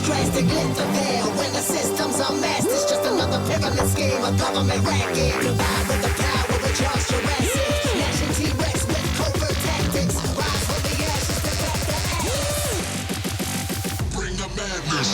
drastic, lift the veil. When the system's unmasked, it's just another pyramid scheme, a government racket. Provide with the power with Charles Jurassic. Gnashing T-Rex with covert tactics. Rise from the ashes to back the atlas. Bring the madness.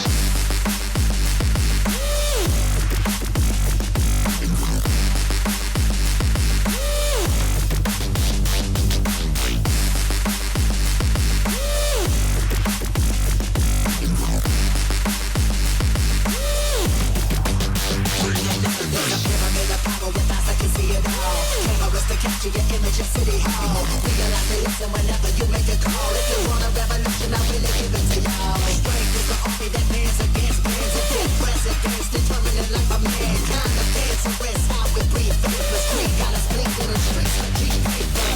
Capture your image in City Hall. Realize they listen whenever you make a call. If you want a revolution, I really give it to y'all. Strength is the army that bands against bands and dead presidents, determining life of mankind. The cancerous, how we breathe vapors. Green got us blinking in streets like cheap paper.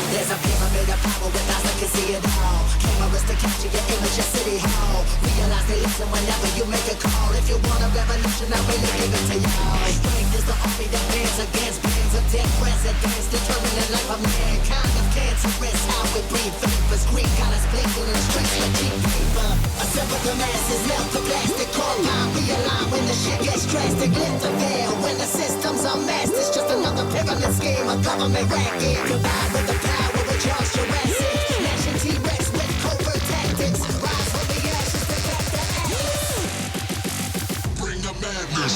There's a pyramid of power with eyes that can see it all. Cameras to capture your image in City Hall. Realize they listen whenever you make a call. If you want a revolution, I really give it to y'all. Strength is the army that bands against bands of dead presidents, determining life of mankind. Of cancerous, how we breathe vapors. Green got us blinking in the streets like cheap paper. Assemble the masses, melt the plastic, combine, realign when the shit gets drastic. Lift the veil when the system's unmasked. It's just another pyramid scheme, a government racket. Provide with the power with Charles Jurassic. Gnashing T-Rex with covert tactics. Rise from the ashes to back the atlas. Bring the madness.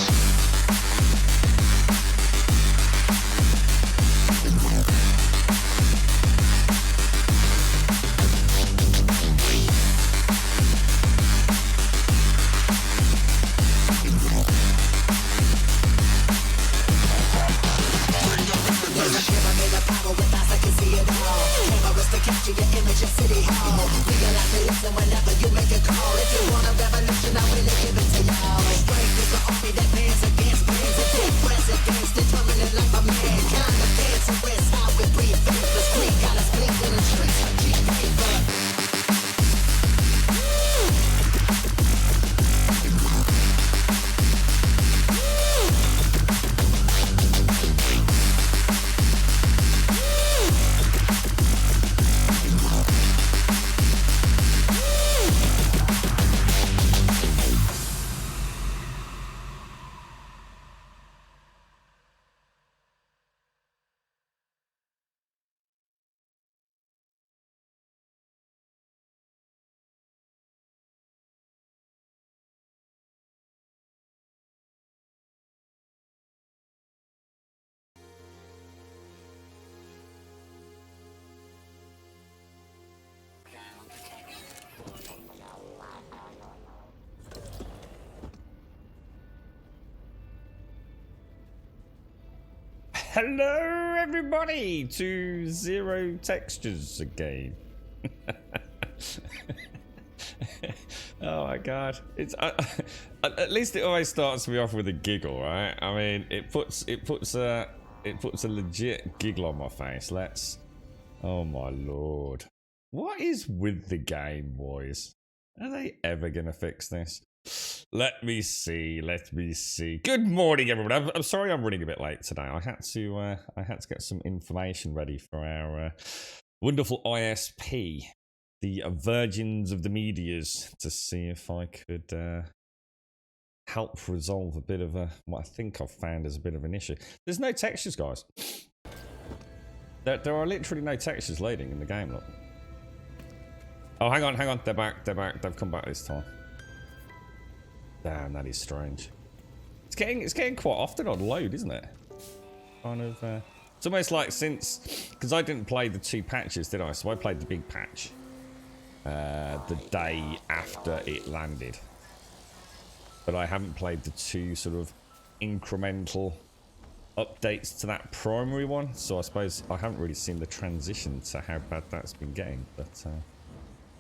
Capture your image in City Hall. Realize they listen whenever you make a call. If you want a revolution, I really give it to y'all. Strength is the army that bands against bands and dead presidents, determining life of mankind. The cancerous, how we breathe vapors. Green got us blinking in streets like cheap paper. Hello everybody to Zero Textures again. Oh my god, it's at least it always starts me off with a giggle, right? I mean, it puts a legit giggle on my face. Oh my lord, what is with the game, boys? Are they ever gonna fix this? Let me see. Good morning, everyone. I'm sorry I'm running a bit late today. I had to get some information ready for our wonderful ISP, the Virgins of the Medias, to see if I could help resolve a bit of what I think I've found as a bit of an issue. There's no textures, guys. There are literally no textures loading in the game. Look. Oh, hang on. They're back. They've come back this time. Damn, that is strange. It's getting quite often on load, isn't it? Kind of. It's almost like because I didn't play the 2 patches, did I? So I played the big patch the day after it landed, but I haven't played the 2 sort of incremental updates to that primary one, so I suppose I haven't really seen the transition to how bad that's been getting, but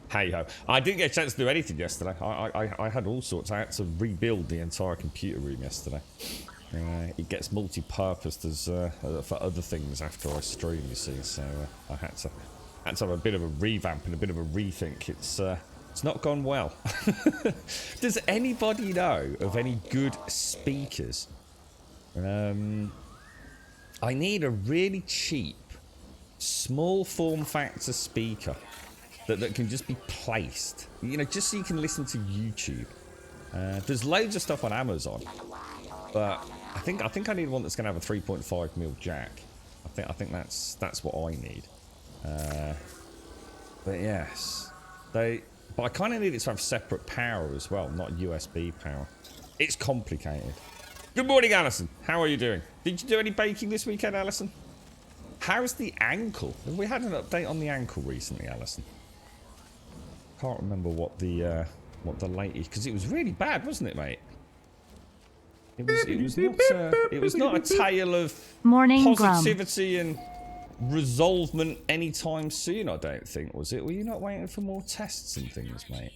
hey ho. I didn't get a chance to do anything yesterday. I had all sorts. I had to rebuild the entire computer room yesterday. It gets multi-purposed as for other things after I stream, you see, so I had to have a bit of a revamp and a bit of a rethink. It's not gone well. Does anybody know of any good speakers? I need a really cheap, small form factor speaker that can just be placed. You know, just so you can listen to YouTube. There's loads of stuff on Amazon, but I think I need one that's going to have a 3.5mm jack. I think that's what I need. But yes, but I kind of need it to have separate power as well, not USB power. It's complicated. Good morning, Alison. How are you doing? Did you do any baking this weekend, Alison? How's the ankle? Have we had an update on the ankle recently, Alison? Can't remember what the latest, because it was really bad, wasn't it, mate? It was not a tale of positivity and resolvement anytime soon, I don't think, was it? Were you not waiting for more tests and things, mate?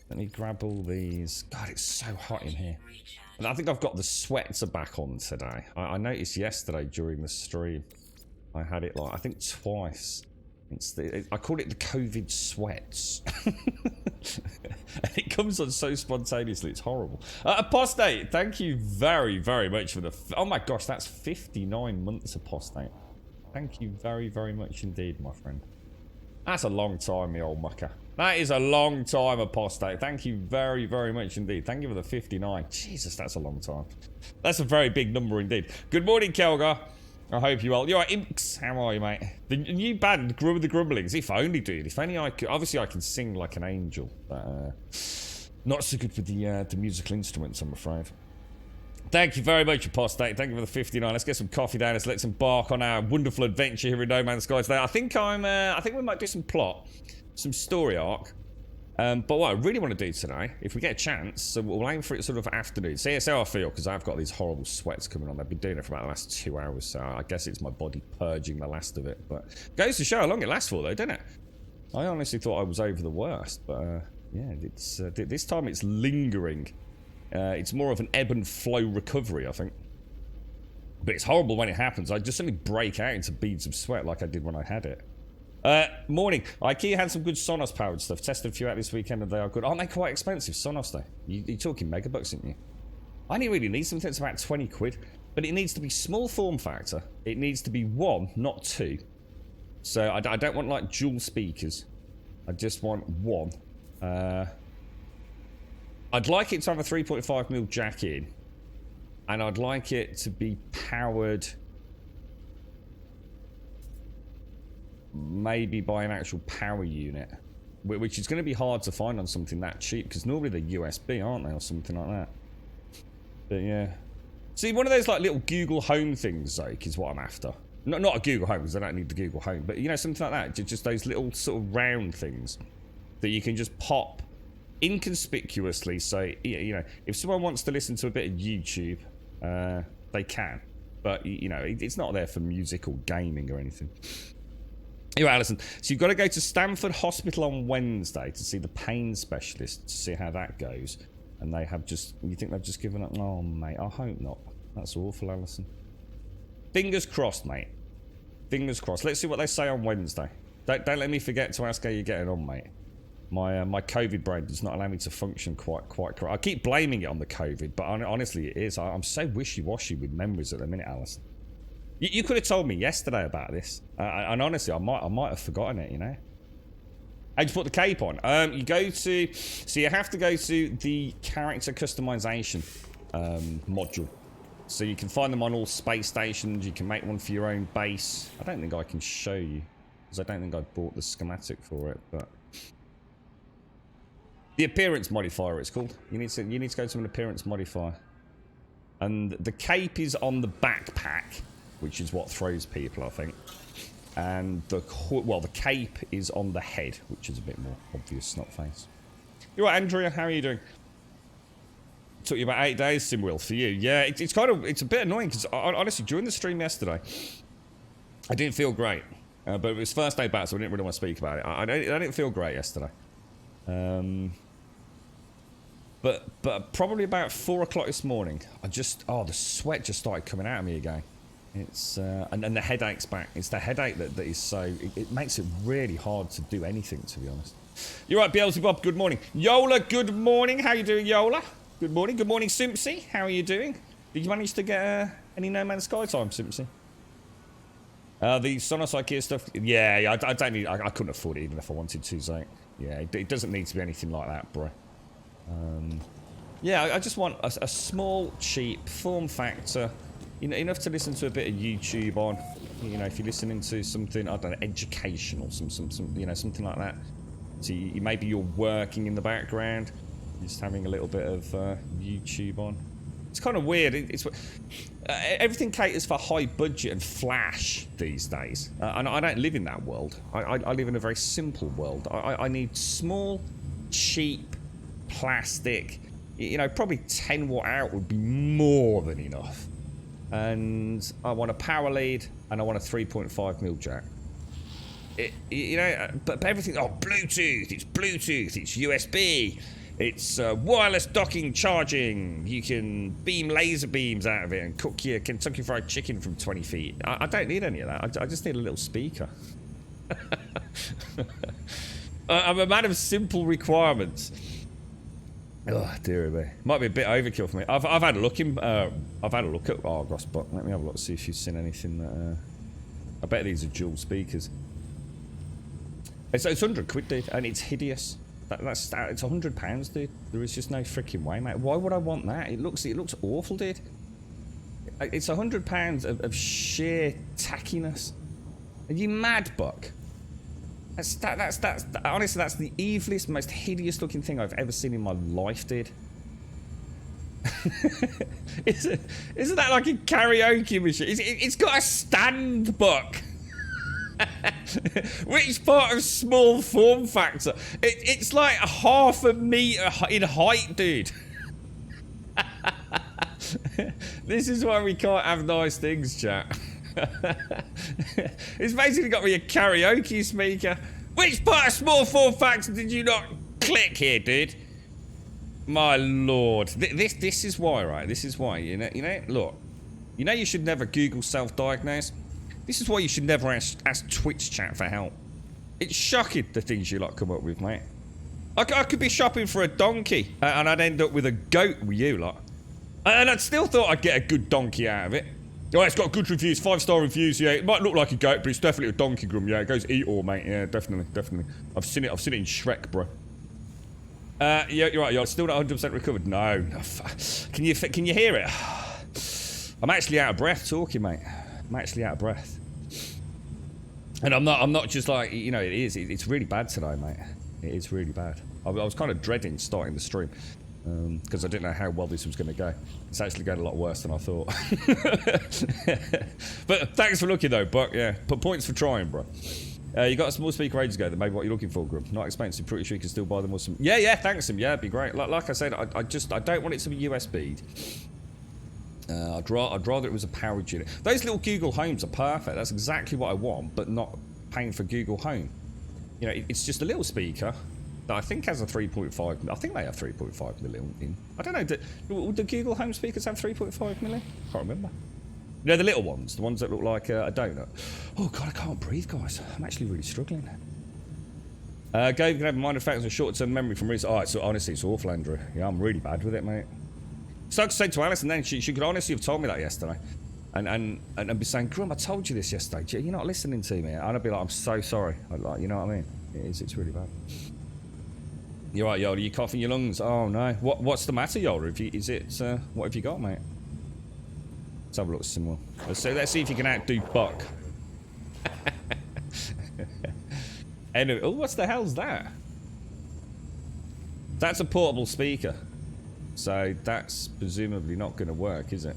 Let me grab all these. God, it's so hot in here. And I think I've got the sweats back on today. I noticed yesterday during the stream, I had it like, I think twice. I call it the COVID sweats. And it comes on so spontaneously, it's horrible. Apostate, thank you very, very much for the... Oh my gosh, that's 59 months apostate. Thank you very, very much indeed, my friend. That's a long time, me old mucker. That is a long time, apostate. Thank you very, very much indeed. Thank you for the 59. Jesus, that's a long time. That's a very big number indeed. Good morning, Kelgar. I hope you all. You're right, Imps. How are you, mate? The new band, the Grumblings. If only, dude. If only I could. Obviously, I can sing like an angel, but not so good with the musical instruments, I'm afraid. Thank you very much, apostate. Thank you for the 59. Let's get some coffee down. Let's embark on our wonderful adventure here in No Man's Sky today. I think we might do some plot, some story arc. But what I really want to do today, if we get a chance, so we'll aim for it sort of afternoon. See how I feel, because I've got these horrible sweats coming on. I've been doing it for about the last 2 hours, so I guess it's my body purging the last of it. But goes to show how long it lasts for, though, doesn't it? I honestly thought I was over the worst, but yeah, it's this time it's lingering. It's more of an ebb and flow recovery, I think. But it's horrible when it happens. I just suddenly break out into beads of sweat like I did when I had it. Morning. IKEA had some good Sonos powered stuff. Tested a few out this weekend and they are good. Aren't they quite expensive, Sonos though? You're talking megabucks, aren't you? I only really need something that's about 20 quid. But it needs to be small form factor. It needs to be one, not two. So I don't want like dual speakers. I just want one. I'd like it to have a 3.5mm jack in. And I'd like it to be powered maybe by an actual power unit, which is going to be hard to find on something that cheap, because normally they're USB, aren't they, or something like that. But yeah, see, one of those like little Google Home things, Zoke, is what I'm after. Not a Google Home, because I don't need the Google Home, but you know, something like that. Just those little sort of round things that you can just pop inconspicuously. So you know, if someone wants to listen to a bit of YouTube, they can, but you know, it's not there for music or gaming or anything. Anyway, Alison, so you've got to go to Stamford Hospital on Wednesday to see the pain specialist, to see how that goes. And they have just... You think they've just given up? Oh, mate, I hope not. That's awful, Alison. Fingers crossed, mate. Fingers crossed. Let's see what they say on Wednesday. Don't let me forget to ask how you're getting on, mate. My COVID brain does not allow me to function quite correct. I keep blaming it on the COVID, but honestly, it is. I'm so wishy-washy with memories at the minute, Alison. You could have told me yesterday about this, and honestly, I might have forgotten it. You know. How'd you put the cape on? You have to go to the character customization module. So you can find them on all space stations. You can make one for your own base. I don't think I can show you, because I don't think I bought the schematic for it. But the appearance modifier, it's called. You need to go to an appearance modifier, and the cape is on the backpack, which is what throws people, I think. And the cape is on the head, which is a bit more obvious, not face. You're right, Andrea, how are you doing? took you about 8 days, Simwill, for you. Yeah, it's kind of, it's a bit annoying because honestly, during the stream yesterday, I didn't feel great. But it was first day back, so I didn't really want to speak about it. I didn't feel great yesterday. But probably about 4 o'clock this morning, the sweat just started coming out of me again. It's and the headache's back. It's the headache that is so it makes it really hard to do anything, to be honest. You're right, Beelzebub. Good morning, Yola. Good morning. How you doing, Yola? Good morning. Good morning, Simpsy. How are you doing? Did you manage to get any No Man's Sky time, Simpsy? The Sonos IKEA stuff. Yeah, I don't need. I couldn't afford it even if I wanted to. So yeah, it doesn't need to be anything like that, bro. Yeah, I just want a small, cheap form factor. You know, enough to listen to a bit of YouTube on. You know, if you're listening to something, I don't know, educational, some you know, something like that. So maybe you're working in the background, just having a little bit of YouTube on. It's kind of weird. Everything caters for high budget and flash these days. And I don't live in that world. I live in a very simple world. I need small, cheap, plastic. You know, probably 10 watt out would be more than enough. And I want a power lead, and I want a 3.5mm jack. You know, but everything. Oh, Bluetooth! It's Bluetooth. It's USB. It's wireless docking, charging. You can beam laser beams out of it and cook your Kentucky Fried Chicken from 20 feet. I don't need any of that. I just need a little speaker. I'm a man of simple requirements. Oh dear me, might be a bit overkill for me. I've had a look in. I've had a look at Argos, but let me have a look see if you've seen anything that. I bet these are dual speakers. It's 100 quid, dude, and it's hideous. It's £100, dude. There is just no freaking way, mate. Why would I want that? It looks awful, dude. It's £100 of sheer tackiness. Are you mad, Buck? That's honestly, that's the evilest, most hideous looking thing I've ever seen in my life, dude. Isn't that like a karaoke machine? It's got a stand, Buck. Which part of small form factor? It's like half a meter in height, dude. This is why we can't have nice things, chat. It's basically got me a karaoke speaker. Which part of small form factor did you not click here, dude? My lord, this is why, right? This is why, you know. Look, you know you should never Google self-diagnose. This is why you should never ask Twitch chat for help. It's shocking the things you lot come up with, mate. I could be shopping for a donkey and I'd end up with a goat with you lot, and I'd still thought I'd get a good donkey out of it. Oh, it's got good reviews, 5-star reviews. Yeah, it might look like a goat, but it's definitely a donkey grum. Yeah, it goes eat all, mate. Yeah, definitely. I've seen it in Shrek, bro. Yeah, you're right. You're still not 100% recovered. No. Can you hear it? I'm actually out of breath talking, mate. I'm actually out of breath. And I'm not just like, you know, it's really bad today, mate. It is really bad. I was kind of dreading starting the stream. Because I didn't know how well this was going to go. It's actually going a lot worse than I thought. But thanks for looking though, Buck. Yeah, put points for trying, bro. You got a small speaker ages ago that made what you're looking for, Grub. Not expensive. Pretty sure you can still buy them with some. Yeah. Thanks, him. Yeah, it'd be great. Like I said, I don't want it to be USB. I'd rather it was a powered unit. Those little Google Homes are perfect. That's exactly what I want, but not paying for Google Home. You know, it's just a little speaker. I think has a 3.5. I think they have 3.5mm in. I don't know. Would the Google Home speakers have 3.5mm? Can't remember. You know, the little ones, the ones that look like a donut. Oh god, I can't breathe, guys. I'm actually really struggling. Gabe can have minor factors of short-term memory from recent. Oh, so honestly, it's awful, Andrew. Yeah, I'm really bad with it, mate. So I could say to Alice, and then she could honestly have told me that yesterday, and be saying, "Grum, I told you this yesterday. You're not listening to me." And I'd be like, "I'm so sorry." Like, you know what I mean? It's really bad. You're right, Yoda. You coughing your lungs? Oh no. What's the matter, Yoda? What have you got, mate? Let's have a look, Simwell. Let's see if you can outdo Buck. Anyway, oh, what the hell's that? That's a portable speaker, so that's presumably not going to work, is it?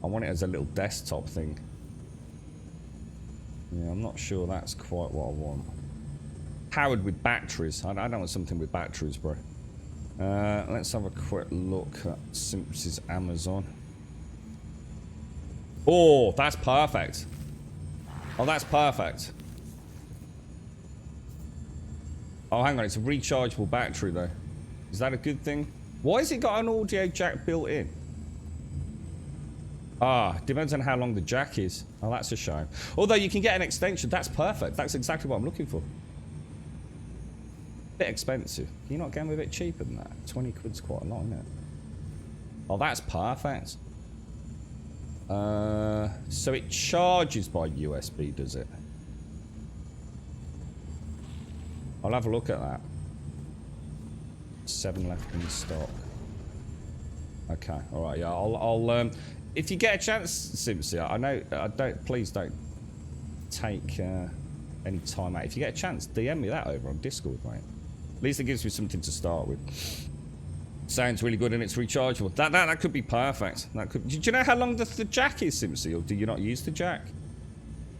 I want it as a little desktop thing. Yeah, I'm not sure that's quite what I want. Powered with batteries. I don't want something with batteries, bro. Let's have a quick look at Simpson's Amazon. Oh, that's perfect. Oh, that's perfect. Oh, hang on. It's a rechargeable battery, though. Is that a good thing? Why has it got an audio jack built in? Ah, depends on how long the jack is. Oh, that's a shame. Although you can get an extension. That's perfect. That's exactly what I'm looking for. Bit expensive. Can you not get them a bit cheaper than that? 20 quid's quite a lot, isn't it? Oh, that's perfect. So it charges by USB, does it? I'll have a look at that. 7 left in stock. Okay, all right, yeah. I'll if you get a chance, Simpsy, I know. Please don't take any time out. If you get a chance, DM me that over on Discord, mate. At least it gives me something to start with. Sounds really good and it's rechargeable. That could be perfect. That could. Do you know how long the jack is, Simpsy, or do you not use the jack?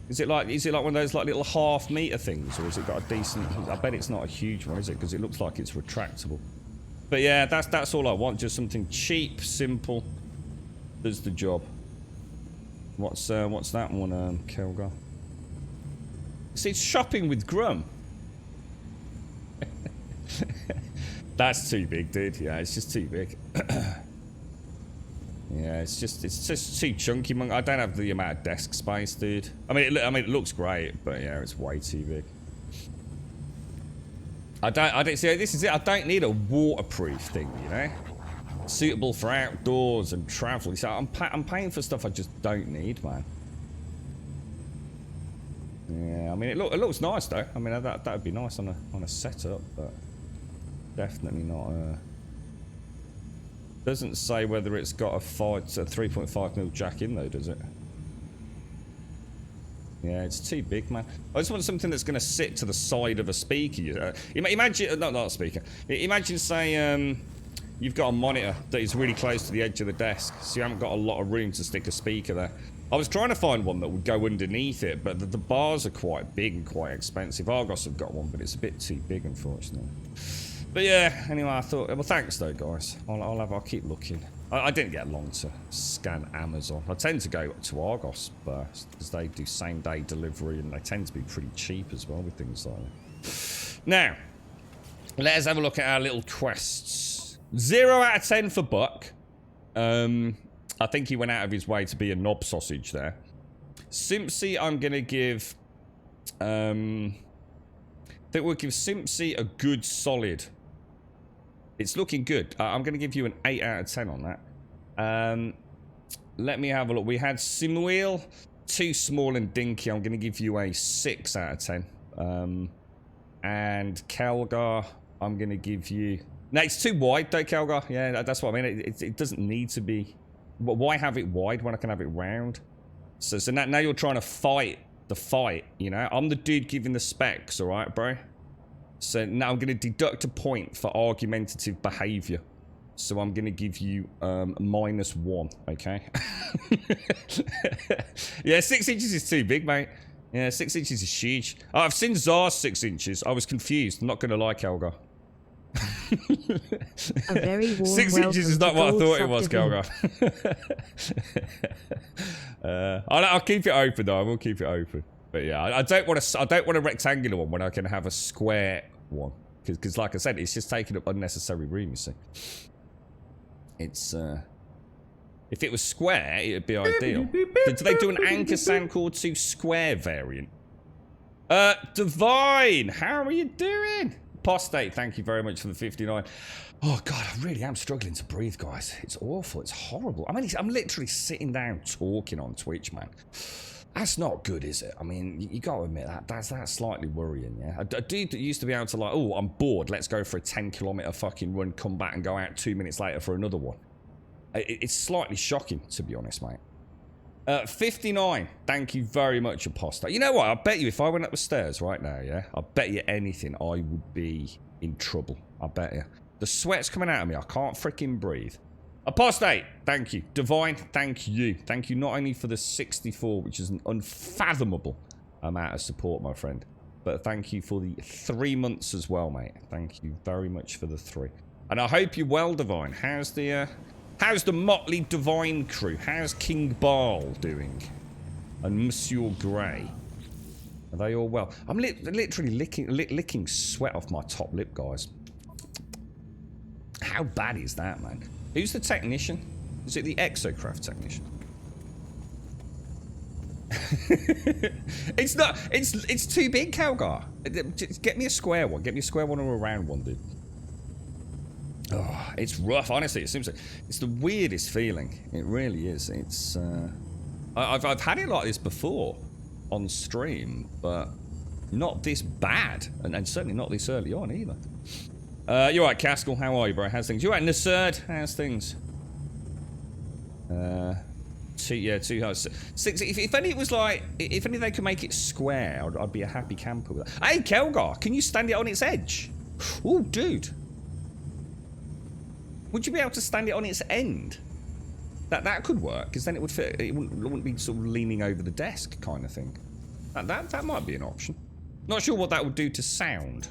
Is it like one of those like little half-meter things, or has it got a decent? I bet it's not a huge one, is it? Because it looks like it's retractable. But yeah, that's all I want. Just something cheap, simple, does the job. What's that one, Kelgar? See, it's shopping with Grum. That's too big, dude. Yeah, it's just too big. Yeah, it's just too chunky, monk. I don't have the amount of desk space, dude. I mean, it looks great, but yeah, it's way too big. I don't see. This is it. I don't need a waterproof thing, you know, suitable for outdoors and travel. So I'm paying for stuff I just don't need, man. Yeah, I mean, it looks nice though. I mean, that would be nice on a setup, but definitely not. Doesn't say whether it's got a 3.5mm jack in though, does it? Yeah, it's too big, man. I just want something that's going to sit to the side of a speaker. Imagine, not a speaker. Imagine, say, you've got a monitor that is really close to the edge of the desk, so you haven't got a lot of room to stick a speaker there. I was trying to find one that would go underneath it, but the bars are quite big and quite expensive. Argos have got one, but it's a bit too big, unfortunately. But yeah, anyway, I thought, well, thanks though, guys. I'll keep looking. I didn't get long to scan Amazon. I tend to go to Argos first because they do same day delivery and they tend to be pretty cheap as well with things like that. Now, let us have a look at our little quests. 0 out of 10 for Buck. I think he went out of his way to be a knob sausage there. Simpsy, I'm gonna give. I think we'll give Simpsy a good solid. It's looking good. I'm going to give you an 8 out of 10 on that. Let me have a look. We had Simuel, too small and dinky. I'm going to give you a 6 out of 10. And Kelgar, I'm going to give you... No, it's too wide though, Kelgar. Yeah, that's what I mean. It doesn't need to be... But why have it wide when I can have it round? So now you're trying to fight the fight, you know? I'm the dude giving the specs, alright, bro? So now I'm going to deduct a point for argumentative behaviour. So I'm going to give you -1, okay? Yeah, 6 inches is too big, mate. Yeah, 6 inches is huge. Oh, I've seen Zar's 6 inches. I was confused. I'm not going to lie, Kelgar. A very warm 6 inches is not what I thought it was, Kelgar. I'll keep it open, though. I will keep it open. But yeah, I don't want a rectangular one when I can have a square one, because like I said, it's just taking up unnecessary room. You see, it's if it was square, it'd be ideal. Did they do an Anchor Sandcore 2 square variant? Divine, how are you doing? Postate, thank you very much for the 59. Oh god, I really am struggling to breathe, guys. It's awful. It's horrible. I mean, I'm literally sitting down talking on Twitch, man. That's not good, is it? I mean, you got to admit that's slightly worrying, yeah? A dude that used to be able to like, oh, I'm bored, let's go for a 10-kilometer fucking run, come back and go out 2 minutes later for another one. It's slightly shocking, to be honest, mate. 59, thank you very much, Apostate. You know what? I bet you if I went up the stairs right now, yeah? I bet you anything I would be in trouble. I bet you. The sweat's coming out of me. I can't freaking breathe. Apostate, thank you. Divine, thank you. Thank you not only for the 64, which is an unfathomable amount of support, my friend, but thank you for the 3 months as well, mate. Thank you very much for the 3. And I hope you're well, Divine. How's the motley Divine crew? How's King Baal doing? And Monsieur Grey? Are they all well? I'm literally licking sweat off my top lip, guys. How bad is that, man? Who's the technician? Is it the Exocraft technician? It's not. It's too big, Calgar. Get me a square one. Get me a square one or a round one, dude. Oh, it's rough. Honestly, it seems like it's the weirdest feeling. It really is. It's. I've had it like this before on stream, but not this bad, and certainly not this early on either. You're right, Caskell. How are you, bro? How's things? You're right, Naserd. How's things? Two hours. Six. If only it was like, if only they could make it square, I'd be a happy camper with that. Hey, Kelgar, can you stand it on its edge? Oh, dude. Would you be able to stand it on its end? That could work, because then it would fit. It wouldn't be sort of leaning over the desk kind of thing. That might be an option. Not sure what that would do to sound.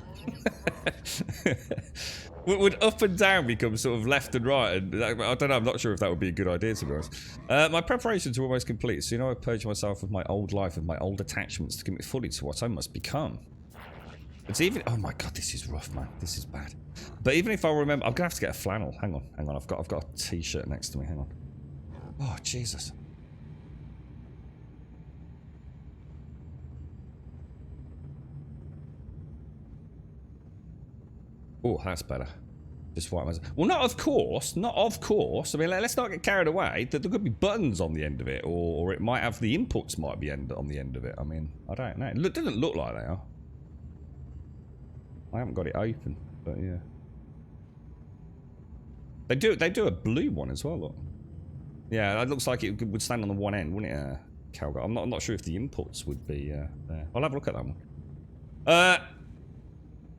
Would up and down become sort of left and right? And I don't know. I'm not sure if that would be a good idea, to be honest. My preparations are almost complete, so I've purged myself of my old life, of my old attachments, to commit fully to what I must become. It's even. Oh my god, this is rough, man. This is bad. But even if I remember, I'm gonna have to get a flannel. Hang on. I've got a t-shirt next to me. Hang on. Oh Jesus. Oh, that's better. Just white myself. Well, not of course. I mean, let's not get carried away. There could be buttons on the end of it, or it might have the inputs might be on the end of it. I mean, I don't know. It doesn't look like they are. I haven't got it open, but yeah. They do a blue one as well. Look. Yeah, that looks like it would stand on the one end, wouldn't it, Calgar? I'm not sure if the inputs would be there. I'll have a look at that one.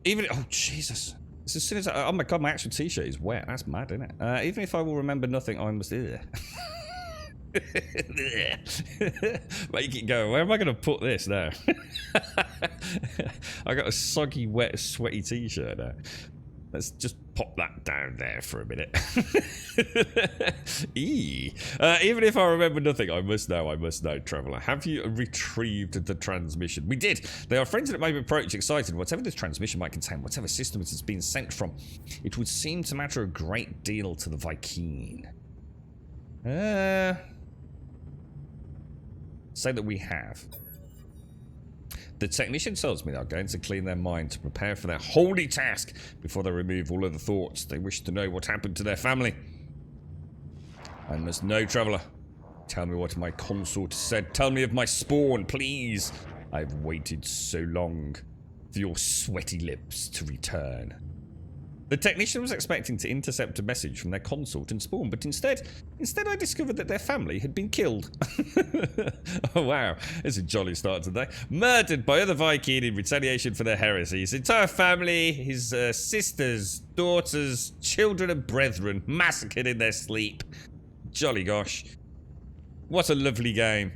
Even oh Jesus. As soon as oh my god, my actual t-shirt is wet. That's mad, isn't it? Even if I will remember nothing, I must. Make it go. Where am I going to put this now? I got a soggy, wet, sweaty t-shirt now. Let's just pop that down there for a minute. Even if I remember nothing, I must know, Traveller. Have you retrieved the transmission? We did. They are friends that may approach excited. Whatever this transmission might contain, whatever system it has been sent from, it would seem to matter a great deal to the Vy'keen. Say that we have. The technician tells me they are going to clean their mind to prepare for their holy task before they remove all other thoughts. They wish to know what happened to their family. I must know, Traveller. Tell me what my consort said. Tell me of my spawn, please. I've waited so long for your sweaty lips to return. The technician was expecting to intercept a message from their consort and spawn, but instead I discovered that their family had been killed. Oh wow, it's a jolly start today. Murdered by other Vy'keen in retaliation for their heresy. His entire family, his sisters, daughters, children and brethren massacred in their sleep. Jolly gosh. What a lovely game.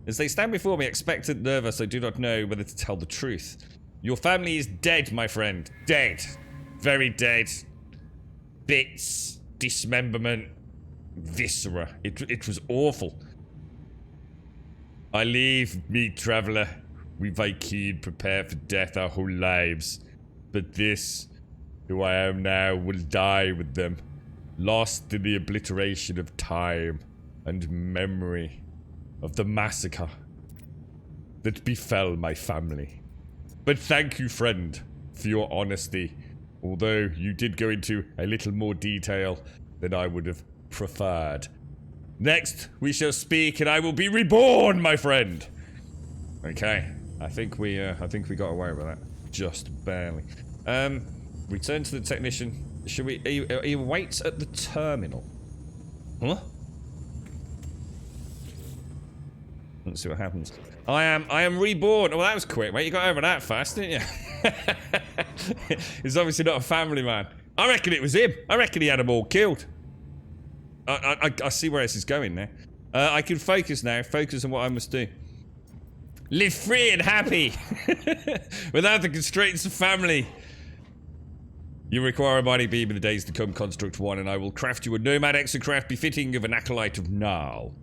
As they stand before me, expectant, nervous, I do not know whether to tell the truth. Your family is dead, my friend. Dead. Very dead. Bits. Dismemberment. Viscera. It was awful. I leave me, Traveller. We Vy'keen prepare for death our whole lives. But this, who I am now, will die with them. Lost in the obliteration of time and memory of the massacre that befell my family. But thank you, friend, for your honesty. Although you did go into a little more detail than I would have preferred. Next, we shall speak, and I will be reborn, my friend. Okay, I think we got away with that, just barely. Return to the technician. Should we? He waits at the terminal. Huh? Let's see what happens. I am reborn. Well, that was quick, mate. You got over that fast, didn't you? He's obviously not a family man. I reckon it was him. I reckon he had them all killed. I see where this is going now. I can focus now. Focus on what I must do. Live free and happy. Without the constraints of family. You require a mighty beam in the days to come, Construct 1, and I will craft you a nomad exocraft befitting of an acolyte of Nal.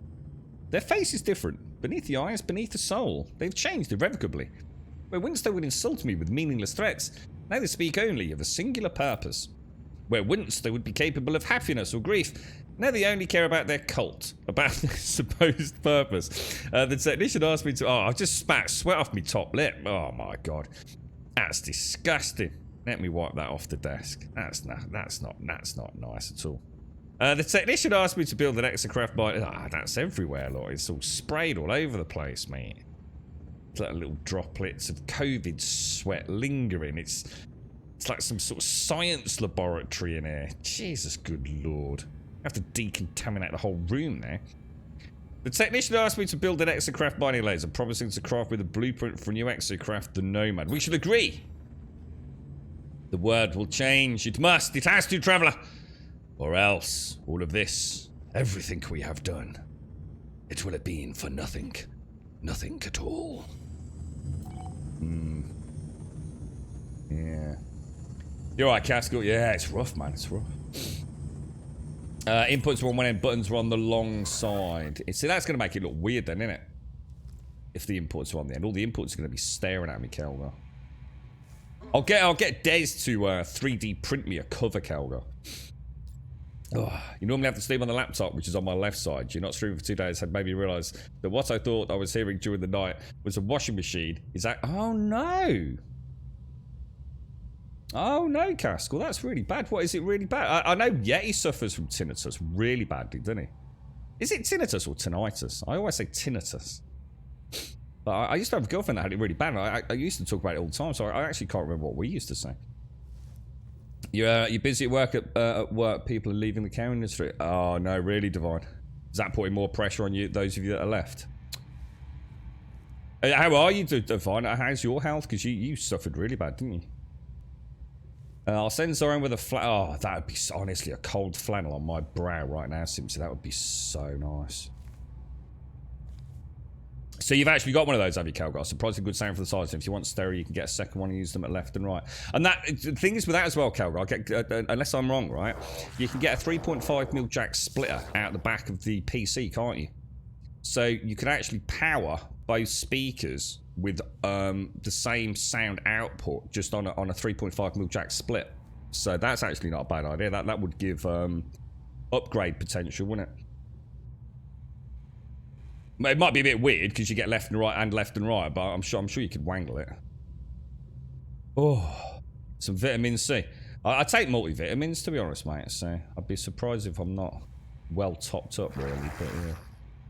Their face is different. Beneath the eyes, beneath the soul. They've changed irrevocably. Where once they would insult me with meaningless threats, now they speak only of a singular purpose. Where once they would be capable of happiness or grief, now they only care about their cult, about their supposed purpose. The technician asked me to... Oh, I just spat sweat off my top lip. Oh my god. That's disgusting. Let me wipe that off the desk. That's not nice at all. The technician asked me to build an exocraft by... Ah, that's everywhere, look. It's all sprayed all over the place, mate. It's like little droplets of COVID sweat lingering. It's like some sort of science laboratory in here. Jesus, good lord. I have to decontaminate the whole room there. The technician asked me to build an exocraft mining laser, promising to craft with a blueprint for a new exocraft, the Nomad. We should agree. The word will change. It must. It has to, traveller. Or else, all of this, everything we have done, it will have been for nothing. Nothing at all. Yeah. You're right, Castle. Yeah, it's rough, man. It's rough. Inputs were on one end, buttons were on the long side. See, that's going to make it look weird then, isn't it? If the inputs are on the end. All the inputs are going to be staring at me, Kelgar. I'll get Des to 3D print me a cover, Kelgar. Oh, you normally have to sleep on the laptop, which is on my left side. You're not streaming for 2 days had made me realise that what I thought I was hearing during the night was a washing machine. Is that... Oh, no. Oh, no, Castle. That's really bad. What, is it really bad? I know Yeti suffers from tinnitus really badly, doesn't he? Is it tinnitus or tinnitus? I always say tinnitus. But I used to have a girlfriend that had it really bad. I used to talk about it all the time, so I actually can't remember what we used to say. You're busy at work, people are leaving the care industry. Oh, no, really, Divine? Is that putting more pressure on you, those of you that are left? How are you, Divine? How's your health? Because you suffered really bad, didn't you? I'll send Zoran with a oh, that would be honestly a cold flannel on my brow right now, Simpson. That would be so nice. So you've actually got one of those, have you, Calgar? Surprisingly good sound for the size. And if you want stereo, you can get a second one and use them at left and right. And that the thing is with that as well, Calgar, unless I'm wrong, right? You can get a 3.5mm jack splitter out the back of the PC, can't you? So you can actually power both speakers with the same sound output just on a 3.5mm jack split. So that's actually not a bad idea. That would give upgrade potential, wouldn't it? It might be a bit weird because you get left and right, but I'm sure you could wangle it. Oh, some vitamin C. I take multivitamins, to be honest, mate. So I'd be surprised if I'm not well topped up, really. But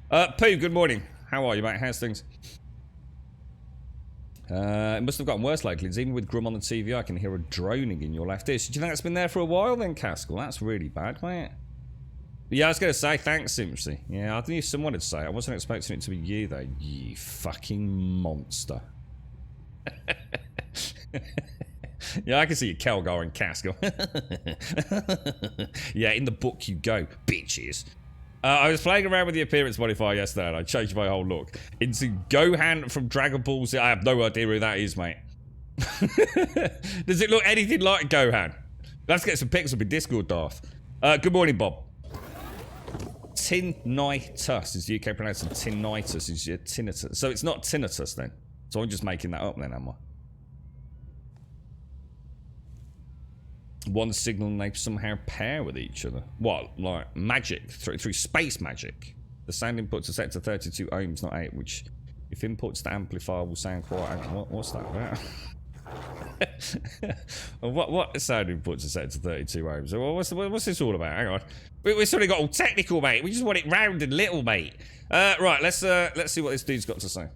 yeah. Pooh, good morning. How are you, mate? How's things? It must have gotten worse lately. Even with Grum on the TV, I can hear a droning in your left ear. So do you think that's been there for a while then, Castle? That's really bad, mate. Yeah, I was going to say thanks, Simpsy. Yeah, I knew someone would say it. I wasn't expecting it to be you, though. You fucking monster. Yeah, I can see you, Kelgar and Castle. Yeah, in the book you go, bitches. I was playing around with the appearance modifier yesterday and I changed my whole look into Gohan from Dragon Ball Z. I have no idea who that is, mate. Does it look anything like Gohan? Let's get some pics up in Discord, Darth. Good morning, Bob. Tinnitus is the UK pronouncing tinnitus is your tinnitus. So it's not tinnitus then. So I'm just making that up then, am I? One signal and they somehow pair with each other. What? Like magic? Through space magic? The sound inputs are set to 32 ohms, not 8, which if inputs to amplifier will sound quite... What's that about? What sound inputs are set to 32 ohms? What's this all about? Hang on. We sort of got all technical, mate. We just want it round and little, mate. Right, let's see what this dude's got to say.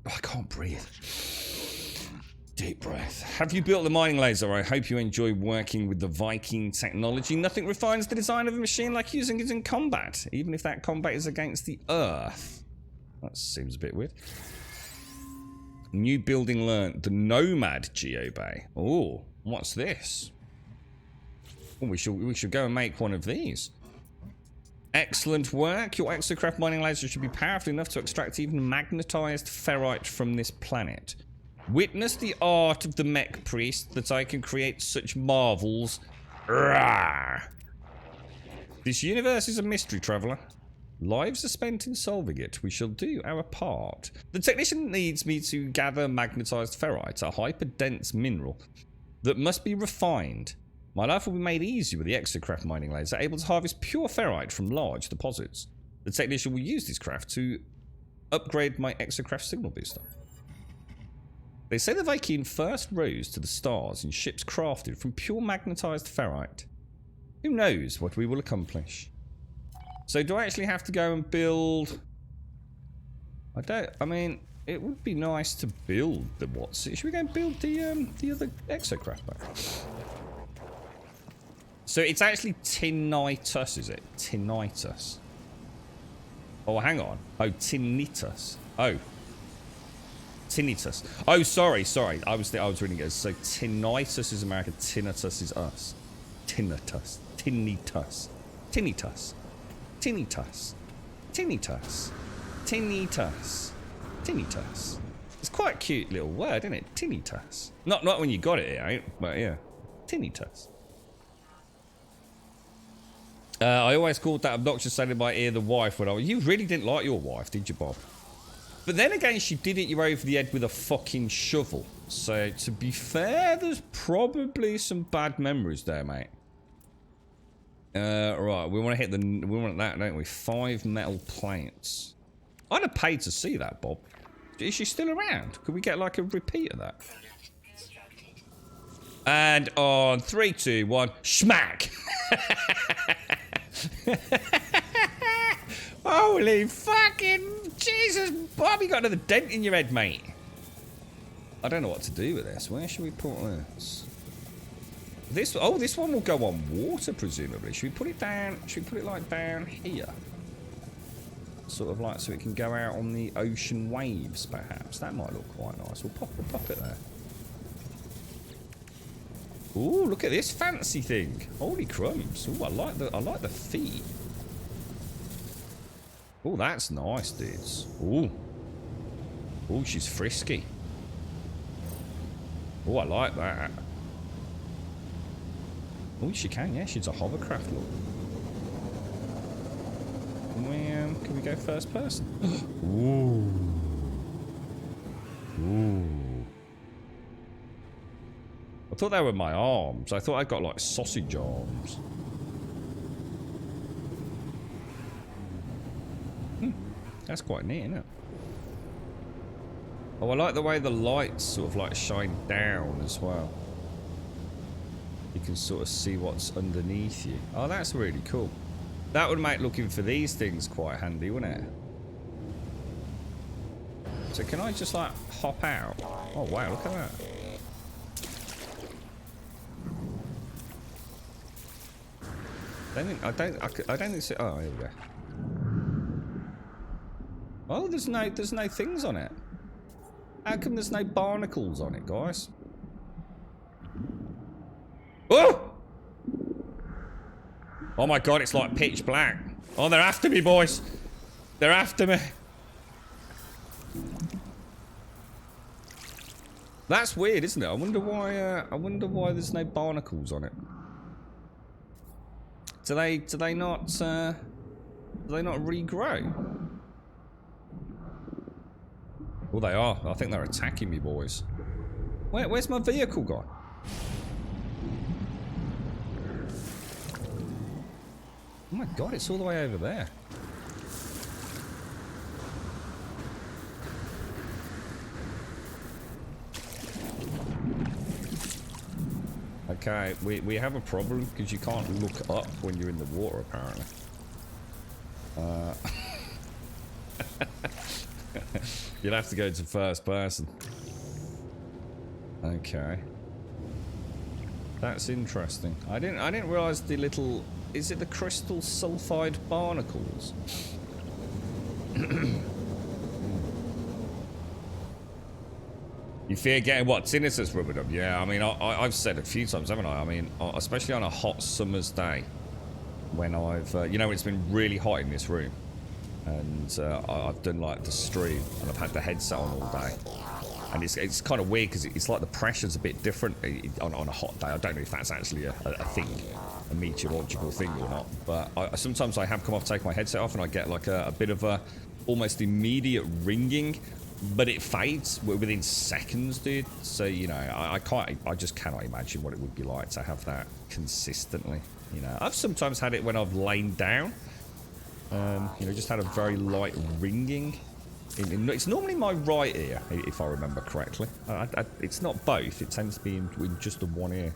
Oh, I can't breathe. Deep breath. Have you built the mining laser? I hope you enjoy working with the Viking technology. Nothing refines the design of a machine like using it in combat, even if that combat is against the Earth. That seems a bit weird. New building learned. The Nomad Geobay. Oh, what's this? Oh, we should go and make one of these. Excellent work. Your exocraft mining laser should be powerful enough to extract even magnetized ferrite from this planet. Witness the art of the mech priest, that I can create such marvels. Rawr. This universe is a mystery, traveller. Lives are spent in solving it. We shall do our part. The technician needs me to gather magnetized ferrite, a hyper-dense mineral that must be refined. My life will be made easier with the exocraft mining laser, able to harvest pure ferrite from large deposits. The technician will use this craft to upgrade my exocraft signal booster. They say the Viking first rose to the stars in ships crafted from pure magnetized ferrite. Who knows what we will accomplish? So do I actually have to go and build... I mean, it would be nice to build the what's it. Should we go and build the other exocraft back? So it's actually tinnitus, is it? Tinnitus. Oh, hang on. Oh, tinnitus. Oh. Tinnitus. Oh, sorry. I was reading it. So tinnitus is America. Tinnitus is us. Tinnitus. Tinnitus. Tinnitus. Tinnitus. Tinnitus. Tinnitus. Tinnitus. It's quite a cute little word, isn't it? Tinnitus. Not when you got it out, but yeah. Tinnitus. I always called that obnoxious sound in my ear the wife when I was... You really didn't like your wife, did you, Bob? But then again, she did hit you over the head with a fucking shovel. So, to be fair, there's probably some bad memories there, mate. Right, we want to hit the... We want that, don't we? 5 metal plates. I'd have paid to see that, Bob. Is she still around? Could we get, like, a repeat of that? And on 3, 2, 1, schmack! Holy fucking Jesus, Bob, you got another dent in your head, mate. I don't know what to do with this. Where should we put this? This one will go on water, presumably. Should we put it down? Should we put it like down here? Sort of like so it can go out on the ocean waves, perhaps. That might look quite nice. We'll pop it there. Ooh, look at this fancy thing. Holy crumbs. Ooh, I like the feet. Ooh, that's nice, dudes. Ooh. Ooh, she's frisky. Ooh, I like that. Ooh, she can, yeah, she's a hovercraft, look. Can we go first person? Ooh. Ooh. I thought they were my arms. I thought I got like sausage arms. That's quite neat, isn't it? Oh, I like the way the lights sort of like shine down as well. You can sort of see what's underneath you. Oh, that's really cool. That would make looking for these things quite handy, wouldn't it? So can I just like hop out? Oh wow, look at that. I don't think so. Oh, here we go. Oh, there's no things on it. How come there's no barnacles on it, guys? Oh! Oh my god, it's like pitch black. Oh, they're after me, boys. They're after me. That's weird, isn't it? I wonder why there's no barnacles on it. Do they not regrow? Well, they are. I think they're attacking me, boys. Where's my vehicle gone? Oh my god, it's all the way over there. Okay, we have a problem because you can't look up when you're in the water, apparently. You'll have to go to first person. Okay. That's interesting. I didn't realize the little... Is it the crystal sulfide barnacles? You fear getting what? Tinnitus rubbing up? Yeah, I mean, I've said a few times, haven't I? I mean, especially on a hot summer's day, when I've, you know, it's been really hot in this room, and I've done like the stream, and I've had the headset on all day. And it's kind of weird because it's like the pressure's a bit different on a hot day. I don't know if that's actually a thing, a meteorological thing or not. But sometimes I have come off, take my headset off, and I get like a bit of a almost immediate ringing, but it fades within seconds, dude. So you know, I just cannot imagine what it would be like to have that consistently. You know, I've sometimes had it when I've lain down. You know, just had a very light ringing. It's normally my right ear, if I remember correctly. It's not both. It tends to be in just the one ear.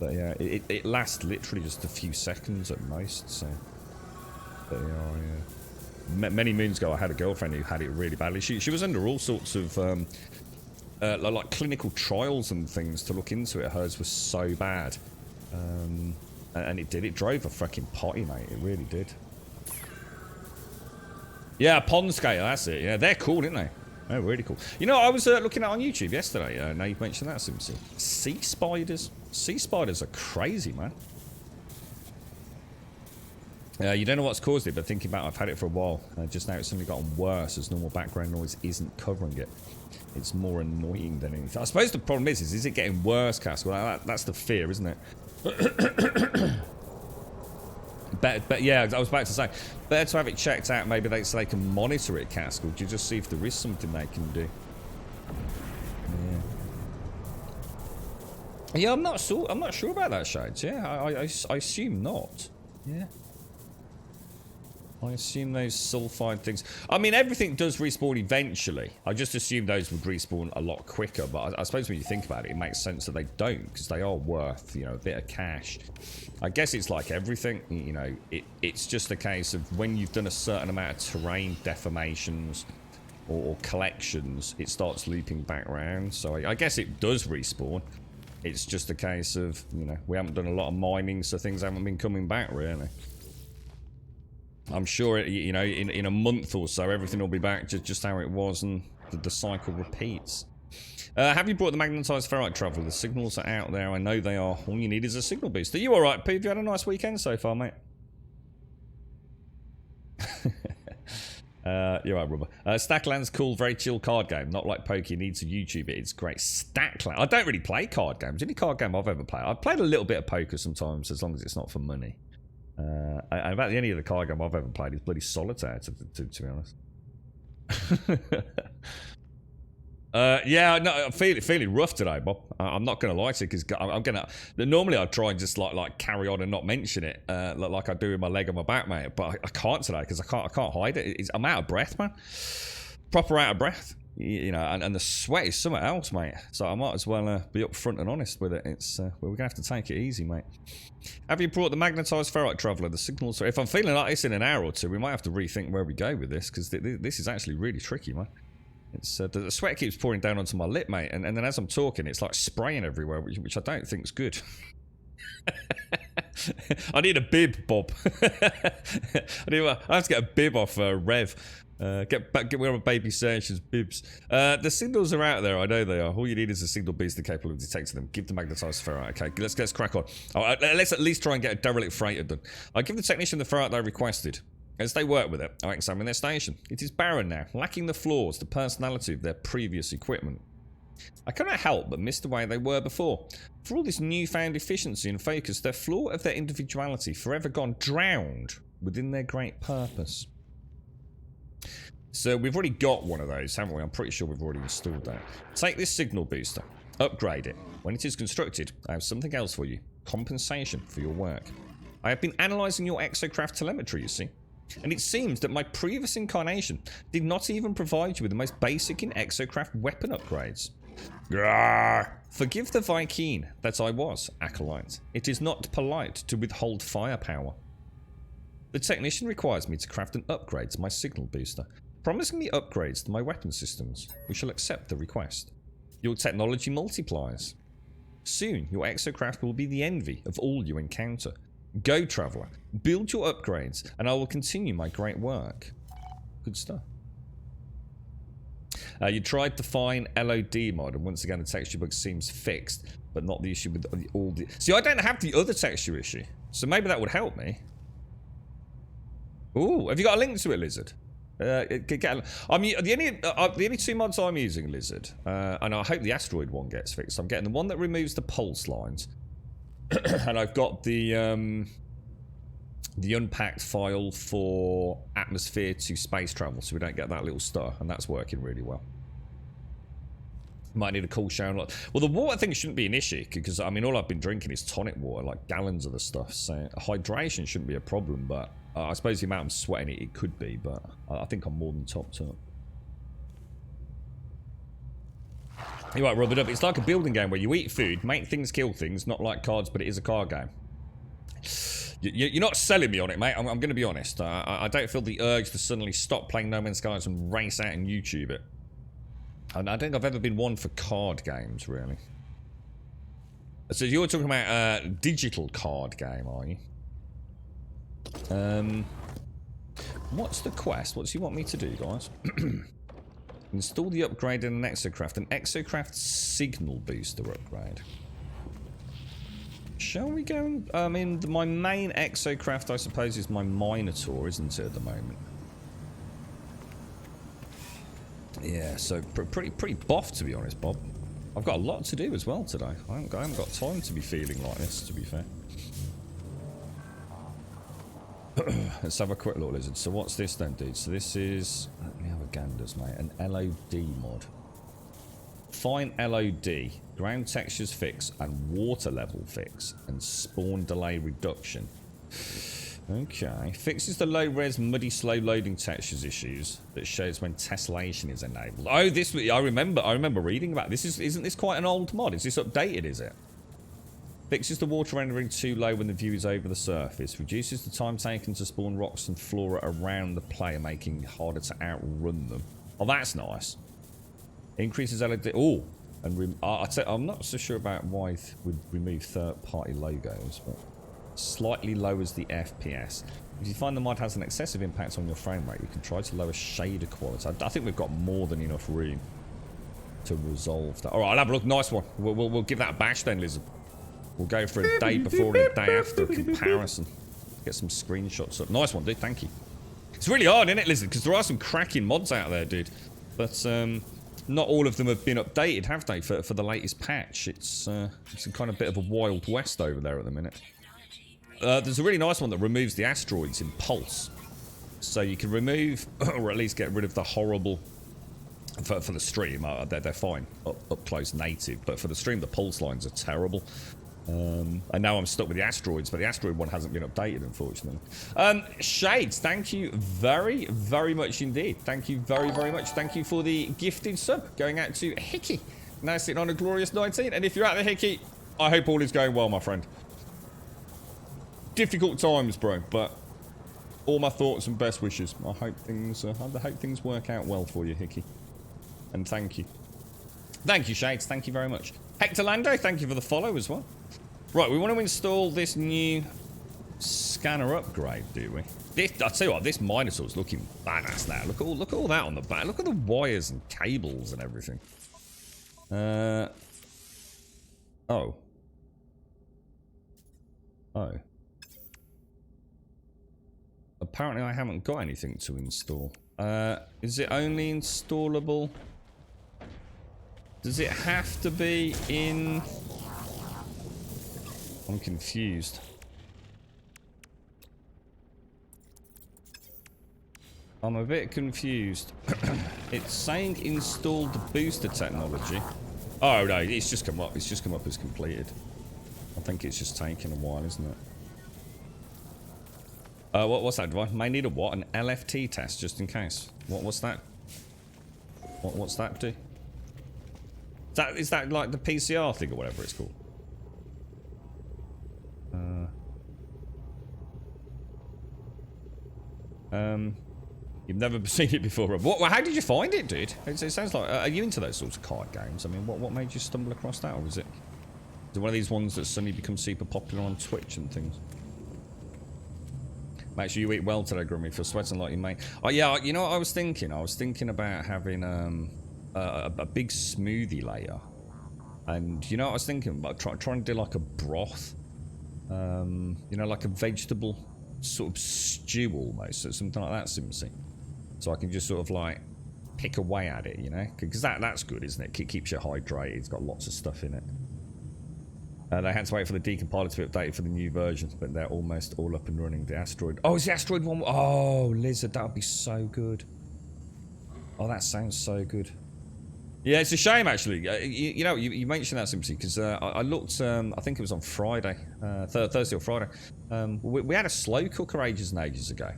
But yeah, it lasts literally just a few seconds at most. So, but yeah. Many moons ago, I had a girlfriend who had it really badly. She was under all sorts of like clinical trials and things to look into it. Hers was so bad, and it drove a fucking potty, mate. It really did. Yeah, pond scale, that's it. Yeah, they're cool, aren't they? They're really cool. You know, I was looking at on YouTube yesterday. Now you've mentioned that, Simpson. Sea spiders. Sea spiders are crazy, man. You don't know what's caused it, but thinking about it, I've had it for a while. Just now it's suddenly gotten worse as normal background noise isn't covering it. It's more annoying than anything. I suppose the problem is it getting worse, Cass? Well, that's the fear, isn't it? But yeah, I was about to say, better to have it checked out. Maybe so they can monitor it, Castle. Do you just see if there is something they can do? Yeah, I'm not sure about that, Shades. Yeah, I assume not. Yeah. I assume those sulfide things. I mean, everything does respawn eventually. I just assume those would respawn a lot quicker. But I suppose when you think about it, it makes sense that they don't, because they are worth, you know, a bit of cash. I guess it's like everything, you know. It's just a case of when you've done a certain amount of terrain deformations or collections, it starts looping back around. So I guess it does respawn. It's just a case of, you know, we haven't done a lot of mining, so things haven't been coming back really. I'm sure, you know, in a month or so, everything will be back just how it was, and the cycle repeats. Have you brought the magnetized ferrite traveler? The signals are out there. I know they are. All you need is a signal boost. Are you all right, Pete? Have you had a nice weekend so far, mate? You're right, Rubber. Stackland's cool, very chill card game. Not like Pokey needs to YouTube it. It's great. Stackland. I don't really play card games. Any card game I've ever played. I've played a little bit of poker sometimes, as long as it's not for money. And about the only other card game I've ever played is bloody Solitaire, to be honest. Yeah, no, I'm feeling rough today, Bob. I'm not going to lie to you, because I'm going to... Normally I'd try and just like carry on and not mention it, like I do with my leg on my back, mate. But I can't today, because I can't hide it. I'm out of breath, man. Proper out of breath. You know, and the sweat is something else, mate. So I might as well be upfront and honest with it. It's well, we're gonna have to take it easy, mate. Have you brought the magnetized ferrite traveler? The signals. If I'm feeling like this in an hour or two, we might have to rethink where we go with this, because this is actually really tricky, man. It's the sweat keeps pouring down onto my lip, mate, and then as I'm talking, it's like spraying everywhere, which I don't think's good. I need a bib, Bob. I have to get a bib off Rev. Get one of Baby Sanction's bibs. The signals are out there. I know they are. All you need is a signal beast capable of detecting them. Give the magnetized ferrite. Okay, let's crack on. Let's at least try and get a derelict freighter done. I give the technician the ferrite they requested. As they work with it, I examine their station. It is barren now, lacking the flaws, the personality of their previous equipment. I cannot help but miss the way they were before. For all this newfound efficiency and focus, their flaw of their individuality forever gone drowned within their great purpose. So we've already got one of those, haven't we? I'm pretty sure we've already installed that. Take this signal booster, upgrade it. When it is constructed, I have something else for you. Compensation for your work. I have been analysing your exocraft telemetry, you see. And it seems that my previous incarnation did not even provide you with the most basic in exocraft weapon upgrades. Grrr. Forgive the Vy'keen that I was, Acolyte. It is not polite to withhold firepower. The technician requires me to craft an upgrade to my signal booster, promising me upgrades to my weapon systems. We shall accept the request. Your technology multiplies. Soon, your exocraft will be the envy of all you encounter. Go, Traveller. Build your upgrades, and I will continue my great work. Good stuff. You tried to find LOD mod, and once again the texture bug seems fixed, but not the issue with all the... See, I don't have the other texture issue, so maybe that would help me. Ooh, have you got a link to it, Lizard? The only two mods I'm using, Lizard, and I hope the asteroid one gets fixed. I'm getting the one that removes the pulse lines, and I've got the unpacked file for atmosphere to space travel, so we don't get that little star, and that's working really well. Might need a cool shower. Well, the water thing shouldn't be an issue, because, I mean, all I've been drinking is tonic water, like gallons of the stuff, so hydration shouldn't be a problem, but I suppose the amount I'm sweating it could be, but I think I'm more than topped up. You're right, rub it up. It's like a building game where you eat food, make things, kill things, not like cards, but it is a card game. You're not selling me on it, mate. I'm going to be honest. I don't feel the urge to suddenly stop playing No Man's Skies and race out and YouTube it. And I don't think I've ever been one for card games, really. So you're talking about a digital card game, are you? What's the quest? What do you want me to do, guys? Install the upgrade in an exocraft signal booster upgrade. Shall we go? I mean, my main exocraft, I suppose, is my Minotaur, isn't it, at the moment? Yeah, so pretty boff, to be honest, Bob. I've got a lot to do as well today. I haven't got time to be feeling like this, to be fair. Let's have a quick look, Lizard. So what's this then, dude? So this is... Let me have a ganders, mate. An LOD mod. Fine LOD. Ground textures fix and water level fix. And spawn delay reduction. Okay. Fixes the low-res, muddy, slow-loading textures issues that shows when tessellation is enabled. Oh, this... I remember reading about this. Isn't this quite an old mod? Is this updated, is it? Fixes the water rendering too low when the view is over the surface. Reduces the time taken to spawn rocks and flora around the player, making it harder to outrun them. Oh, that's nice. Increases LED... Oh! And I'm not so sure about why we'd remove third-party logos, but... Slightly lowers the FPS. If you find the mod has an excessive impact on your frame rate, you can try to lower shader quality. I think we've got more than enough room to resolve that. Alright, I'll have a look. Nice one. We'll give that a bash then, Lizard. We'll go for a day before and a day after comparison. Get some screenshots up. Nice one, dude. Thank you. It's really hard, isn't it, Lizard? Because there are some cracking mods out there, dude. But not all of them have been updated, have they, for the latest patch? It's a kind of bit of a wild west over there at the minute. There's a really nice one that removes the asteroids in Pulse. So you can remove, or at least get rid of the horrible... For the stream, they're fine, up close native. But for the stream, the pulse lines are terrible. And now I'm stuck with the asteroids, but the asteroid one hasn't been updated, unfortunately. Shades, thank you very, very much indeed. Thank you very, very much. Thank you for the gifted sub going out to Hickey. Now sitting on a glorious 19. And if you're out there, Hickey, I hope all is going well, my friend. Difficult times, bro, but all my thoughts and best wishes. I hope things work out well for you, Hickey. And thank you. Thank you, Shades. Thank you very much. Hector Lando, thank you for the follow as well. Right, we want to install this new scanner upgrade, do we? I'll tell you what, this Minotaur's looking badass now. Look at all that on the back. Look at the wires and cables and everything. Oh. Apparently I haven't got anything to install. Is it only installable? Does it have to be in... I'm confused. I'm a bit confused. It's saying install the booster technology. Oh no, it's just come up. It's just come up as completed. I think it's just taking a while, isn't it? What's that? Do I may need a what? An LFT test, just in case. What's that? What's that do? Is that like the PCR thing or whatever it's called? You've never seen it before, Rob. How did you find it, dude? It sounds like... are you into those sorts of card games? I mean, what made you stumble across that? Or is it one of these ones that suddenly become super popular on Twitch and things? Make sure you eat well today, Grimmy. If you're sweating like you may. Oh, yeah, you know what I was thinking? I was thinking about having a big smoothie later. And you know what I was thinking about? Trying to do like a broth. You know, like a vegetable sort of stew almost. So something like that, Simsy. So I can just sort of like pick away at it, you know? Because that's good, isn't it? It keeps you hydrated. It's got lots of stuff in it. They had to wait for the decompiler to be updated for the new versions, but they're almost all up and running. The asteroid. Oh, is the asteroid one? Oh, lizard. That would be so good. Oh, that sounds so good. Yeah, it's a shame actually. You know, you mentioned that simply because I looked. I think it was on Friday, Thursday or Friday. We had a slow cooker ages and ages ago,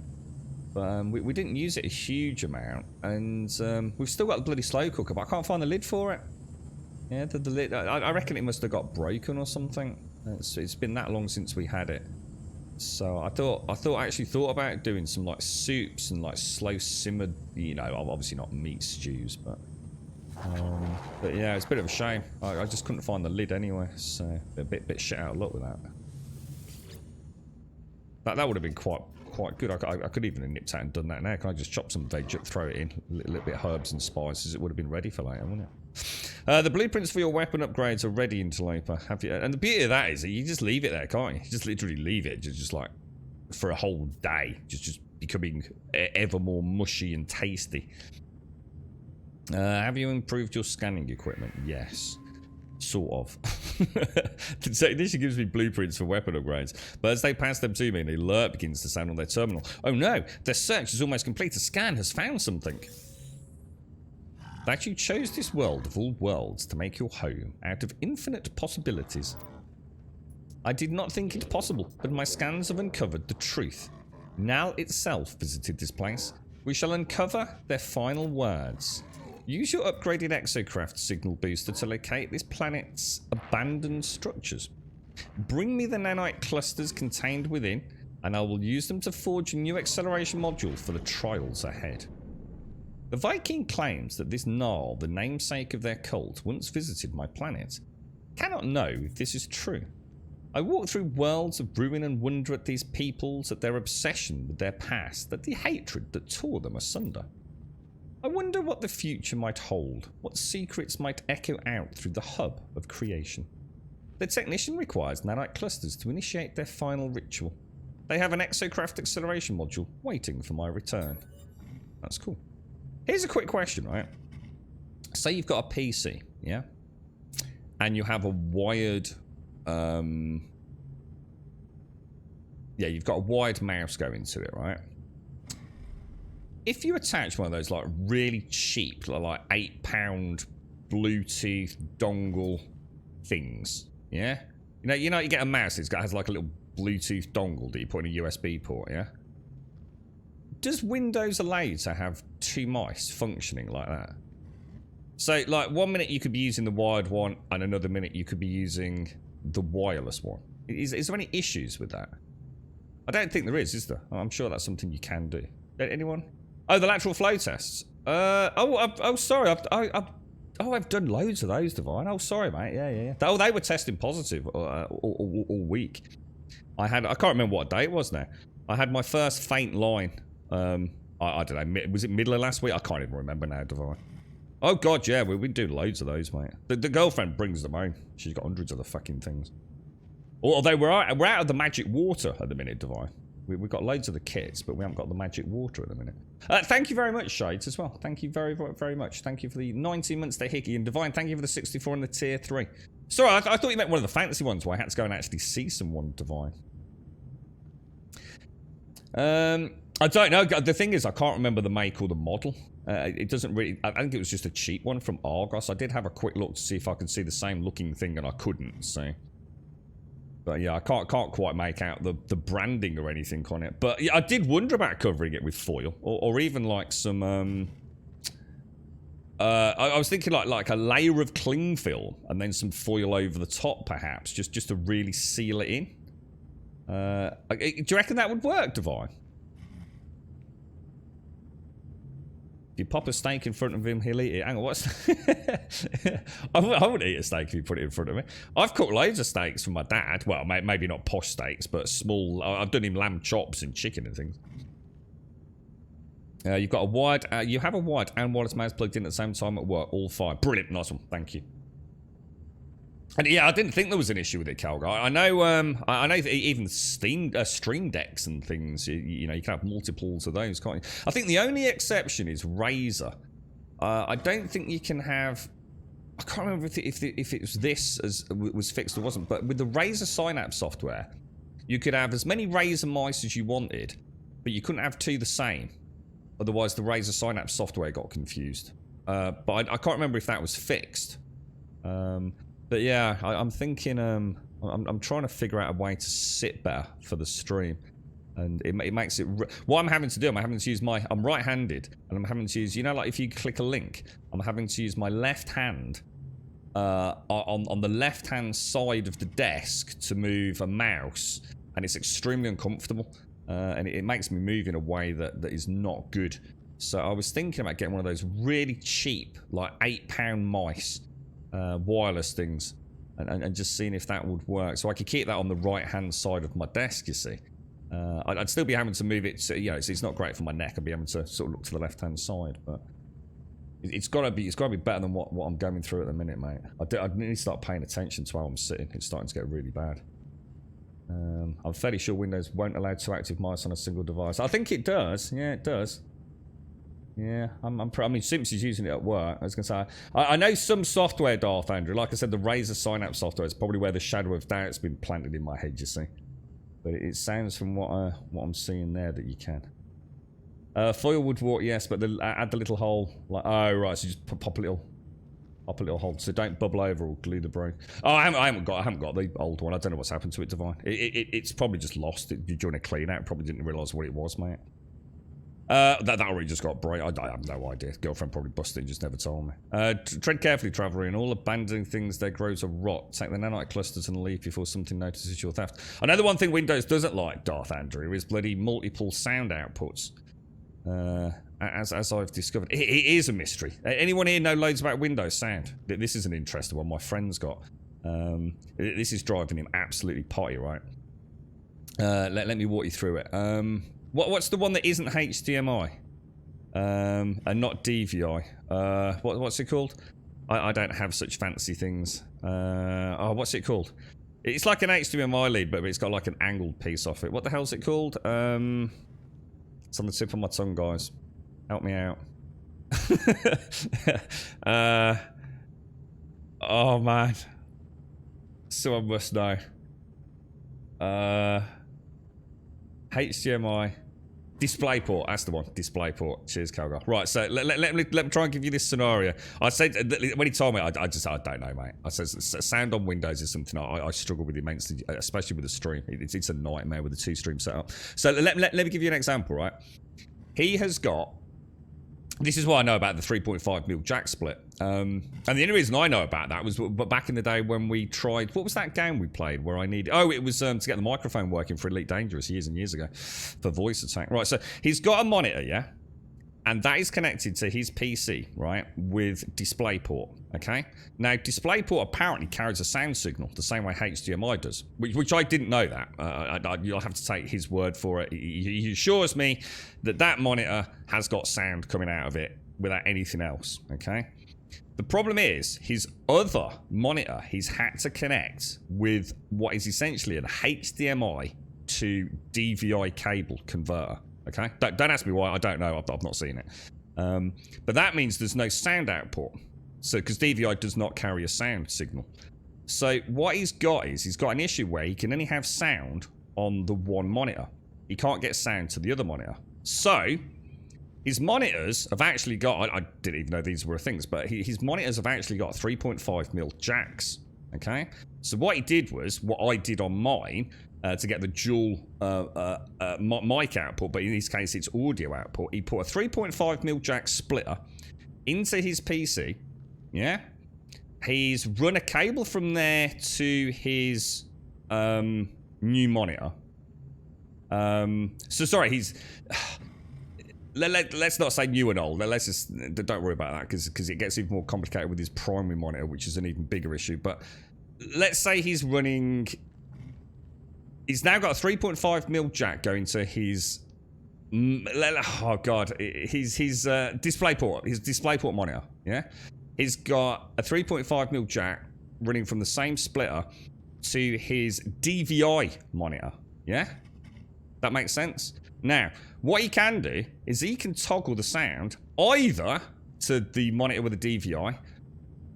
but we didn't use it a huge amount, and we've still got the bloody slow cooker, but I can't find the lid for it. Yeah, the lid. I reckon it must have got broken or something. It's been that long since we had it. So I actually thought about doing some like soups and like slow simmered, you know, obviously not meat stews, but yeah, it's a bit of a shame. I just couldn't find the lid anyway, so a bit shit out of luck with that. That would have been quite good. I could even have nipped out and done that now. Can I just chop some veg up, throw it in, a little bit of herbs and spices? It would have been ready for later, wouldn't it? The blueprints for your weapon upgrades are ready, Interloper. Have you? And the beauty of that is that you just leave it there, can't you? You just literally leave it, just like for a whole day, just becoming ever more mushy and tasty. Have you improved your scanning equipment? Yes. Sort of. So this gives me blueprints for weapon upgrades, but as they pass them to me, an alert begins to sound on their terminal. Oh no, their search is almost complete. A scan has found something. That you chose this world of all worlds to make your home out of infinite possibilities. I did not think it possible, but my scans have uncovered the truth. Nal itself visited this place. We shall uncover their final words. Use your upgraded exocraft signal booster to locate this planet's abandoned structures. Bring me the nanite clusters contained within, and I will use them to forge a new acceleration module for the trials ahead. The Viking claims that this Gnarl, the namesake of their cult, once visited my planet. Cannot know if this is true. I walk through worlds of ruin and wonder at these peoples, at their obsession with their past, at the hatred that tore them asunder. I wonder what the future might hold, what secrets might echo out through the hub of creation. The technician requires nanite clusters to initiate their final ritual. They have an exocraft acceleration module waiting for my return. That's cool. Here's a quick question, right? Say you've got a PC, yeah? And you have a wired... you've got a wired mouse going to it, right? If you attach one of those like really cheap, like £8 Bluetooth dongle things, yeah? You get a mouse that's has like a little Bluetooth dongle that you put in a USB port, yeah? Does Windows allow you to have two mice functioning like that? So, like, 1 minute you could be using the wired one, and another minute you could be using the wireless one. Is there any issues with that? I don't think there is there? I'm sure that's something you can do. Anyone? Oh, the lateral flow tests. Sorry. I've done loads of those, Divine. Oh, sorry, mate. Yeah. Oh, they were testing positive all week. I can't remember what day it was now. I had my first faint line. I don't know. Was it middle of last week? I can't even remember now, Divine. Oh god, yeah, we do loads of those, mate. The girlfriend brings them home. She's got hundreds of the fucking things. Although we're out of the magic water at the minute, Divine. We've got loads of the kits, but we haven't got the magic water at the minute. Thank you very much, Shades, as well. Thank you very, very much. Thank you for the 19 months to Hickey. And Divine, thank you for the 64 and the tier 3. Sorry, I thought you meant one of the fantasy ones where I had to go and actually see someone, Divine. I don't know. The thing is, I can't remember the make or the model. It doesn't really... I think it was just a cheap one from Argos. I did have a quick look to see if I could see the same looking thing, and I couldn't, so... But yeah, I can't quite make out the branding or anything on it. But yeah, I did wonder about covering it with foil, or even like some... I was thinking like a layer of cling film, and then some foil over the top, perhaps, just to really seal it in. Do you reckon that would work, Divine? You pop a steak in front of him, he'll eat it. Hang on, what's... I wouldn't eat a steak if you put it in front of me. I've cooked loads of steaks for my dad. Well, maybe not posh steaks, but small... I've done him lamb chops and chicken and things. You've got a wired... you have a wired and wireless mouse plugged in at the same time at work. All fine. Brilliant. Nice one. Thank you. And yeah, I didn't think there was an issue with it, Calgar. I know, I know that even Stream Decks and things, you know, you can have multiples of those, can't you? I think the only exception is Razer. I don't think you can have. I can't remember if it was this as was fixed or wasn't, but with the Razer Synapse software, you could have as many Razer mice as you wanted, but you couldn't have two the same. Otherwise, the Razer Synapse software got confused. But I can't remember if that was fixed. But yeah, I'm thinking, I'm trying to figure out a way to sit better for the stream. And it makes it... What I'm having to do, I'm having to use my... I'm right-handed, and I'm having to use... You know, like if you click a link, I'm having to use my left hand on the left-hand side of the desk to move a mouse, and it's extremely uncomfortable. And it makes me move in a way that is not good. So I was thinking about getting one of those really cheap, like £8 mice. Wireless things, and just seeing if that would work, so I could keep that on the right hand side of my desk, you see. I'd still be having to move it, so, you know, it's not great for my neck. I'd be having to sort of look to the left hand side, but it's got to be better than what I'm going through at the minute, mate. I need to start paying attention to how I'm sitting. It's starting to get really bad. I'm fairly sure Windows won't allow two active mice on a single device. I think it does. Yeah, it does. Yeah, I mean, Simps is using it at work. I was going to say, I know some software, Darth Andrew. Like I said, the Razer Synapse software is probably where the shadow of doubt's been planted in my head, you see. But it sounds from what I'm seeing there that you can. Foil would work, yes, but add the little hole. Like, oh, right, so just pop a little hole. So don't bubble over or glue the bro. Oh, I haven't got the old one. I don't know what's happened to it, Divine. It's probably just lost. During a clean out, probably didn't realise what it was, mate. That already just got bright. I have no idea. Girlfriend probably busted and just never told me. Tread carefully, traveller. In all abandoning things, there grows a rot. Take the nanite clusters and leave before something notices your theft. I know the one thing Windows doesn't like, Darth Andrew, is bloody multiple sound outputs. As I've discovered. It is a mystery. Anyone here know loads about Windows sound? This is an interesting one my friend's got. This is driving him absolutely potty, right? Let me walk you through it. What's the one that isn't HDMI? And not DVI? What's it called? I don't have such fancy things. Oh, what's it called? It's like an HDMI lead, but it's got like an angled piece off it. What the hell's it called? It's on the tip of my tongue, guys. Help me out. Oh, man. Someone must know. HDMI. DisplayPort, that's the one. DisplayPort. Cheers, Calgar. Right, so let me try and give you this scenario. I said, when he told me, I don't know, mate. I said, sound on Windows is something I struggle with immensely, especially with the stream. It's a nightmare with the two-stream setup. So let me give you an example, right? He has got... This is what I know about the 3.5mm jack split. And the only reason I know about that was back in the day when we tried... What was that game we played where I needed... Oh, it was to get the microphone working for Elite Dangerous years and years ago for voice attack. Right, so he's got a monitor, yeah? And that is connected to his PC, right, with DisplayPort, okay? Now, DisplayPort apparently carries a sound signal the same way HDMI does, which I didn't know that. You'll have to take his word for it. He assures me that that monitor has got sound coming out of it without anything else, okay? The problem is, his other monitor, he's had to connect with what is essentially an HDMI to DVI cable converter. Okay, don't ask me why. I don't know. I've not seen it. But that means there's no sound output. So, because DVI does not carry a sound signal. So, what he's got is he's got an issue where he can only have sound on the one monitor. He can't get sound to the other monitor. So, his monitors have actually got... I didn't even know these were things, but his monitors have actually got 3.5mm jacks. Okay? So, what he did was, what I did on mine... to get the dual mic output, but in this case it's audio output. He put a 3.5mm jack splitter into his PC, yeah? He's run a cable from there to his new monitor. So sorry, he's... Let's not say new and old. Let's just... Don't worry about that, because it gets even more complicated with his primary monitor, which is an even bigger issue. But let's say he's running... He's now got a 3.5mm jack going to his... Oh, God. His DisplayPort. His DisplayPort monitor, yeah? He's got a 3.5mm jack running from the same splitter to his DVI monitor. Yeah? That makes sense? Now, what he can do is he can toggle the sound either to the monitor with the DVI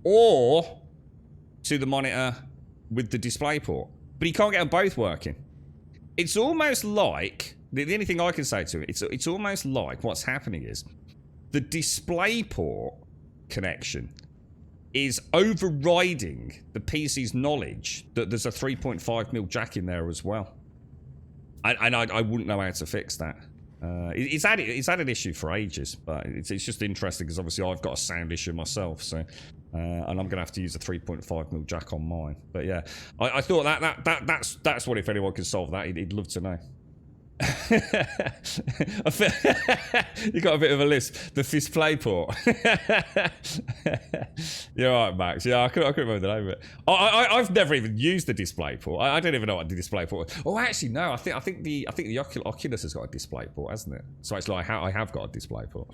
or to the monitor with the display port. But he can't get them both working. It's almost like, the only thing I can say to it, it's almost like what's happening is the display port connection is overriding the PC's knowledge that there's a 3.5mm jack in there as well. And I wouldn't know how to fix that. It's had an issue for ages, but it's just interesting because obviously I've got a sound issue myself, so and I'm gonna have to use a 3.5mm jack on mine. But yeah, I thought that's what, if anyone can solve that, he'd love to know. You got a bit of a list. The display port. You're right, Max. Yeah, I couldn't remember the name of it. I've never even used the display port. I don't even know what the display port is. Oh, actually, no. I think the Oculus has got a display port, hasn't it? So actually, I have got a display port.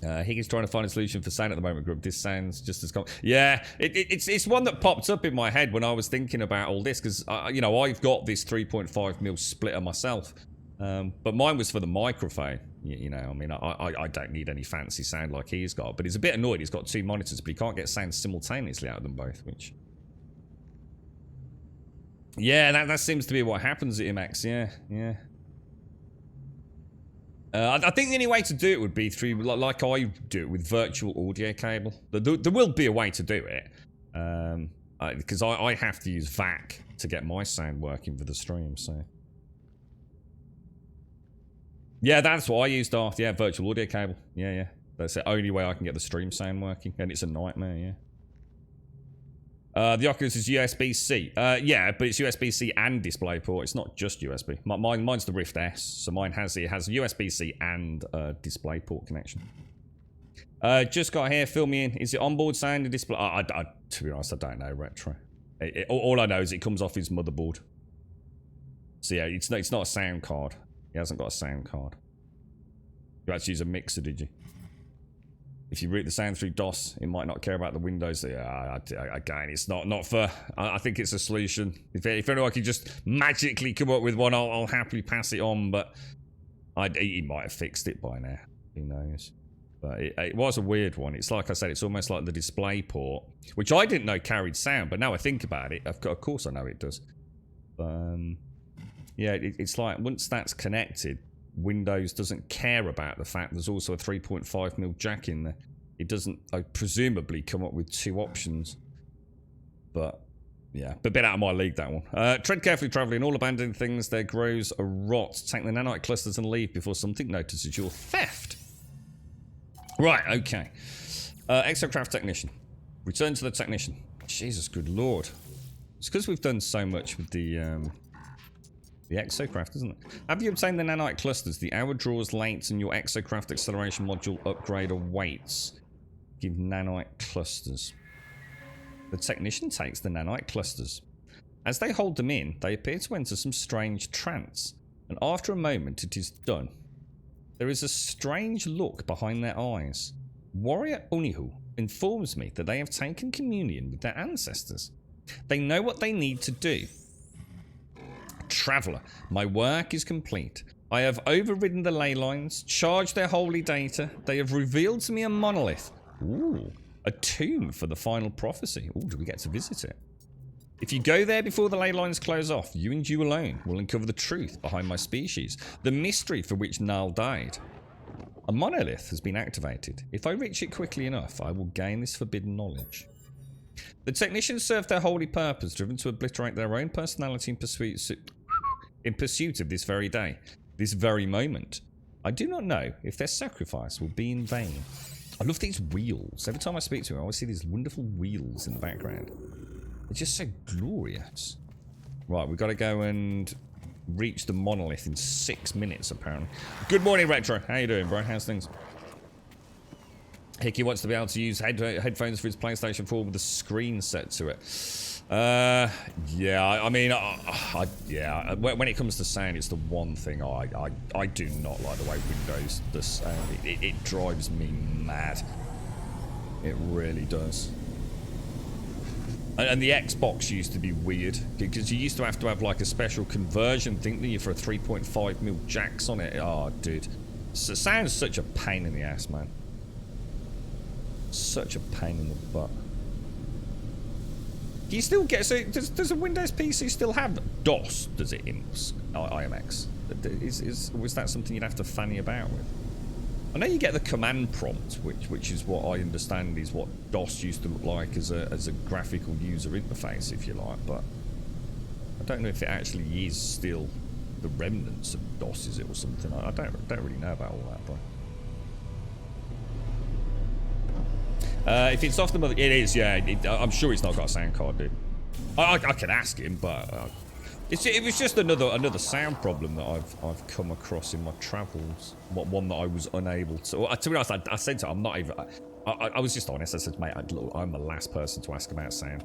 Higgins trying to find a solution for sound at the moment, group. This sounds just as yeah, it's one that popped up in my head when I was thinking about all this, because you know, I've got this 3.5mm splitter myself, but mine was for the microphone. You know, I mean, I don't need any fancy sound like he's got, but he's a bit annoyed. He's got two monitors, but he can't get sound simultaneously out of them both, which, yeah, that seems to be what happens at IMAX. Yeah. I think the only way to do it would be through, like I do it, with virtual audio cable. There will be a way to do it, because I have to use VAC to get my sound working for the stream, so. Yeah, that's what I used after, yeah, virtual audio cable. Yeah. That's the only way I can get the stream sound working, and it's a nightmare, yeah. The Oculus is USB-C. Yeah, but it's USB-C and DisplayPort. It's not just USB. Mine's the Rift S, so mine has USB-C and DisplayPort connection. Just got here. Fill me in. Is it onboard sound and display? To be honest, I don't know. Retro. All I know is it comes off his motherboard. So yeah, it's not a sound card. He hasn't got a sound card. You actually use a mixer, did you? If you route the sound through DOS, it might not care about the Windows. Yeah, again, it's not for. I think it's a solution. If anyone can just magically come up with one, I'll happily pass it on. But he might have fixed it by now. Who knows? But it was a weird one. It's like I said, it's almost like the display port, which I didn't know carried sound. But now I think about it, of course I know it does. Yeah, it's like once that's connected, Windows doesn't care about the fact there's also a 3.5mm jack in there. It doesn't, presumably, come up with two options. But yeah, but a bit out of my league, that one. Tread carefully, travelling. All abandoning things, there grows a rot. Take the nanite clusters and leave before something notices your theft. Right, okay. Exocraft technician. Return to the technician. Jesus, good lord. It's because we've done so much with the Exocraft, isn't it? Have you obtained the Nanite Clusters? The hour draws late and your Exocraft acceleration module upgrade awaits. Give Nanite Clusters. The technician takes the Nanite Clusters. As they hold them in, they appear to enter some strange trance, and after a moment it is done. There is a strange look behind their eyes. Warrior Unihu informs me that they have taken communion with their ancestors. They know what they need to do. Traveller, my work is complete. I have overridden the ley lines, charged their holy data. They have revealed to me a monolith. Ooh, a tomb for the final prophecy. Ooh, do we get to visit it? If you go there before the ley lines close off, you and you alone will uncover the truth behind my species, the mystery for which Nal died. A monolith has been activated. If I reach it quickly enough, I will gain this forbidden knowledge. The technicians served their holy purpose, driven to obliterate their own personality in pursuit of this very day, this very moment. I do not know if their sacrifice will be in vain. I love these wheels. Every time I speak to him, I always see these wonderful wheels in the background. They're just so glorious. Right, we've got to go and reach the monolith in 6 minutes, apparently. Good morning, Retro. How you doing, bro? How's things? Hickey wants to be able to use headphones for his PlayStation 4 with a screen set to it. Yeah, I mean, yeah. When it comes to sound, it's the one thing I do not like the way Windows does sound. It drives me mad. It really does. And the Xbox used to be weird because you used to have like a special conversion thing, didn't you, for a 3.5mm jacks on it. Oh, dude, so it sounds such a pain in the ass, man. Such a pain in the butt. Do you still get... So does a Windows PC still have DOS? Does it, IMX? Was that something you'd have to fanny about with? I know you get the command prompt, which is what I understand is what DOS used to look like as a graphical user interface, if you like, but I don't know if it actually is still the remnants of DOS, is it, or something. I don't really know about all that, bro. If it's off the mother... It is, yeah. I'm sure it's not got a sound card, dude. I can ask him, but... it was just another sound problem that I've come across in my travels. One that I was unable to... Well, to be honest, I said to him, I'm not even... I was just honest. I said, mate, look, I'm the last person to ask about sound.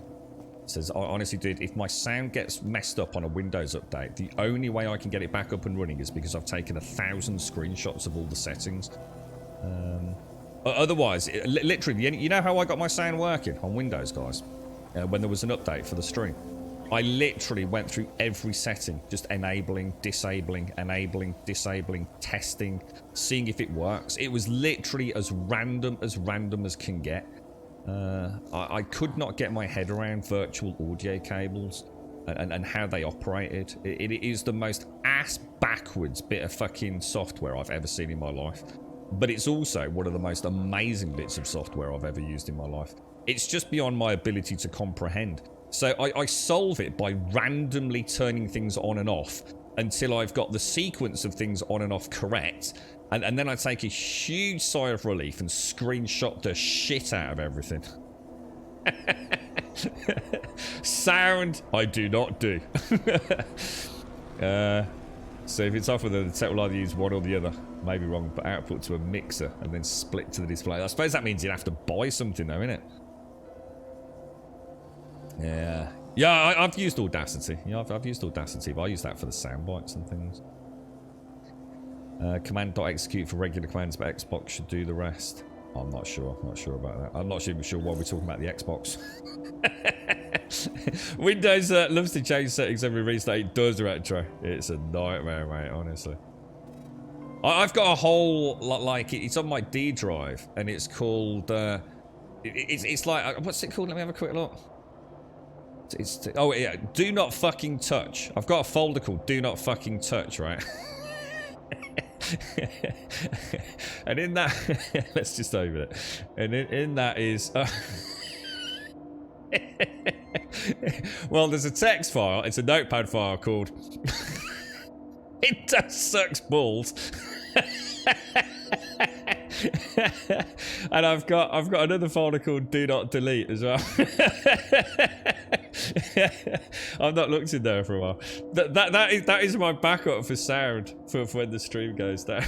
He says, honestly, dude, if my sound gets messed up on a Windows update, the only way I can get it back up and running is because I've taken 1,000 screenshots of all the settings. Otherwise, literally, you know how I got my sound working on Windows, guys? When there was an update for the stream. I literally went through every setting, just enabling, disabling, testing, seeing if it works. It was literally as random as can get. I could not get my head around virtual audio cables and how they operated. It is the most ass-backwards bit of fucking software I've ever seen in my life. But it's also one of the most amazing bits of software I've ever used in my life. It's just beyond my ability to comprehend. So I solve it by randomly turning things on and off until I've got the sequence of things on and off correct. And then I take a huge sigh of relief and screenshot the shit out of everything. Sound, I do not do. So if it's off with the tech will either use one or the other. Maybe wrong, but output to a mixer and then split to the display. I suppose that means you'd have to buy something though, innit? Yeah. Yeah, I've used Audacity. Yeah, I've used Audacity, but I use that for the sound bites and things. Command.execute for regular commands, but Xbox should do the rest. I'm not sure. I'm not sure about that. I'm not even sure why we're talking about the Xbox. Windows loves to change settings every restart. It does, Retro. It's a nightmare, mate, honestly. I've got a whole, like, it's on my D drive, and it's called, it's like, what's it called? Let me have a quick look. Oh, yeah, Do Not Fucking Touch. I've got a folder called Do Not Fucking Touch, right? And in that, let's just open it. And in that is, well, there's a text file. It's a notepad file called It Does Sucks Balls. And I've got another folder called Do Not Delete as well. I've not looked in there for a while. That is my backup for sound for when the stream goes down.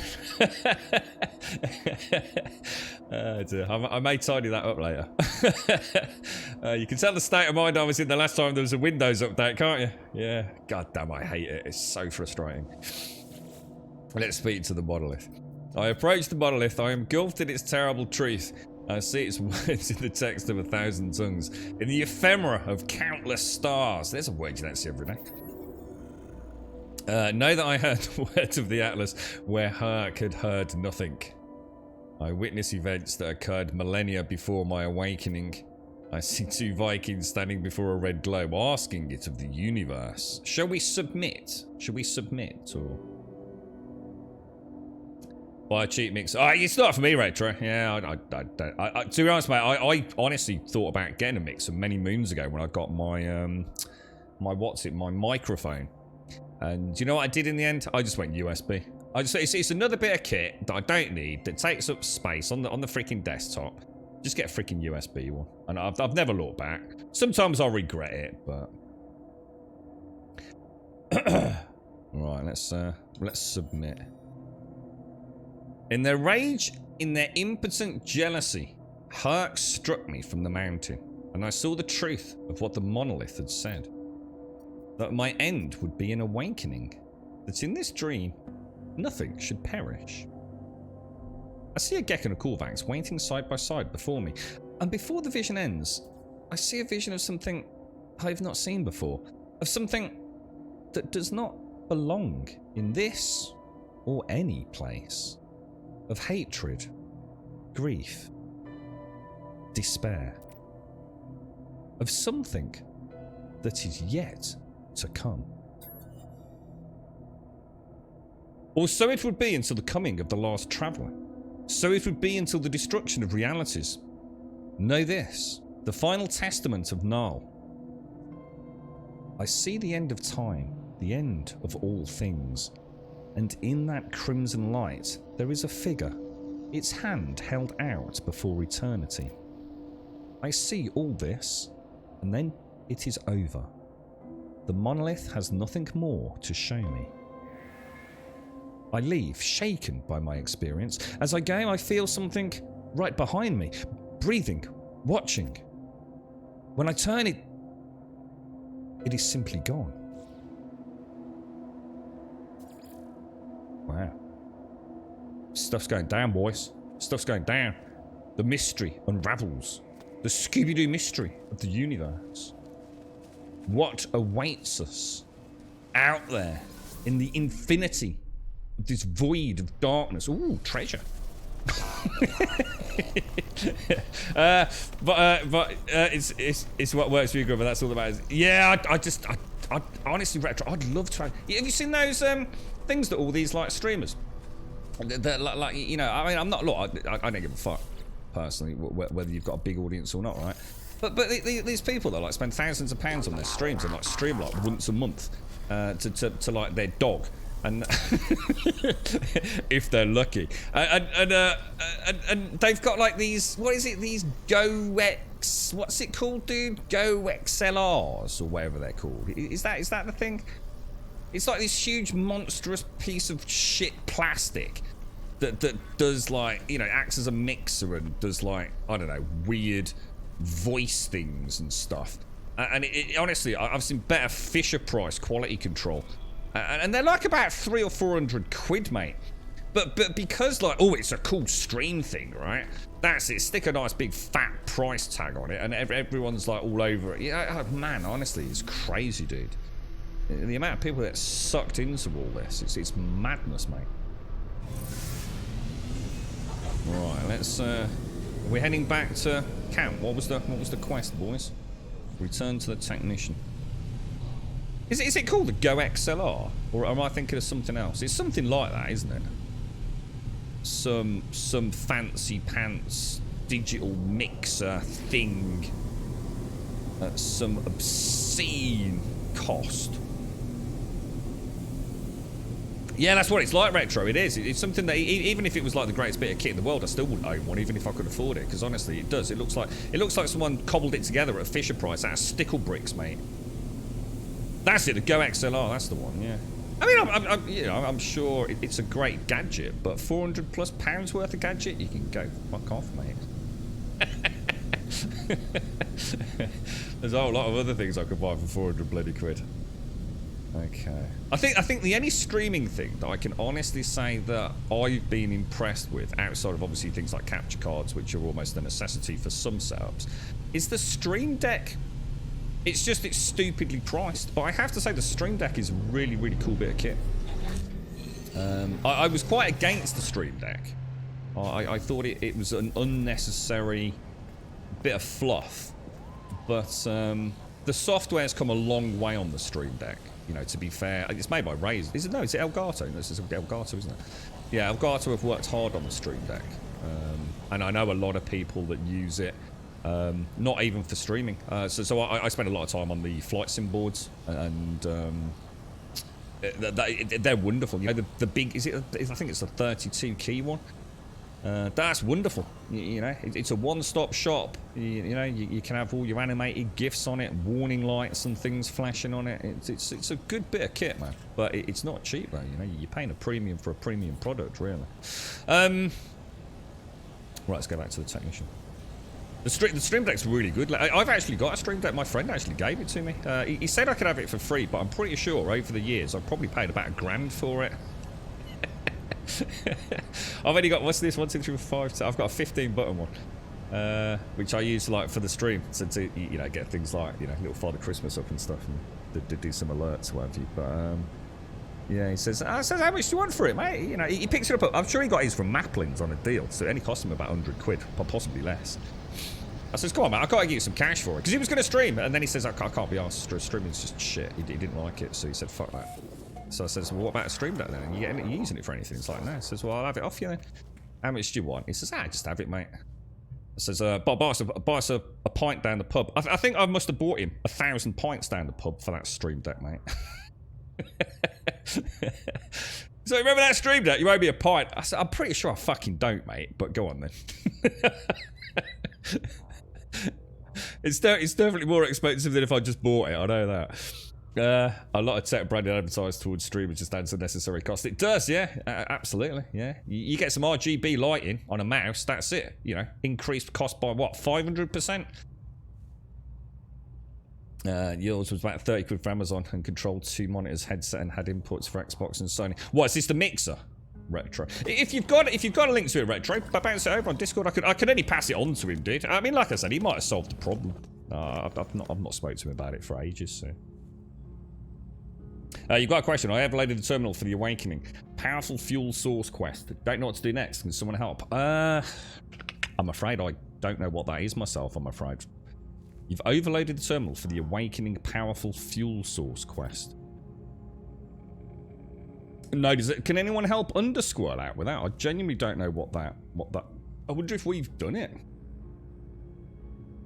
I may tidy that up later. You can tell the state of mind I was in the last time there was a Windows update, can't you? Yeah. God damn, I hate it. It's so frustrating. Let's speak to the monolith. I approach the monolith. I am engulfed in its terrible truth. I see its words in the text of 1,000 tongues, in the ephemera of countless stars. There's a word you don't see every day. Know that I heard the words of the Atlas, where Herc had heard nothing. I witness events that occurred millennia before my awakening. I see two Vikings standing before a red globe, asking it of the universe. Shall we submit? Shall we submit, or... Buy a cheap mix. It's not for me, Retro. Yeah, to be honest, mate, I honestly thought about getting a mixer many moons ago when I got my my microphone. And do you know what I did in the end? I just went USB. It's another bit of kit that I don't need, that takes up space on the freaking desktop. Just get a freaking USB one. And I've never looked back. Sometimes I'll regret it, but right, let's submit. In their rage, in their impotent jealousy, Herc struck me from the mountain, and I saw the truth of what the monolith had said. That my end would be an awakening, that in this dream, nothing should perish. I see a Gek and a Korvax waiting side by side before me, and before the vision ends, I see a vision of something I've not seen before. Of something that does not belong in this or any place. Of hatred, grief, despair. Of something that is yet to come. Or so it would be until the coming of the last traveller. So it would be until the destruction of realities. Know this, the final testament of Null. I see the end of time, the end of all things, and in that crimson light there is a figure, its hand held out before eternity. I see all this, and then it is over. The monolith has nothing more to show me. I leave, shaken by my experience. As I go, I feel something right behind me, breathing, watching. When I turn, it is simply gone. Wow. Stuff's going down, boys. Stuff's going down. The mystery unravels. The Scooby-Doo mystery of the universe. What awaits us out there in the infinity of this void of darkness? Ooh, treasure. It's what works for you, but that's all that matters. Yeah, I honestly, Retro, I'd love to. Have you seen those things that all these like streamers? That like you know, I mean, I'm not. Look, I don't give a fuck personally whether you've got a big audience or not, right? But these people that like spend thousands of pounds on their streams and like stream like once a month to like their dog. And if they're lucky, and they've got like these, what is it? These what's it called, dude? Go XLRs or whatever they're called. Is that the thing? It's like this huge monstrous piece of shit plastic that does like, you know, acts as a mixer and does like, I don't know, weird voice things and stuff. And it honestly, I've seen better Fisher Price quality control. And they're like about 300 or 400 quid, mate. But because like, oh, it's a cool stream thing, right? That's it. Stick a nice big fat price tag on it, and everyone's like all over it. Yeah, oh, man, honestly, it's crazy, dude. The amount of people that sucked into all this, it's madness, mate. Right, let's. We're heading back to camp. What was the quest, boys? Return to the technician. Is it called the Go XLR, or am I thinking of something else? It's something like that, isn't it? Some fancy pants digital mixer thing at some obscene cost. Yeah, that's what it's like, Retro. It is. It's something that even if it was like the greatest bit of kit in the world, I still wouldn't own one, even if I could afford it. Because honestly, it does. It looks like someone cobbled it together at Fisher Price out of stickle bricks, mate. That's it, the Go XLR, that's the one, yeah. I mean, I'm sure it's a great gadget, but 400 plus pounds worth of gadget, you can go fuck off, mate. There's a whole lot of other things I could buy for 400 bloody quid. Okay. I think the only streaming thing that I can honestly say that I've been impressed with, outside of obviously things like capture cards, which are almost a necessity for some setups, is the Stream Deck. It's stupidly priced, but I have to say the Stream Deck is a really, really cool bit of kit. I was quite against the Stream Deck. I thought it was an unnecessary bit of fluff, but the software's come a long way on the Stream Deck. You know, to be fair, it's made by Razer. Is it Elgato? This is Elgato, isn't it? Yeah, Elgato have worked hard on the Stream Deck, and I know a lot of people that use it. Not even for streaming. So I spend a lot of time on the flight sim boards, and they're wonderful. You know, the big, I think it's a 32 key one. That's wonderful. You know, it's a one-stop shop. You know, you can have all your animated GIFs on it, warning lights and things flashing on it. It's a good bit of kit, man. But it's not cheap, though. You know, you're paying a premium for a premium product, really. Right, let's go back to the technician. The Stream Deck's really good. I've actually got a Stream Deck. My friend actually gave it to me. He said I could have it for free, but I'm pretty sure over the years I've probably paid about $1,000 for it. I've only got, what's this? 1, 2, 3, 4, 5. I've got a 15 button one. which I use like for the stream, so to get things like little Father Christmas up and stuff, and do some alerts, what have you. But yeah, he says, how much do you want for it, mate? He picks it up. I'm sure he got his from Maplins on a deal, so it only cost him about 100 quid, possibly less. I says, come on, man, I gotta get you some cash for it, because he was going to stream, and then he says, I can't be arsed, streaming's just shit. He didn't like it, so he said, fuck that. So I says, well, what about a stream deck then? And you using it for anything? It's like, no. He says, well, I'll have it off you then. How much do you want? He says, just have it, mate. I says, buy us a pint down the pub. I think I must have bought him 1,000 pints down the pub for that stream deck, mate. So remember that stream deck? You owe me a pint. I said, I'm pretty sure I fucking don't, mate, but go on then. It's definitely more expensive than if I just bought it, I know that. A lot of tech branded advertised towards streamers just adds unnecessary cost. It does, yeah, absolutely, yeah. You get some RGB lighting on a mouse, that's it. Increased cost by what, 500%? Yours was about 30 quid for Amazon and controlled 2 monitors, headset, and had inputs for Xbox and Sony. What is this, the mixer? Retro. If you've got a link to it, Retro, bounce it over on Discord. I could only pass it on to him, dude. I mean, like I said, he might have solved the problem. I've not spoke to him about it for ages, so. You've got a question. I have loaded the terminal for the Awakening. Powerful fuel source quest. Don't know what to do next. Can someone help? I'm afraid I don't know what that is myself, I'm afraid. You've overloaded the terminal for the Awakening powerful fuel source quest. No, can anyone help underscore out with that? I genuinely don't know what that. I wonder if we've done it.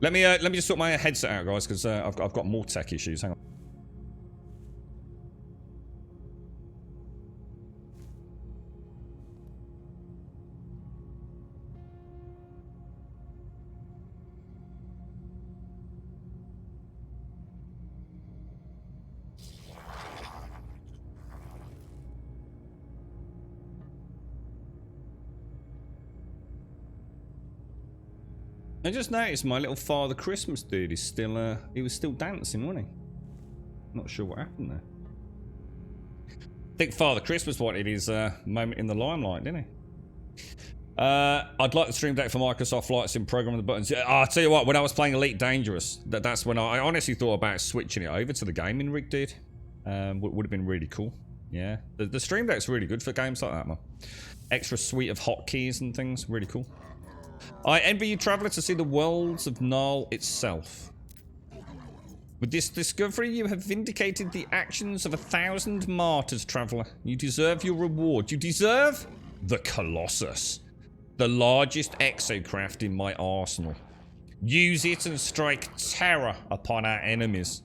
Let me just sort my headset out, guys, because I've got more tech issues. Hang on. I just noticed my little Father Christmas dude is still, he was still dancing, wasn't he? Not sure what happened there. I think Father Christmas wanted his moment in the limelight, didn't he? I'd like the stream deck for Microsoft Flight Sim programming the buttons. I'll tell you what, when I was playing Elite Dangerous, that's when I honestly thought about switching it over to the gaming rig, dude. Would have been really cool. Yeah, the stream deck's really good for games like that, man. Extra suite of hotkeys and things, really cool. I envy you, traveller, to see the worlds of Null itself. With this discovery, you have vindicated the actions of 1,000 martyrs, traveller. You deserve your reward. You deserve the Colossus, the largest exocraft in my arsenal. Use it and strike terror upon our enemies.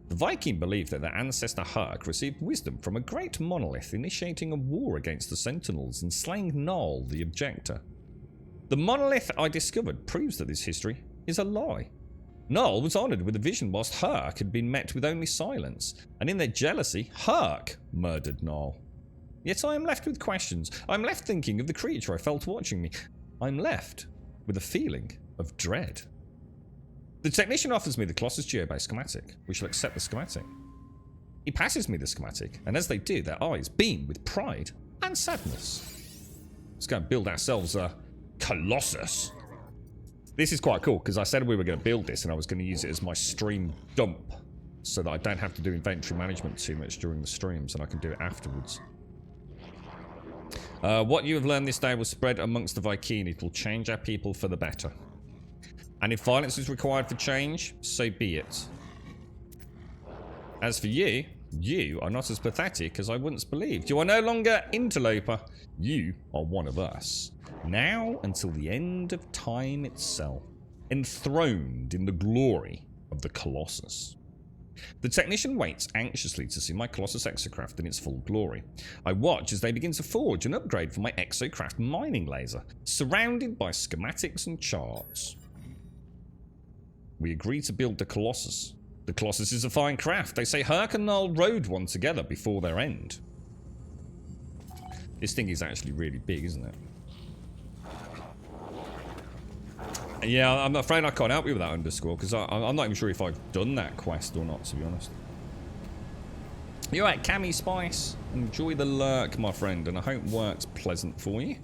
The Viking believed that their ancestor Herc received wisdom from a great monolith, initiating a war against the Sentinels and slaying Null, the objector. The monolith I discovered proves that this history is a lie. Null was honoured with a vision whilst Herc had been met with only silence, and in their jealousy, Herc murdered Null. Yet I am left with questions. I'm left thinking of the creature I felt watching me. I'm left with a feeling of dread. The technician offers me the Colossus geobase schematic. We shall accept the schematic. He passes me the schematic, and as they do, their eyes beam with pride and sadness. Let's go and build ourselves a Colossus. This is quite cool because I said we were going to build this and I was going to use it as my stream dump so that I don't have to do inventory management too much during the streams and I can do it afterwards. What you have learned this day will spread amongst the Viking. It will change our people for the better. And if violence is required for change, so be it. As for you, you are not as pathetic as I once believed. You are no longer interloper. You are one of us. Now until the end of time itself, enthroned in the glory of the Colossus. The technician waits anxiously to see my Colossus exocraft in its full glory. I watch as they begin to forge an upgrade for my exocraft mining laser, surrounded by schematics and charts. We agree to build the Colossus. The Colossus is a fine craft. They say Herc and Null rode one together before their end. This thing is actually really big, isn't it? Yeah, I'm afraid I can't help you with that underscore, because I'm not even sure if I've done that quest or not, to be honest. You're right, Cammy Spice. Enjoy the lurk, my friend, and I hope work's pleasant for you.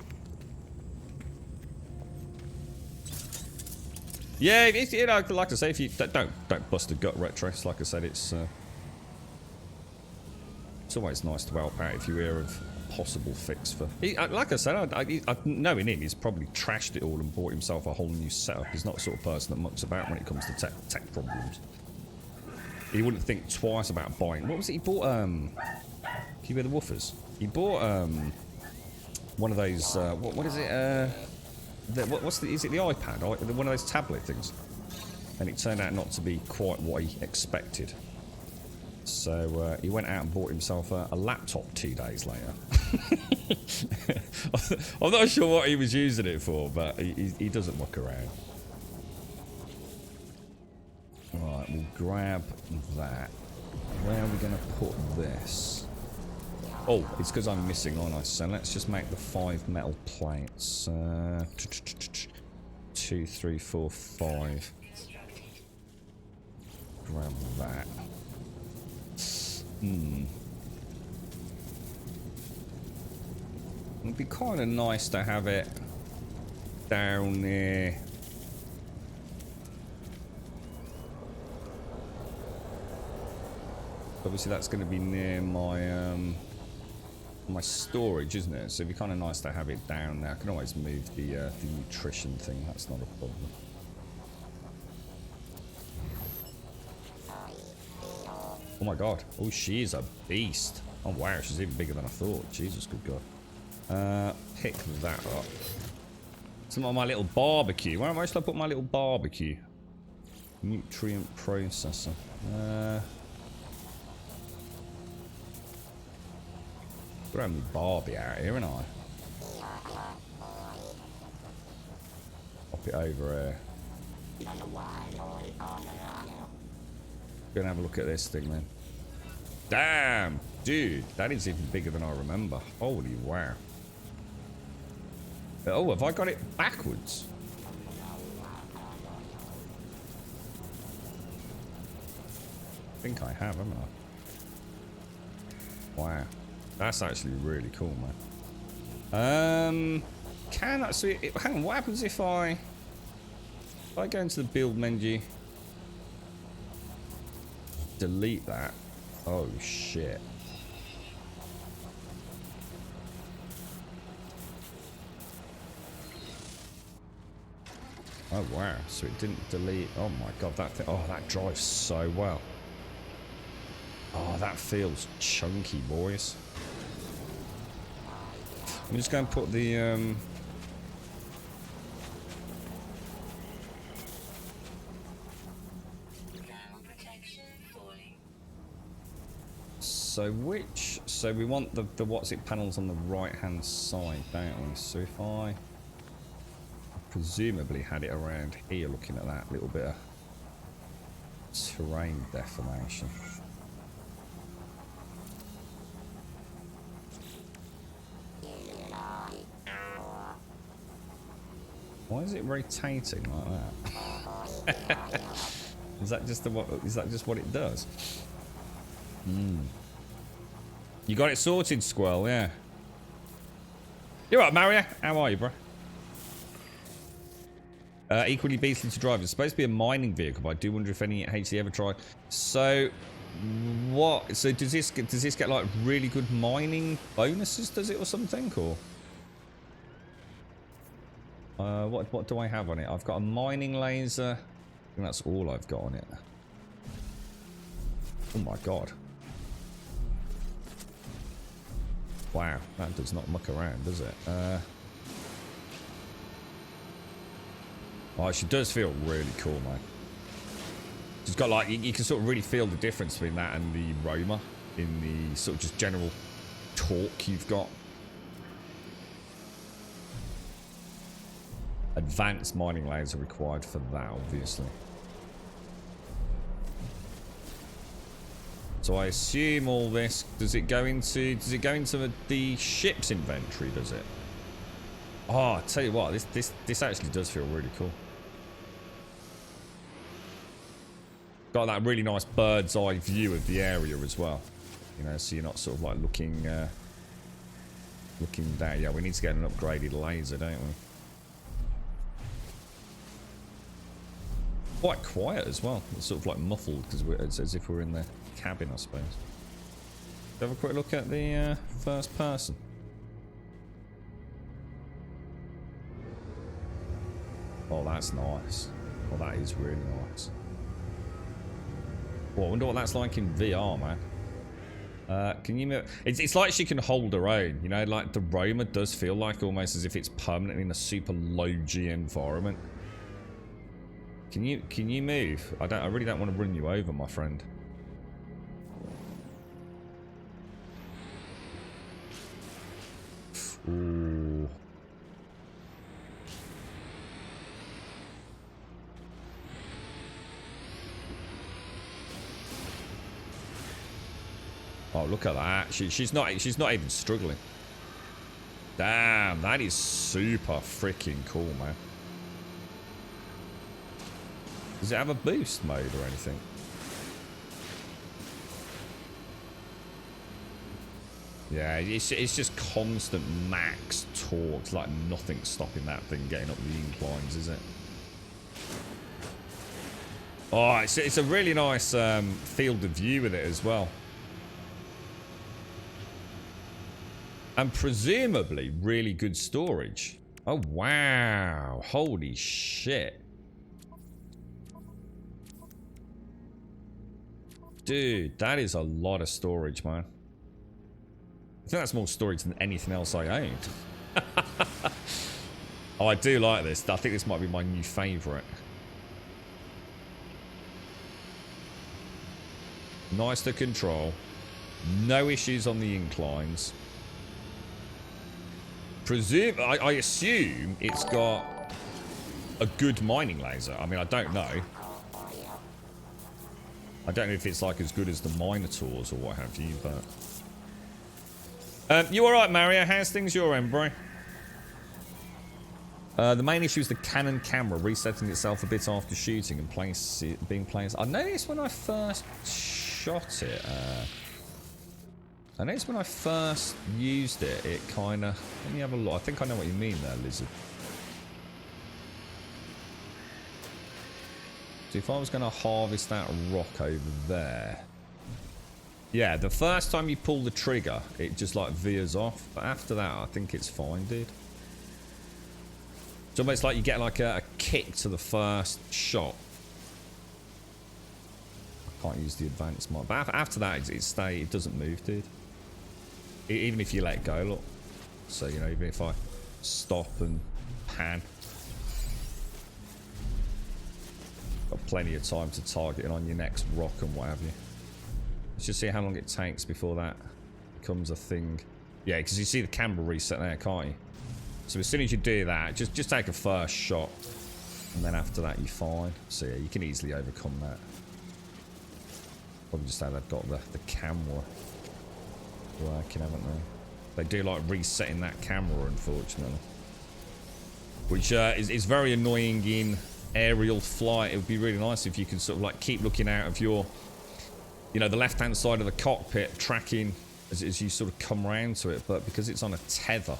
Yeah, it's, you know, like I say, if you don't bust a gut retro. Like I said, it's always nice to help out if you hear of a possible fix for. Like I said, knowing him, he's probably trashed it all and bought himself a whole new setup. He's not the sort of person that mucks about when it comes to tech problems. He wouldn't think twice about buying. What was it? He bought can you hear the woofers? He bought one of those. What is it? Is it the iPad? One of those tablet things. And it turned out not to be quite what he expected. So he went out and bought himself a laptop 2 days later. I'm not sure what he was using it for, but he doesn't muck around. Right, we'll grab that. Where are we going to put this? Oh, it's because I'm missing, aren't I? So let's just make the 5 metal plates. 2, 3, 4, 5. Grab that. It'd be kind of nice to have it down there. Obviously, that's going to be near my storage, isn't it? So it'd be kind of nice to have it down there. I can always move the nutrition thing. That's not a problem. Oh my god. Oh, she is a beast. Oh wow, she's even bigger than I thought. Jesus, good god. Pick that up. Some of my little barbecue. Where should I put my little barbecue? Nutrient processor. Got me Barbie out here, ain't I? Pop it over here. Gonna have a look at this thing then. Damn, dude, that is even bigger than I remember. Holy wow. Oh, have I got it backwards? I think I have, haven't I? Wow. That's actually really cool, man. Hang on, what happens if I go into the build menu, delete that? Oh shit. Oh wow, so it didn't delete. Oh my god, that thing, oh, that drives so well. Oh, that feels chunky, boys. I'm just going to put the so we want the what's it panels on the right hand side, don't we? So if I presumably had it around here, looking at that little bit of terrain deformation. Why is it rotating like that? Is that just what it does? You got it sorted, Squirrel, yeah. You're right, Mario. How are you, bro? Equally beastly to drive. It's supposed to be a mining vehicle, but I do wonder if any HD ever tried. So, what? So does this get like really good mining bonuses? Does it or something? Or what do I have on it? I've got a mining laser. I think that's all I've got on it. Oh my god. Wow, that does not muck around, does it? Oh, she does feel really cool, man. She's got like, you can sort of really feel the difference between that and the Roma in the sort of just general torque you've got. Advanced mining layers are required for that, obviously. So I assume all this, does it go into the ship's inventory, does it? Oh, I tell you what, this actually does feel really cool. Got that really nice bird's eye view of the area as well. You know, so you're not sort of like looking down. Yeah, we need to get an upgraded laser, don't we? quite quiet as well. It's sort of like muffled because it's as if we're in the cabin, I suppose. Have a quick look at the first person. Oh, that's nice. Oh, that is really nice. Oh, I wonder what that's like in VR, man. Can you... It's like she can hold her own, you know, like the Roma does feel like almost as if it's permanent in a super low G environment. Can you move? I really don't want to run you over, my friend. Ooh. Oh, look at that. She's not even struggling. Damn, that is super freaking cool, man. Does it have a boost mode or anything? Yeah, it's just constant max torque, like nothing stopping that thing getting up the inclines, is it? Oh, it's a really nice field of view with it as well. And presumably really good storage. Oh, wow. Holy shit. Dude, that is a lot of storage, man. I think that's more storage than anything else I owned. Oh, I do like this. I think this might be my new favourite. Nice to control. No issues on the inclines. I assume it's got a good mining laser. I mean, I don't know. I don't know if it's like as good as the Minotaurs or what have you, but... you alright, Mario? How's things your end, bro? The main issue is the Canon camera resetting itself a bit after shooting and being placed... I noticed when I first shot it... I noticed when I first used it, it kind of... Let me have a look. I think I know what you mean there, Lizard. So if I was going to harvest that rock over there... Yeah, the first time you pull the trigger, it just like veers off. But after that, I think it's fine, dude. It's almost like you get like a kick to the first shot. I can't use the advanced mod. But after that, it doesn't move, dude. Even if you let go, look. So, you know, even if I stop and pan. Got plenty of time to target it on your next rock and what have you. Let's just see how long it takes before that becomes a thing. Yeah, because you see the camera reset there, can't you? So as soon as you do that, just take a first shot. And then after that, you're fine. So yeah, you can easily overcome that. Probably just how they've got the camera working, haven't they? They do like resetting that camera, unfortunately. Which is very annoying in aerial flight. It would be really nice if you could sort of like keep looking out of your, you know, the left-hand side of the cockpit, tracking as you sort of come around to it. But because it's on a tether,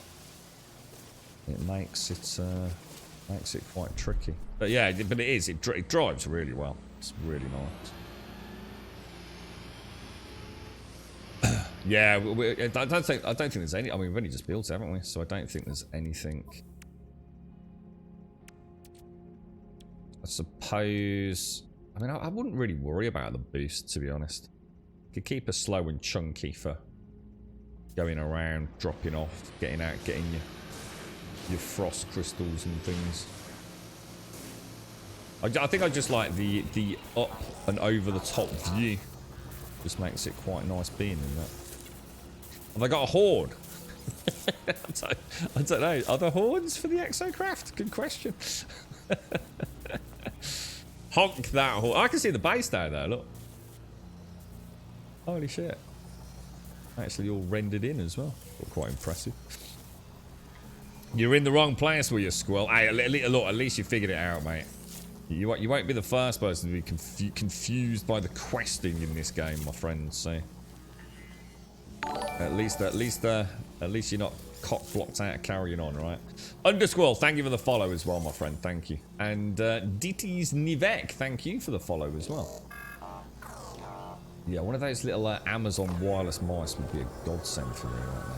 it makes it quite tricky. But yeah, but it drives really well. It's really nice. Yeah, I don't think there's any. I mean, we've only just built it, haven't we? So I don't think there's anything. I suppose. I mean, I wouldn't really worry about the boost, to be honest. You could keep her slow and chunky for going around, dropping off, getting out, getting your frost crystals and things. I think I just like the up and over the top view. Just makes it quite nice being in that. Have I got a horde? I don't know. Are there hordes for the exocraft? Good question. Honk that horde. I can see the base down there, look. Holy shit. Actually all rendered in as well. Quite impressive. You're in the wrong place with your squirrel. Hey, look, at least you figured it out, mate. You won't be the first person to be confused by the questing in this game, my friend. So at least you're not cock blocked out carrying on, right? Undersquirrel, thank you for the follow as well, my friend. Thank you. And Ditty's Nivek, thank you for the follow as well. Yeah, one of those little Amazon wireless mice would be a godsend for me right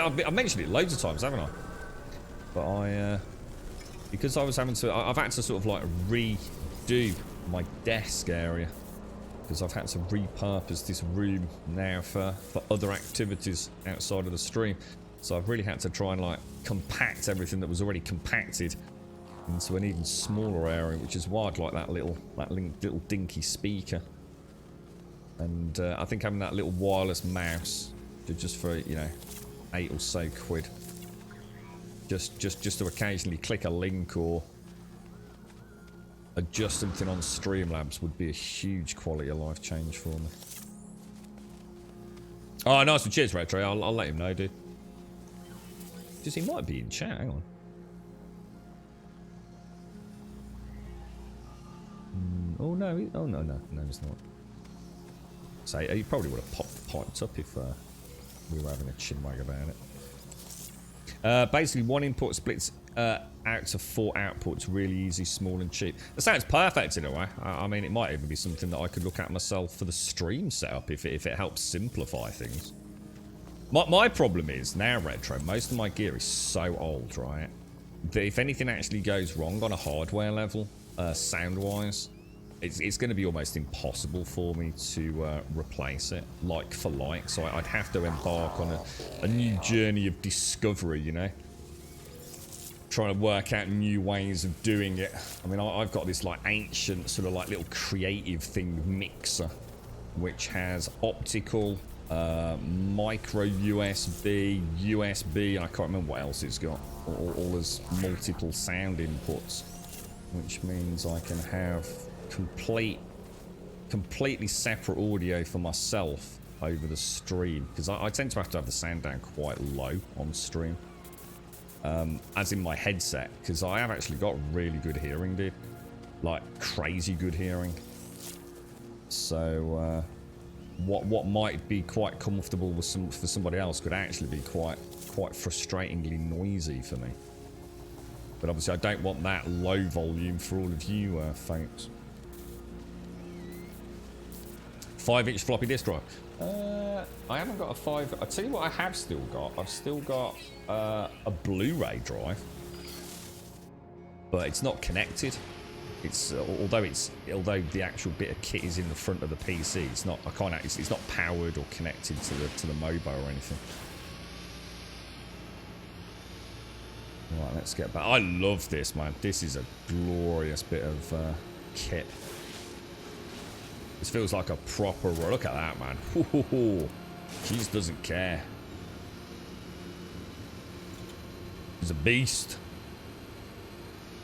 now. I've mentioned it loads of times, haven't I? But because I was having to, I've had to sort of like redo my desk area. Because I've had to repurpose this room now for other activities outside of the stream. So I've really had to try and like compact everything that was already compacted into an even smaller area, which is why I'd like that little dinky speaker. And I think having that little wireless mouse, just for, you know, £8 or so, just to occasionally click a link or adjust something on Streamlabs would be a huge quality of life change for me. Oh, nice one. Cheers, Retro. I'll let him know, dude. Just he might be in chat. Hang on. Oh no! Oh no! He's not. So he probably would have piped up if we were having a chinwag about it. Basically, one input splits out to 4 outputs, really easy, small and cheap. That sounds perfect in a way. I mean, it might even be something that I could look at myself for the stream setup if it helps simplify things. My problem is, now Retro, most of my gear is so old, right, that if anything actually goes wrong on a hardware level, sound-wise, it's going to be almost impossible for me to replace it, like for like. So I'd have to embark on a new journey of discovery, you know? Trying to work out new ways of doing it. I mean, I've got this like ancient sort of like little creative thing mixer, which has optical, micro USB, USB, and I can't remember what else it's got. All as multiple sound inputs, which means I can have completely separate audio for myself over the stream, because I tend to have the sound down quite low on stream. As in my headset, because I have actually got really good hearing, dude. Like, crazy good hearing. So, what might be quite comfortable with for somebody else could actually be quite frustratingly noisy for me. But obviously I don't want that low volume for all of you folks. 5-inch floppy disk drive. I haven't got a 5. I'll tell you what I have still got. I've still got a Blu-ray drive, but it's not connected. It's although the actual bit of kit is in the front of the PC, it's not. It's not powered or connected to the mobile or anything. Right, let's get back. I love this, man. This is a glorious bit of kit. This feels like a proper. Look at that, man. She just doesn't care. She's a beast.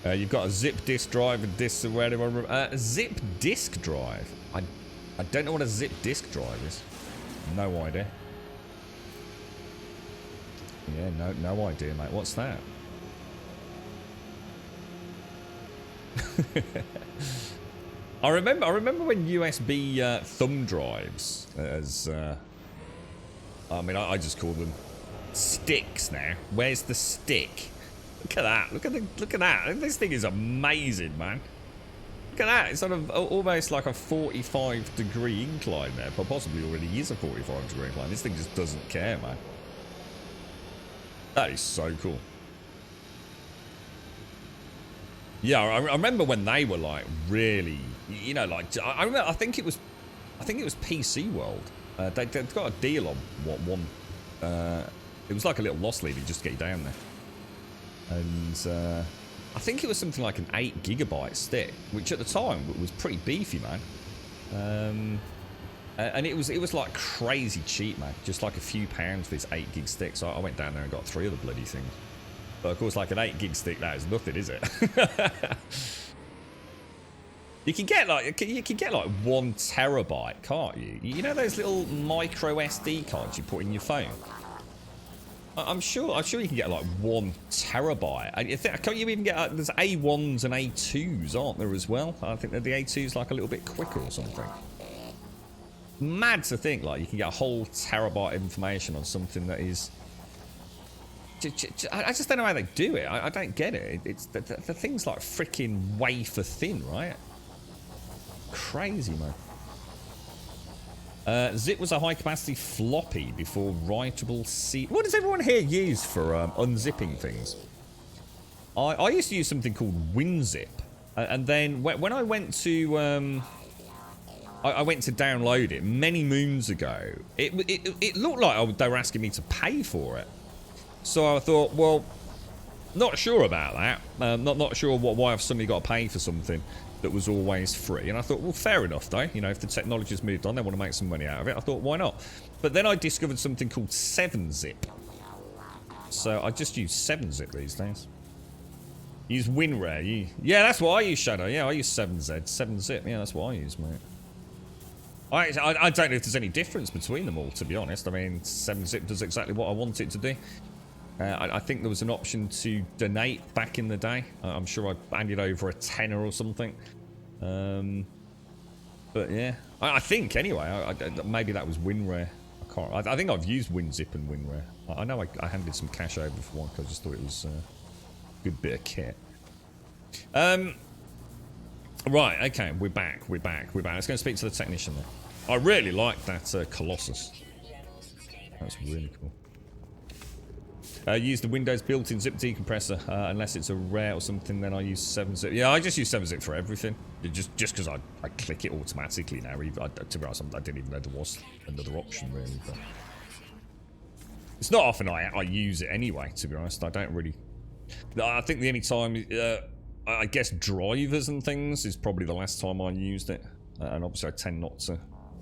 You've got a zip disk drive and discs or whatever. A zip disk drive. I don't know what a zip disk drive is. No idea. Yeah, no idea, mate. What's that? I remember when USB thumb drives, as I mean, I just call them sticks now. Where's the stick? Look at that! Look at that! This thing is amazing, man. Look at that! It's sort of almost like a 45-degree incline there, but possibly already is a 45-degree incline. This thing just doesn't care, man. That is so cool. Yeah, I remember when they were like really, you know, like I remember. I think it was PC World. They'd got a deal on one. It was like a little loss leader just to get you down there. And I think it was something like an 8 GB stick, which at the time was pretty beefy, man. And it was like crazy cheap, man. Just like a few pounds for this 8 gig stick. So I went down there and got 3 of the bloody things. But of course, like an 8 gig stick, that is nothing, is it? You can get like 1 terabyte, can't you? You know those little micro SD cards you put in your phone. I'm sure you can get like 1 terabyte. Can't you even get there's A1s and A2s, aren't there as well? I think that the A2's like a little bit quicker or something. Mad to think like you can get a whole terabyte of information on something that is I just don't know how they do it. I don't get it. It's the thing's like freaking wafer thin, right? Crazy, man. Zip was a high capacity floppy before writable C. What does everyone here use for unzipping things? I used to use something called WinZip, and then when I went to I went to download it many moons ago. It looked like they were asking me to pay for it. So I thought, well, not sure about that. Not sure why I've suddenly got to pay for something that was always free. And I thought, well, fair enough, though. You know, if the technology's moved on, they want to make some money out of it. I thought, why not? But then I discovered something called 7-Zip. So I just use 7-Zip these days. Use WinRare. Yeah, that's what I use, Shadow. Yeah, I use 7Z. 7-Zip. Yeah, that's what I use, mate. I don't know if there's any difference between them all, to be honest. I mean, 7-Zip does exactly what I want it to do. I think there was an option to donate back in the day. I'm sure I handed over a tenner or something. But yeah, I think anyway. Maybe that was WinRare. I think I've used WinZip and WinRare. I know I handed some cash over for one because I just thought it was a good bit of kit. Right, okay, we're back. Let's go and speak to the technician then. I really like that Colossus. That's really cool. Use the Windows built-in zip decompressor, unless it's a rare or something, then I use 7-Zip. Yeah, I just use 7-Zip for everything. Just because I click it automatically now. To be honest, I didn't even know there was another option, really. But it's not often I use it anyway, to be honest. I don't really... I think the only time... I guess drivers and things is probably the last time I used it, and obviously I tend not to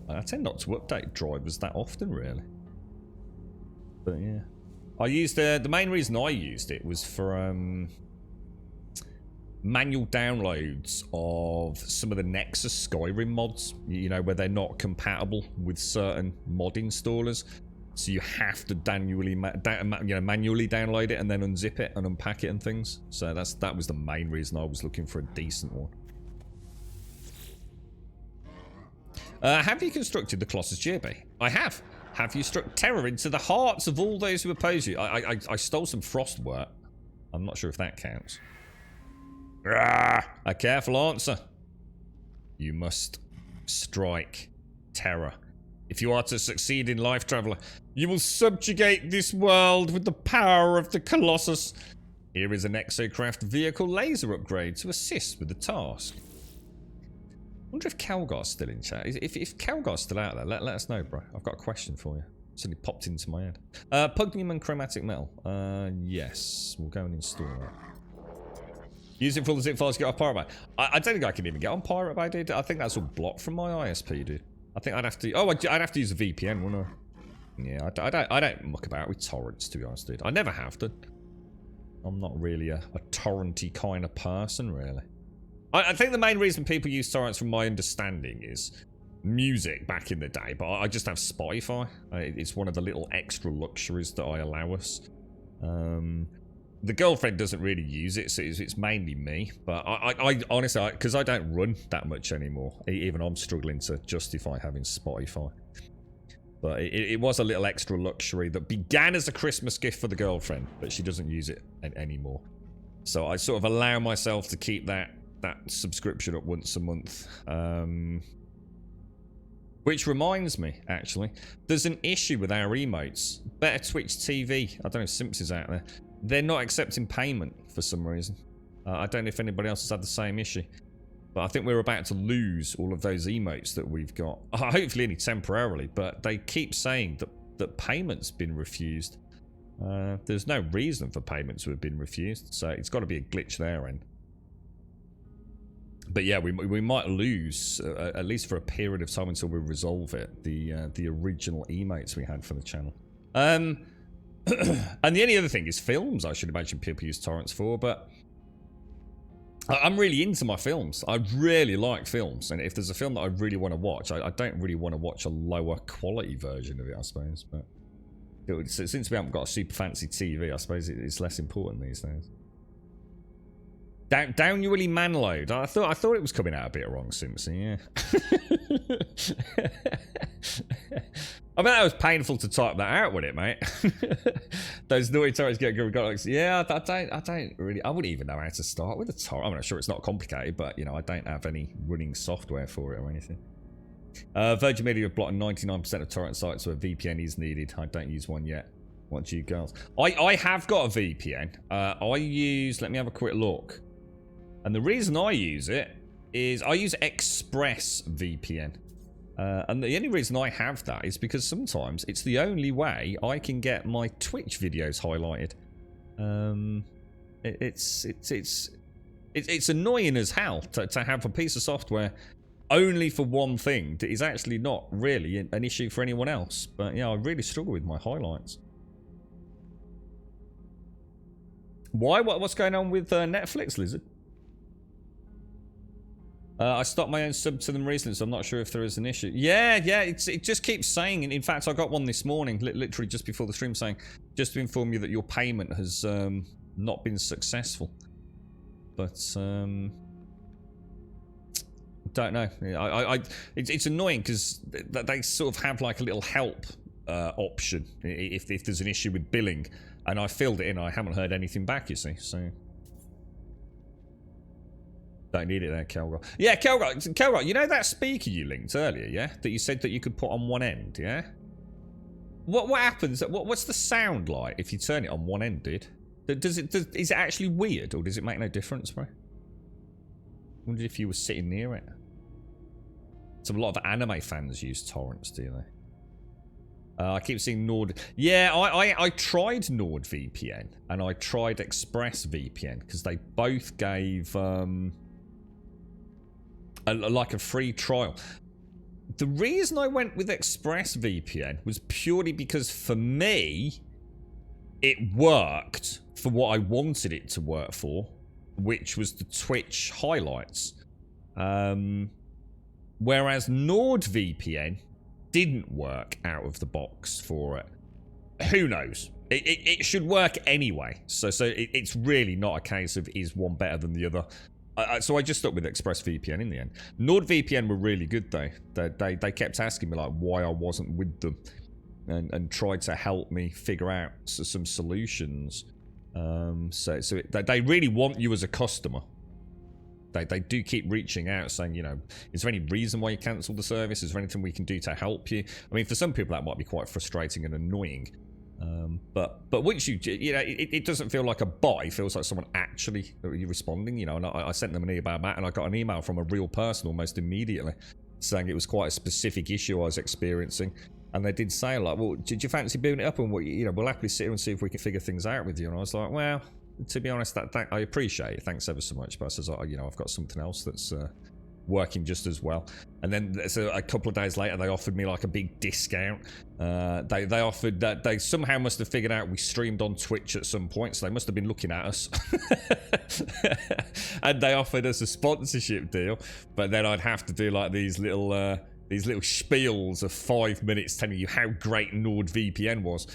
update drivers that often, really. But yeah, I used the main reason I used it was for manual downloads of some of the Nexus Skyrim mods. You know, where they're not compatible with certain mod installers. So you have to manually download it and then unzip it and unpack it and things. So that was the main reason I was looking for a decent one. Have you constructed the Colossus GB? I have. Have you struck terror into the hearts of all those who oppose you? I stole some frost work. I'm not sure if that counts. A careful answer. You must strike terror. If you are to succeed in life, traveler, you will subjugate this world with the power of the Colossus. Here is an exocraft vehicle laser upgrade to assist with the task. I wonder if Calgar's still in chat. If Calgar's still out there, let us know, bro. I've got a question for you. Suddenly popped into my head. Pugnium and chromatic metal. Yes. We'll go and install that. Use it for all the zip files to get off Pirate Bay. I don't think I can even get on Pirate Bay, dude. I think that's all blocked from my ISP, dude. I think I'd have to... Oh, I'd have to use a VPN, wouldn't I? Yeah, I don't muck about with torrents, to be honest, dude. I never have done. I'm not really a torrenty kind of person, really. I think the main reason people use torrents, from my understanding, is music back in the day. But I just have Spotify. It's one of the little extra luxuries that I allow us. The girlfriend doesn't really use it, so it's mainly me. But I honestly, because I don't run that much anymore, even I'm struggling to justify having Spotify. But it was a little extra luxury that began as a Christmas gift for the girlfriend, but she doesn't use it anymore. So I sort of allow myself to keep that subscription up once a month. Which reminds me, actually, there's an issue with our emotes. Better Twitch TV. I don't know if Simps is out there. They're not accepting payment for some reason. I don't know if anybody else has had the same issue. But I think we're about to lose all of those emotes that we've got. Hopefully only temporarily, but they keep saying that payment's been refused. There's no reason for payment to have been refused, so it's got to be a glitch there end. But yeah, we might lose, at least for a period of time until we resolve it, the original emotes we had for the channel. And the only other thing is films, I should imagine people use torrents for, but I'm really into my films. I really like films, and if there's a film that I really want to watch, I don't really want to watch a lower quality version of it, I suppose. But since we haven't got a super fancy TV, I suppose it's less important these days. Downwardly manload. I thought it was coming out a bit wrong, Simpson. Yeah. I bet that was painful to type that out, wasn't it, mate? Those naughty torrents get good. Yeah, I don't really. I wouldn't even know how to start with a torrent. I'm not sure it's not complicated, but you know, I don't have any running software for it or anything. Virgin Media have blocked 99% of torrent sites where VPN is needed. I don't use one yet. What do you girls? I have got a VPN. I use. Let me have a quick look. And the reason I use it is I use Express VPN. And the only reason I have that is because sometimes it's the only way I can get my Twitch videos highlighted. It's annoying as hell to have a piece of software only for one thing that is actually not really an issue for anyone else. But yeah, I really struggle with my highlights. Why? What's going on with Netflix, Lizard? I stopped my own sub to them recently, so I'm not sure if there is an issue. Yeah, it just keeps saying. In fact, I got one this morning, literally just before the stream, saying, just to inform you that your payment has not been successful. But don't know. It's annoying because they sort of have like a little help option if there's an issue with billing, and I filled it in. I haven't heard anything back. You see, so. Don't need it there, Kelgar. Yeah, Kelgar, you know that speaker you linked earlier, yeah? That you said that you could put on one end, yeah? What happens? What's the sound like if you turn it on one end, dude? Is it actually weird, or does it make no difference, bro? I wondered if you were sitting near it. So a lot of anime fans use torrents, do they? I keep seeing Nord. Yeah, I tried NordVPN and I tried ExpressVPN because they both gave like a free trial. The reason I went with ExpressVPN was purely because for me, it worked for what I wanted it to work for, which was the Twitch highlights. Whereas NordVPN didn't work out of the box for it. Who knows? It should work anyway. So it's really not a case of is one better than the other. So I just stuck with ExpressVPN in the end. NordVPN were really good though. They kept asking me like why I wasn't with them, and tried to help me figure out some solutions. They really want you as a customer. They do keep reaching out saying, you know, is there any reason why you cancelled the service? Is there anything we can do to help you? I mean, for some people that might be quite frustrating and annoying. But once you know, it doesn't feel like a bot. It feels like someone actually responding, you know. And I sent them an email back, and I got an email from a real person almost immediately saying it was quite a specific issue I was experiencing. And they did say like, well, did you fancy booting it up? And we'll happily sit here and see if we can figure things out with you. And I was like, well, to be honest, that I appreciate it. Thanks ever so much. But I says, you know, I've got something else that's working just as well. And then so a couple of days later they offered me like a big discount. They offered that they somehow must have figured out we streamed on Twitch at some point, so they must have been looking at us. And they offered us a sponsorship deal, but then I'd have to do like these little spiels of 5 minutes telling you how great NordVPN was,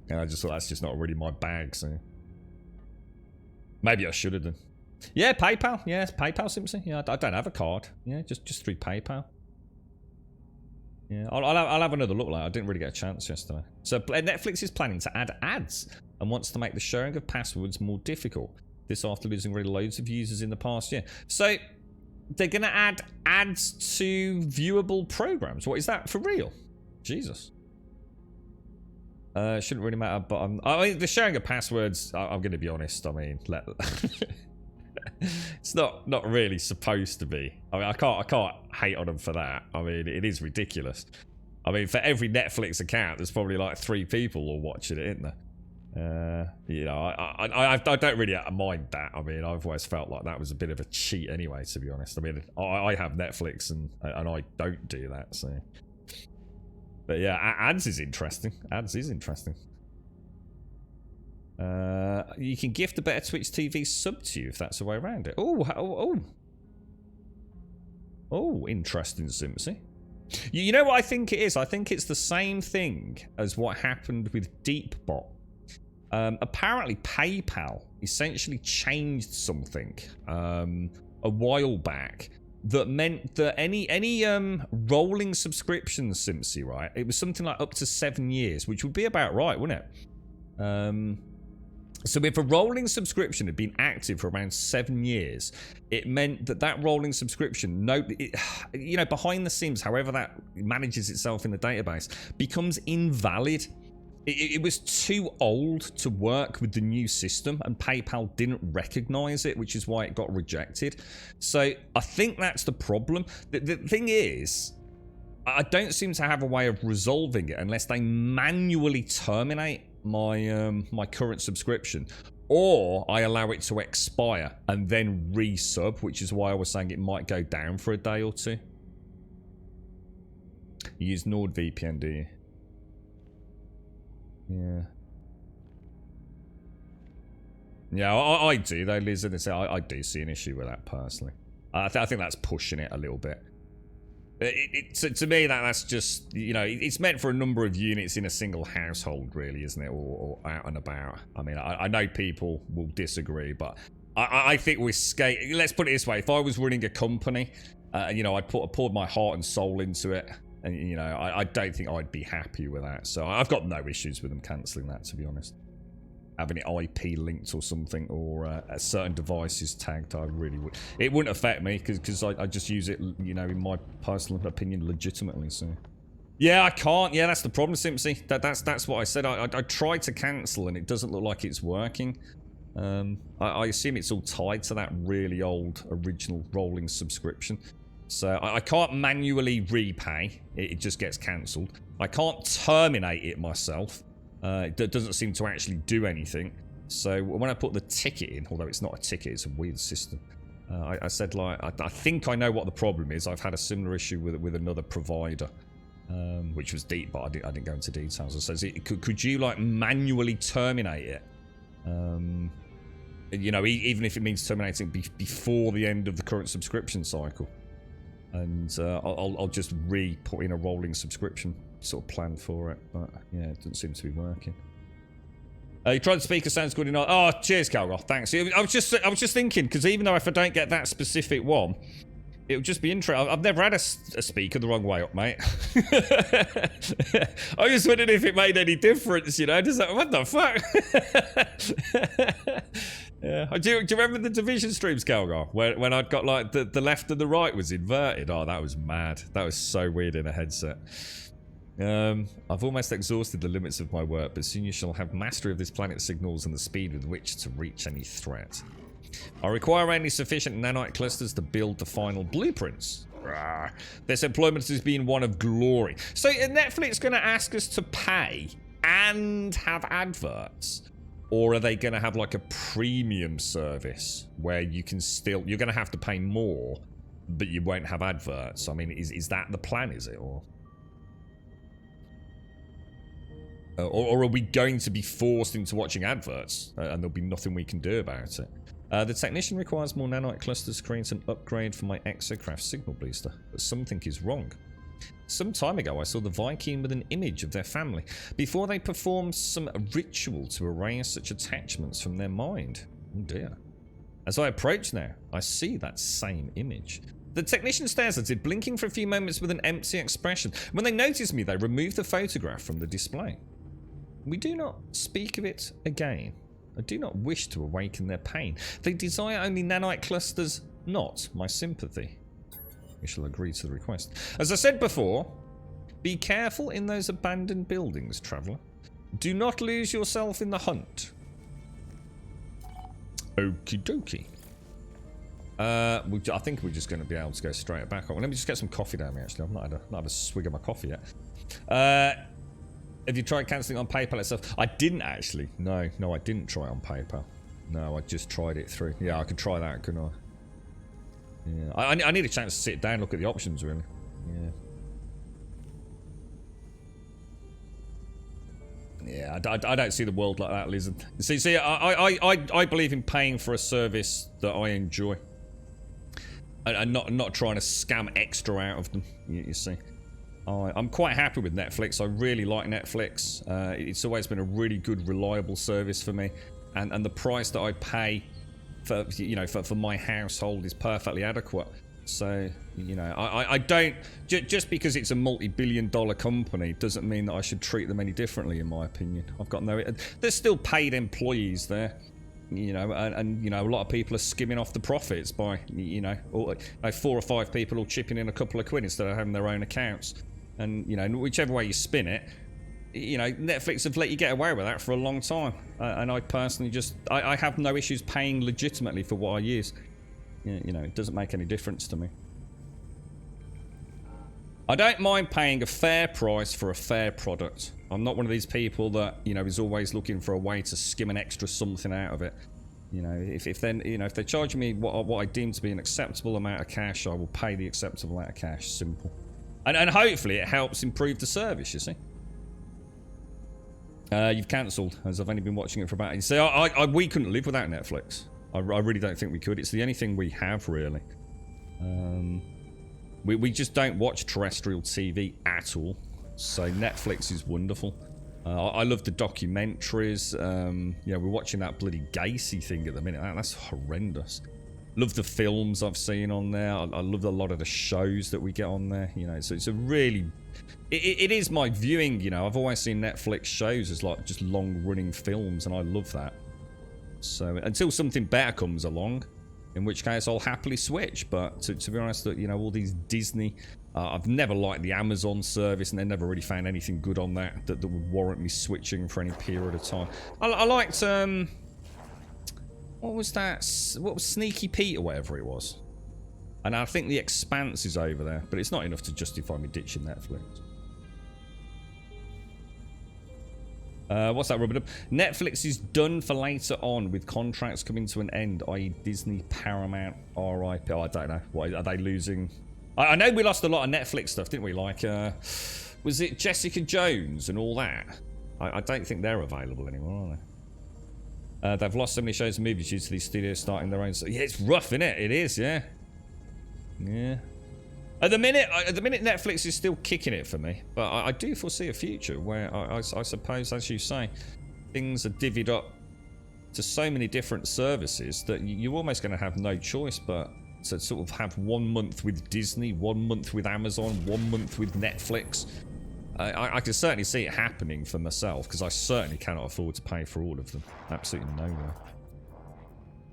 and I just thought that's just not really my bag. So maybe I should have done. Yeah, PayPal. Yeah, it's PayPal, Simpson. Yeah, I don't have a card. Yeah, just through PayPal. Yeah, I'll have another look later. I didn't really get a chance yesterday. So Netflix is planning to add ads and wants to make the sharing of passwords more difficult. This after losing really loads of users in the past year. So they're going to add ads to viewable programs. What is that for real? Jesus. Shouldn't really matter, but I mean, the sharing of passwords, I'm going to be honest. I mean, it's not really supposed to be. I mean, I can't hate on them for that. I mean, it is ridiculous. I mean, for every Netflix account, there's probably like 3 people all watching it, isn't there? You know, I don't really mind that. I mean, I've always felt like that was a bit of a cheat anyway, to be honest. I mean, I have Netflix and I don't do that. So, but yeah, ads is interesting. Ads is interesting. You can gift a better Twitch TV sub to you if that's the way around it. Oh, interesting, Simpsy. You know what I think it is? I think it's the same thing as what happened with Deepbot. Apparently PayPal essentially changed something a while back that meant that any rolling subscriptions, Simpsy, right? It was something like up to 7 years, which would be about right, wouldn't it? So if a rolling subscription had been active for around 7 years, it meant that that rolling subscription, behind the scenes, however that manages itself in the database, becomes invalid. It was too old to work with the new system, and PayPal didn't recognize it, which is why it got rejected. So I think that's the problem. The thing is, I don't seem to have a way of resolving it unless they manually terminate my current subscription, or I allow it to expire and then resub, which is why I was saying it might go down for a day or two. You use NordVPN, do you? Yeah, I do though, Liz, and I do see an issue with that personally. I think that's pushing it a little bit. To me, that's just, it's meant for a number of units in a single household, really, isn't it? Or out and about. I mean, I know people will disagree, but I think we're let's put it this way: if I was running a company, and I poured my heart and soul into it, and I don't think I'd be happy with that. So I've got no issues with them cancelling that, to be honest. Having it IP linked or something, or a certain devices tagged, I really would. It wouldn't affect me because I just use it, in my personal opinion, legitimately. So yeah, I can't. Yeah, that's the problem, Simpsy. That's what I said. I tried to cancel and it doesn't look like it's working. I assume it's all tied to that really old original rolling subscription. So I can't manually repay. It just gets cancelled. I can't terminate it myself. It doesn't seem to actually do anything. So when I put the ticket in, although it's not a ticket, it's a weird system. I said, I think I know what the problem is. I've had a similar issue with another provider, which was deep, but I didn't go into details. I said, could you manually terminate it? Even if it means terminating before the end of the current subscription cycle, and I'll just put in a rolling subscription sort of plan for it, but yeah, it doesn't seem to be working. You tried the speaker, sounds good enough. Oh, cheers, Calgar, thanks. I was just thinking, because even though if I don't get that specific one, it would just be interesting. I've never had a speaker the wrong way up, mate. I just wondered if it made any difference, Does that, what the fuck? Yeah. Do you remember the Division streams, Calgar? When I'd got the left and the right was inverted? Oh, that was mad. That was so weird in a headset. I've almost exhausted the limits of my work, but soon you shall have mastery of this planet's signals and the speed with which to reach any threat. I require only sufficient nanite clusters to build the final blueprints. This employment has been one of glory. So Netflix going to ask us to pay and have adverts? Or are they going to have a premium service where you're going to have to pay more, but you won't have adverts? I mean, is that the plan, is it? Or are we going to be forced into watching adverts and there'll be nothing we can do about it? The technician requires more nanite cluster screens and upgrade for my exocraft signal booster, but something is wrong. Some time ago I saw the Viking with an image of their family before they performed some ritual to erase such attachments from their mind. Oh dear. As I approach now, I see that same image. The technician stares at it, blinking for a few moments with an empty expression. When they notice me, they remove the photograph from the display. We do not speak of it again. I do not wish to awaken their pain. They desire only nanite clusters, not my sympathy. We shall agree to the request. As I said before, be careful in those abandoned buildings, traveller. Do not lose yourself in the hunt. Okie dokie. I think we're just going to be able to go straight back on. Let me just get some coffee down me, actually. I've not had a swig of my coffee yet. Have you tried cancelling on PayPal itself? I didn't actually. No, I didn't try it on PayPal. No, I just tried it through. Yeah, I could try that, couldn't I? Yeah, I need a chance to sit down and look at the options, really. Yeah, I don't see the world like that, Liz. See, I believe in paying for a service that I enjoy, and not trying to scam extra out of them. You see, I'm quite happy with Netflix. I really like Netflix. It's always been a really good, reliable service for me. and the price that I pay for, you know, for my household is perfectly adequate. So, you know, I don't, just because it's a multi-billion-dollar company doesn't mean that I should treat them any differently, in my opinion. I've got no, there's still paid employees there, you know, and you know, a lot of people are skimming off the profits by, you know, 4 or 5 people all chipping in a couple of quid instead of having their own accounts. And, you know, whichever way you spin it, you know, Netflix have let you get away with that for a long time. And I personally just, I have no issues paying legitimately for what I use. You know, it doesn't make any difference to me. I don't mind paying a fair price for a fair product. I'm not one of these people that, you know, is always looking for a way to skim an extra something out of it. You know, if then, you know, if they're charging me what I deem to be an acceptable amount of cash, I will pay the acceptable amount of cash. Simple. And hopefully it helps improve the service, you see. You've cancelled, as I've only been watching it for about... See, we couldn't live without Netflix. I really don't think we could. It's the only thing we have, really. We just don't watch terrestrial TV at all. So Netflix is wonderful. I love the documentaries. You know, we're watching that bloody Gacy thing at the minute. That's horrendous. Love the films I've seen on there. I love a lot of the shows that we get on there. You know, so it's a really... It is my viewing, you know. I've always seen Netflix shows as like just long-running films, and I love that. So until something better comes along, in which case I'll happily switch. But to be honest, you know, all these Disney, I've never liked the Amazon service, and they never really found anything good on that would warrant me switching for any period of time. I liked what was that? What was Sneaky Pete or whatever it was? And I think The Expanse is over there, but it's not enough to justify me ditching Netflix. What's that, Rubber Dub? Netflix is done for later on with contracts coming to an end, i.e. Disney, Paramount, RIP. Oh, I don't know. What, are they losing? I know we lost a lot of Netflix stuff, didn't we? Like, was it Jessica Jones and all that? I don't think they're available anymore, are they? They've lost so many shows and movies due to these studios starting their own. So, yeah, it's rough, isn't it? It is, yeah. Yeah. At the minute, Netflix is still kicking it for me, but I do foresee a future where I suppose, as you say, things are divvied up to so many different services that you're almost going to have no choice but to sort of have 1 month with Disney, 1 month with Amazon, 1 month with Netflix. I can certainly see it happening for myself, because I certainly cannot afford to pay for all of them. Absolutely no way.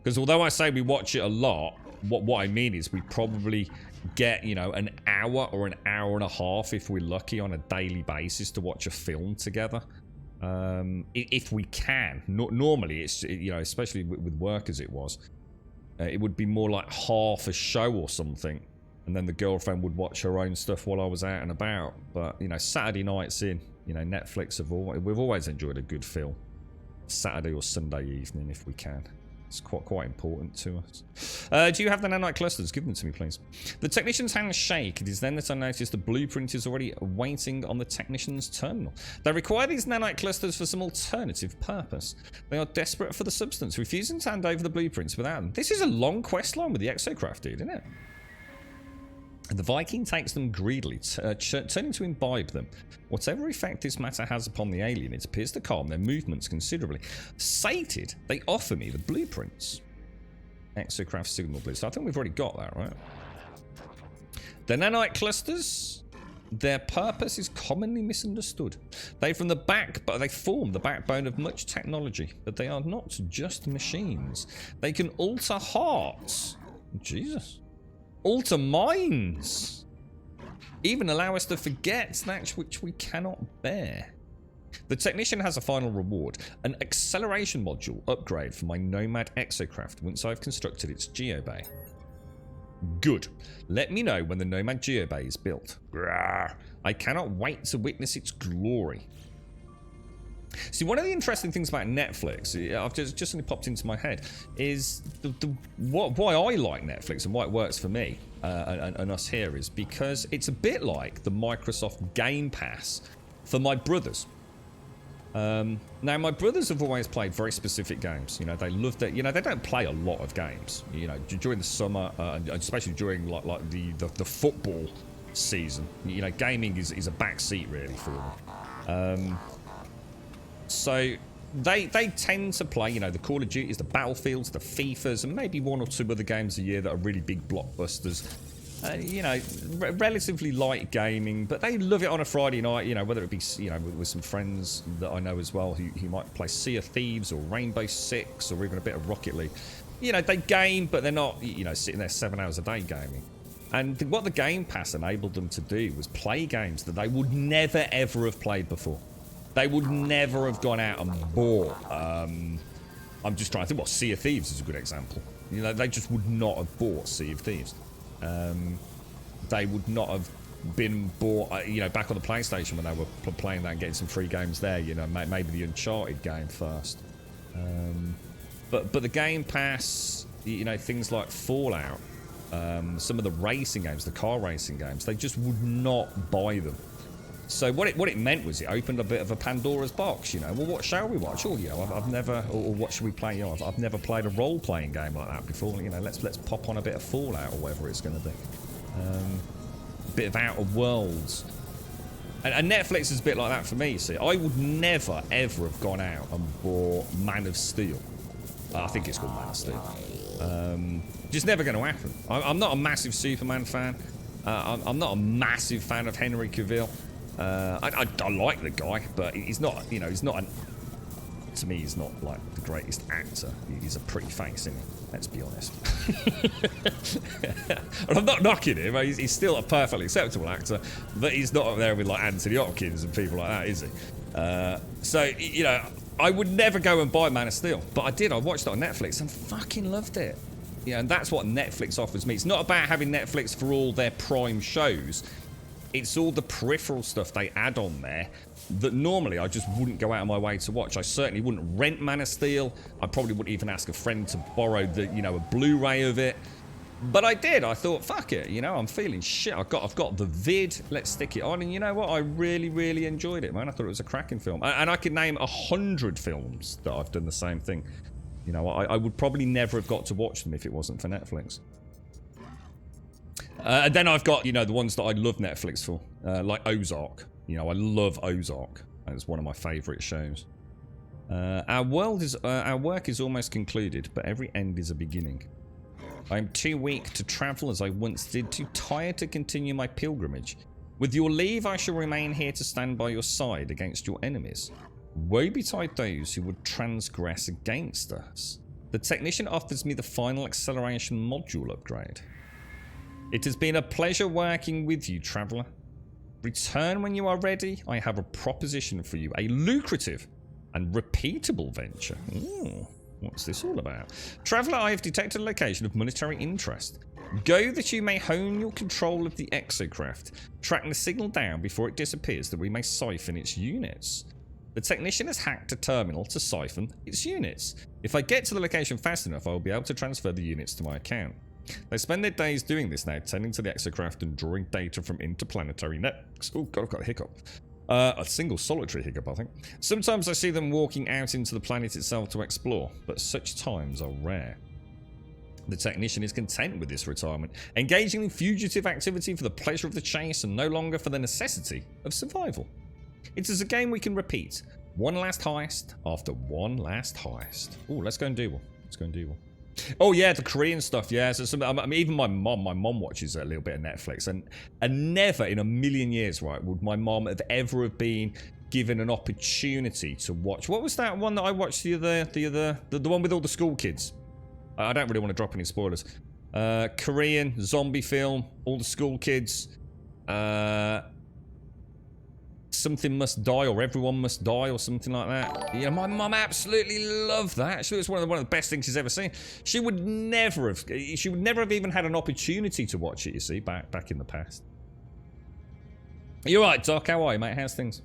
Because although I say we watch it a lot, what I mean is we probably get, you know, an hour or an hour and a half, if we're lucky, on a daily basis to watch a film together. If we can. Normally, it's, you know, especially with work as it was, it would be more like half a show or something, and then the girlfriend would watch her own stuff while I was out and about. But, you know, Saturday nights in, you know, Netflix we've always enjoyed a good film. Saturday or Sunday evening if we can. It's quite important to us. Do you have the Nanite Clusters? Give them to me, please. The technician's hands shake. It is then that I notice the blueprint is already waiting on the technician's terminal. They require these Nanite Clusters for some alternative purpose. They are desperate for the substance, refusing to hand over the blueprints without them. This is a long quest line with the exocraft dude, isn't it? The Viking takes them greedily, turning to imbibe them. Whatever effect this matter has upon the alien, it appears to calm their movements considerably. Sated, they offer me the blueprints. Exocraft signal blue. So I think we've already got that, right? The Nanite Clusters, their purpose is commonly misunderstood. They form the backbone of much technology, but they are not just machines. They can alter hearts. Jesus. Alter minds, even allow us to forget that which we cannot bear. The technician has a final reward, an acceleration module upgrade for my Nomad exocraft once I've constructed its geobay. Good. Let me know when the Nomad geobay is built. Rawr. I cannot wait to witness its glory. See, one of the interesting things about Netflix, I've just only popped into my head, is why I like Netflix and why it works for me and us here is because it's a bit like the Microsoft Game Pass for my brothers. Now, my brothers have always played very specific games. You know, they love that. You know, they don't play a lot of games. You know, during the summer, especially during like the football season. You know, gaming is a backseat really for them. So they tend to play, you know, the Call of Duties, the Battlefields, the FIFAs, and maybe one or two other games a year that are really big blockbusters. You know, relatively light gaming, but they love it on a Friday night, you know, whether it be, you know, with some friends that I know as well who might play Sea of Thieves or Rainbow Six or even a bit of Rocket League. You know, they game, but they're not, you know, sitting there 7 hours a day gaming. And what the Game Pass enabled them to do was play games that they would never, ever have played before. They would never have gone out and bought. I'm just trying to think. Well, Sea of Thieves is a good example. You know, they just would not have bought Sea of Thieves. They would not have been bought, you know, back on the PlayStation when they were playing that and getting some free games there. You know, maybe the Uncharted game first. But the Game Pass, you know, things like Fallout, some of the racing games, the car racing games, they just would not buy them. So what it meant was it opened a bit of a Pandora's box, you know. Well, what shall we watch? Oh, you know, I've never, or what should we play? You know, I've never played a role-playing game like that before. You know, let's pop on a bit of Fallout or whatever it's going to be. A bit of Outer Worlds. And Netflix is a bit like that for me, you see. I would never, ever have gone out and bought Man of Steel. I think it's called Man of Steel. Just never going to happen. I'm not a massive Superman fan. I'm not a massive fan of Henry Cavill. I like the guy, but he's not, you know, he's not to me, he's not like the greatest actor. He's a pretty face, isn't he? Let's be honest. And I'm not knocking him. He's still a perfectly acceptable actor, but he's not up there with like Anthony Hopkins and people like that, is he? So, you know, I would never go and buy Man of Steel, but I did. I watched it on Netflix and fucking loved it. Yeah, and that's what Netflix offers me. It's not about having Netflix for all their prime shows. It's all the peripheral stuff they add on there that normally I just wouldn't go out of my way to watch. I certainly wouldn't rent Man of Steel. I probably wouldn't even ask a friend to borrow the, you know, a Blu-ray of it. But I did. I thought, fuck it. You know, I'm feeling shit. I've got the vid. Let's stick it on. And you know what? I really, really enjoyed it, man. I thought it was a cracking film. And I could name 100 films that I've done the same thing. You know, I would probably never have got to watch them if it wasn't for Netflix. And then I've got, you know, the ones that I love Netflix for, like Ozark. You know, I love Ozark. It's one of my favourite shows. Our work is almost concluded, but every end is a beginning. I am too weak to travel as I once did, too tired to continue my pilgrimage. With your leave, I shall remain here to stand by your side against your enemies. Woe betide those who would transgress against us. The technician offers me the final acceleration module upgrade. It has been a pleasure working with you, traveller. Return when you are ready. I have a proposition for you. A lucrative and repeatable venture. Ooh, what's this all about? Traveller, I have detected a location of monetary interest. Go that you may hone your control of the exocraft. Track the signal down before it disappears that we may siphon its units. The technician has hacked a terminal to siphon its units. If I get to the location fast enough, I will be able to transfer the units to my account. They spend their days doing this now, tending to the exocraft and drawing data from interplanetary networks. Oh god, I've got a hiccup. A single solitary hiccup, I think. Sometimes I see them walking out into the planet itself to explore, but such times are rare. The technician is content with this retirement, engaging in fugitive activity for the pleasure of the chase and no longer for the necessity of survival. It is a game we can repeat. One last heist after one last heist. Oh, let's go and do one. Let's go and do one. Oh yeah, the Korean stuff. Yeah, so I mean, even my mom watches a little bit of Netflix, and never in a million years, right, would my mom have ever have been given an opportunity to watch. What was that one that I watched the one with all the school kids? I don't really want to drop any spoilers. Korean zombie film, all the school kids. Something Must Die or Everyone Must Die or something like that. Yeah, my mum absolutely loved that. She was one of the best things she's ever seen. She would never have even had an opportunity to watch it, you see, back in the past. You're right, Doc. How are you, mate? How's things?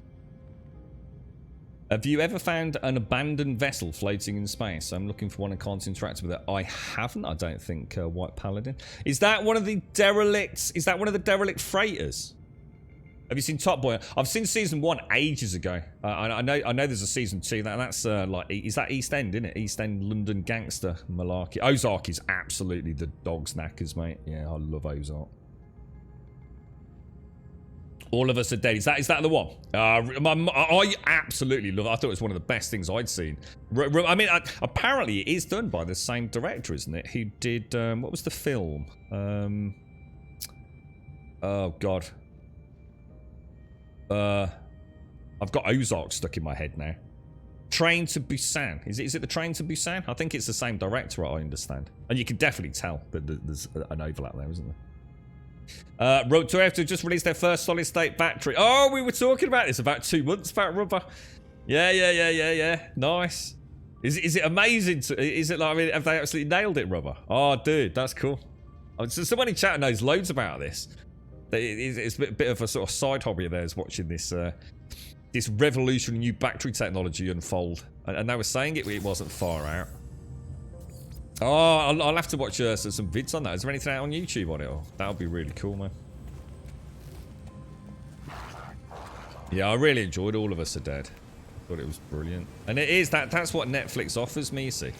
Have you ever found an abandoned vessel floating in space? I'm looking for one and can't interact with it. I haven't, I don't think, White Paladin. Is that one of the derelicts? Is that one of the derelict freighters? Have you seen Top Boy? I've seen season 1 ages ago. I know there's a season 2. That's like, is that East End, isn't it? East End London gangster malarkey. Ozark is absolutely the dog's knackers, mate. Yeah, I love Ozark. All of Us Are Dead. Is that the one? I absolutely love it. I thought it was one of the best things I'd seen. I mean, apparently it is done by the same director, isn't it? Who did, what was the film? Oh, God. I've got Ozark stuck in my head now. Train to Busan. Is it the Train to Busan? I think it's the same director, I understand. And you can definitely tell that there's an overlap there, isn't there? Road to F2 just released their first solid state battery. Oh, we were talking about this about 2 months about rubber. Yeah. Nice. Is it amazing? Is it like, I mean, have they absolutely nailed it, rubber? Oh, dude, that's cool. So someone in chat knows loads about this. It's a bit of a sort of side hobby of theirs watching this this revolutionary new battery technology unfold. And they were saying it wasn't far out. Oh, I'll have to watch some vids on that. Is there anything out on YouTube on it? Oh, that would be really cool, man. Yeah, I really enjoyed All of Us Are Dead. Thought it was brilliant. And it is, that's what Netflix offers me, see.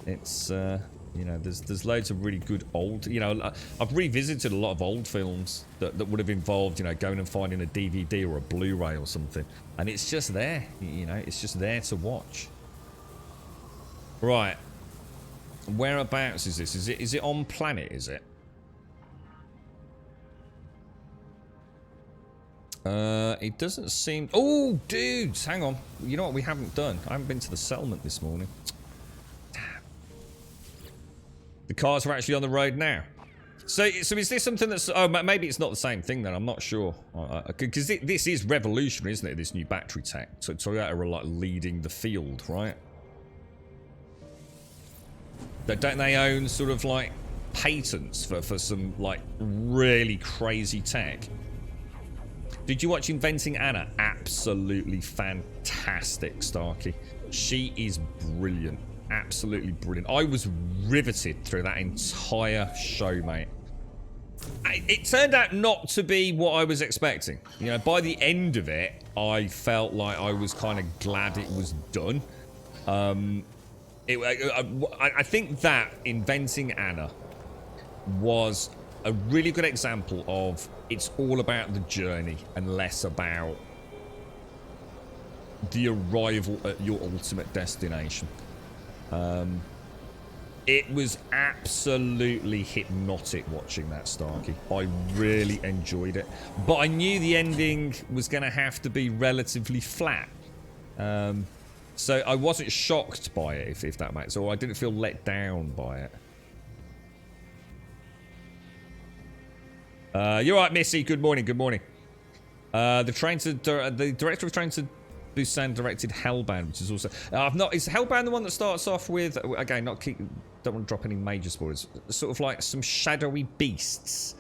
It's, you know, there's loads of really good old, you know, I've revisited a lot of old films that would have involved, you know, going and finding a DVD or a Blu-ray or something. And it's just there, you know, it's just there to watch. Right. Whereabouts is this? Is it on planet, is it? It doesn't seem... Oh, dudes, hang on. You know what we haven't done? I haven't been to the settlement this morning. Damn. The cars are actually on the road now. So is this something that's... Oh, maybe it's not the same thing then. I'm not sure. Because this is revolutionary, isn't it? This new battery tech. So Toyota are like leading the field, right? Don't they own sort of like patents for some like really crazy tech? Did you watch Inventing Anna? Absolutely fantastic, Starkey. She is brilliant. Absolutely brilliant. I was riveted through that entire show, mate. It turned out not to be what I was expecting. You know, by the end of it, I felt like I was kind of glad it was done. I think that Inventing Anna was a really good example of it's all about the journey and less about the arrival at your ultimate destination. It was absolutely hypnotic watching that, Starkey. I really enjoyed it. But I knew the ending was going to have to be relatively flat. So I wasn't shocked by it, if that makes sense, or I didn't feel let down by it. You're right, Missy. Good morning. Good morning. The director of Train to Busan directed Hellbound, which is also I've not. Is Hellbound the one that starts off with again? Don't want to drop any major spoilers. Sort of like some shadowy beasts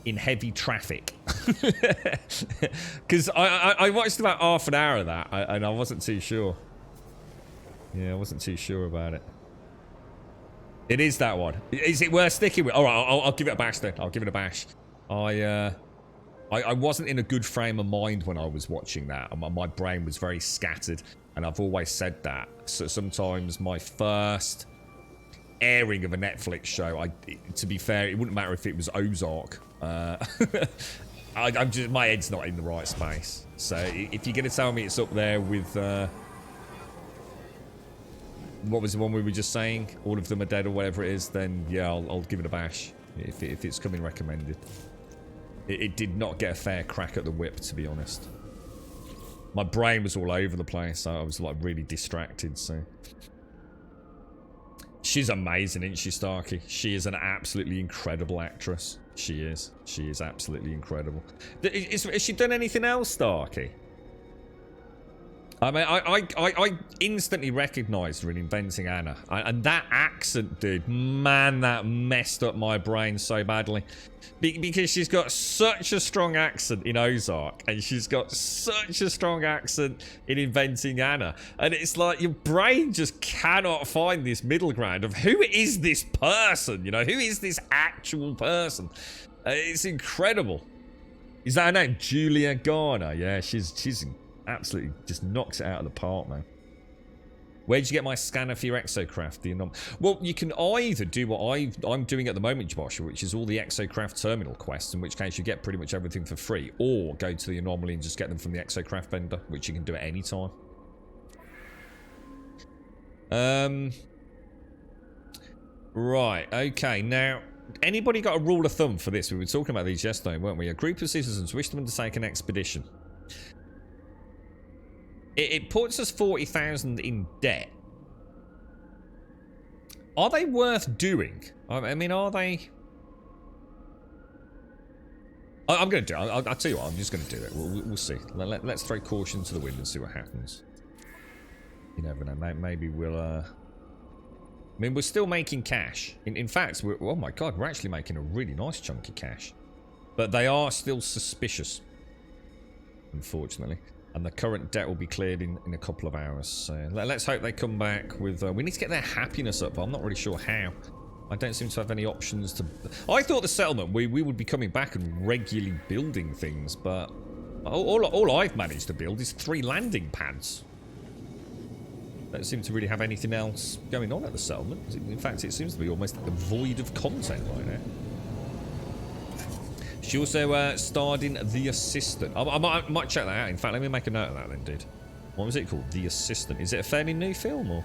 in heavy traffic. Because I watched about half an hour of that and I wasn't too sure. Yeah, I wasn't too sure about it. It is that one. Is it worth sticking with? All right, I'll give it a bash then. I'll give it a bash. I wasn't in a good frame of mind when I was watching that. My brain was very scattered, and I've always said that. So sometimes my first airing of a Netflix show, to be fair, it wouldn't matter if it was Ozark. I'm just, my head's not in the right space. So if you're going to tell me it's up there with... what was the one we were just saying? All of Them Are Dead or whatever it is, then yeah, I'll give it a bash if it's coming recommended. It did not get a fair crack at the whip, to be honest. My brain was all over the place, so I was like really distracted, so... She's amazing, isn't she, Starkey? She is an absolutely incredible actress. She is. She is absolutely incredible. Has she done anything else, Starkey? I mean, I instantly recognised her in Inventing Anna. And that accent, dude, man, that messed up my brain so badly. Because she's got such a strong accent in Ozark, and she's got such a strong accent in Inventing Anna. And it's like your brain just cannot find this middle ground of who is this person? You know, who is this actual person? It's incredible. Is that her name? Julia Garner. Yeah, she's absolutely just knocks it out of the park, man. Where'd you get my scanner for your exocraft? Well, you can either do what I'm doing at the moment, Joshua, which is all the exocraft terminal quests, in which case you get pretty much everything for free, or go to the anomaly and just get them from the exocraft vendor, which you can do at any time. Right, okay, now, anybody got a rule of thumb for this? We were talking about these yesterday, weren't we? A group of citizens wish to undertake an expedition. It puts us 40,000 in debt. Are they worth doing? I mean, are they? I'm going to do it. I'll tell you what, I'm just going to do it. We'll see. Let's throw caution to the wind and see what happens. You never know. Maybe we'll... I mean, we're still making cash. In fact, oh my god, we're actually making a really nice chunk of cash. But they are still suspicious, unfortunately. And the current debt will be cleared in a couple of hours. So let's hope they come back with... we need to get their happiness up, but I'm not really sure how. I don't seem to have any options to... I thought the settlement, we would be coming back and regularly building things, but... All I've managed to build is 3 landing pads. Don't seem to really have anything else going on at the settlement. In fact, it seems to be almost void of content right now. She also starred in The Assistant. I might check that out. In fact, let me make a note of that then, dude. What was it called? The Assistant. Is it a fairly new film, or...?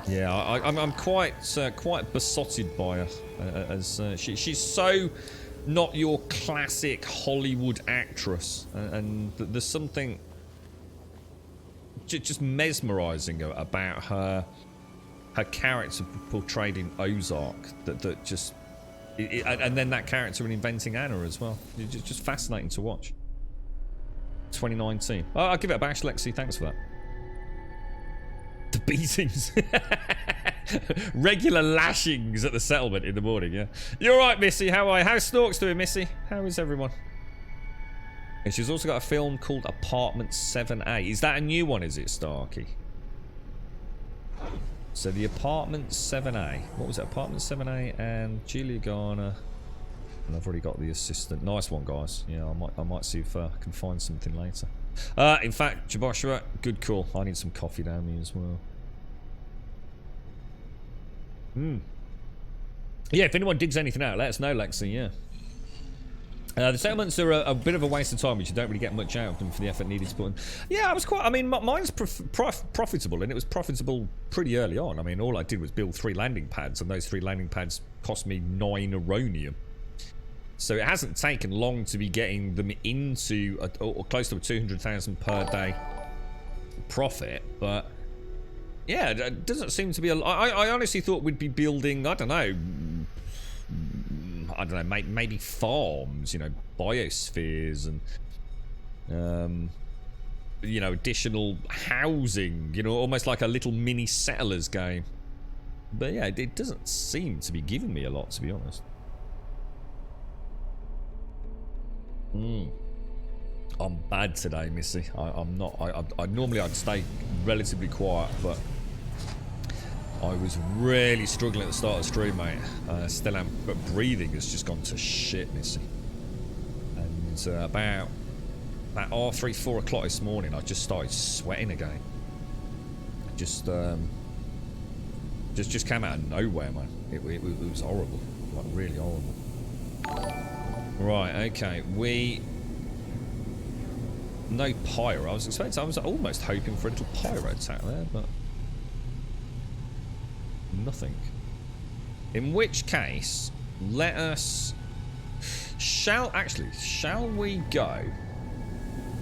Yeah, I'm quite besotted by her. As she's so not your classic Hollywood actress. And there's something just mesmerising about her character portrayed in Ozark that just... and then that character in Inventing Anna as well. It's just fascinating to watch. 2019. Oh, I'll give it a bash, Lexi. Thanks for that. The beatings. Regular lashings at the settlement in the morning, yeah. You're right, Missy. How are you? How's Snorks doing, Missy? How is everyone? And she's also got a film called Apartment 7A. Is that a new one, is it, Starkey? So the Apartment 7A. What was it? Apartment 7A and Julia Garner. And I've already got The Assistant. Nice one, guys. Yeah, I might see if I can find something later. In fact, Joshua, good call. I need some coffee down me as well. Yeah, if anyone digs anything out, let us know, Lexi, yeah. The settlements are a bit of a waste of time, which you don't really get much out of them for the effort needed to put in. Yeah, I was quite... I mean, mine's profitable, and it was profitable pretty early on. I mean, all I did was build 3 landing pads, and those 3 landing pads cost me 9 Aronium. So it hasn't taken long to be getting them into or close to a 200,000 per day profit, but yeah, it doesn't seem to be a... I honestly thought we'd be building, I don't know, maybe farms, you know, biospheres and you know, additional housing, you know, almost like a little mini Settlers game. But yeah, it doesn't seem to be giving me a lot, to be honest. I'm bad today, Missy. I'm not. I normally I'd stay relatively quiet, but I was really struggling at the start of the stream, mate. Still am, but breathing has just gone to shit, Missy. And about 4 o'clock this morning, I just started sweating again. Just came out of nowhere, man. It was horrible, like really horrible. Right, okay, no pyro. I was almost hoping for a little pyro attack there, but nothing. In which case, let us... Shall we go?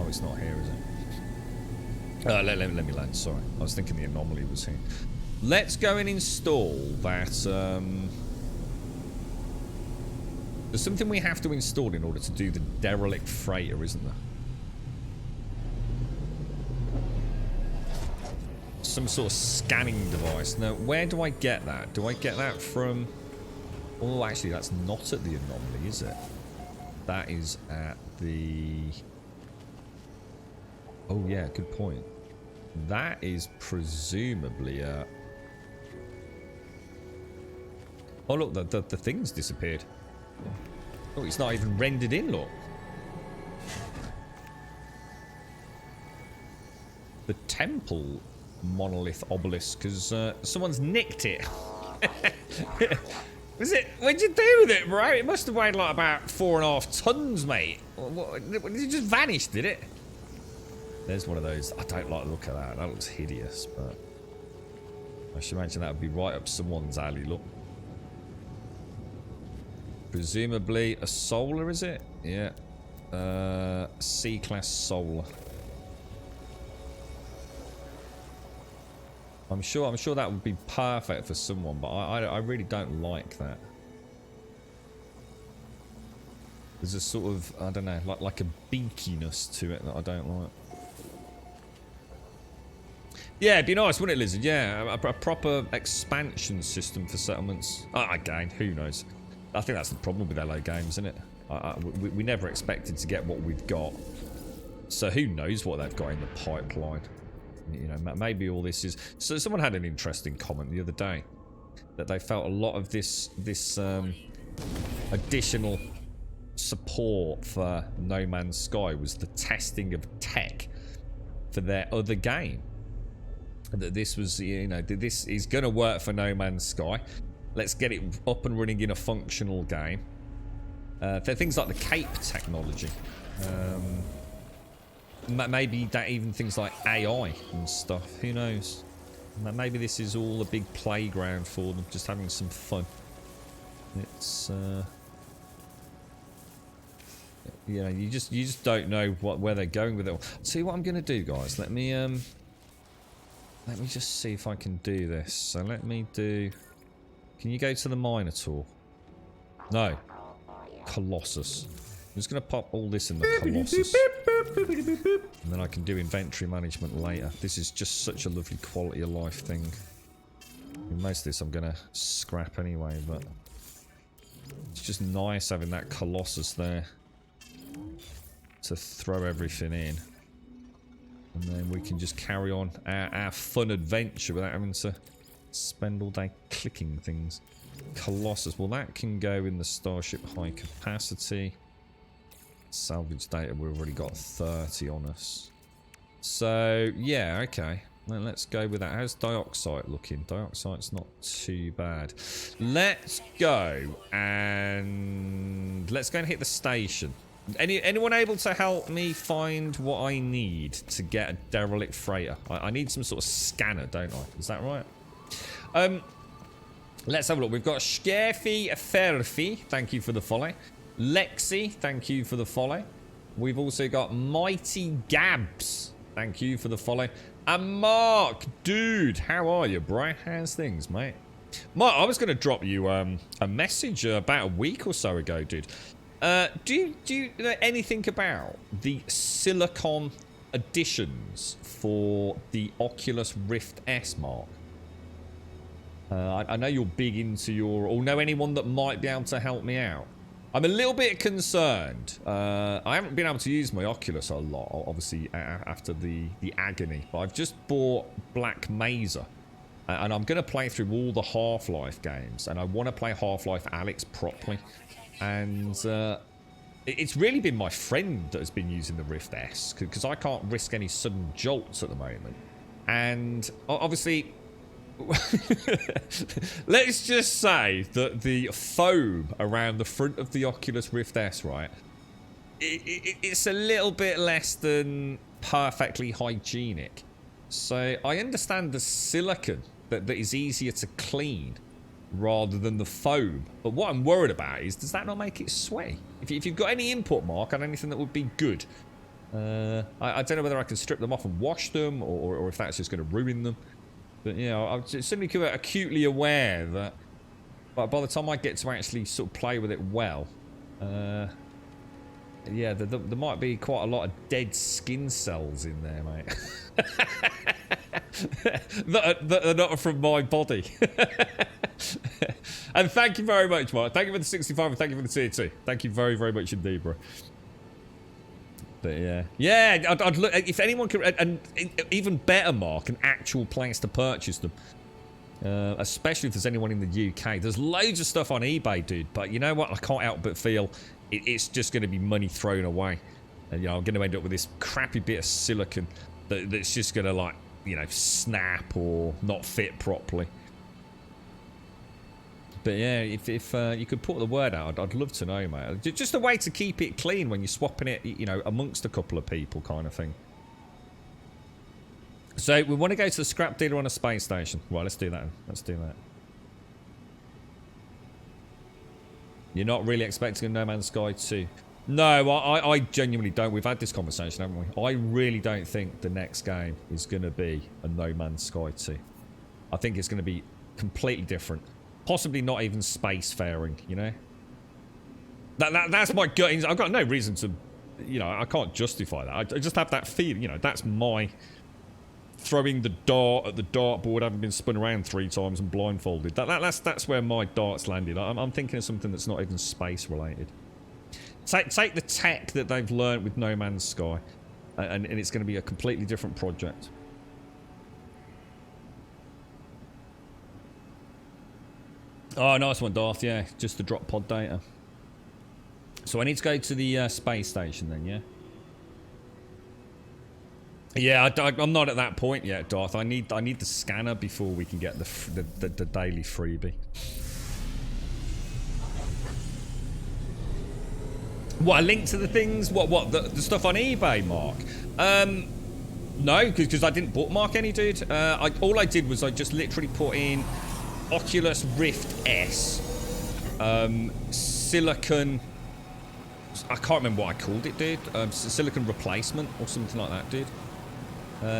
Oh, it's not here, is it? Let me land, sorry. I was thinking the anomaly was here. Let's go and install that, there's something we have to install in order to do the derelict freighter, isn't there? Some sort of scanning device. Now, where do I get that? Do I get that from... Oh, actually, that's not at the anomaly, is it? That is at the... Oh, yeah, good point. That is presumably a... Oh, look, the thing's disappeared. Oh, it's not even rendered in, look. the temple monolith obelisk because someone's nicked it. Was it? What'd you do with it, bro? It must have weighed like about 4.5 tons, mate. It just vanished, did it? There's one of those. I don't like the look of that. That looks hideous, but I should imagine that would be right up someone's alley. Look. Presumably a solar, is it? Yeah. C-class solar. I'm sure that would be perfect for someone, but I really don't like that. There's a sort of, I don't know, like a beakiness to it that I don't like. Yeah, it'd be nice, wouldn't it, Lizard? Yeah, a proper expansion system for settlements. Again, who knows? I think that's the problem with LA games, isn't it? We never expected to get what we've got. So who knows what they've got in the pipeline? You know, maybe all this is... So someone had an interesting comment the other day that they felt a lot of this additional support for No Man's Sky was the testing of tech for their other game. That this was, you know, this is going to work for No Man's Sky. Let's get it up and running in a functional game. Things like the cape technology. Maybe that even things like AI and stuff. Who knows? Maybe this is all a big playground for them, just having some fun. It's you know, you just don't know where they're going with it. I'll tell you what I'm gonna do, guys. Let me just see if I can do this. So let me do. Can you go to the Minotaur? No. Colossus. I'm just going to pop all this in the Colossus. And then I can do inventory management later. This is just such a lovely quality of life thing. I mean, most of this I'm going to scrap anyway, but it's just nice having that Colossus there to throw everything in. And then we can just carry on our fun adventure without having to spend all day clicking things. Colossus. Well, that can go in the Starship high capacity. Salvage data, we've already got 30 on us. So, yeah, okay. Well, let's go with that. How's Dioxide looking? Dioxide's not too bad. Let's go and hit the station. Anyone able to help me find what I need to get a derelict freighter? I need some sort of scanner, don't I? Is that right? Let's have a look. We've got Skerfi Ferfi. Thank you for the follow. Lexi, thank you for the follow. We've also got Mighty Gabs. Thank you for the follow. And Mark, dude, how are you, bro? How's things, mate? Mark, I was going to drop you a message about a week or so ago, dude. Do you know anything about the silicon additions for the Oculus Rift S, Mark? I know you're big into your... Or know anyone that might be able to help me out? I'm a little bit concerned. I haven't been able to use my Oculus a lot, obviously, after the agony. But I've just bought Black Mesa. And I'm going to play through all the Half-Life games. And I want to play Half-Life Alyx properly. And it's really been my friend that has been using the Rift S. Because I can't risk any sudden jolts at the moment. And obviously... Let's just say that the foam around the front of the Oculus Rift S, right, it's a little bit less than perfectly hygienic. So I understand the silicon that is easier to clean rather than the foam. But what I'm worried about is, does that not make it sweaty? If you've got any input, Mark, on anything that would be good, I don't know whether I can strip them off and wash them or if that's just going to ruin them. But, you know, I'm certainly acutely aware that by the time I get to actually sort of play with it well, yeah, there might be quite a lot of dead skin cells in there, mate. that are not from my body. And thank you very much, Mark. Thank you for the 65 and thank you for the tier 2. Thank you very, very much indeed, bro. But yeah, I'd look if anyone could, and even better, Mark, an actual place to purchase them. Especially if there's anyone in the UK. There's loads of stuff on eBay, dude. But you know what? I can't help but feel it's just going to be money thrown away. And you know, I'm going to end up with this crappy bit of silicon. that's just gonna, like, you know, snap or not fit properly. But yeah, if you could put the word out, I'd love to know, mate. Just a way to keep it clean when you're swapping it, you know, amongst a couple of people, kind of thing. So we want to go to the scrap dealer on a space station. Right, let's do that. Let's do that. You're not really expecting a No Man's Sky 2? No, I genuinely don't. We've had this conversation, haven't we? I really don't think the next game is going to be a No Man's Sky 2. I think it's going to be completely different. Possibly not even spacefaring, you know? That's my gut. I've got no reason to, you know, I can't justify that. I just have that feeling, you know, that's my throwing the dart at the dartboard, having been spun around 3 times and blindfolded. That's where my darts landed. I'm thinking of something that's not even space related. Take the tech that they've learned with No Man's Sky, and it's going to be a completely different project. Oh, nice one, Darth. Yeah, just to drop pod data. So I need to go to the space station then, yeah? Yeah, I'm not at that point yet, Darth. I need the scanner before we can get the daily freebie. What, a link to the things? What the stuff on eBay, Mark? No, because I didn't bookmark any, dude. All I did was I just literally put in Oculus Rift S, silicon. I can't remember what I called it, dude. Silicon replacement or something like that, dude.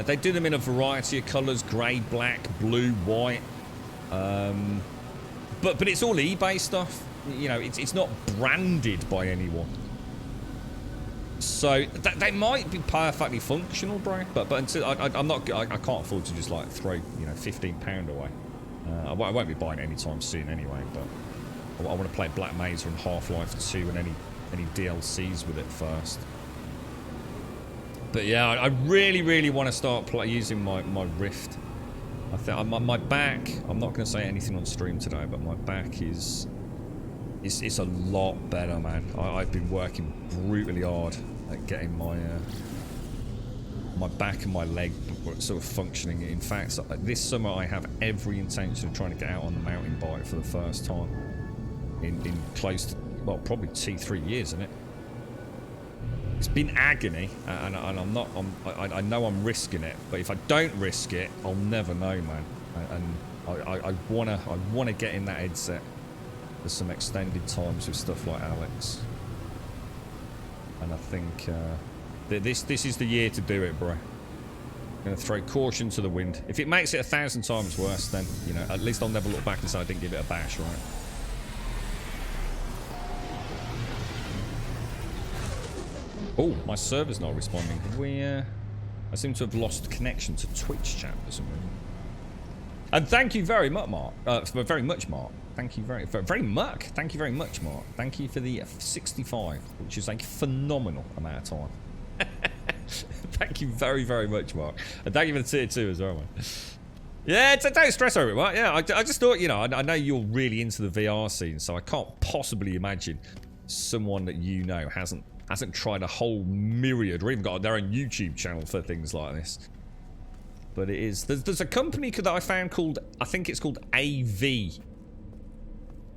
They do them in a variety of colours: grey, black, blue, white. But it's all eBay stuff. You know, it's not branded by anyone. So they might be perfectly functional, bro. But until I can't afford to just like throw, you know, £15 away. I won't be buying it anytime soon anyway. But I want to play Black Mesa and Half-Life 2 and any DLCs with it first. But yeah, I really want to start using my Rift. I think my back. I'm not going to say anything on stream today, but my back is a lot better, man. I've been working brutally hard at getting my back and my leg sort of functioning. In fact, this summer I have every intention of trying to get out on the mountain bike for the first time in close to, well, probably 2-3 years, isn't it? It's been agony, and I'm not. I know I'm risking it, but if I don't risk it, I'll never know, man. And I wanna get in that headset for some extended times with stuff like Alex. And I think this is the year to do it, bro. I'm gonna throw caution to the wind. If it makes it 1,000 times worse, then, you know, at least I'll never look back and say I didn't give it a bash, right? Oh, my server's not responding. I seem to have lost connection to Twitch chat for some reason. And thank you very much, Mark. Very much, Mark. Thank you very much. Thank you very much, Mark. Thank you for the 65, which is a phenomenal amount of time. Thank you very much, Mark. And thank you for the tier 2 as well, man. Yeah, don't stress over it, Mark. Yeah, I just thought, you know, I know you're really into the VR scene, so I can't possibly imagine someone that you know hasn't tried a whole myriad or even got their own YouTube channel for things like this. But it is. There's a company that I found called, I think it's called AV.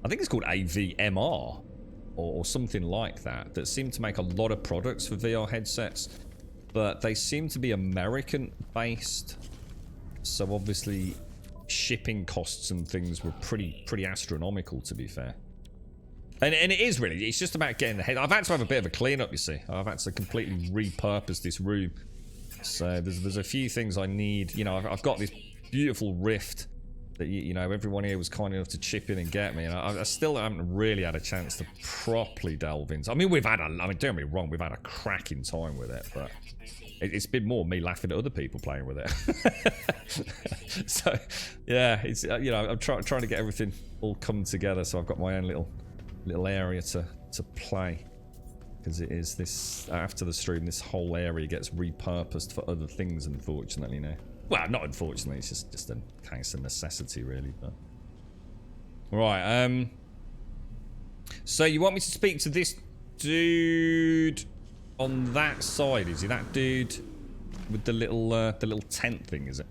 I think it's called AVMR or something like that seem to make a lot of products for VR headsets. But they seem to be American based. So obviously shipping costs and things were pretty astronomical, to be fair. And it is really, it's just about getting the head. I've had to have a bit of a clean-up, you see. I've had to completely repurpose this room. So there's a few things I need. You know, I've got this beautiful Rift that, you know, everyone here was kind enough to chip in and get me. And I still haven't really had a chance to properly delve into. I mean, don't get me wrong, we've had a cracking time with it, but it's been more me laughing at other people playing with it. So, yeah, it's, you know, I'm trying to get everything all come together, so I've got my own little area to play, because it is this, after the stream, this whole area gets repurposed for other things, unfortunately. Now, well, not unfortunately, it's just a case of necessity, really. But right, so you want me to speak to this dude on that side? Is he that dude with the little tent thing, is it?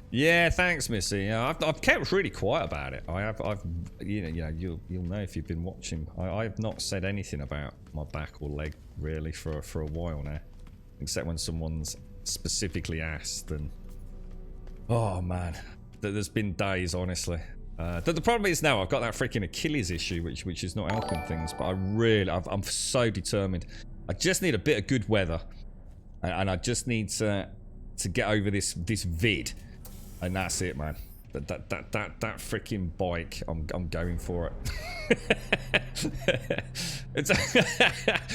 Yeah, thanks, Missy. Yeah, I've kept really quiet about it. I've you know, you'll know if you've been watching. I've not said anything about my back or leg really for a while now, except when someone's specifically asked. And oh man, there's been days, honestly. The problem is now I've got that freaking Achilles issue, which is not helping things. But I'm so determined. I just need a bit of good weather, and I just need to get over this vid. And that's it, man. That freaking bike, I'm going for it.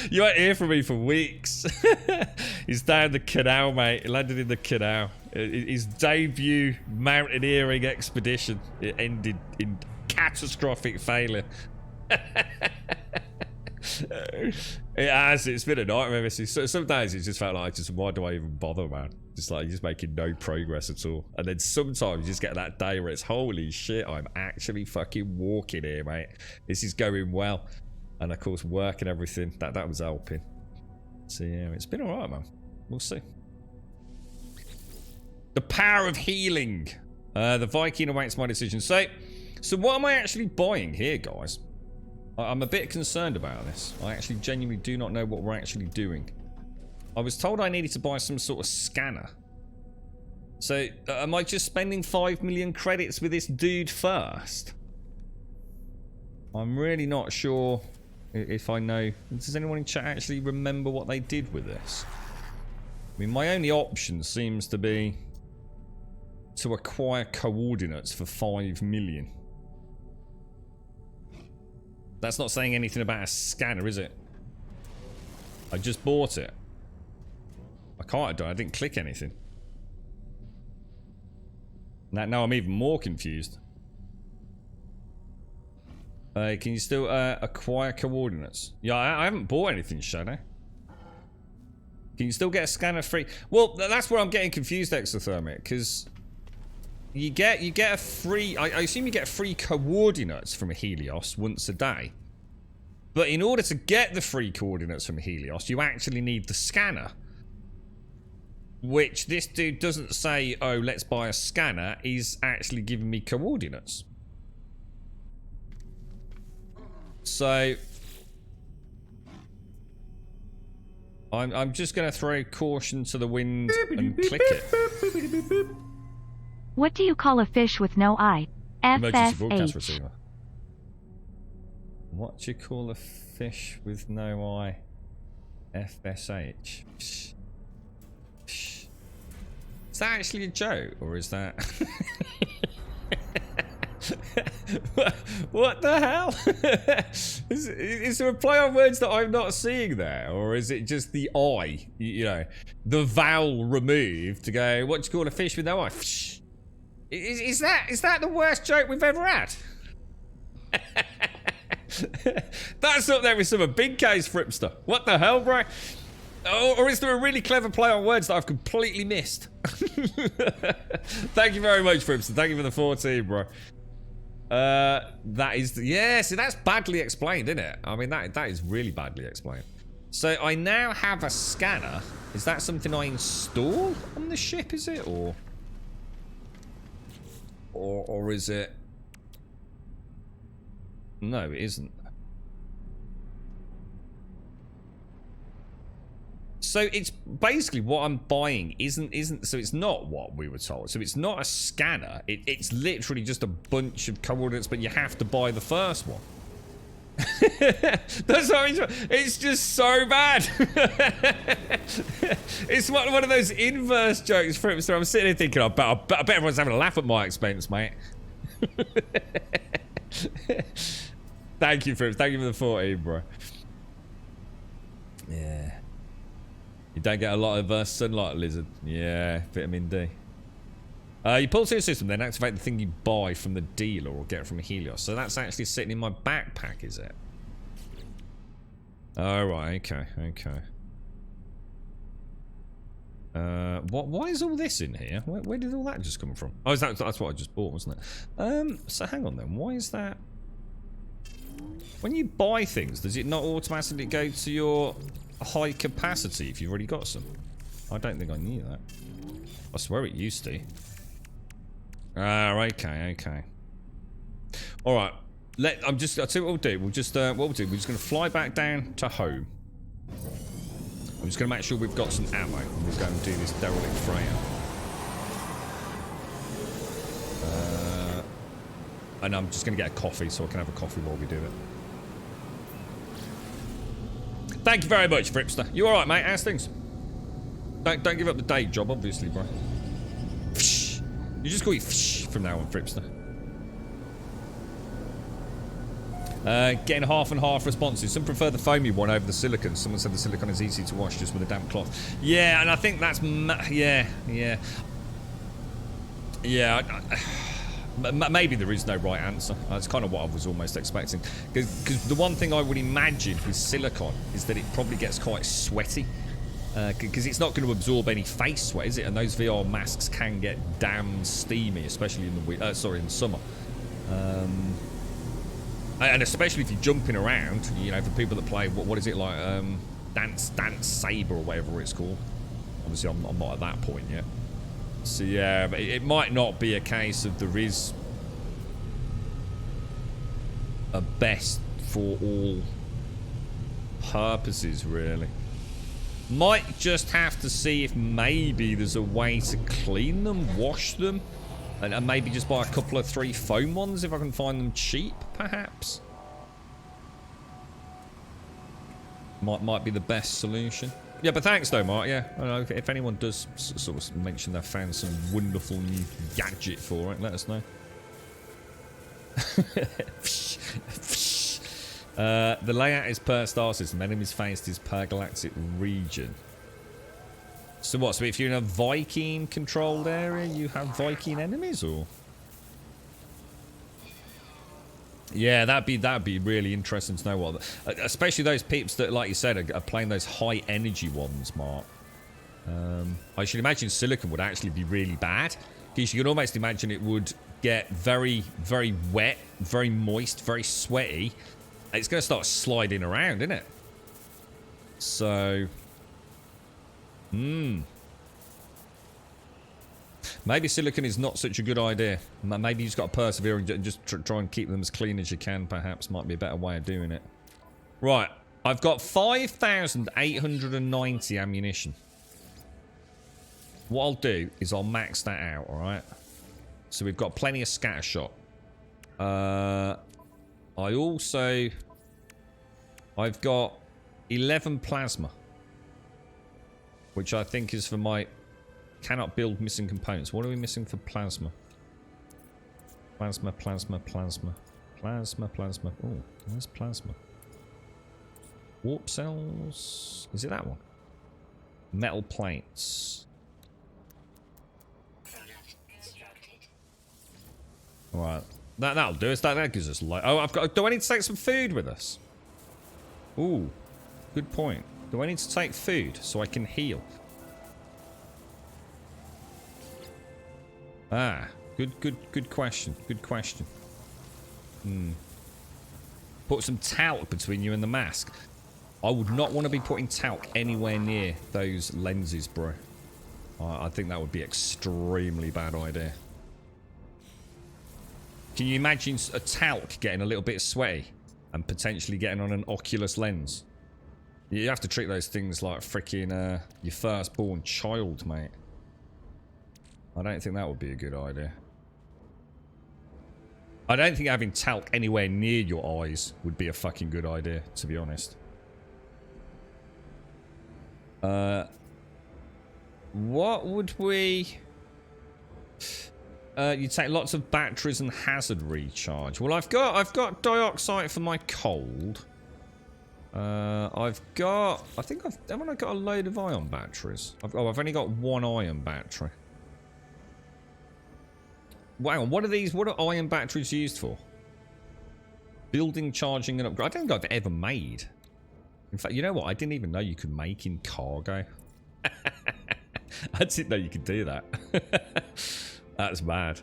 You won't hear from me for weeks. He's down the canal, mate. He landed in the canal. His debut mountaineering expedition, it ended in catastrophic failure. It has. It's been a nightmare, Missy. So some days it just felt like, why do I even bother, man? Just like, you're just making no progress at all. And then sometimes you just get that day where it's, holy shit, I'm actually fucking walking here, mate. This is going well. And of course, work and everything, that was helping. So yeah, it's been alright, man. We'll see. The power of healing. The Viking awaits my decision. So what am I actually buying here, guys? I'm a bit concerned about this. I actually genuinely do not know what we're actually doing. I was told I needed to buy some sort of scanner. So, am I just spending 5 million credits with this dude first? I'm really not sure if I know. Does anyone in chat actually remember what they did with this? I mean, my only option seems to be to acquire coordinates for 5 million. That's not saying anything about a scanner, is it? I just bought it. I can't have done. I didn't click anything. Now I'm even more confused. Can you still acquire coordinates? Yeah, I haven't bought anything, Shadow. Can you still get a scanner free? Well, that's where I'm getting confused, Exothermic, because you get a free. I assume you get free coordinates from Helios once a day. But in order to get the free coordinates from Helios, you actually need the scanner. Which this dude doesn't say, oh, let's buy a scanner. He's actually giving me coordinates. So I'm just going to throw caution to the wind and click it. What do you call a fish with no eye? Emergency broadcast FSH. receiver. What do you call a fish with no eye? FSH. Psh. Psh. Is that actually a joke, or is that... what the hell? is there a play on words that I'm not seeing there, or is it just the eye, you know, the vowel removed to go, what do you call a fish with no eye? Is that the worst joke we've ever had? That's up there with some of Big K's Fripster. What the hell, bro? Oh, or is there a really clever play on words that I've completely missed? Thank you very much, Fripster. Thank you for the 14, bro. That is, yeah, see, that's badly explained, isn't it? I mean, that is really badly explained. So I now have a scanner. Is that something I install on the ship, is it? Or is it? No, it isn't. So it's basically what I'm buying isn't so it's not what we were told. So it's not a scanner. It's literally just a bunch of coordinates, but you have to buy the first one. That's how it's just so bad. It's one of those inverse jokes for him. So I'm sitting here thinking, I bet everyone's having a laugh at my expense, mate. Thank you, Frips. Thank you for the 14, bro. Yeah. You don't get a lot of sunlight, lizard. Yeah, vitamin D. You pull to your system, then activate the thing you buy from the dealer or get from Helios. So that's actually sitting in my backpack, is it? Oh, right. Okay. Okay. Why is all this in here? Where did all that just come from? Oh, that's what I just bought, wasn't it? So hang on then. Why is that? When you buy things, does it not automatically go to your... high capacity if you've already got some? I don't think I knew that. I swear it used to. Ah, okay. Alright. I'll tell you what we'll do. We're just going to fly back down to home. I'm just going to make sure we've got some ammo. And we'll go and do this derelict Freya. And I'm just going to get a coffee so I can have a coffee while we do it. Thank you very much, Fripster. You alright, mate? How's things? Don't give up the day job, obviously, bro. You just call you from now on, Fripster. Getting half and half responses. Some prefer the foamy one over the silicone. Someone said the silicone is easy to wash just with a damp cloth. Yeah, and I think that's... Yeah. Maybe there is no right answer. That's kind of what I was almost expecting. Because the one thing I would imagine with silicone is that it probably gets quite sweaty. Because it's not going to absorb any face sweat, is it? And those VR masks can get damn steamy, especially in the in summer. And especially if you're jumping around, you know, for people that play what is it like, Dance Saber or whatever it's called. Obviously, I'm not at that point yet. So yeah, but it might not be a case of there is a best for all purposes, really. Might just have to see if maybe there's a way to clean them, wash them, and maybe just buy a couple of 3 foam ones if I can find them cheap, perhaps. Might be the best solution. Yeah, but thanks though, Mark. Yeah, I don't know, if anyone does sort of mention they've found some wonderful new gadget for it, let us know. The layout is per star system. Enemies faced is per galactic region. So what? So if you're in a Viking controlled area, you have Viking enemies, or? Yeah, that'd be really interesting to know what, especially those peeps that, like you said, are playing those high energy ones, Mark. I should imagine silicon would actually be really bad, because you can almost imagine it would get very, very wet, very moist, very sweaty. It's going to start sliding around, isn't it? So, maybe silicon is not such a good idea. Maybe you just got to persevere and just try and keep them as clean as you can, perhaps. Might be a better way of doing it. Right. I've got 5,890 ammunition. What I'll do is I'll max that out, alright? So we've got plenty of scatter shot. I've got 11 plasma. Which I think is for my... Cannot build missing components. What are we missing for plasma? Plasma. Oh, where's plasma? Warp cells. Is it that one? Metal plates. Alright. That'll do us. That gives us light. Oh, do I need to take some food with us? Ooh. Good point. Do I need to take food so I can heal? Ah, good question. Good question. Put some talc between you and the mask. I would not want to be putting talc anywhere near those lenses, bro. I think that would be extremely bad idea. Can you imagine a talc getting a little bit sweaty and potentially getting on an Oculus lens? You have to treat those things like freaking your firstborn child, mate. I don't think that would be a good idea. I don't think having talc anywhere near your eyes would be a fucking good idea, to be honest. What would we... you take lots of batteries and hazard recharge. Well, I've got dioxide for my cold. Haven't I got a load of ion batteries? I've only got 1 ion battery. Wow, what are ion batteries used for? Building, charging, and upgrade. I don't think I've ever made. In fact, you know what? I didn't even know you could make in cargo. I didn't know you could do that. That's mad.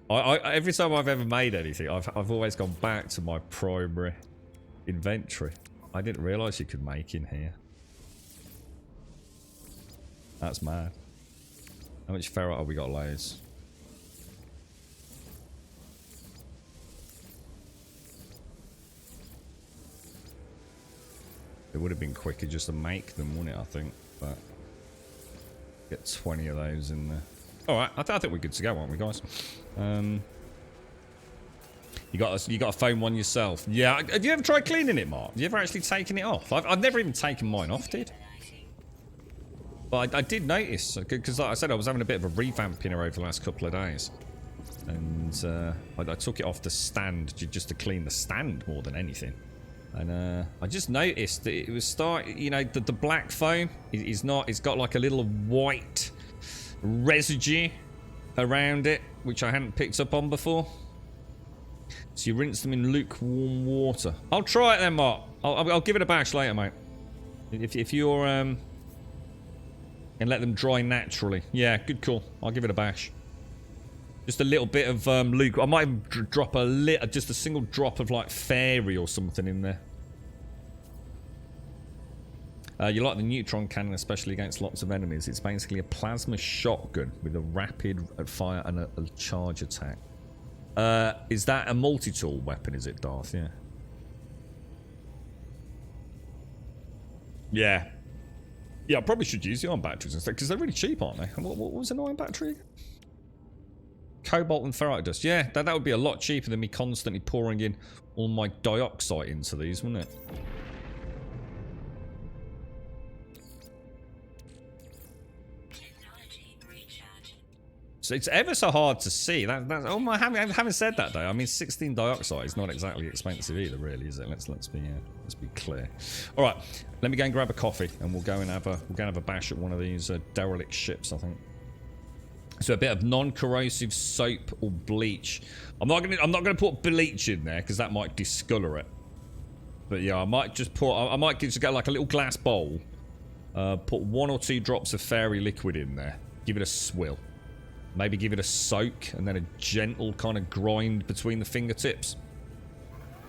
Every time I've ever made anything, I've always gone back to my primary inventory. I didn't realise you could make in here. That's mad. How much ferrite have we got, loads? It would have been quicker just to make them, wouldn't it, I think? But get 20 of those in there. Alright, I think we're good to go, aren't we, guys? You got to phone one yourself. Yeah, have you ever tried cleaning it, Mark? Have you ever actually taken it off? I've never even taken mine off, did? But I did notice, because like I said, I was having a bit of a revamping over the last couple of days. And I took it off the stand just to clean the stand more than anything. And I just noticed that it was the black foam is not, it's got like a little white residue around it, which I hadn't picked up on before. So you rinse them in lukewarm water. I'll try it then, Mark. I'll give it a bash later, mate. If you're and let them dry naturally. Yeah, good call. I'll give it a bash. Just a little bit of luke. I might even drop just a single drop of like fairy or something in there. You like the neutron cannon, especially against lots of enemies. It's basically a plasma shotgun with a rapid fire and a charge attack. Is that a multi-tool weapon, is it, Darth? Yeah. Yeah. Yeah, I probably should use the ion batteries instead, because they're really cheap, aren't they? What was an ion battery? Cobalt and ferrite dust. Yeah, that would be a lot cheaper than me constantly pouring in all my dioxide into these, wouldn't it? So it's ever so hard to see. Having said that, though, I mean, 16 dioxide is not exactly expensive either, really, is it? Let's be clear. All right, let me go and grab a coffee, and we'll go and have a bash at one of these derelict ships, I think. So a bit of non-corrosive soap or bleach. I'm not gonna put bleach in there because that might discolor it. But yeah, I might just get like a little glass bowl. Put 1 or 2 drops of fairy liquid in there. Give it a swill. Maybe give it a soak and then a gentle kind of grind between the fingertips.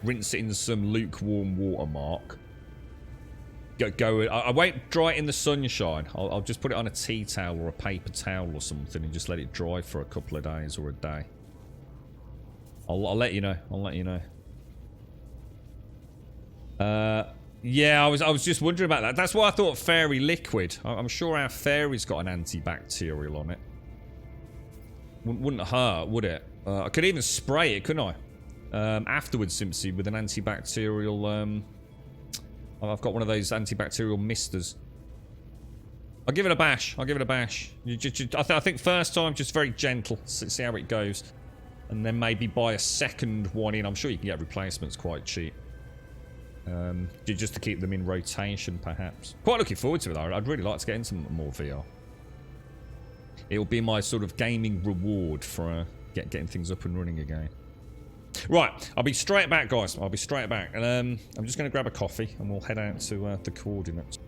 Rinse it in some lukewarm water, Mark. I won't dry it in the sunshine. I'll just put it on a tea towel or a paper towel or something and just let it dry for a couple of days or a day. I'll let you know. Yeah, I was just wondering about that. That's why I thought fairy liquid. I'm sure our fairy's got an antibacterial on it. Wouldn't hurt, would it? I could even spray it, couldn't I? Afterwards, Simpsy, with an antibacterial. I've got one of those antibacterial misters. I'll give it a bash. I think first time, just very gentle. See how it goes. And then maybe buy a second one in. I'm sure you can get replacements quite cheap. Just to keep them in rotation, perhaps. Quite looking forward to it, though. I'd really like to get into more VR. It'll be my sort of gaming reward for getting things up and running again. Right, I'll be straight back, guys. I'll be straight back. And I'm just going to grab a coffee and we'll head out to the coordinates.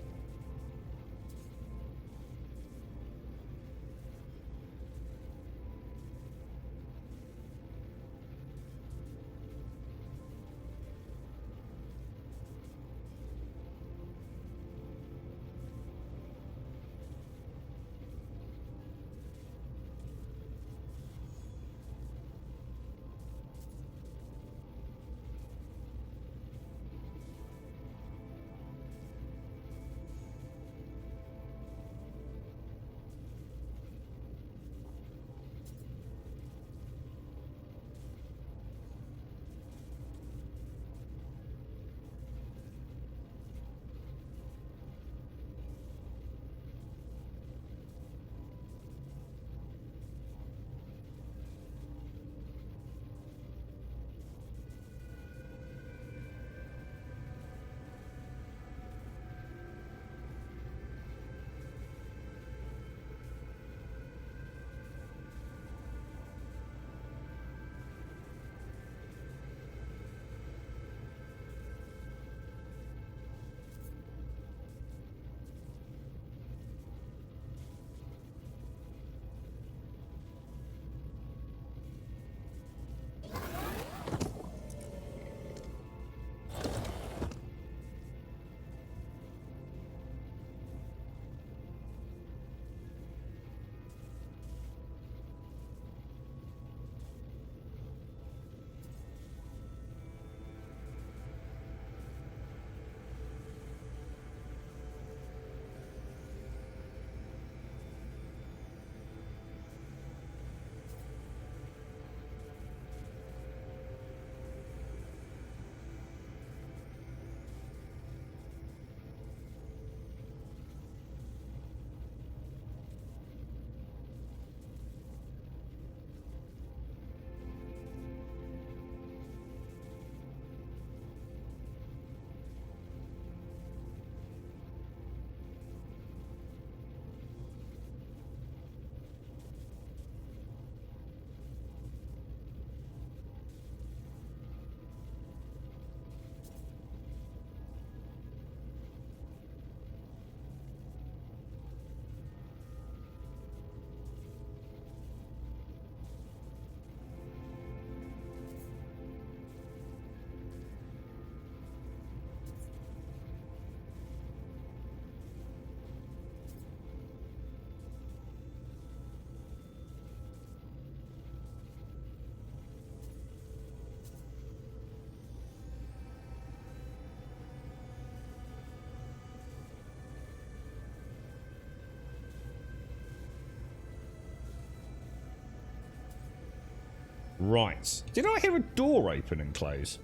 Right. Did I hear a door open and close?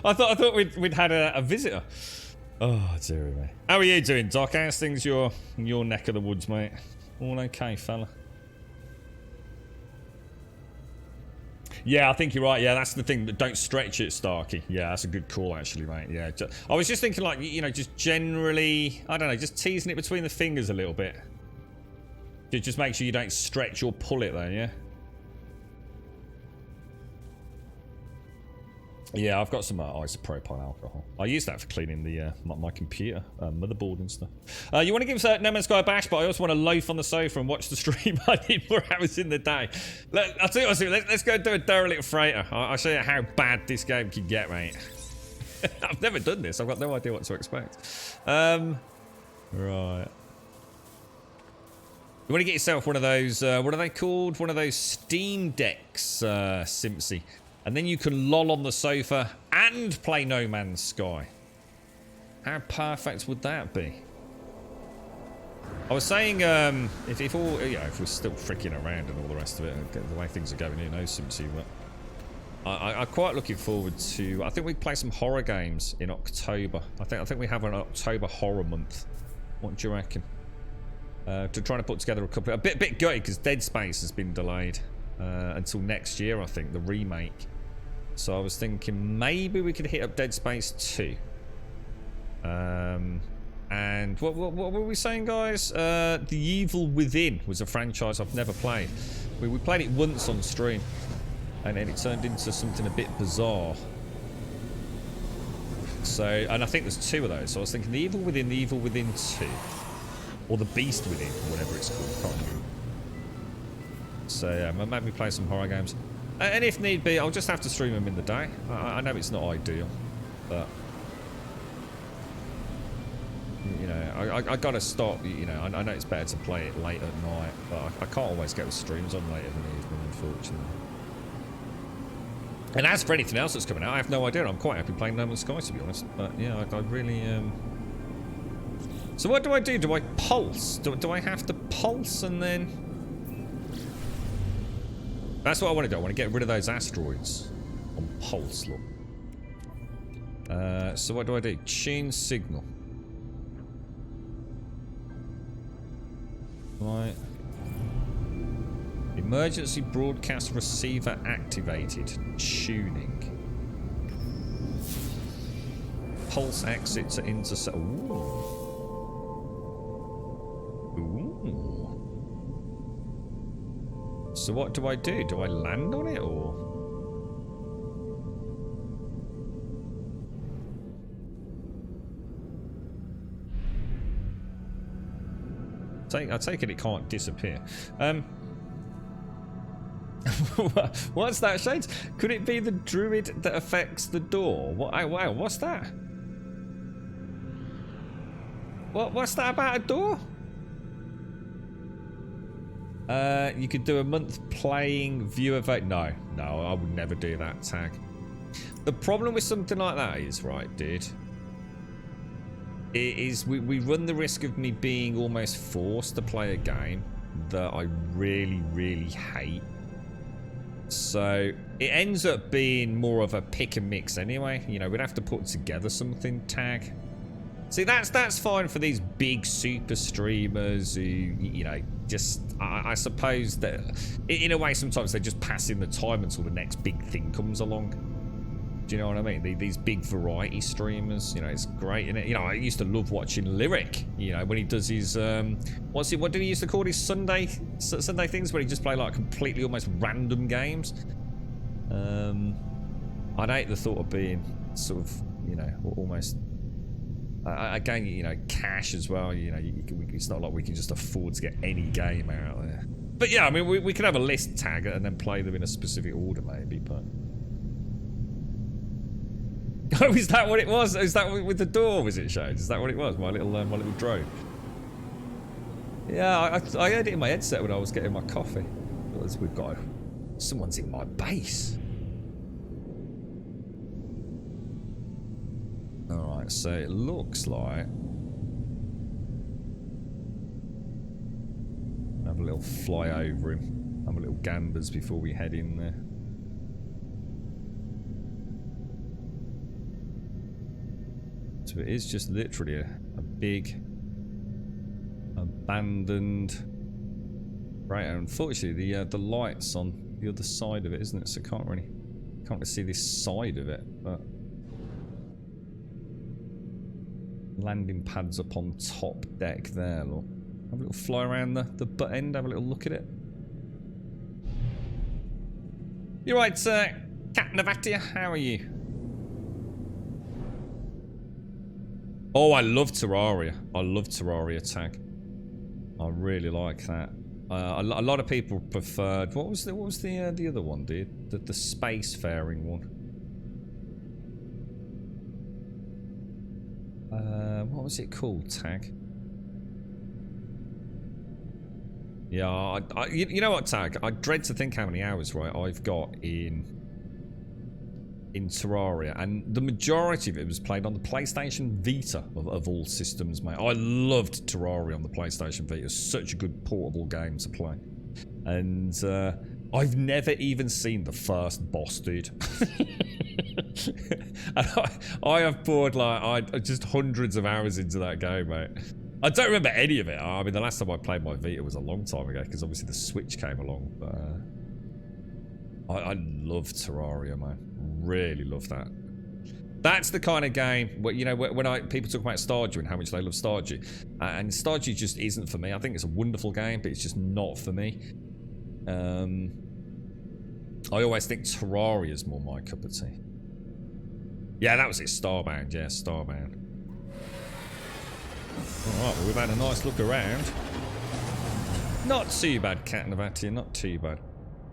I thought we'd had a visitor. Oh, dear me. How are you doing, Doc? How's things your neck of the woods, mate? All okay, fella? Yeah, I think you're right. Yeah, that's the thing. Don't stretch it, Starkey. Yeah, that's a good call, actually, mate. Yeah, I was just thinking, like, you know, just generally, I don't know, just teasing it between the fingers a little bit. Just make sure you don't stretch or pull it, though, yeah? Yeah, I've got some isopropyl alcohol. I use that for cleaning the my computer, motherboard and stuff. You want to give No Man's Sky a bash, but I also want to loaf on the sofa and watch the stream. I need more hours in the day. I'll tell you what, let's go and do a derelict freighter. I'll show you how bad this game can get, mate. I've never done this. I've got no idea what to expect. Right. You want to get yourself one of those, what are they called? One of those Steam Decks, Simpsy. And then you can loll on the sofa and play No Man's Sky. How perfect would that be? I was saying, if all, you know, if we're still freaking around and all the rest of it, the way things are going, you know, Simpsy, but I'm quite looking forward to. I think we play some horror games in October. I think we have an October horror month. What do you reckon? To try to put together a couple. A bit gutted because Dead Space has been delayed until next year. I think the remake. So I was thinking maybe we could hit up Dead Space 2. And what were we saying, guys? The Evil Within was a franchise I've never played. We played it once on stream, and then it turned into something a bit bizarre. So, and I think there's 2 of those. So I was thinking the Evil Within 2. Or the Beast Within, or whatever it's called. Can't remember. So yeah, maybe play some horror games. And if need be, I'll just have to stream them in the day. I know it's not ideal, but you know, I gotta stop. You know, I know it's better to play it late at night, but I can't always get the streams on late in the evening, unfortunately. And as for anything else that's coming out, I have no idea. I'm quite happy playing No Man's Sky, to be honest. But yeah, I really. So what do I do? Do I pulse? Do I have to pulse and then? That's what I want to do. I want to get rid of those asteroids on pulse, look. So what do I do? Tune signal. Right. Emergency broadcast receiver activated. Tuning. Pulse exit to intercept. Ooh. Ooh. So what do I do? Do I land on it or? I take it can't disappear. What's that, Shades? Could it be the druid that affects the door? What? Oh, wow, what's that? What's that about a door? You could do a month playing viewer vote. No, I would never do that tag. The problem with something like that is, right, dude, we run the risk of me being almost forced to play a game that I really, really hate. So it ends up being more of a pick and mix anyway. You know, we'd have to put together something tag. See, that's fine for these big super streamers who, you know, just, I suppose that in a way sometimes they're just passing the time until the next big thing comes along. Do you know what I mean? These big variety streamers, you know, it's great, isn't it? You know, I used to love watching Lyric, you know, when he does his, what did he used to call his Sunday things where he just play like completely almost random games? I'd hate the thought of being sort of, you know, almost, again, you know, cash as well, you know, it's not like we can just afford to get any game out there. But yeah, I mean, we could have a list tag and then play them in a specific order maybe, but... Oh, is that what it was? Is that with the door, was it, Shades? Is that what it was? My little drone? Yeah, I heard it in my headset when I was getting my coffee. We've got... Someone's in my base. Alright, so it looks like... Have a little fly over him. Have a little gambers before we head in there. So it is just literally a big abandoned. Right, unfortunately the light's on the other side of it, isn't it? So can't really see this side of it, but landing pads up on top deck there, look. Have a little fly around the butt end, have a little look at it. You're right, Cat Navatia, how are you? Oh, I love Terraria. I love Terraria tag. I really like that. A lot of people preferred. What was the other one, dude? The spacefaring one. What was it called? Tag. Yeah, you know what, Tag? I dread to think how many hours, right, I've got in Terraria, and the majority of it was played on the PlayStation Vita of all systems, mate. I loved Terraria on the PlayStation Vita. It's such a good portable game to play. And I've never even seen the first boss, dude. And I have poured like just hundreds of hours into that game, mate. I don't remember any of it. I mean, the last time I played my Vita was a long time ago, because obviously the Switch came along. But I love Terraria, man. Really love that. That's the kind of game where, you know, when people talk about Stardew and how much they love Stardew, and Stardew just isn't for me. I think it's a wonderful game, but it's just not for me. I always think Terraria is more my cup of tea. Yeah, that was it. Starbound. Yeah, Starbound. Alright, well, we've had a nice look around. Not too bad, Cat Navatia, not too bad.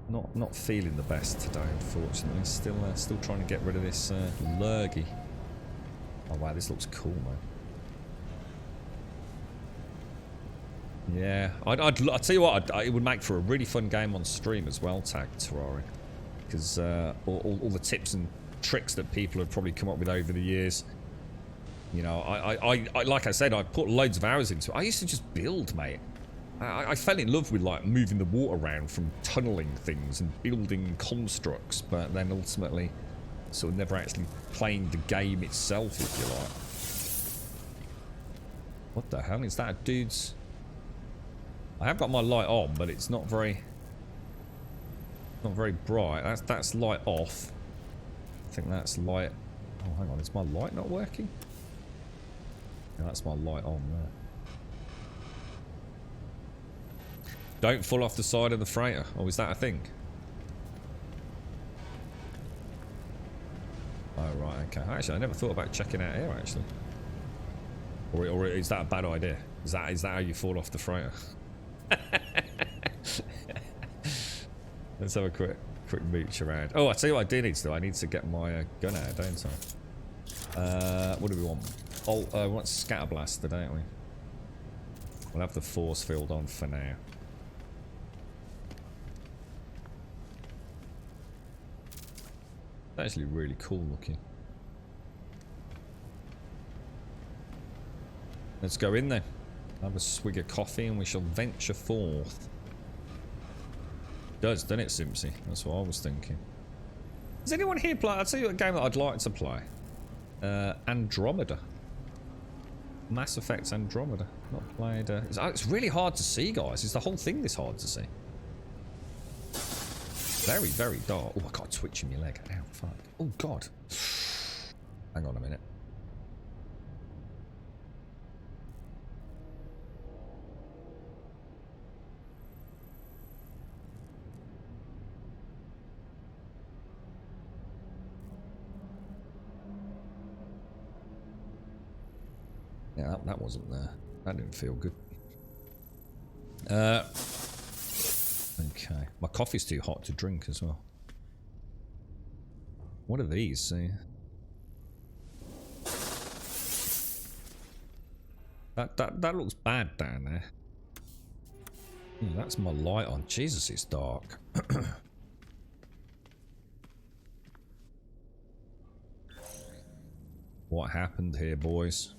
Not feeling the best today, unfortunately. Still trying to get rid of this lurgy. Oh wow, this looks cool, man. Yeah, I'll tell you what, it would make for a really fun game on stream as well, Tag Terraria, because all the tips and tricks that people have probably come up with over the years. You know, I like I said, I put loads of hours into it. I used to just build, mate. I fell in love with like moving the water around from tunneling things and building constructs, but then ultimately sort of never actually playing the game itself, if you like. What the hell is that? A dude's... I have got my light on, but it's not very bright. That's light off. I think that's light... Oh, hang on, is my light not working? Yeah, that's my light on there. Don't fall off the side of the freighter. Oh, is that a thing? Oh, right, okay. Actually, I never thought about checking out here, actually. Or is that a bad idea? Is that how you fall off the freighter? Let's have a quick mooch around. Oh, I tell you what I do need to do. I need to get my gun out, don't I? What do we want? Oh, we want Scatterblast, don't we? We'll have the force field on for now. It's actually really cool looking. Let's go in there. Have a swig of coffee and we shall venture forth. Doesn't it, Simpsy? That's what I was thinking. Does anyone here play? I'll tell you a game that I'd like to play. Andromeda. Mass Effect Andromeda. Not played. It's really hard to see, guys. Is the whole thing this hard to see? Very, very dark. Oh, I got a twitch in my leg. Ow, fuck. Oh, God. Hang on a minute. Yeah, that wasn't there. That didn't feel good. Okay. My coffee's too hot to drink as well. What are these? See? That looks bad down there. Ooh, that's my light on. Jesus, it's dark. What happened here, boys?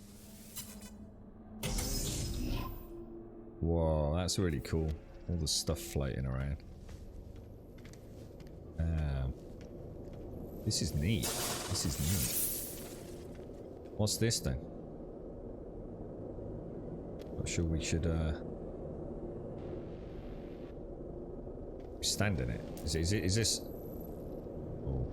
Whoa, that's really cool. All the stuff floating around. This is neat. This is neat. What's this then? Not sure we should stand in it. Is this? Oh.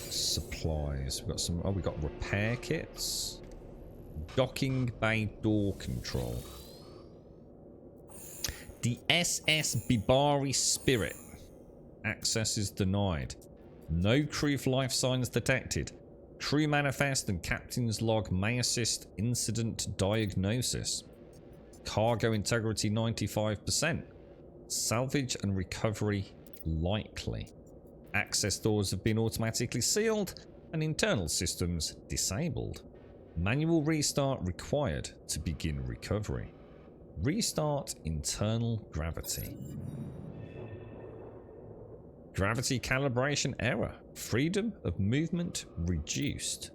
Supplies. We've got some. Oh, we got repair kits. Docking bay door control. The SS Bibari Spirit. Access is denied. No crew life signs detected. Crew manifest and captain's log may assist incident diagnosis. Cargo integrity 95%. Salvage and recovery likely. Access doors have been automatically sealed and internal systems disabled. Manual restart required to begin recovery. Restart internal gravity. Gravity calibration error. Freedom of movement reduced.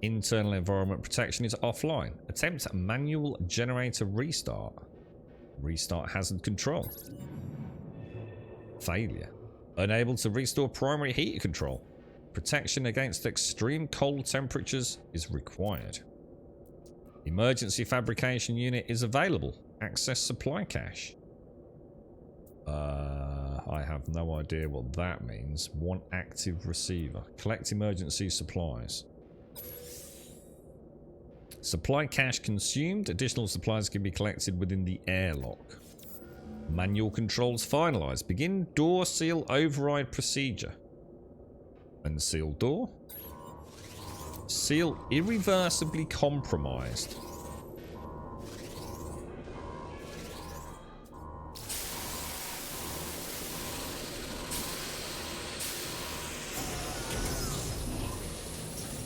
Internal environment protection is offline. Attempt manual generator restart. Restart hazard control. Failure. Unable to restore primary heat control. Protection against extreme cold temperatures is required. Emergency fabrication unit is available. Access supply cache. I have no idea what that means. One active receiver. Collect emergency supplies. Supply cache consumed. Additional supplies can be collected within the airlock. Manual controls finalized. Begin door seal override procedure. Unseal door. Seal irreversibly compromised.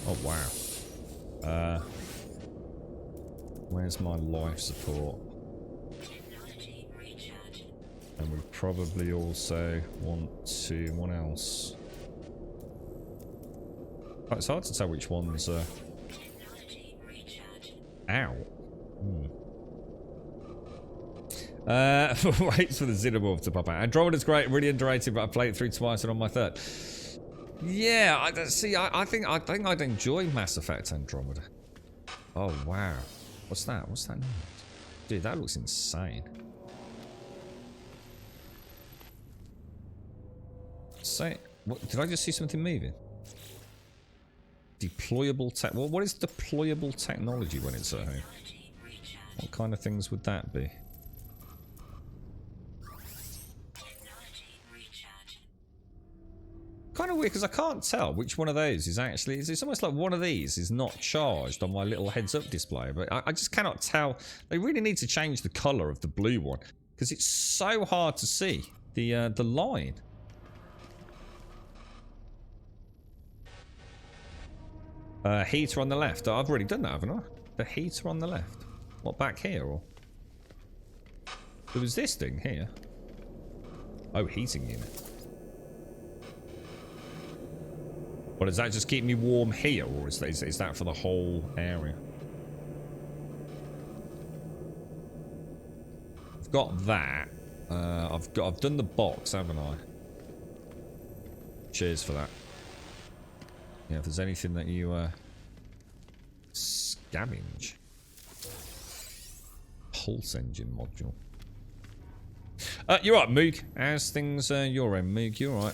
Oh wow. Where's my life support? And we probably also want to... What else? Oh, it's hard to tell which ones are... Ow. Waits for the Xenomorph to pop out. Andromeda's great, really underrated, but I played it through twice and on my third. Yeah, I think I'd enjoy Mass Effect Andromeda. Oh wow. What's that? What's that? Dude, that looks insane. Say, what, did I just see something moving? Deployable tech. Well, what is deployable technology when it's at home? What kind of things would that be? Kind of weird because I can't tell which one of those is actually. It's almost like one of these is not charged on my little heads-up display, but I just cannot tell. They really need to change the color of the blue one because it's so hard to see the line. Heater on the left. I've already done that, haven't I? The heater on the left. What, back here or? There was this thing here. Oh, heating unit. Well, does that just keep me warm here, or is that for the whole area? I've got that. I've done the box, haven't I? Cheers for that. Yeah, if there's anything that you scavenge. Pulse engine module. You're right, Moog. How's things your end, Moog? You're right.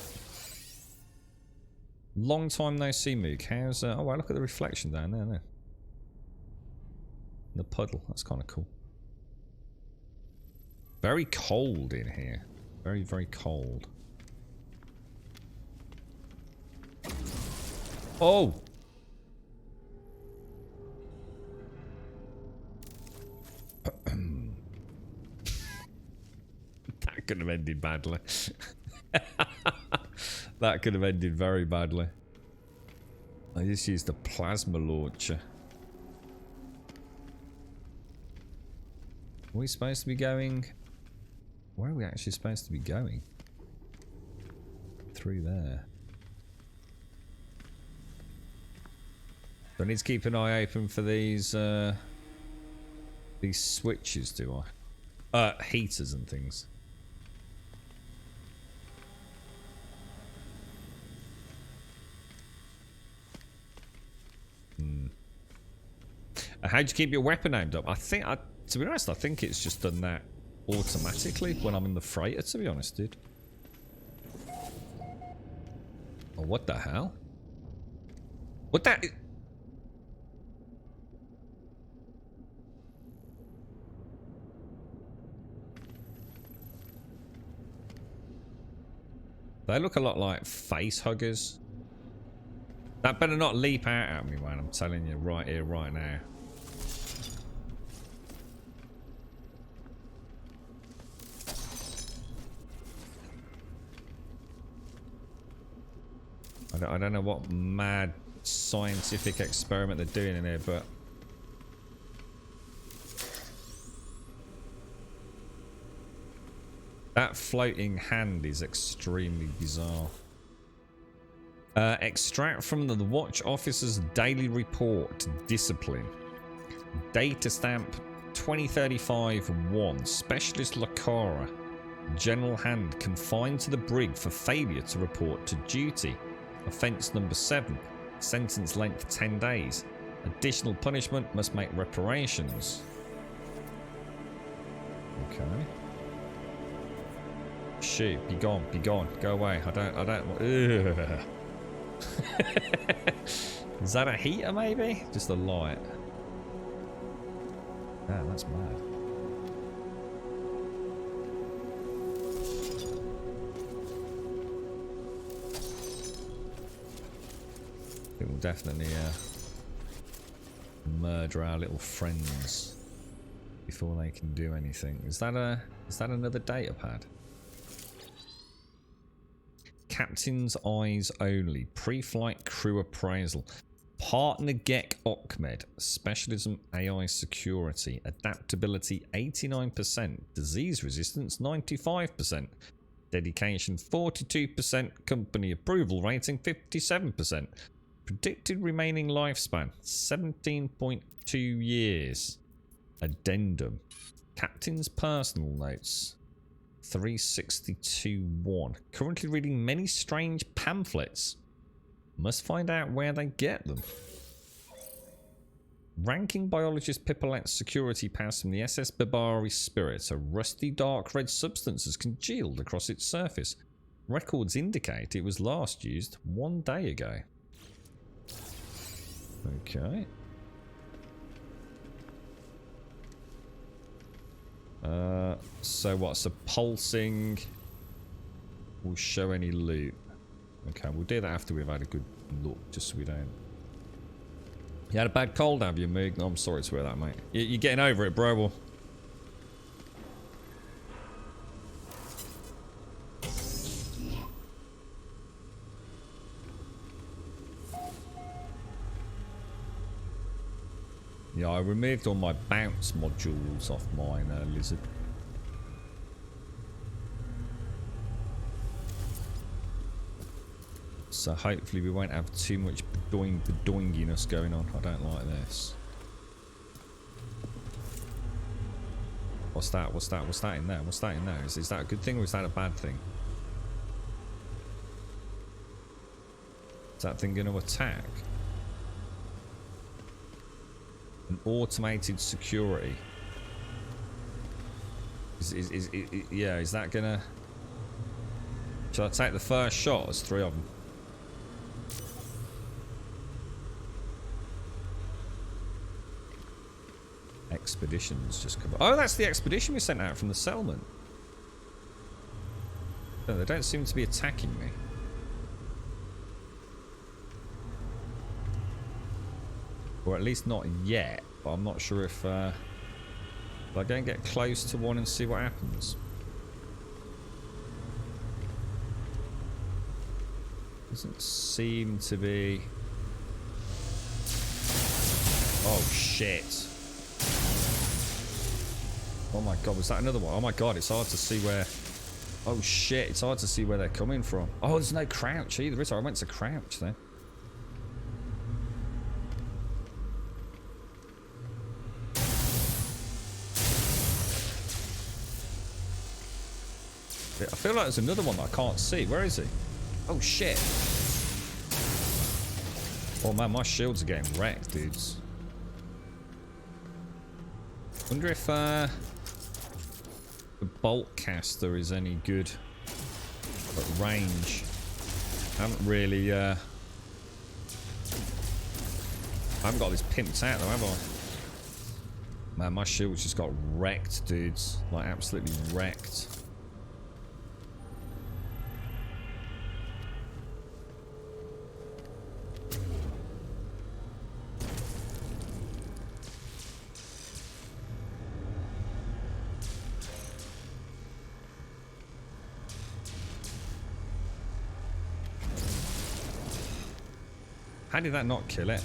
Long time no see, Moog. How's oh wow, look at the reflection down there. The puddle, that's kind of cool. Very cold in here. Very, very cold. Oh! That could have ended badly. That could have ended very badly. I just used the plasma launcher. Are we supposed to be going... Where are we actually supposed to be going? Through there. Do I need to keep an eye open for these switches, do I? Heaters and things. How'd you keep your weapon aimed up? To be honest, I think it's just done that automatically when I'm in the freighter, to be honest, dude. Oh, what the hell? What that? They look a lot like face huggers. That better not leap out at me, man. I'm telling you right here, right now. I don't know what mad scientific experiment they're doing in here, but that floating hand is extremely bizarre. Extract from the watch officer's daily report. Discipline. Data stamp 2035-1. Specialist Lacara. General hand confined to the brig for failure to report to duty. Offence number 7. Sentence length 10 days. Additional punishment must make reparations. Okay. Shoot, be gone, go away. I don't. Ugh. Is that a heater maybe? Just a light. Damn, that's mad. It will definitely murder our little friends before they can do anything. Is that another data pad? Captain's eyes only. Pre-flight crew appraisal. Partner Gek Okmed. Specialism AI security. Adaptability 89%. Disease resistance 95%. Dedication 42%. Company approval rating 57%. Predicted remaining lifespan 17.2 years. Addendum. Captain's personal notes 362-1. Currently reading many strange pamphlets. Must find out where they get them. Ranking biologist Pippolet's security pass from the SS Bibari Spirit. A rusty dark red substance has congealed across its surface. Records indicate it was last used 1 day ago. Okay. So what's a pulsing will show any loot. Okay, we'll do that after we've had a good look, just so we don't. You had a bad cold, have you, Moog? No, I'm sorry to hear that, mate. You're getting over it, bro. Well, yeah, I removed all my bounce modules off mine, Lizard. So hopefully we won't have too much bedoinginess going on. I don't like this. What's that? What's that? What's that in there? What's that in there? Is that a good thing or is that a bad thing? Is that thing going to attack? An automated security. Yeah, is that going to... Shall I take the first shot? There's 3 of them. Expeditions just come. Oh, that's the expedition we sent out from the settlement. No, they don't seem to be attacking me. Or at least not yet. But I'm not sure if I go and get close to one and see what happens. Doesn't seem to be. Oh shit. Oh my god, was that another one? Oh my god, it's hard to see where... Oh shit, it's hard to see where they're coming from. Oh, there's no crouch either, is there? I went to crouch then. I feel like there's another one that I can't see. Where is he? Oh shit. Oh man, my shields are getting wrecked, dudes. Wonder if the bolt caster is any good at range. I haven't really I haven't got this pimped out though, have I? Man, my shield's just got wrecked, dudes. Like, absolutely wrecked. How did that not kill it?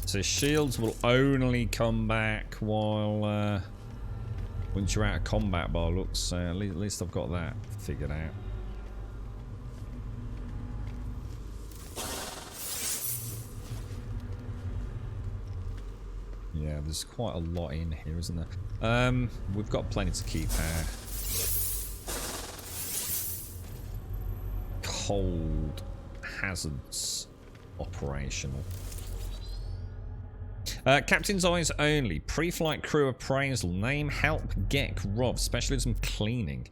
So shields will only come back while once you're out of combat by looks. At least I've got that figured out. Yeah, there's quite a lot in here, isn't there? We've got plenty to keep our cold hazards operational. Captain's eyes only. Pre-flight crew appraisal. Name, help, Gek, Rov. Specialism, cleaning.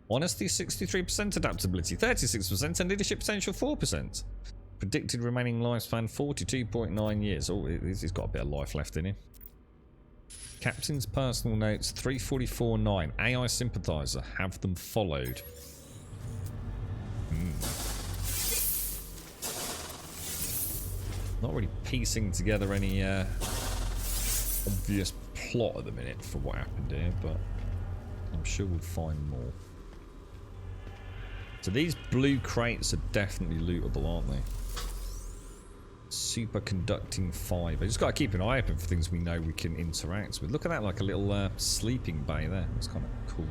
Honesty, 63%. Adaptability, 36%. And leadership potential, 4%. Predicted remaining lifespan, 42.9 years. Oh, he's got a bit of life left in him. Captain's personal notes, 344.9. AI sympathizer. Have them followed. Not really piecing together any obvious plot at the minute for what happened here, but I'm sure we'll find more. So these blue crates are definitely lootable, aren't they? Superconducting fibre. Just got to keep an eye open for things we know we can interact with. Look at that, like a little sleeping bay there. That's kind of cool.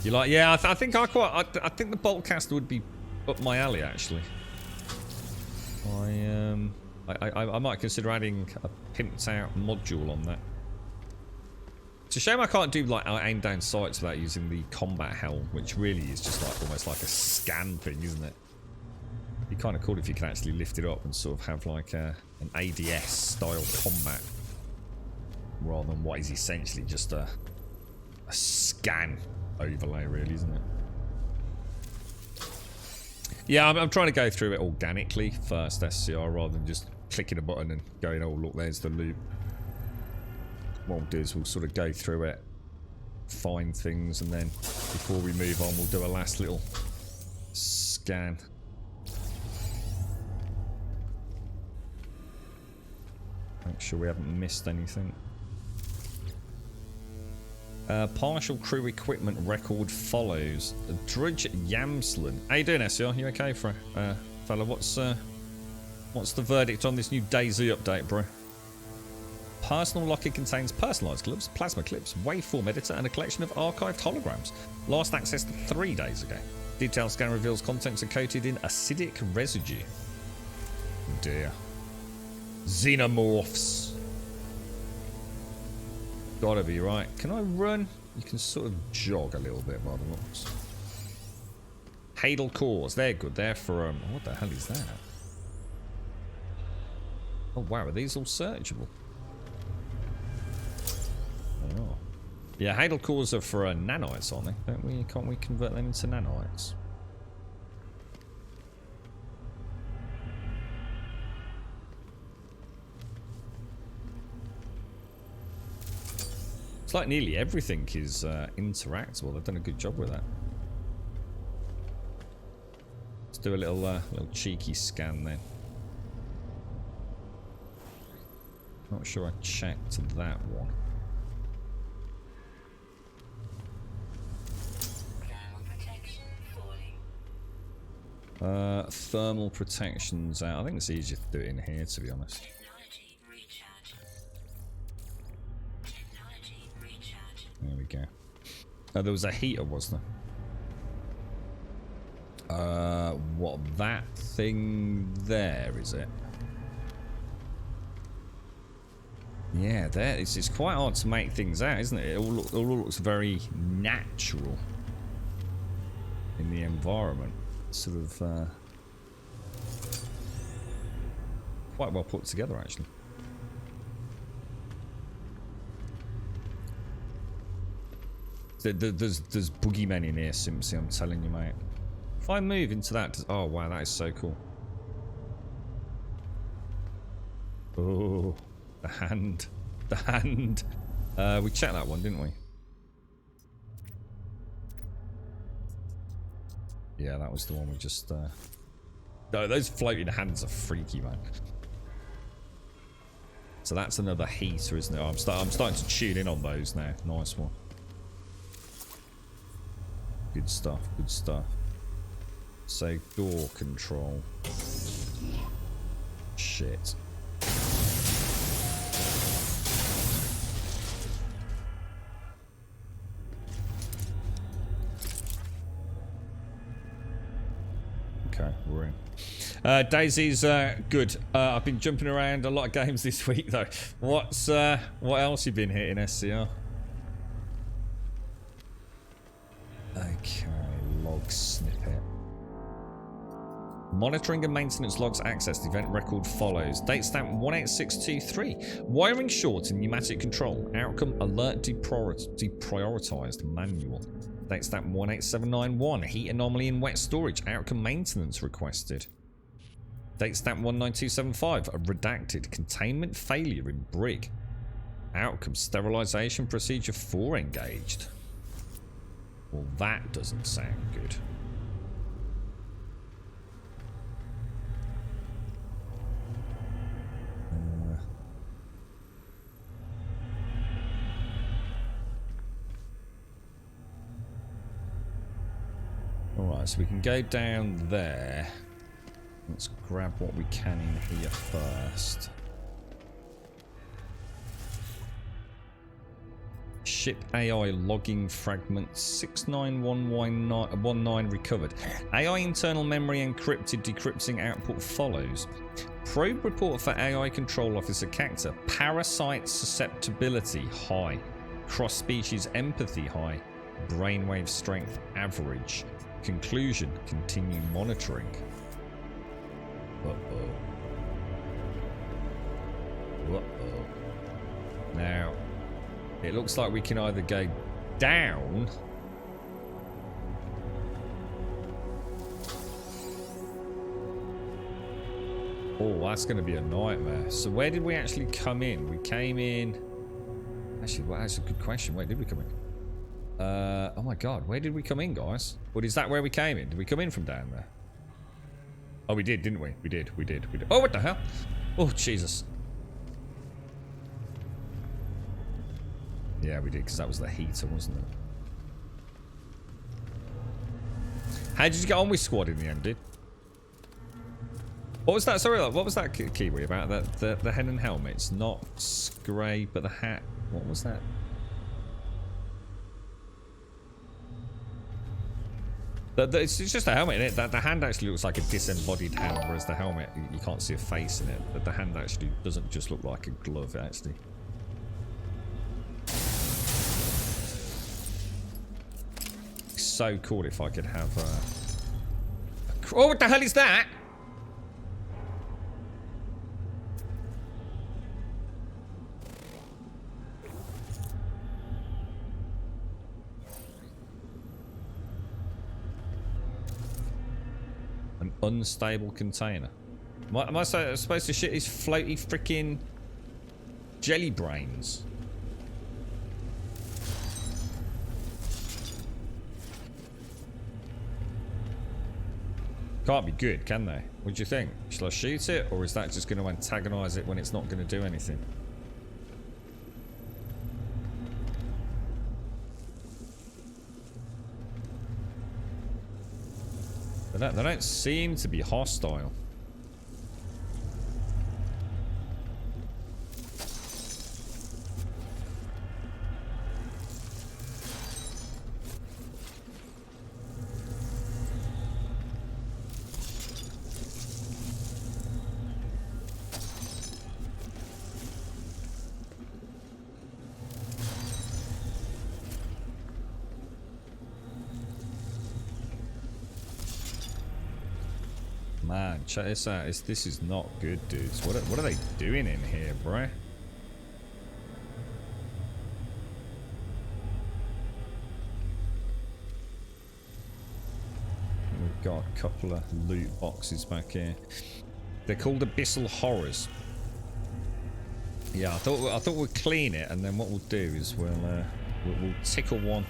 You like? Yeah, I think I think the bolt caster would be up my alley, actually. I might consider adding a pimped out module on that. It's a shame I can't do like aim down sights without using the combat helm, which really is just like almost like a scan thing, isn't it? It'd be kind of cool if you can actually lift it up and sort of have like an ADS style combat rather than what is essentially just a scan overlay, really, isn't it? Yeah, I'm trying to go through it organically first, SCR, rather than just clicking a button and going, oh, look, there's the loop. What we'll do is we'll sort of go through it, find things, and then before we move on, we'll do a last little scan. Make sure we haven't missed anything. Partial crew equipment record follows. Drudge Yamsland. How you doing, SCR? You okay, fella? What's the verdict on this new DayZ update, bro? Personal locker contains personalised gloves, plasma clips, waveform editor, and a collection of archived holograms. Last accessed 3 days ago. Detailed scan reveals contents are coated in acidic residue. Oh dear. Xenomorphs. Gotta be right. Can I run? You can sort of jog a little bit by the looks. Hadal cores. They're good. They're for what the hell is that? Oh wow, are these all searchable? They are. Yeah, Hadal cores are for nanites, aren't they? Don't we? Can't we convert them into nanites? It's like nearly everything is interactable. They've done a good job with that. Let's do a little cheeky scan then. Not sure I checked that one. Thermal protection's out. I think it's easier to do it in here, to be honest. There we go. Oh, there was a heater, wasn't there? What, that thing there, is it? Yeah, there. It's quite hard to make things out, isn't it? It all looks very natural in the environment. sort of quite well put together, actually. There's boogeymen in here, Simpsy, I'm telling you, mate. If I move into that... Oh, wow, that is so cool. Oh, the hand. The hand. We checked that one, didn't we? Yeah, that was the one we just... No, those floating hands are freaky, man. So that's another heater, isn't it? Oh, I'm starting to tune in on those now. Nice one. Good stuff, good stuff. So, door control. Shit. Okay, we're in. Daisy's good. I've been jumping around a lot of games this week, though. What else you been hitting, SCR? Okay, log snippet. Monitoring and maintenance logs accessed. Event record follows. Date stamp 18623. Wiring short in pneumatic control. Outcome alert deprioritized manual. Date stamp 18791. Heat anomaly in wet storage. Outcome maintenance requested. Date stamp 19275. A redacted containment failure in brig. Outcome sterilization procedure 4 engaged. Well, that doesn't sound good. Alright, so we can go down there. Let's grab what we can in here first. Ship AI logging fragment 691919 recovered. AI internal memory encrypted, decrypting output follows. Probe report for AI control officer Cacta. Parasite susceptibility high. Cross species empathy high. Brainwave strength average. Conclusion, continue monitoring. Uh-oh. Uh-oh. Now, it looks like we can either go down oh, that's going to be a nightmare. So where did we actually come in? We came in... Actually, well, that's a good question. Where did we come in? Oh my god, where did we come in, guys? What is that where we came in? Did we come in from down there? Oh, we did, didn't we? We did. Oh, what the hell? Oh, Jesus. Yeah, we did, because that was the heater, wasn't it? How did you get on with squad in the end, dude? What was that? Sorry, what was that, Kiwi, about the head and helmets? Not grey, but the hat. What was that? It's just a helmet, isn't it? The hand actually looks like a disembodied hand, whereas the helmet, you can't see a face in it. But the hand actually doesn't just look like a glove, actually. So cool if I could have oh, what the hell is that? An unstable container. Am I supposed to shit these floaty freaking jelly brains? Can't be good, can they? What do you think? Shall I shoot it, or is that just going to antagonize it when it's not going to do anything? They don't seem to be hostile. Man, check this out. This is not good, dudes. What are they doing in here, bruh? We've got a couple of loot boxes back here. They're called Abyssal Horrors. Yeah, I thought we'd clean it, and then what we'll do is we'll tickle one.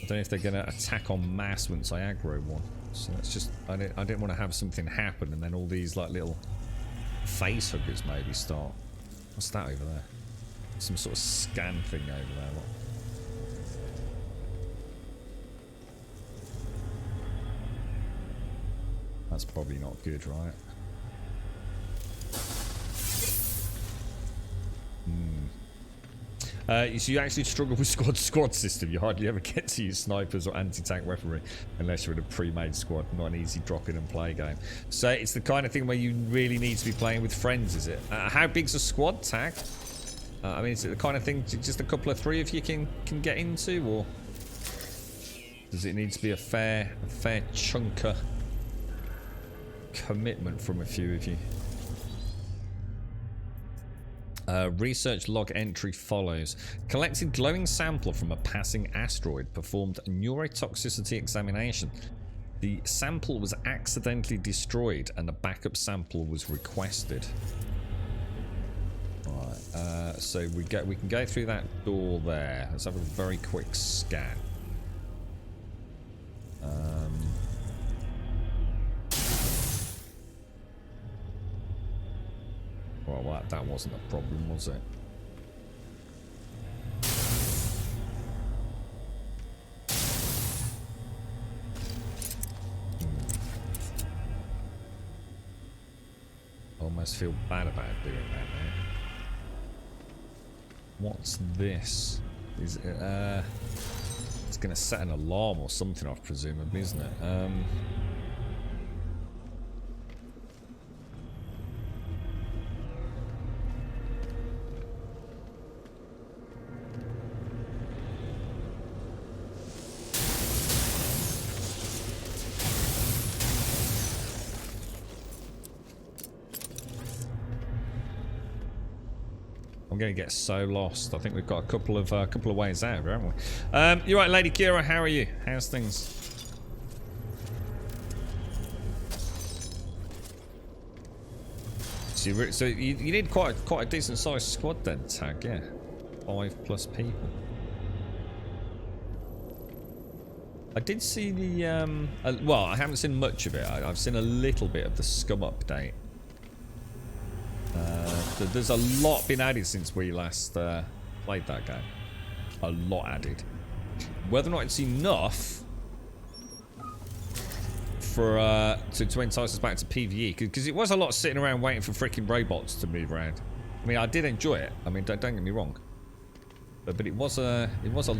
I don't know if they're gonna attack en masse once I aggro one. So that's just I didn't want to have something happen, and then all these like little face huggers maybe start. What's that over there? Some sort of scan thing over there. Look. That's probably not good, right? So you actually struggle with squad system. You hardly ever get to use snipers or anti-tank weaponry unless you're in a pre-made squad. Not an easy drop-in and play game. So it's the kind of thing where you really need to be playing with friends, is it? How big's a squad tag? I mean, is it the kind of thing just a couple of three of you can get into, or does it need to be a fair chunk of commitment from a few of you? Research log entry follows. Collected glowing sampler from a passing asteroid. Performed a neurotoxicity examination. The sample was accidentally destroyed and a backup sample was requested. Alright, so we can go through that door there. Let's have a very quick scan. Well, that wasn't a problem, was it? Almost feel bad about doing that now. What's this? Is it, it's gonna set an alarm or something off, presumably, isn't it? I'm going to get so lost. I think we've got a couple of ways out, haven't we? You're right, Lady Kira. How are you? How's things? So you need quite a decent sized squad then, Tag. Yeah, 5+ people. I did see the well, I haven't seen much of it. I've seen a little bit of the Scum update. There's a lot been added since we last played that game. A lot added. Whether or not it's enough for to entice us back to PvE, because it was a lot sitting around waiting for freaking robots to move around. I mean, I did enjoy it. I mean, don't get me wrong, but it was a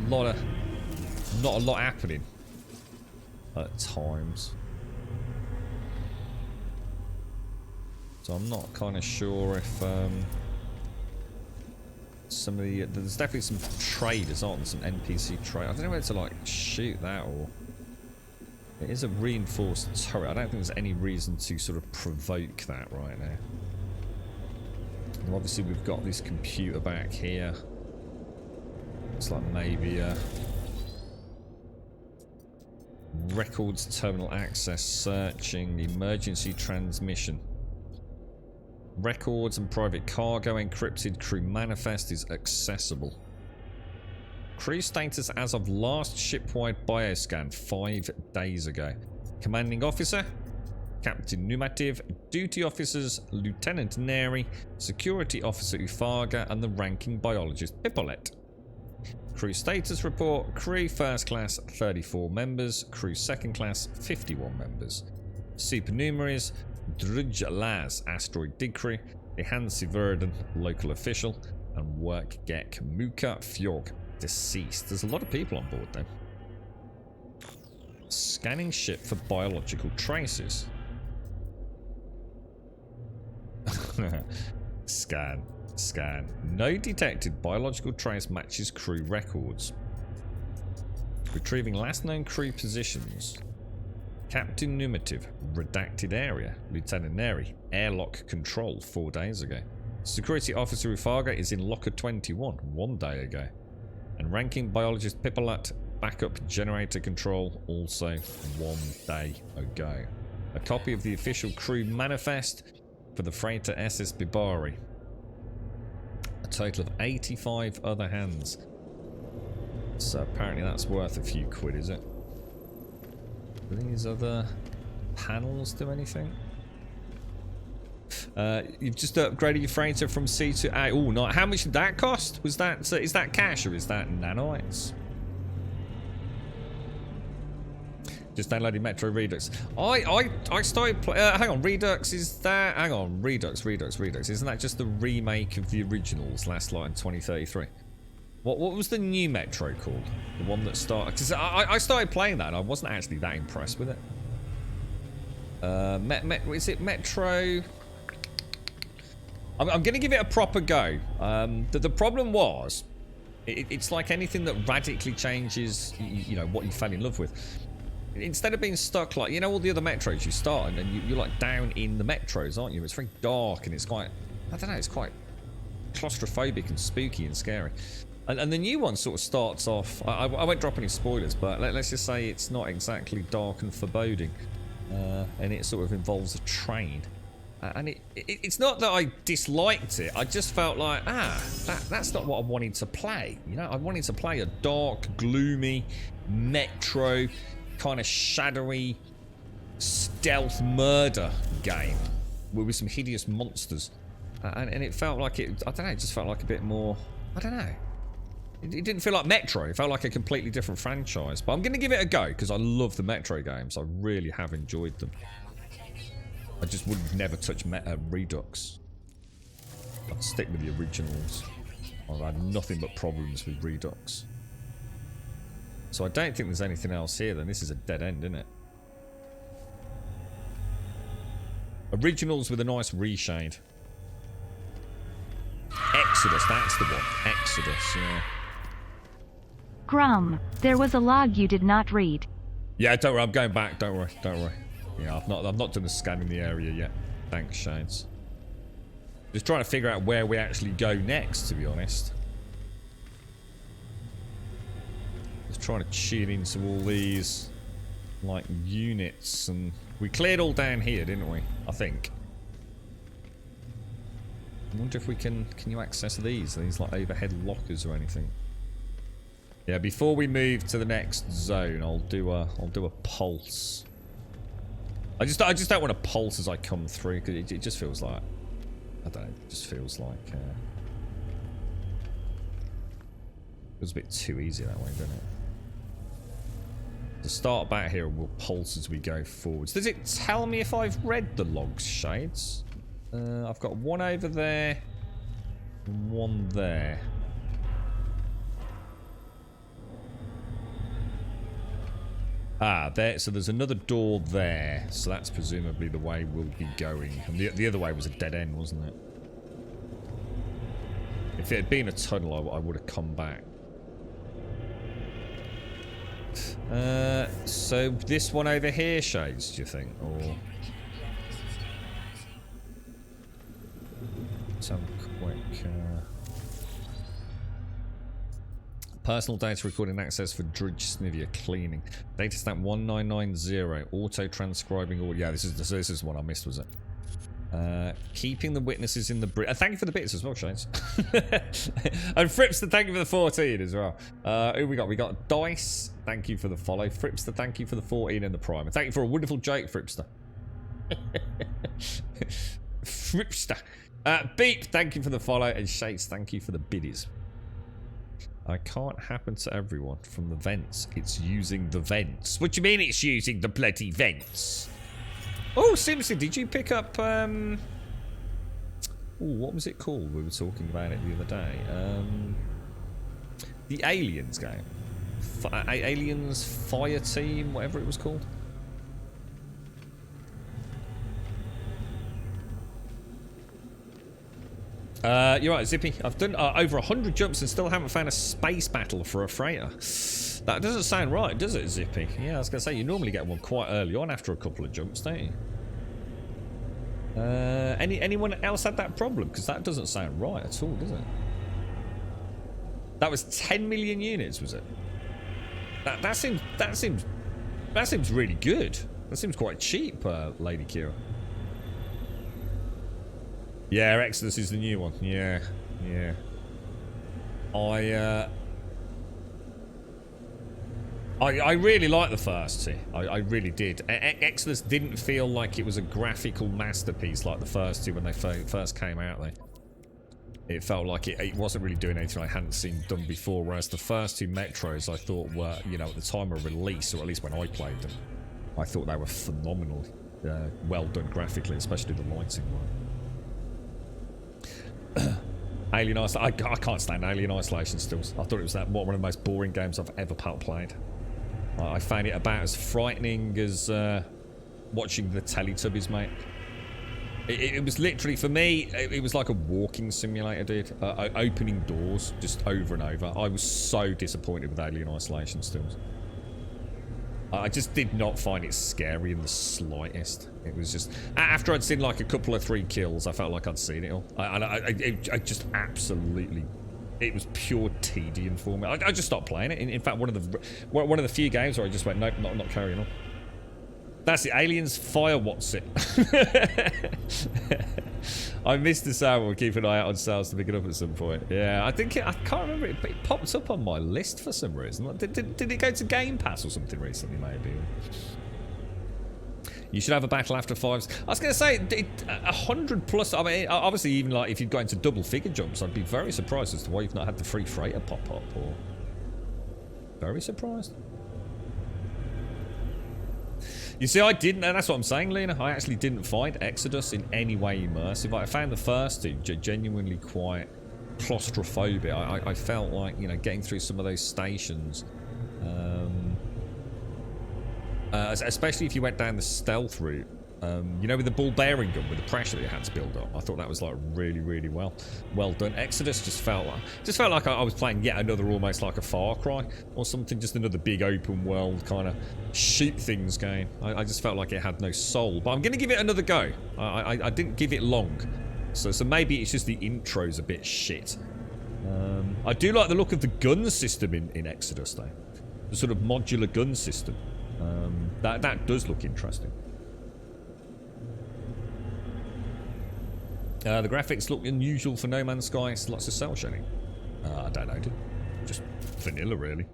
lot of not a lot happening at times. So I'm not kind of sure if some of the there's definitely some traders, aren't there? Some NPC trade. I don't know whether to like shoot that, or it is a reinforced turret. I don't think there's any reason to sort of provoke that right now. And obviously we've got this computer back here. It's like maybe records terminal access, searching, emergency transmission. Records and private cargo encrypted. Crew manifest is accessible. Crew status as of last shipwide bioscan 5 days ago. Commanding officer, Captain Numativ. Duty officers, Lieutenant Neri. Security officer Ufaga, and the ranking biologist Pippolet. Crew status report. Crew first class 34 members. Crew second class 51 members. Supernumeraries: Drudge Laz, asteroid dig crew, Hansi Verden, local official, and Workgek Muka Fjord, deceased. There's a lot of people on board though. Scanning ship for biological traces. Scan. No detected biological trace matches crew records. Retrieving last known crew positions. Captain Numitive, redacted area. Lieutenant Neri, airlock control 4 days ago. Security officer Ufaga is in locker 21 1 day ago. And ranking biologist Pipalat, backup generator control also 1 day ago. A copy of the official crew manifest for the freighter SS Bibari. A total of 85 other hands. So apparently that's worth a few quid, is it? Do these other panels do anything? You've just upgraded your freighter from C to A. Oh, no. How much did that cost? Was that is that cash or is that nanites? Just downloaded Metro Redux. I started hang on, Redux is that? Hang on, Redux. Isn't that just the remake of the originals last light in 2033? What was the new Metro called? The one that started... Because I started playing that and I wasn't actually that impressed with it. Is it Metro... I'm going to give it a proper go. The problem was... It's like anything that radically changes, you know, what you fell in love with. Instead of being stuck like... You know all the other Metros you start and you're like down in the Metros, aren't you? It's very dark and it's quite... I don't know, it's quite claustrophobic and spooky and scary. And the new one sort of starts off... I won't drop any spoilers, but let's just say it's not exactly dark and foreboding. And it sort of involves a train. And it's not that I disliked it. I just felt like, that's not what I wanted to play. You know, I wanted to play a dark, gloomy, Metro, kind of shadowy, stealth murder game with some hideous monsters. And it felt like it... I don't know, it just felt like a bit more... I don't know. It didn't feel like Metro. It felt like a completely different franchise. But I'm going to give it a go because I love the Metro games. I really have enjoyed them. I just would never touch Redux. I'd stick with the originals. I've had nothing but problems with Redux. So I don't think there's anything else here then. This is a dead end, isn't it? Originals with a nice reshade. Exodus, that's the one. Exodus, yeah. Grum, there was a log you did not read. Yeah, don't worry, I'm going back. Don't worry. Yeah, I've not done the scan in the area yet. Thanks, Shades. Just trying to figure out where we actually go next, to be honest. Just trying to tune into all these, like, units, and we cleared all down here, didn't we? I think. I wonder if we can you access these? Are these like overhead lockers or anything? Yeah, before we move to the next zone, I'll do a pulse. I just don't want to pulse as I come through because it just feels like, I don't know, it just feels like it was a bit too easy that way, doesn't it? To start back here and we'll pulse as we go forwards. Does it tell me if I've read the logs, Shades? I've got one over there and one there. Ah, there. So there's another door there. So that's presumably the way we'll be going. And the other way was a dead end, wasn't it? If it had been a tunnel, I would have come back. So this one over here, Shades, do you think? Or... Let's have a quick... Personal data recording access for Dridge Snivia cleaning. Data stamp 1990. Auto transcribing audio. Yeah, this is one I missed, was it? Keeping the witnesses in the bridge. Thank you for the bits as well, Shades. And Fripster, thank you for the 14 as well. Who we got? We got Dice. Thank you for the follow. Fripster, thank you for the 14 and the prime. And thank you for a wonderful joke, Fripster. Fripster. Beep, thank you for the follow. And Shades, thank you for the biddies. I can't happen to everyone from the vents. It's using the vents. What do you mean it's using the bloody vents? Oh, Simpson, did you pick up, oh, what was it called? We were talking about it the other day. The Aliens game. Aliens Fire Team, whatever it was called. You're right, Zippy. I've done over 100 jumps and still haven't found a space battle for a freighter. That doesn't sound right, does it, Zippy? Yeah, I was going to say, you normally get one quite early on after a couple of jumps, don't you? Anyone else had that problem? Because that doesn't sound right at all, does it? That was 10 million units, was it? That seems really good. That seems quite cheap, Lady Kira. Yeah, Exodus is the new one. Yeah, yeah. I really liked the first two. I really did. Exodus didn't feel like it was a graphical masterpiece like the first two when they first came out. It felt like it wasn't really doing anything I hadn't seen done before. Whereas the first two Metros I thought were, you know, at the time of release, or at least when I played them, I thought they were phenomenal, well done graphically, especially the lighting one. Alien Isolation. I can't stand Alien Isolation still. I thought it was one of the most boring games I've ever played. I found it about as frightening as watching the Teletubbies, mate. It was literally, for me, it was like a walking simulator, dude. Opening doors just over and over. I was so disappointed with Alien Isolation stills. I just did not find it scary in the slightest. It was just... After I'd seen like a couple of 3 kills, I felt like I'd seen it all. I just absolutely... It was pure tedium for me. I just stopped playing it. In fact, one of the few games where I just went, nope, not carrying on. That's it. Aliens Fire What's it? I missed the sale. We'll keep an eye out on sales to pick it up at some point. Yeah, I think I can't remember. It popped up on my list for some reason. Did it go to Game Pass or something recently? Maybe. You should have a battle after 5s. I was going to say 100 plus. I mean, obviously, even like if you'd go into double figure jumps, I'd be very surprised as to why you've not had the free freighter pop up. Or very surprised. You see, I didn't, and that's what I'm saying, Lena. I actually didn't find Exodus in any way immersive. I found the first two genuinely quite claustrophobic. I felt like, you know, getting through some of those stations, especially if you went down the stealth route, you know, with the ball bearing gun, with the pressure that you had to build up. I thought that was like really well done. Exodus just felt like I was playing yet another, almost like a Far Cry or something, just another big open world kind of shoot things game. I just felt like it had no soul. But I'm going to give it another go. I didn't give it long, so maybe it's just the intro's a bit shit. I do like the look of the gun system in Exodus though, the sort of modular gun system. That does look interesting. The graphics look unusual for No Man's Sky. It's lots of cell shading. I don't know, dude. Just vanilla, really.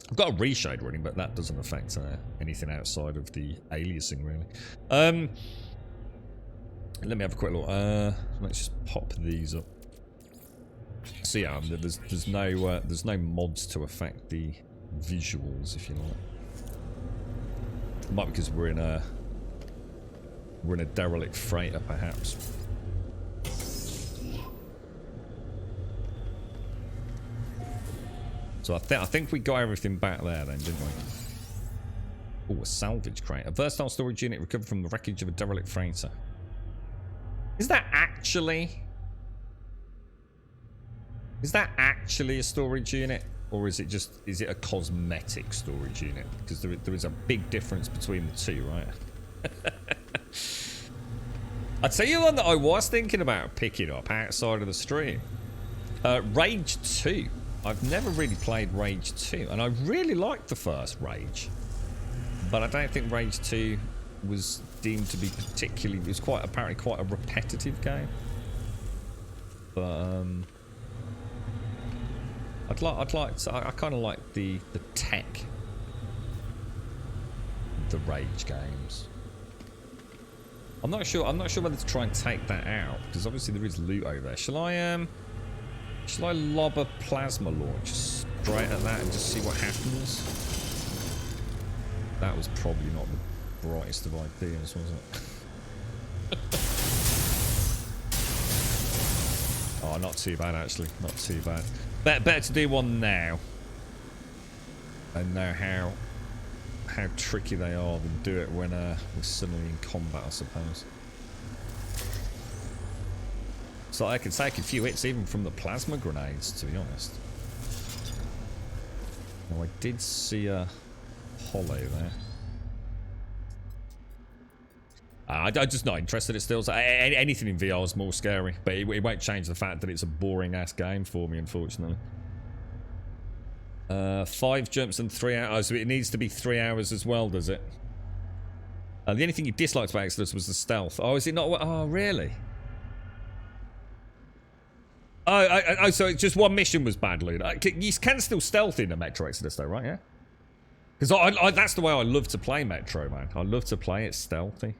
I've got a reshade running, but that doesn't affect anything outside of the aliasing, really. Let me have a quick look. Let's just pop these up. So yeah, there's no mods to affect the visuals, if you like. It might be because we're in a derelict freighter, perhaps. So I think we got everything back there then, didn't we? Oh, a salvage crate. A versatile storage unit recovered from the wreckage of a derelict freighter. Is that actually a storage unit? Or is it a cosmetic storage unit? Because there is a big difference between the two, right? I'd tell you one that I was thinking about picking up outside of the stream. Rage 2. I've never really played Rage 2, and I really liked the first Rage. But I don't think Rage 2 was deemed to be particularly... It was apparently quite a repetitive game. But, I kind of like the tech of the Rage games. I'm not sure whether to try and take that out, because obviously there is loot over there. Shall I lob a plasma launch straight at that and just see what happens? That was probably not the brightest of ideas, was it? Oh, not too bad actually. Not too bad. Better to do one now and know how tricky they are than do it when we're suddenly in combat, I suppose. Looks like I could take a few hits even from the plasma grenades, to be honest. Now, I did see a hollow there. I'm just not interested in still. Anything in VR is more scary, but it won't change the fact that it's a boring-ass game for me, unfortunately. 5 jumps and 3 hours. So it needs to be 3 hours as well, does it? The only thing you disliked about Exodus was the stealth. Oh, is it not? Oh, really? Oh, so just one mission was bad, Luna. You can still stealth in a Metro Exodus, though, right? Yeah. Because that's the way I love to play Metro, man. I love to play it stealthy.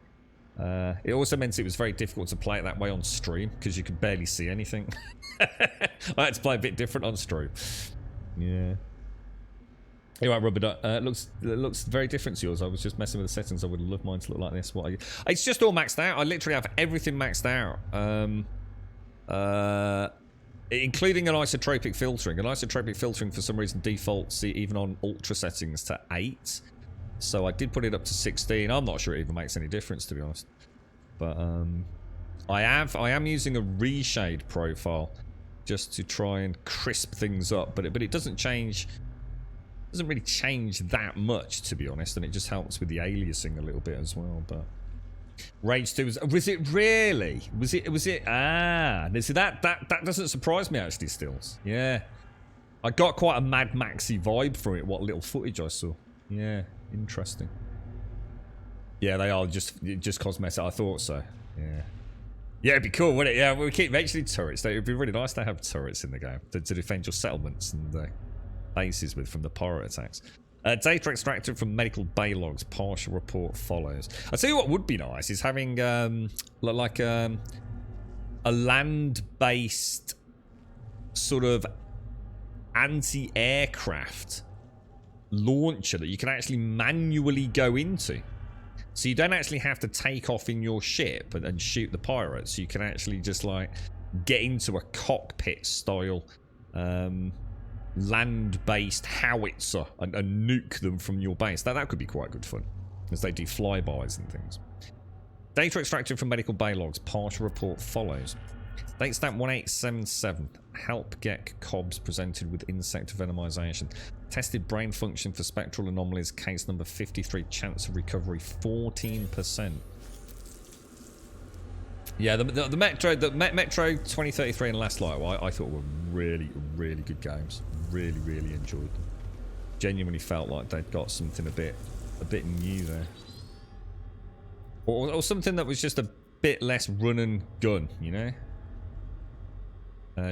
It also meant it was very difficult to play it that way on stream because you could barely see anything. I had to play a bit different on stream. Yeah. Anyway, Rubber Duck, it looks very different to yours. I was just messing with the settings. I would love mine to look like this. It's just all maxed out. I literally have everything maxed out. Including an isotropic filtering. An isotropic filtering for some reason defaults even on ultra settings to 8. So I did put it up to 16. I'm not sure it even makes any difference, to be honest. But I am using a reshade profile just to try and crisp things up. But it doesn't change. Doesn't really change that much, to be honest, and it just helps with the aliasing a little bit as well. But Rage 2 was it really? Was it see that doesn't surprise me actually, Stills. Yeah. I got quite a Mad Maxy vibe from it, what little footage I saw. Yeah, interesting. Yeah, they are just cosmetic. I thought so. Yeah. Yeah, it'd be cool, wouldn't it? Yeah, we keep mentioning turrets. It'd be really nice to have turrets in the game to defend your settlements and bases with from the pirate attacks. Data extracted from medical bay logs. Partial report follows. I'll tell you what would be nice is having like a land-based sort of anti-aircraft launcher that you can actually manually go into. So you don't actually have to take off in your ship and shoot the pirates. You can actually just like get into a cockpit style land-based howitzer and nuke them from your base. That could be quite good fun, as they do flybys and things. Data extracted from medical bay logs. Partial report follows. Date stamp 1877. Help get cobs presented with insect venomization. Tested brain function for spectral anomalies. Case number 53. Chance of recovery 14%. Yeah, the Metro 2033 and Last Light, I thought were really, really good games. Really, really enjoyed them. Genuinely felt like they'd got something a bit new there, or something that was just a bit less run and gun, you know.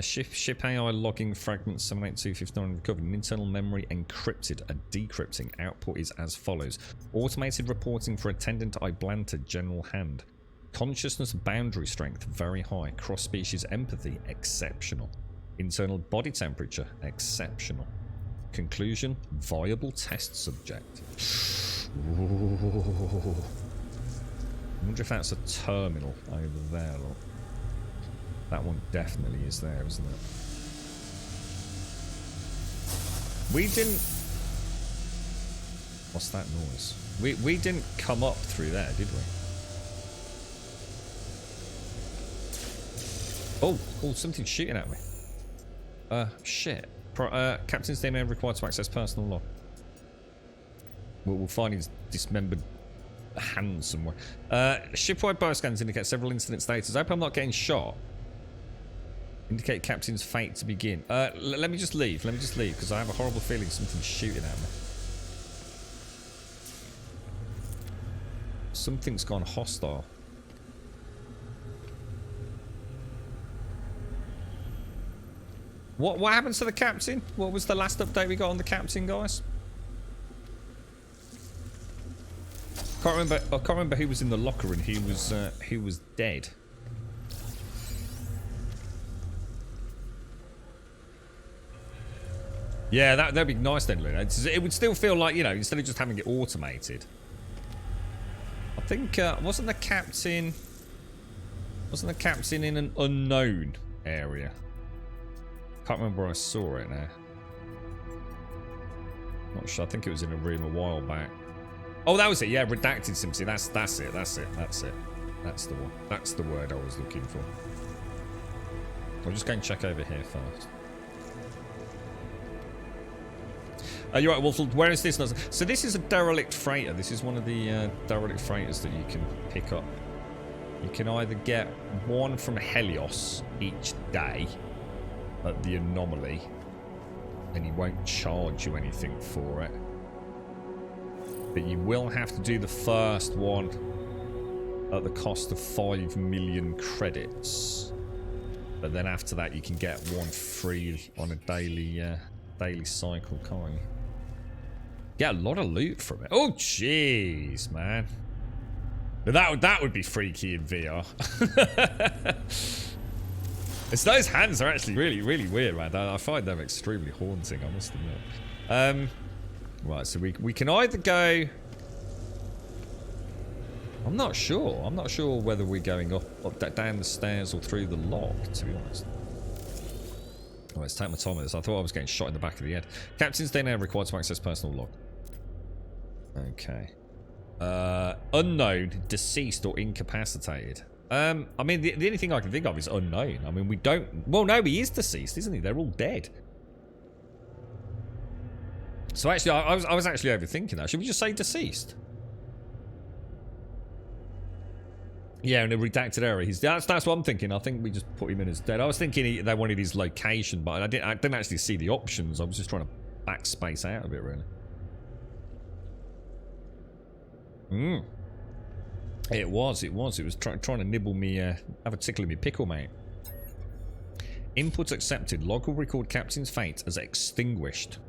Ship AI logging fragment 78259 recovered. An internal memory encrypted. A decrypting output is as follows: automated reporting for attendant Iblanta general hand. Consciousness boundary strength very high. Cross species empathy exceptional. Internal body temperature exceptional. Conclusion: viable test subject. Ooh. I wonder if that's a terminal over there. Look. That one definitely is there, isn't it? We didn't... What's that noise? We didn't come up through there, did we? Oh, something's shooting at me. Shit. Captain's name required to access personal log. We'll find his dismembered hand somewhere. Shipwide bioscans indicate several incident status. I hope I'm not getting shot. Indicate captain's fate to begin. Let me just leave. Because I have a horrible feeling something's shooting at me. Something's gone hostile. What happens to the captain? What was the last update we got on the captain, guys? I can't remember who was in the locker and who was dead. Yeah, that'd be nice then, Luna. It would still feel like, you know, instead of just having it automated. I think wasn't the captain in an unknown area? Can't remember where I saw it now. Not sure. I think it was in a room a while back. Oh, that was it. Yeah, redacted simply. That's it. That's the one. That's the word I was looking for. We'll just go and check over here first. You're right, Wolflord. Where is this? So this is a derelict freighter. This is one of the derelict freighters that you can pick up. You can either get one from Helios each day at the Anomaly, and he won't charge you anything for it. But you will have to do the first one at the cost of 5 million credits. But then after that, you can get one free on a daily cycle, can't you? Get a lot of loot from it. Oh, jeez, man. That would be freaky in VR. It's those hands are actually really weird, man. I find them extremely haunting, I must admit. Right, so we can either go... I'm not sure. I'm not sure whether we're going up down the stairs or through the log, to be honest. Right, let's take my time with this. I thought I was getting shot in the back of the head. Captain's day now required to access personal log. Okay. Unknown, deceased, or incapacitated. I mean, the only thing I can think of is unknown. I mean, we don't... Well, no, he is deceased, isn't he? They're all dead. So actually, I was actually overthinking that. Should we just say deceased? Yeah, in a redacted area. That's what I'm thinking. I think we just put him in as dead. I was thinking they wanted his location, but I didn't actually see the options. I was just trying to backspace out of it, really. It was trying to nibble me, have a tickle in me pickle, mate. Input accepted. Log will record captain's fate as extinguished.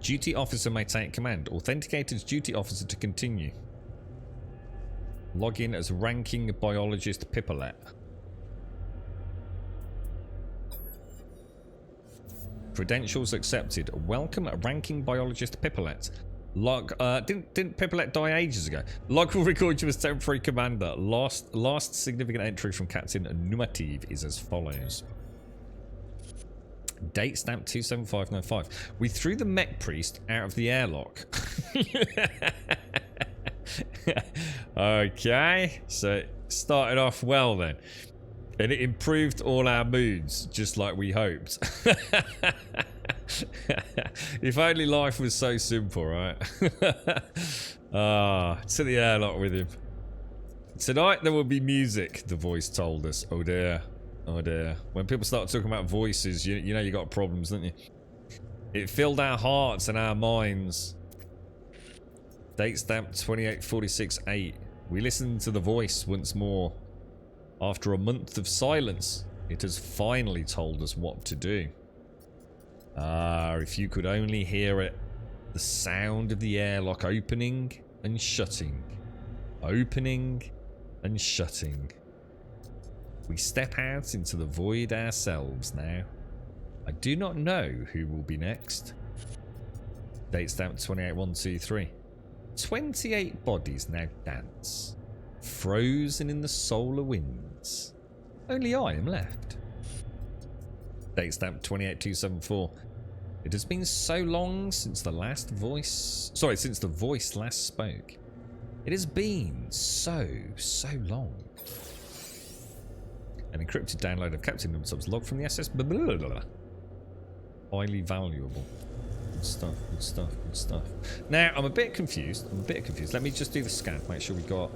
Duty officer may take command. Authenticated duty officer to continue. Log in as ranking biologist Pippolet. Credentials accepted. Welcome ranking biologist Pippolet. Log, didn't Pippolet die ages ago? Log will record you as temporary commander. Last significant entry from Captain Numativ is as follows. Date stamp 27595. We threw the mech priest out of the airlock. Okay, so it started off well then. And it improved all our moods, just like we hoped. If only life was so simple, right? To the airlock with him. Tonight there will be music, the voice told us. Oh dear. Oh dear. When people start talking about voices, you know you got problems, don't you? It filled our hearts and our minds. Date stamp 2846-8. We listened to the voice once more. After a month of silence, it has finally told us what to do. If you could only hear it. The sound of the airlock opening and shutting. Opening and shutting. We step out into the void ourselves now. I do not know who will be next. Date stamp 28123. 28 bodies now dance, frozen in the solar winds. Only I am left. Date stamp 28274. It has been so long since the voice last spoke. It has been so long. An encrypted download of Captain Numtub's log from the SS. Highly valuable. Good stuff. Now, I'm a bit confused. Let me just do the scan. Make sure we got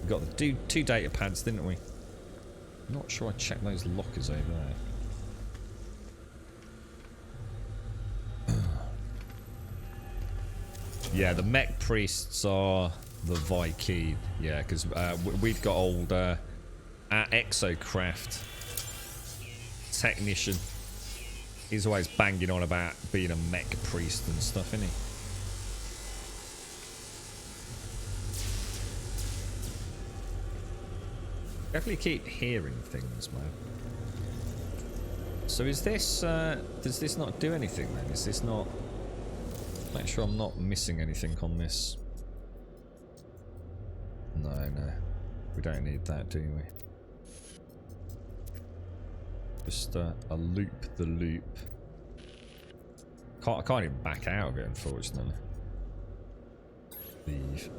the two data pads, didn't we? I'm not sure I checked those lockers over there. Yeah, the mech priests are the Viking. Yeah, because we've got old our exocraft technician. He's always banging on about being a mech priest and stuff, isn't he? Definitely keep hearing things, man. So is this, does this not do anything then? Is this not... Make sure I'm not missing anything on this. No. We don't need that, do we? Just a loop the loop. I can't even back out of it, unfortunately. Leave.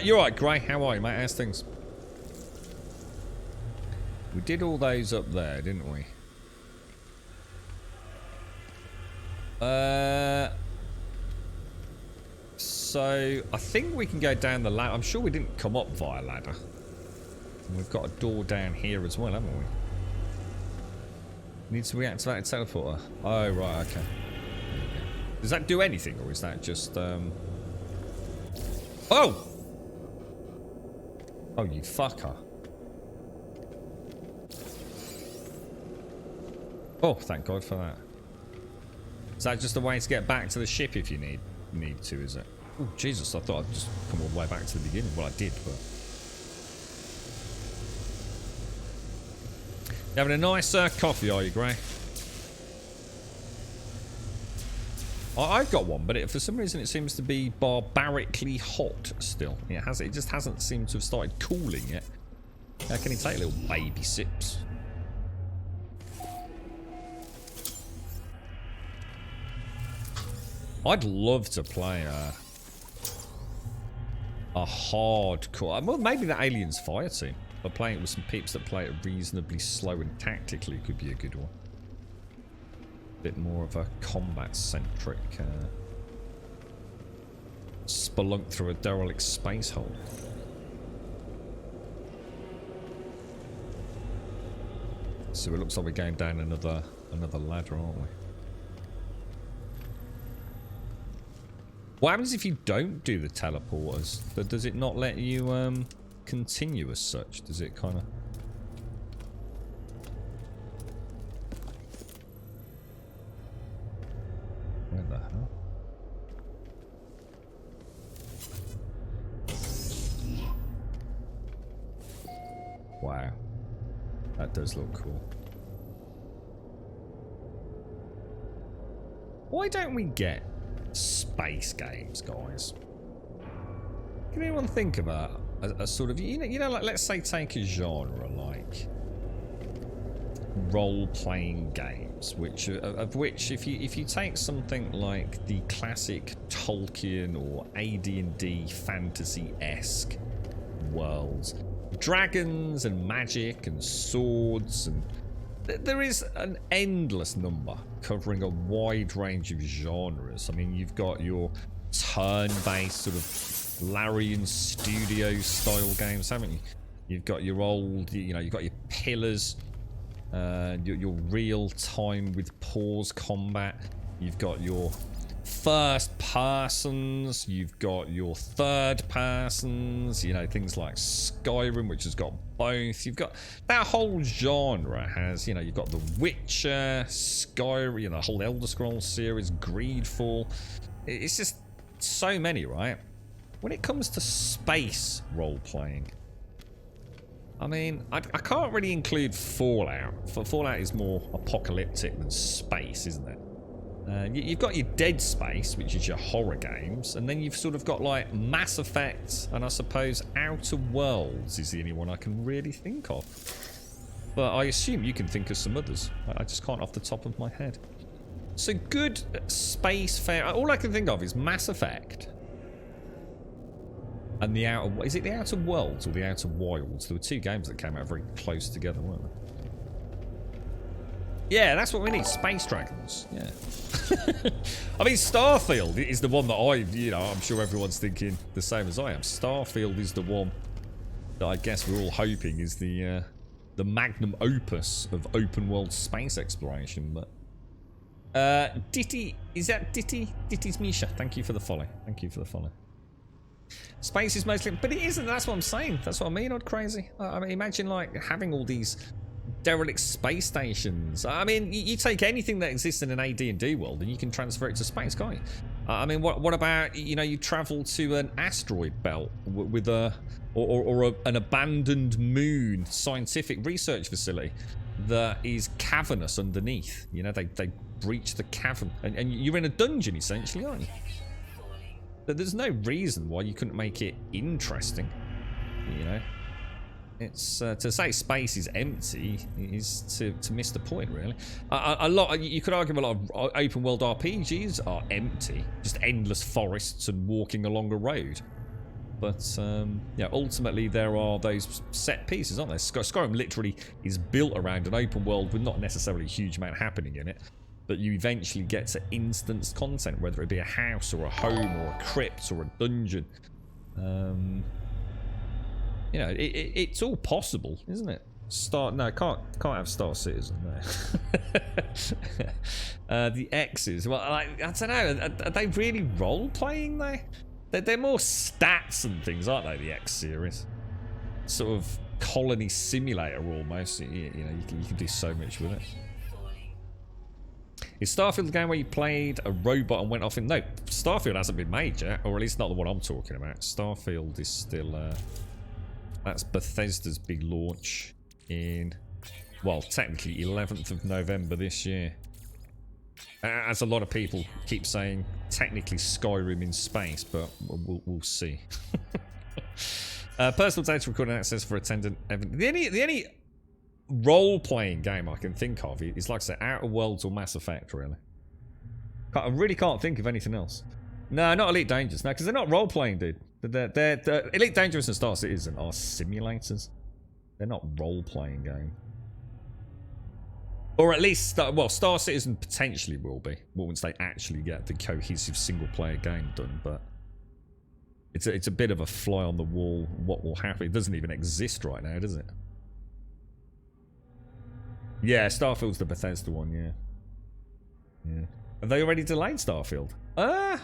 You're right, Gray. How are you, mate? How's things? We did all those up there, didn't we? So I think we can go down the ladder. I'm sure we didn't come up via ladder. And we've got a door down here as well, haven't we? Needs to reactivate a teleporter. Oh, right, okay. Does that do anything, or is that just, Oh! Oh, you fucker. Oh, thank God for that. Is that just a way to get back to the ship if you need to, is it? Oh, Jesus, I thought I'd just come all the way back to the beginning. Well, I did, but... You having a nice coffee, are you, Gray? I've got one, but for some reason it seems to be barbarically hot still. It just hasn't seemed to have started cooling yet. Can you take little baby sips? I'd love to play a hardcore... Well, maybe the Aliens Fire Team. But playing it with some peeps that play it reasonably slow and tactically could be a good one. Bit more of a combat-centric spelunk through a derelict space hole. So it looks like we're going down another ladder, aren't we? What happens if you don't do the teleporters? But does it not let you continue as such? Does it kind of... Where the hell? Wow. That does look cool. Why don't we get space games, guys? Can anyone think of a sort of, you know, like, let's say take a genre like role-playing games, which if you take something like the classic Tolkien or AD&D fantasy-esque worlds, dragons and magic and swords, and there is an endless number covering a wide range of genres. I mean, you've got your turn-based sort of Larian Studio style games, haven't you? You've got your old, you know, you've got your Pillars, your real time with pause combat. You've got your first persons, you've got your third persons, you know, things like Skyrim, which has got both. You've got that whole genre has, you know, you've got The Witcher, Skyrim, you know, the whole Elder Scrolls series, Greedfall. It's just so many, right? When it comes to space role-playing, I mean, I can't really include Fallout. Fallout is more apocalyptic than space, isn't it? You've got your Dead Space, which is your horror games, and then you've sort of got like Mass Effect, and I suppose Outer Worlds is the only one I can really think of. But I assume you can think of some others. I just can't off the top of my head. So good space fair. All I can think of is Mass Effect. And the Outer... Is it the Outer Worlds or the Outer Wilds? There were two games that came out very close together, weren't they? Yeah, that's what we need. Space dragons. Yeah. I mean, Starfield is the one that I'm sure everyone's thinking the same as I am. Starfield is the one that I guess we're all hoping is the magnum opus of open world space exploration. But Ditty, is that Ditty? Ditty's Misha. Thank you for the follow. Thank you for the follow. Space is mostly, but it isn't. That's what I'm saying. That's what I mean. Odd crazy. I mean, imagine like having all these derelict space stations. I mean, you take anything that exists in an AD&D world and you can transfer it to space, can't you? I mean, what about, you know, you travel to an asteroid belt with an abandoned moon scientific research facility that is cavernous underneath. You know, they breach the cavern and you're in a dungeon essentially, aren't you? There's no reason why you couldn't make it interesting, you know. It's to say space is empty is to miss the point, really. A lot, you could argue a lot of open world RPGs are empty, just endless forests and walking along a road. But yeah, ultimately there are those set pieces, aren't there? Skyrim literally is built around an open world with not necessarily a huge amount happening in it, but you eventually get to instanced content, whether it be a house or a home or a crypt or a dungeon. You know, it's all possible, isn't it? No, can't have Star Citizen there. The X's, well, I don't know. Are they really role playing though? They're more stats and things, aren't they? The X series, sort of colony simulator almost. You know, you can do so much with it. Is Starfield the game where you played a robot and went off in? No, Starfield hasn't been made yet, or at least not the one I'm talking about. Starfield is still. That's Bethesda's big launch in, well, technically 11th of November this year. As a lot of people keep saying, technically Skyrim in space, but we'll see. Personal data recording access for attendant. The only role-playing game I can think of is, like I said, Outer Worlds or Mass Effect, really. I really can't think of anything else. No, not Elite Dangerous. No, because they're not role-playing, dude. They're Elite Dangerous and Star Citizen are simulators. They're not role-playing game. Or at least, well, Star Citizen potentially will be once they actually get the cohesive single-player game done. But it's a bit of a fly on the wall. What will happen? It doesn't even exist right now, does it? Yeah, Starfield's the Bethesda one. Yeah. Have they already delayed Starfield? Not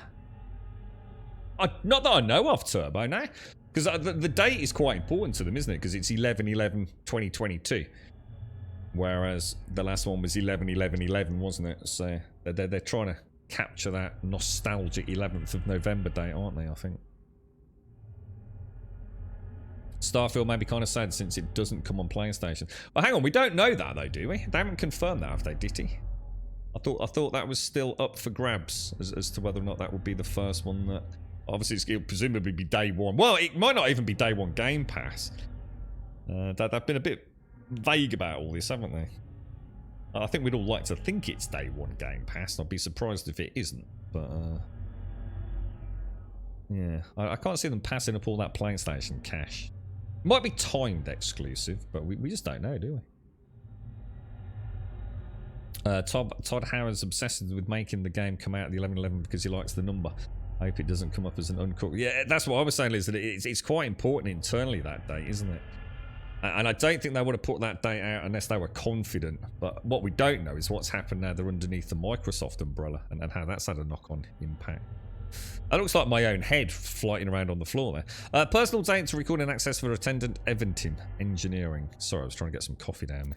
that I know of, Turbo, no. Because the date is quite important to them, isn't it? Because it's 11/11/2022. Whereas the last one was 11/11/11, wasn't it? So they're trying to capture that nostalgic 11th of November date, aren't they, I think? Starfield may be kind of sad since it doesn't come on PlayStation. Well, hang on, we don't know that, though, do we? They haven't confirmed that, have they, Ditty? I thought that was still up for grabs as to whether or not that would be the first one that... Obviously, it'll presumably be day one. Well, it might not even be day one Game Pass. They've been a bit vague about all this, haven't they? I think we'd all like to think it's day one Game Pass. I'd be surprised if it isn't. But, yeah. I can't see them passing up all that PlayStation cash. Might be timed exclusive, but we just don't know, do we? Todd Howard's obsessed with making the game come out at the 11/11 because he likes the number. I hope it doesn't come up as an uncooked. Yeah, that's what I was saying, Liz, that it's quite important internally, that date, isn't it? And I don't think they would have put that date out unless they were confident. But what we don't know is what's happened now they're underneath the Microsoft umbrella and how that's had a knock-on impact. That looks like my own head floating around on the floor there. Personal data recording access for attendant Eventin Engineering. Sorry, I was trying to get some coffee down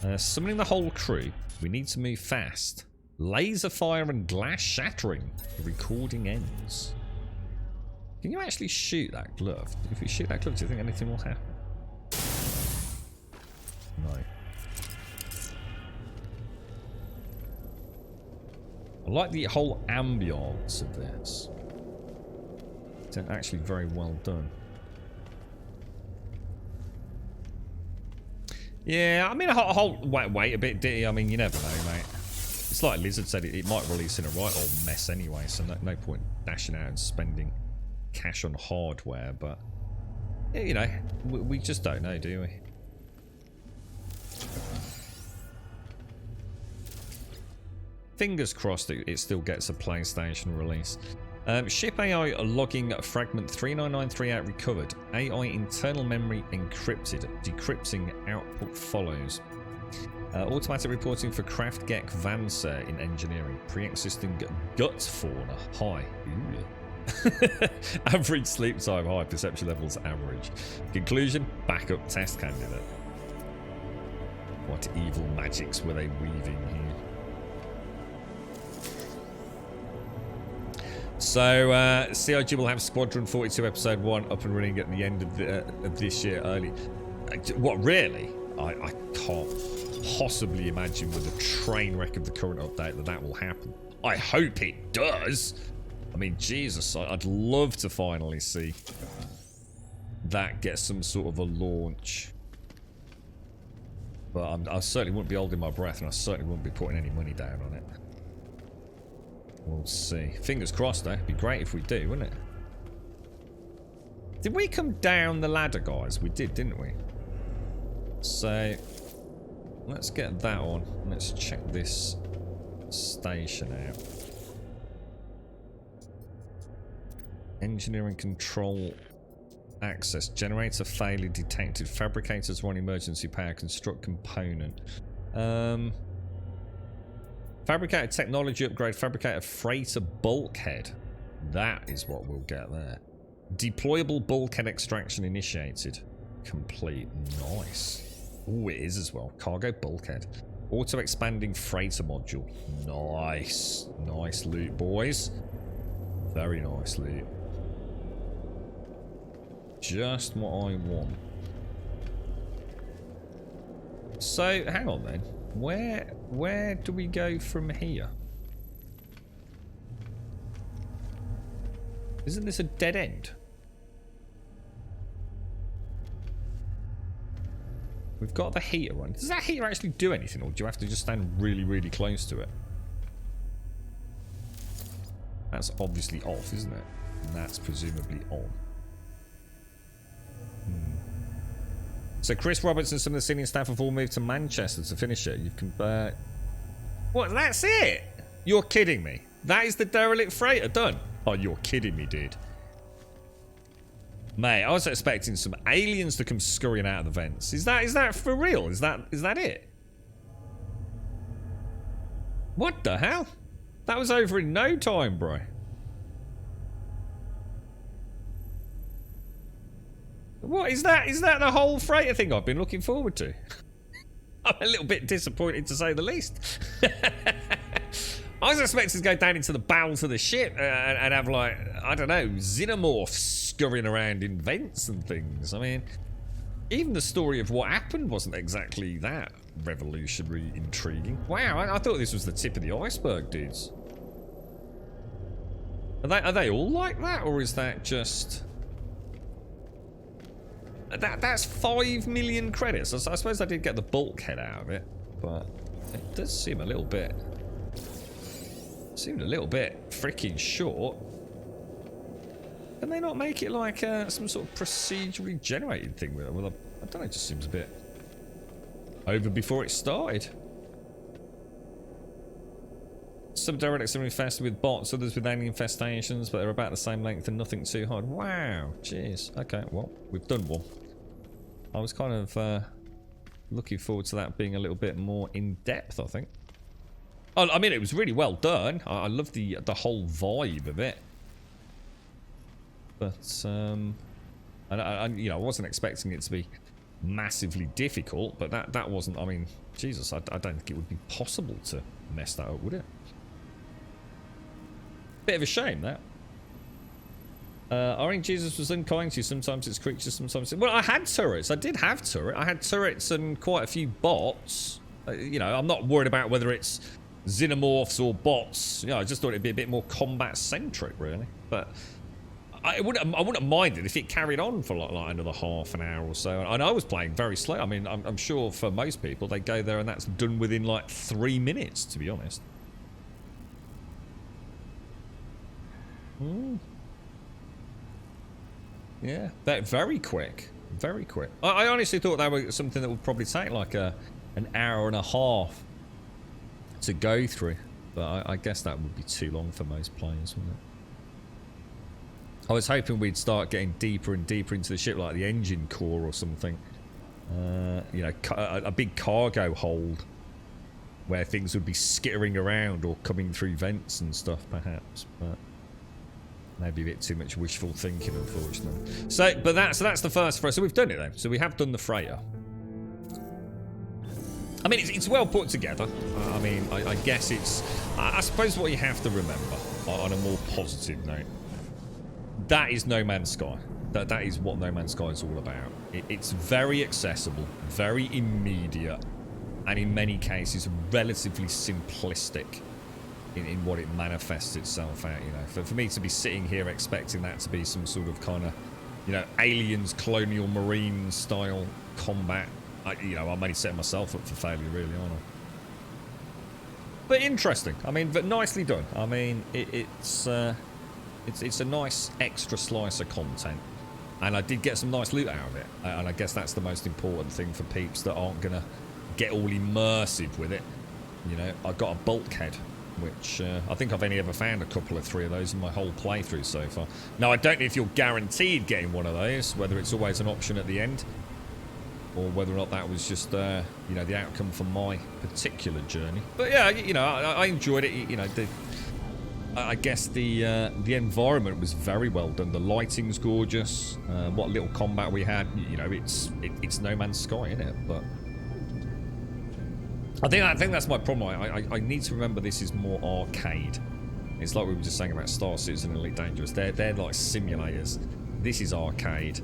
there. Summoning the whole crew. We need to move fast. Laser fire and glass shattering. The recording ends. Can you actually shoot that glove? If you shoot that glove, do you think anything will happen? No. I like the whole ambience of this. It's actually very well done. Yeah, I mean, wait a bit, Ditty. I mean, you never know, mate. It's like Lizard said, it might release in a right old mess anyway, so no point dashing out and spending cash on hardware, but, yeah, you know, we just don't know, do we? Fingers crossed it still gets a PlayStation release. Ship AI logging fragment 3993 recovered. AI internal memory encrypted. Decrypting output follows. Automatic reporting for Craft Gek Vanser in engineering. Pre-existing gut fauna high. Average sleep time high. Perception levels average. Conclusion: backup test candidate. What evil magics were they weaving here? So, CIG will have Squadron 42 Episode 1 up and running at the end of this year early. What, really? I can't possibly imagine with the train wreck of the current update that will happen. I hope it does. I mean, Jesus, I'd love to finally see that get some sort of a launch. But I certainly wouldn't be holding my breath, and I certainly wouldn't be putting any money down on it. We'll see. Fingers crossed, though. It'd be great if we do, wouldn't it? Did we come down the ladder, guys? We did, didn't we? So, let's get that on. Let's check this station out. Engineering control access. Generator failure detected. Fabricators run emergency power. Construct component. Fabricator technology upgrade. Fabricator freighter bulkhead. That is what we'll get there. Deployable bulkhead extraction initiated. Complete. Nice. Oh, it is as well. Cargo bulkhead. Auto expanding freighter module. Nice. Nice loot, boys. Very nice loot. Just what I want. So, hang on then. Where do we go from here? Isn't this a dead end? We've got the heater on. Does that heater actually do anything, or do you have to just stand really, really close to it? That's obviously off, isn't it? And that's presumably on. So Chris Roberts and some of the senior staff have all moved to Manchester to finish it. You've what? That's it? You're kidding me. That is the derelict freighter done. Oh, you're kidding me, dude. Mate, I was expecting some aliens to come scurrying out of the vents. Is that for real? Is that it? What the hell? That was over in no time, bro. What is that? Is that the whole freighter thing I've been looking forward to? I'm a little bit disappointed to say the least. I was expecting to go down into the bowels of the ship and have, like, I don't know, xenomorphs scurrying around in vents and things. I mean, even the story of what happened wasn't exactly that revolutionary intriguing. Wow, I thought this was the tip of the iceberg, dudes. Are they all like that, or is that just... That's 5 million credits. I suppose I did get the bulkhead out of it, but it does seem a little bit... Seemed a little bit freaking short. Can they not make it like some sort of procedurally generated thing with it? Well, I don't know, it just seems a bit over before it started. Some derelicts are infested with bots, others with alien infestations, but they're about the same length and nothing too hard. Wow, jeez. Okay, well, we've done one. I was kind of looking forward to that being a little bit more in depth, I think. Oh, I mean, it was really well done. I love the whole vibe of it. But you know, I wasn't expecting it to be massively difficult, but that wasn't. I mean, Jesus, I don't think it would be possible to mess that up, would it? Bit of a shame, that. I think Jesus was unkind to you. Sometimes it's creatures, sometimes well, I had turrets. I did have turrets. I had turrets and quite a few bots. You know, I'm not worried about whether it's xenomorphs or bots. You know, I just thought it'd be a bit more combat centric, really. But I wouldn't mind it if it carried on for like another half an hour or so. And I was playing very slow. I mean, I'm sure for most people they go there and that's done within like 3 minutes, to be honest. Yeah, that very quick, very quick. I honestly thought that was something that would probably take like an hour and a half to go through, but I guess that would be too long for most players, wouldn't it? I was hoping we'd start getting deeper and deeper into the ship, like the engine core or something. You know, a big cargo hold where things would be skittering around or coming through vents and stuff, perhaps. But maybe a bit too much wishful thinking, unfortunately. So that's the first for us. So we've done it then. So we have done the freighter. I mean, it's well put together. I mean, I guess it's... I suppose what you have to remember, on a more positive note, that is No Man's Sky. That is what No Man's Sky is all about. It's very accessible, very immediate, and in many cases relatively simplistic in what it manifests itself out. You know, for me to be sitting here expecting that to be some sort of kind of, you know, aliens, colonial marine style combat, you know, I'm only setting myself up for failure, really, aren't I? But interesting. I mean, but nicely done. I mean, it's a nice extra slice of content. And I did get some nice loot out of it. And I guess that's the most important thing for peeps that aren't going to get all immersive with it. You know, I got a bulkhead, which I think I've only ever found a couple of 3 of those in my whole playthrough so far. Now, I don't know if you're guaranteed getting one of those, whether it's always an option at the end, or whether or not that was just, you know, the outcome for my particular journey. But yeah, you know, I enjoyed it. You know, I guess the environment was very well done. The lighting's gorgeous. What little combat we had, you know, it's No Man's Sky, isn't it? But I think that's my problem. I need to remember this is more arcade. It's like we were just saying about Star Citizen and Elite Dangerous. They're like simulators. This is arcade.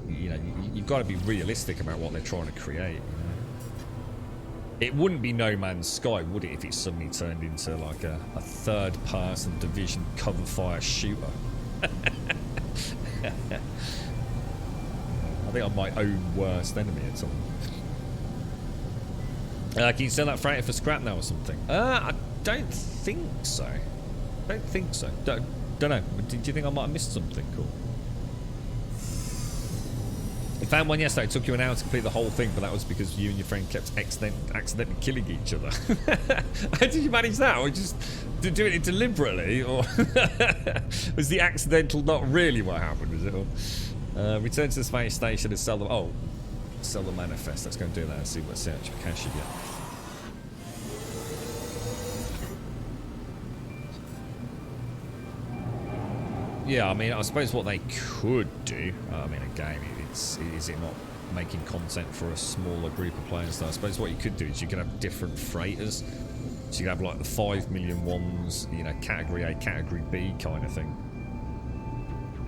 You know, you've got to be realistic about what they're trying to create. You know? It wouldn't be No Man's Sky, would it, if it suddenly turned into like a third-person Division cover fire shooter? I think I'm my own worst enemy at times. Can you sell that freighter for scrap now or something? I don't think so. Don't know. Did you think I might have missed something cool? I found one yesterday. It took you an hour to complete the whole thing, but that was because you and your friend kept accidentally killing each other. How did you manage that? Or just doing it deliberately? Or was the accidental not really what happened, was it? Or, return to the space station and sell them. Oh. Sell the manifest. Let's go and do that and see what much cash you get. Yeah, I mean, I suppose what they could do, I mean, again, is it not making content for a smaller group of players? So I suppose what you could do is you could have different freighters. So you could have like the 5 million ones, you know, category A, category B kind of thing.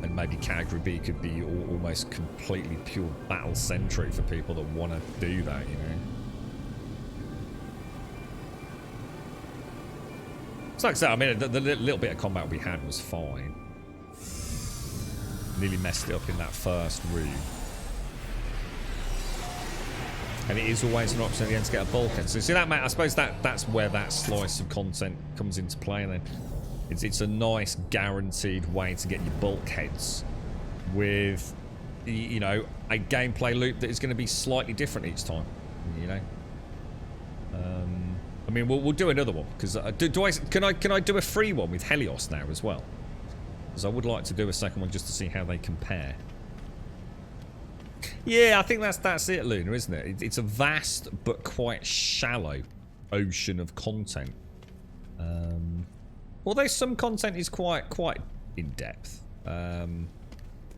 And maybe category B could be almost completely pure battle-centric for people that want to do that, you know. So like I said, I mean, the little bit of combat we had was fine. Nearly messed it up in that first room. And it is always an option at the end to get a bulkhead. So see that, mate? I suppose that's where that slice of content comes into play then. It's a nice guaranteed way to get your bulkheads with, you know, a gameplay loop that is going to be slightly different each time, you know. I mean, we'll do another one because can I do a free one with Helios now as well? Because I would like to do a second one just to see how they compare. Yeah, I think that's it, Luna, isn't it? It's a vast but quite shallow ocean of content. Although some content is quite in depth,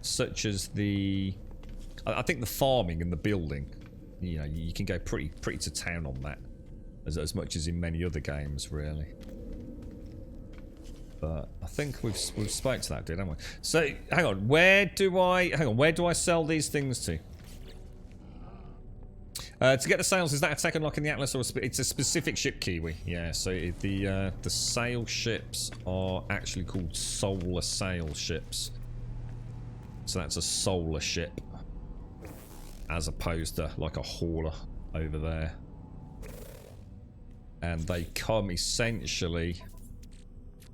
such as I think the farming and the building. You know, you can go pretty to town on that, as much as in many other games, really. But I think we've spoke to that, dude, haven't we? So hang on, where do I sell these things to? To get the sales, is that a tech unlock in the Atlas, or it's a specific ship, Kiwi? Yeah, so the sail ships are actually called solar sail ships. So that's a solar ship, as opposed to like a hauler over there. And they come essentially.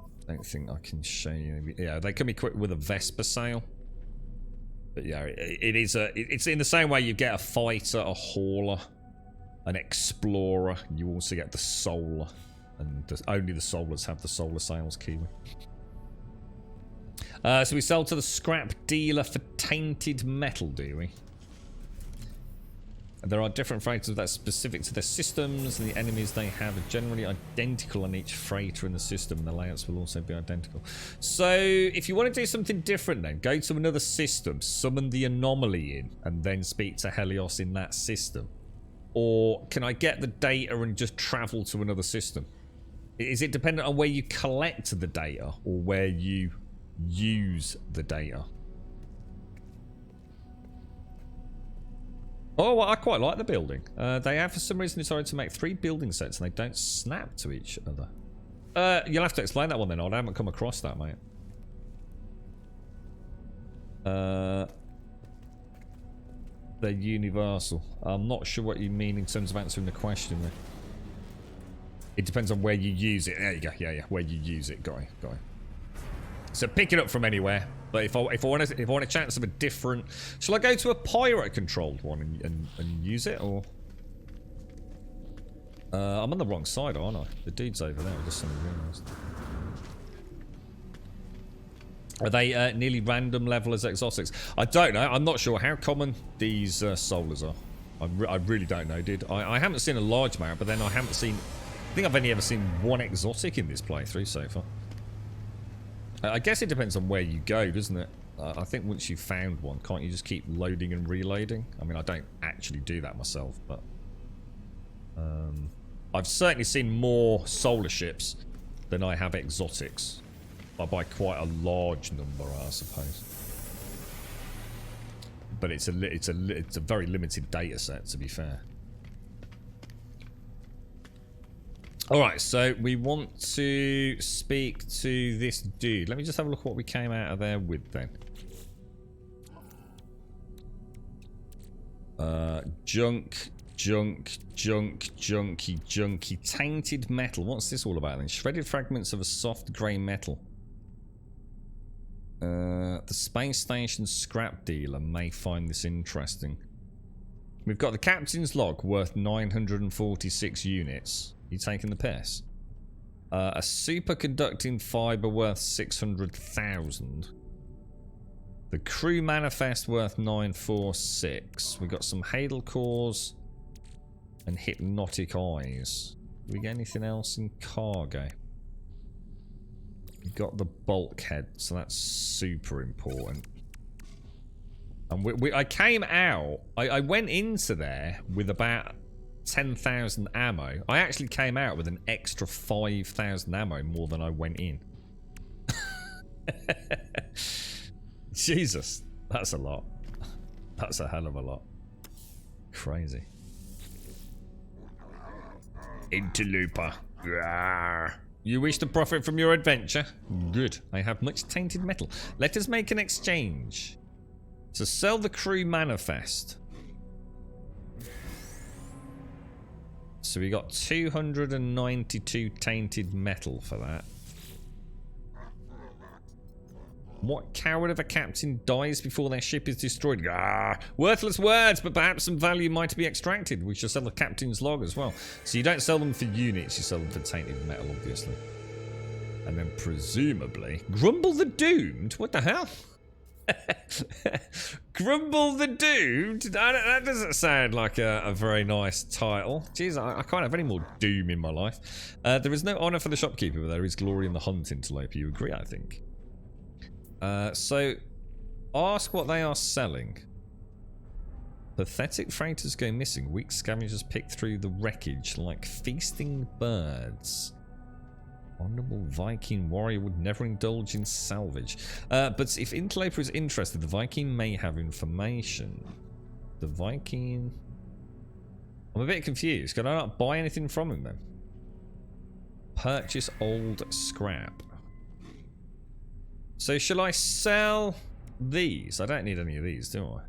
I don't think I can show you. Yeah, they come equipped with a Vesper sail. But yeah, it's in the same way you get a fighter, a hauler, an explorer. You also get the solar, and only the solars have the solar sails, Kiwi. So we sell to the scrap dealer for tainted metal, do we? There are different freighters that's specific to their systems, and the enemies they have are generally identical on each freighter in the system, and the layouts will also be identical. So, if you want to do something different then, go to another system, summon the anomaly in, and then speak to Helios in that system. Or, can I get the data and just travel to another system? Is it dependent on where you collect the data, or where you use the data? Oh, well, I quite like the building. They have, for some reason, decided to make 3 building sets and they don't snap to each other. You'll have to explain that one then. I haven't come across that, mate. They're universal. I'm not sure what you mean in terms of answering the question there. It depends on where you use it. There you go. Yeah, where you use it. Got it. So pick it up from anywhere. But if I want a chance of a different, shall I go to a pirate controlled one and use it, or? I'm on the wrong side, aren't I? The dude's over there. I just suddenly realised. Are they nearly random level as exotics? I don't know. I'm not sure how common these solars are. I really don't know, dude. I haven't seen a large amount, but then I haven't seen. I think I've only ever seen one exotic in this playthrough so far. I guess it depends on where you go, doesn't it? I think once you've found one, can't you just keep loading and reloading? I mean, I don't actually do that myself, but I've certainly seen more solar ships than I have exotics, by quite a large number, I suppose. But it's a very limited data set, to be fair. Alright, so we want to speak to this dude. Let me just have a look at what we came out of there with then. Junky. Tainted metal. What's this all about then? Shredded fragments of a soft grey metal. The space station scrap dealer may find this interesting. We've got the captain's log worth 946 units. You taking the piss? A superconducting fibre worth 600,000. The crew manifest worth 946. We got some Hadal cores and hypnotic eyes. Do we get anything else in cargo? We got the bulkhead, so that's super important. And I came out. I went into there with about 10,000 ammo. I actually came out with an extra 5,000 ammo more than I went in. Jesus, that's a lot. That's a hell of a lot. Crazy. Interloper. Rawr. You wish to profit from your adventure? Good. I have much tainted metal. Let us make an exchange. So sell the crew manifest. So we got 292 tainted metal for that. What coward of a captain dies before their ship is destroyed? Ah, worthless words, but perhaps some value might be extracted. We shall sell the captain's log as well. So you don't sell them for units, you sell them for tainted metal, obviously. And then presumably... Grumble the Doomed? What the hell? Grumble the Doomed? That doesn't sound like a very nice title. Jeez, I can't have any more doom in my life. There is no honour for the shopkeeper, but there is glory in the hunt, Interloper. You agree, I think. So, ask what they are selling. Pathetic freighters go missing. Weak scavengers pick through the wreckage like feasting birds. Honourable Viking warrior would never indulge in salvage. But if Interloper is interested, the Viking may have information. The Viking... I'm a bit confused. Can I not buy anything from him then? Purchase old scrap. So shall I sell these? I don't need any of these, do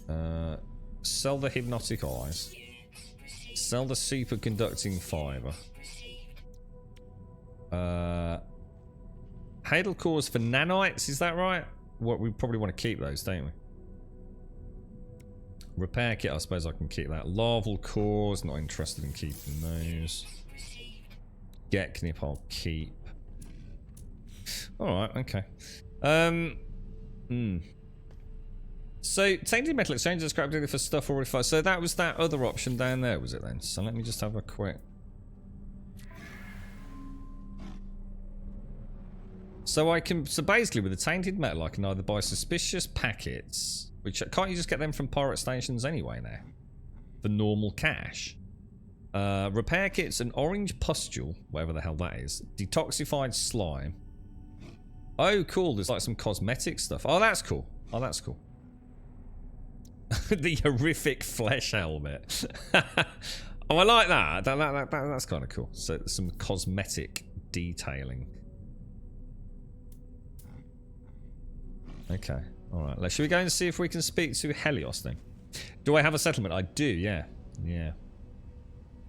I? Sell the hypnotic eyes. Sell the superconducting fibre. Hadal cores for nanites, is that right? What we probably want to keep those, don't we? Repair kit, I suppose I can keep that. Larval cores, not interested in keeping those. Get knip, I'll keep. Alright, okay. So, tainted metal exchange and scrap dealer for stuff already fine. So that was that other option down there, was it then? So let me just have a quick... So I can... So basically with the tainted metal I can either buy suspicious packets, which... Can't you just get them from pirate stations anyway now? For normal cash. Repair kits, an orange pustule, whatever the hell that is. Detoxified slime. Oh, cool. There's like some cosmetic stuff. Oh, that's cool. Oh, that's cool. The horrific flesh helmet. Oh, I like that. That's kind of cool. So, some cosmetic detailing. Okay. All right. Should we go and see if we can speak to Helios then? Do I have a settlement? I do, yeah. Yeah.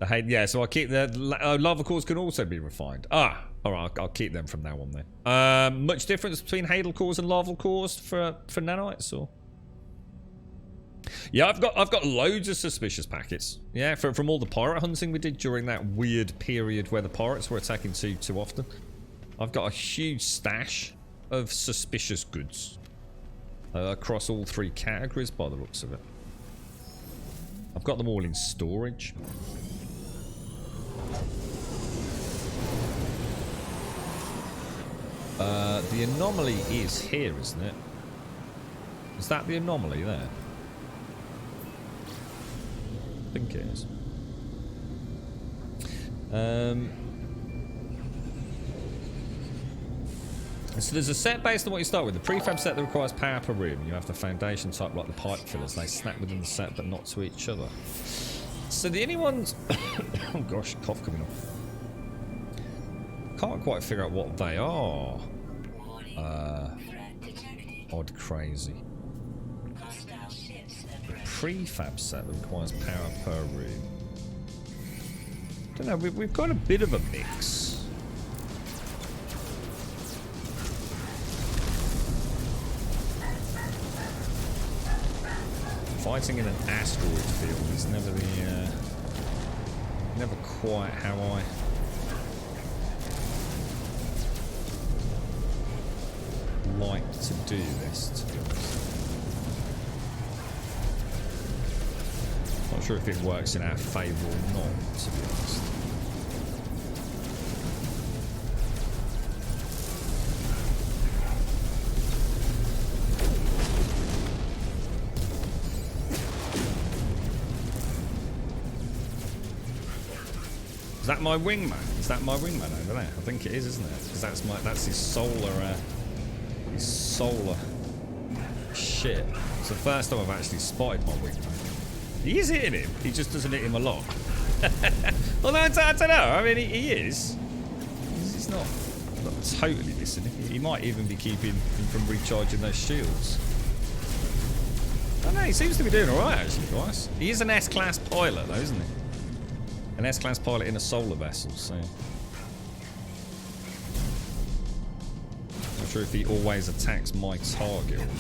Yeah, so I'll keep the lava cores can also be refined. Ah, all right, I'll keep them from now on then. Much difference between Hadal cores and lava cores for nanites, or? Yeah, I've got loads of suspicious packets. Yeah, from all the pirate hunting we did during that weird period where the pirates were attacking too often. I've got a huge stash of suspicious goods across all 3 categories by the looks of it. I've got them all in storage. The anomaly is here, isn't it? Is that the anomaly there? I think it is. So there's a set based on what you start with. The prefab set that requires power per room. You have the foundation type like the pipe fillers. They snap within the set but not to each other. So the only ones... oh gosh, cough coming off. Can't quite figure out what they are. Odd crazy. The prefab set that requires power per room. Don't know, we've got a bit of a mix. Fighting in an asteroid field is never the never quite how I like to do this, to be honest. Not sure if it works in our favour or not, to be honest. Is that my wingman? Is that my wingman over there? I think it is, isn't it? Because that's his solar shit. It's the first time I've actually spotted my wingman. He is hitting him. He just doesn't hit him a lot. Although I don't know. I mean, he is. He's not totally missing. He might even be keeping him from recharging those shields. I don't know. He seems to be doing all right, actually, guys. He is an S-class pilot, though, isn't he? An S-class pilot in a solar vessel, so... Not sure if he always attacks my target or not.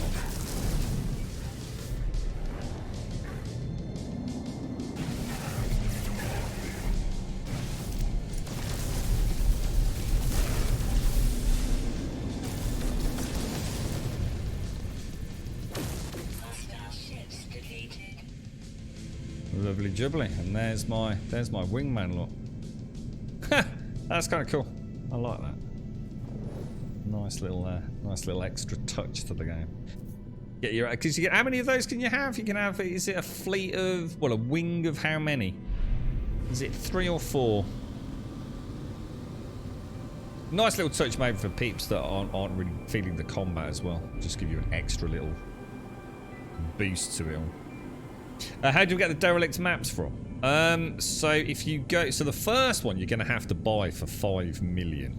Lovely jubbly, and there's my wingman look. That's kind of cool. I like that. Nice little extra touch to the game. Get your, because you get, how many of those can you have? You can have, is it a fleet of, well, a wing of how many? Is it 3 or 4? Nice little touch maybe for peeps that aren't really feeling the combat as well. Just give you an extra little boost to it all. How do you get the derelict maps from? So if you go, so the first one you're going to have to buy for 5 million,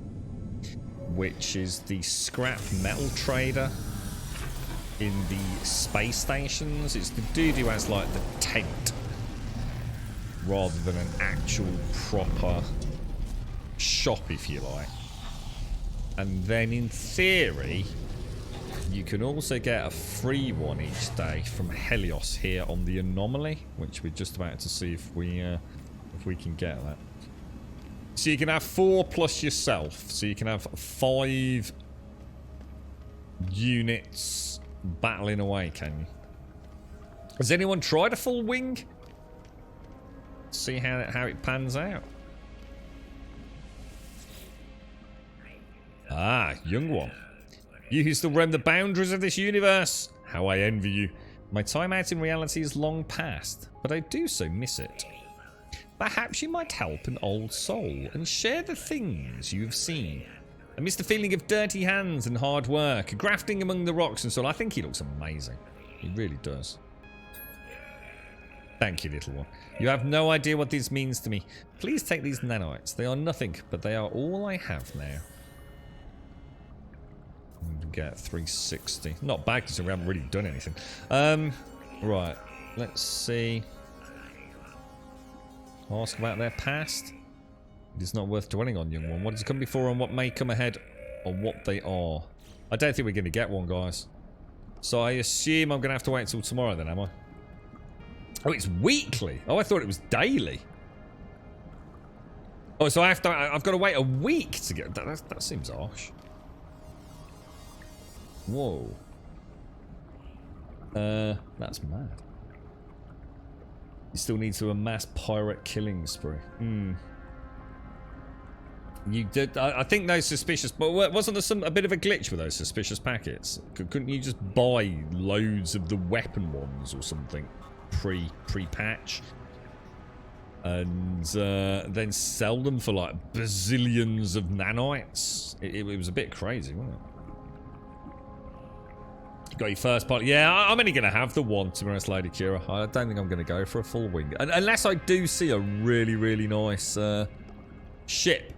which is the scrap metal trader in the space stations. It's the dude who has like the tent rather than an actual proper shop, if you like. And then in theory, you can also get a free one each day from Helios here on the anomaly, which we're just about to see if we can get that. So you can have 4 plus yourself. So you can have 5 units battling away, can you? Has anyone tried a full wing? See how it pans out. Ah, young one. You who still roam the boundaries of this universe. How I envy you. My time out in reality is long past, but I do so miss it. Perhaps you might help an old soul and share the things you've seen. I miss the feeling of dirty hands and hard work, grafting among the rocks and so on. I think he looks amazing. He really does. Thank you, little one. You have no idea what this means to me. Please take these nanites. They are nothing, but they are all I have now. Get 360. Not bad because we haven't really done anything. Right. Let's see. Ask about their past. It is not worth dwelling on, young one. What has come before and what may come ahead, or what they are. I don't think we're going to get one, guys. So I assume I'm going to have to wait until tomorrow then, am I? Oh, it's weekly. Oh, I thought it was daily. Oh, so I've got to wait a week to get... That seems harsh. Whoa. That's mad. You still need to amass pirate killing spree. You did. I think those suspicious. But wasn't there a bit of a glitch with those suspicious packets? Couldn't you just buy loads of the weapon ones or something pre-patch, and then sell them for like bazillions of nanites? It was a bit crazy, wasn't it? You got your first part. Yeah, I'm only going to have the one, to be honest, Lady Kira. I don't think I'm going to go for a full wing, unless I do see a really, really nice ship.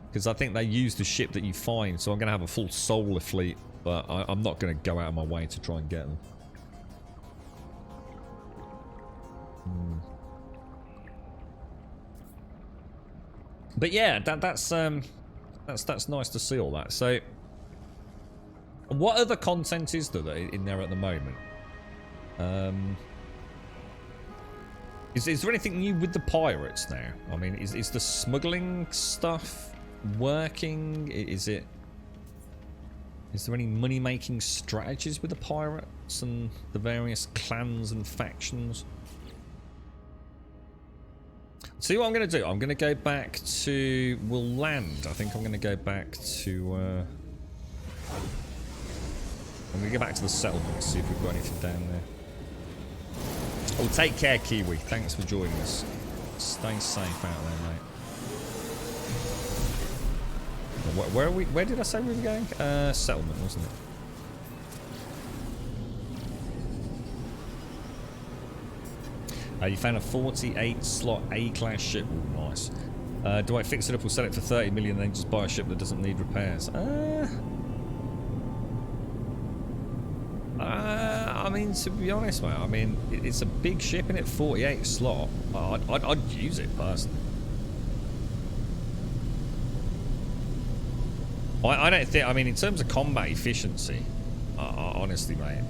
Because I think they use the ship that you find, so I'm going to have a full solar fleet, but I'm not going to go out of my way to try and get them. But yeah, that's nice to see all that. So, what other content is there in there at the moment? Is there anything new with the pirates now? I mean, is the smuggling stuff working? Is there any money-making strategies with the pirates and the various clans and factions? See what I'm going to do? I'm going to go back to... We'll land. I think I'm going to go back to... I'm going to go back to the settlement, see if we've got anything down there. Oh, take care, Kiwi. Thanks for joining us. Stay safe out there, mate. Where are we? Where did I say we were going? Settlement, wasn't it? You found a 48-slot A-class ship. Ooh, nice. Do I fix it up or sell it for 30 million and then just buy a ship that doesn't need repairs? I mean, to be honest, mate, I mean, it's a big ship in it, 48 slot. I'd use it personally. I don't think, I mean, in terms of combat efficiency, honestly, mate,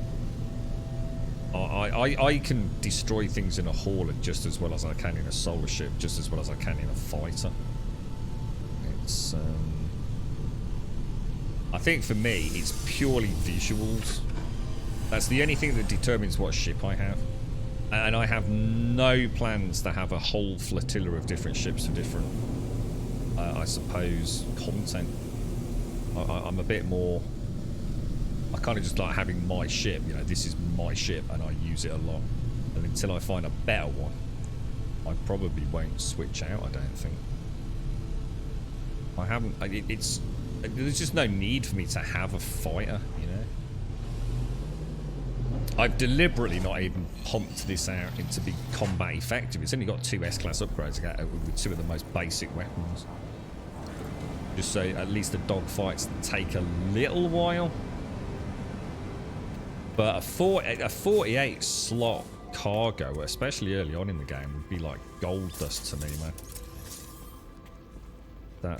I can destroy things in a hauler just as well as I can in a solar ship, just as well as I can in a fighter. It's, I think for me, it's purely visuals. That's the only thing that determines what ship I have. And I have no plans to have a whole flotilla of different ships for different, I suppose, content. I'm a bit more... I kind of just like having my ship, you know, this is my ship and I use it a lot. And until I find a better one, I probably won't switch out, I don't think. I haven't... There's just no need for me to have a fighter, you know? I've deliberately not even pumped this out into be combat effective. It's only got 2 S-class upgrades with 2 of the most basic weapons. Just so at least the dogfights take a little while. But a 48 slot cargo, especially early on in the game, would be like gold dust to me, man.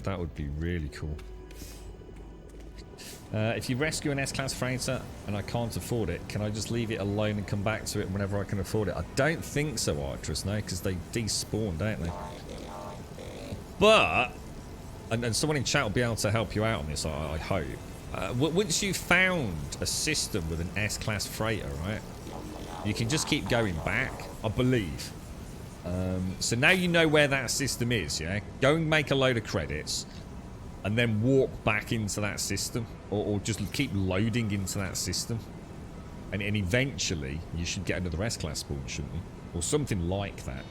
That would be really cool. If you rescue an S-class freighter and I can't afford it, can I just leave it alone and come back to it whenever I can afford it? I don't think so, Arcturus, no, because they despawn, don't they? But, and someone in chat will be able to help you out on this, I hope. Once you've found a system with an S-class freighter, right, you can just keep going back, I believe. So now you know where that system is, yeah? Go and make a load of credits. And then walk back into that system, or just keep loading into that system, and eventually you should get another S-class spawn, shouldn't you? Or something like that.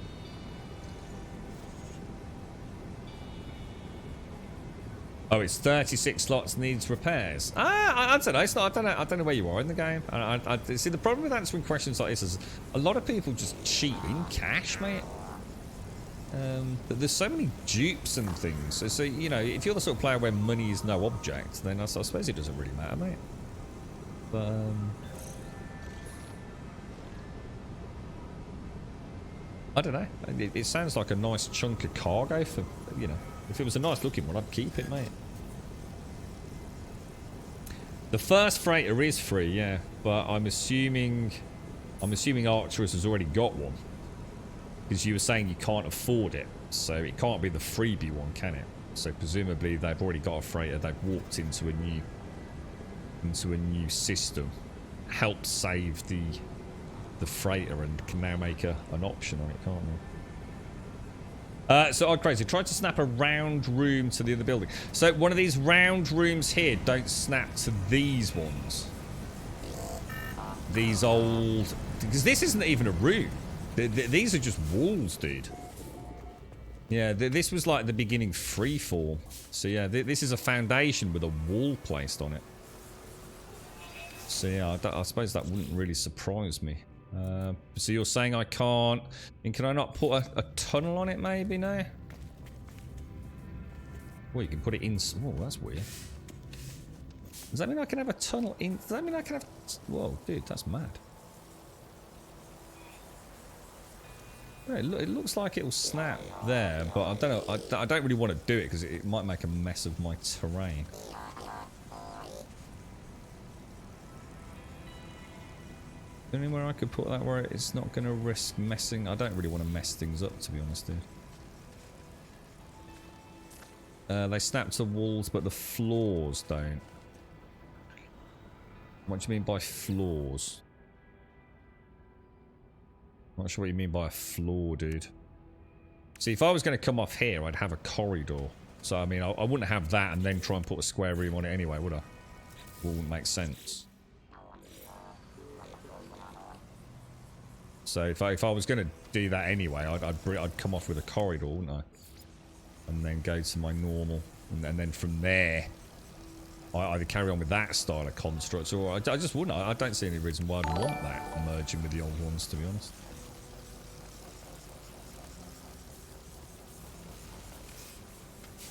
Oh, it's 36 slots, needs repairs. I don't know. It's not. I don't know where you are in the game. I see, the problem with answering questions like this is a lot of people just cheat in cash, mate. But there's so many dupes and things. So, you know, if you're the sort of player where money is no object, then I suppose it doesn't really matter, mate. But, I don't know. It sounds like a nice chunk of cargo for, you know, if it was a nice looking one, I'd keep it, mate. The first freighter is free, yeah, but I'm assuming Arcturus has already got one. Because you were saying you can't afford it, so it can't be the freebie one, can it? So presumably they've already got a freighter, they've walked into a new system, helped save the freighter, and can now make an option on it, can't they? So crazy. Tried to snap a round room to the other building. So one of these round rooms here don't snap to these ones. These old, because this isn't even a room. These are just walls, dude. Yeah, this was like the beginning freeform. So yeah, this is a foundation with a wall placed on it. So yeah, I suppose that wouldn't really surprise me. So you're saying I can't... And can I not put a tunnel on it maybe now? Well, you can put it in... Oh, that's weird. Does that mean I can have a tunnel in... Does that mean I can have... Whoa, dude, that's mad. Yeah, it looks like it'll snap there, but I don't know. I don't really want to do it because it might make a mess of my terrain. Anywhere I could put that where it's not going to risk messing. I don't really want to mess things up, to be honest, dude. They snap to walls, but the floors don't. What do you mean by floors? Not sure what you mean by a floor, dude. See, if I was going to come off here, I'd have a corridor. So, I mean, I wouldn't have that and then try and put a square room on it anyway, would I? It wouldn't make sense. So, if I was going to do that anyway, I'd come off with a corridor, wouldn't I? And then go to my normal. And then from there, I either carry on with that style of constructs, or I just wouldn't. I don't see any reason why I'd want that merging with the old ones, to be honest.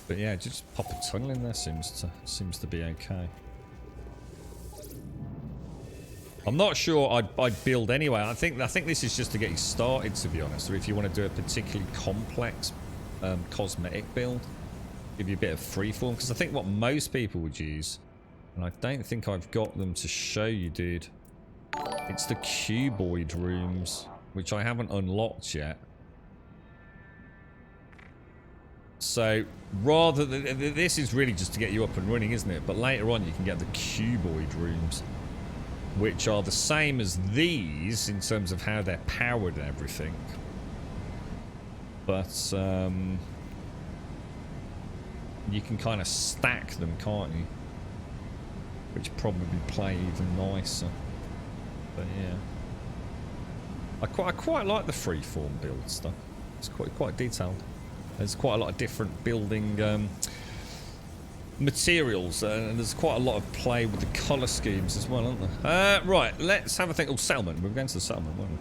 But yeah, just pop a tunnel in there seems to be okay. I'm not sure I'd build anyway. I think this is just to get you started, to be honest. Or if you want to do a particularly complex cosmetic build, give you a bit of freeform. Because I think what most people would use, and I don't think I've got them to show you, dude. It's the cuboid rooms, which I haven't unlocked yet. So, rather than... This is really just to get you up and running, isn't it? But later on, you can get the cuboid rooms, which are the same as these in terms of how they're powered and everything. But, you can kind of stack them, can't you? Which probably play even nicer. But yeah. I quite like the freeform build stuff. It's quite detailed. There's quite a lot of different building materials, and there's quite a lot of play with the colour schemes as well, aren't there? Right, let's have a think. Oh, settlement. We're going to the settlement, weren't we?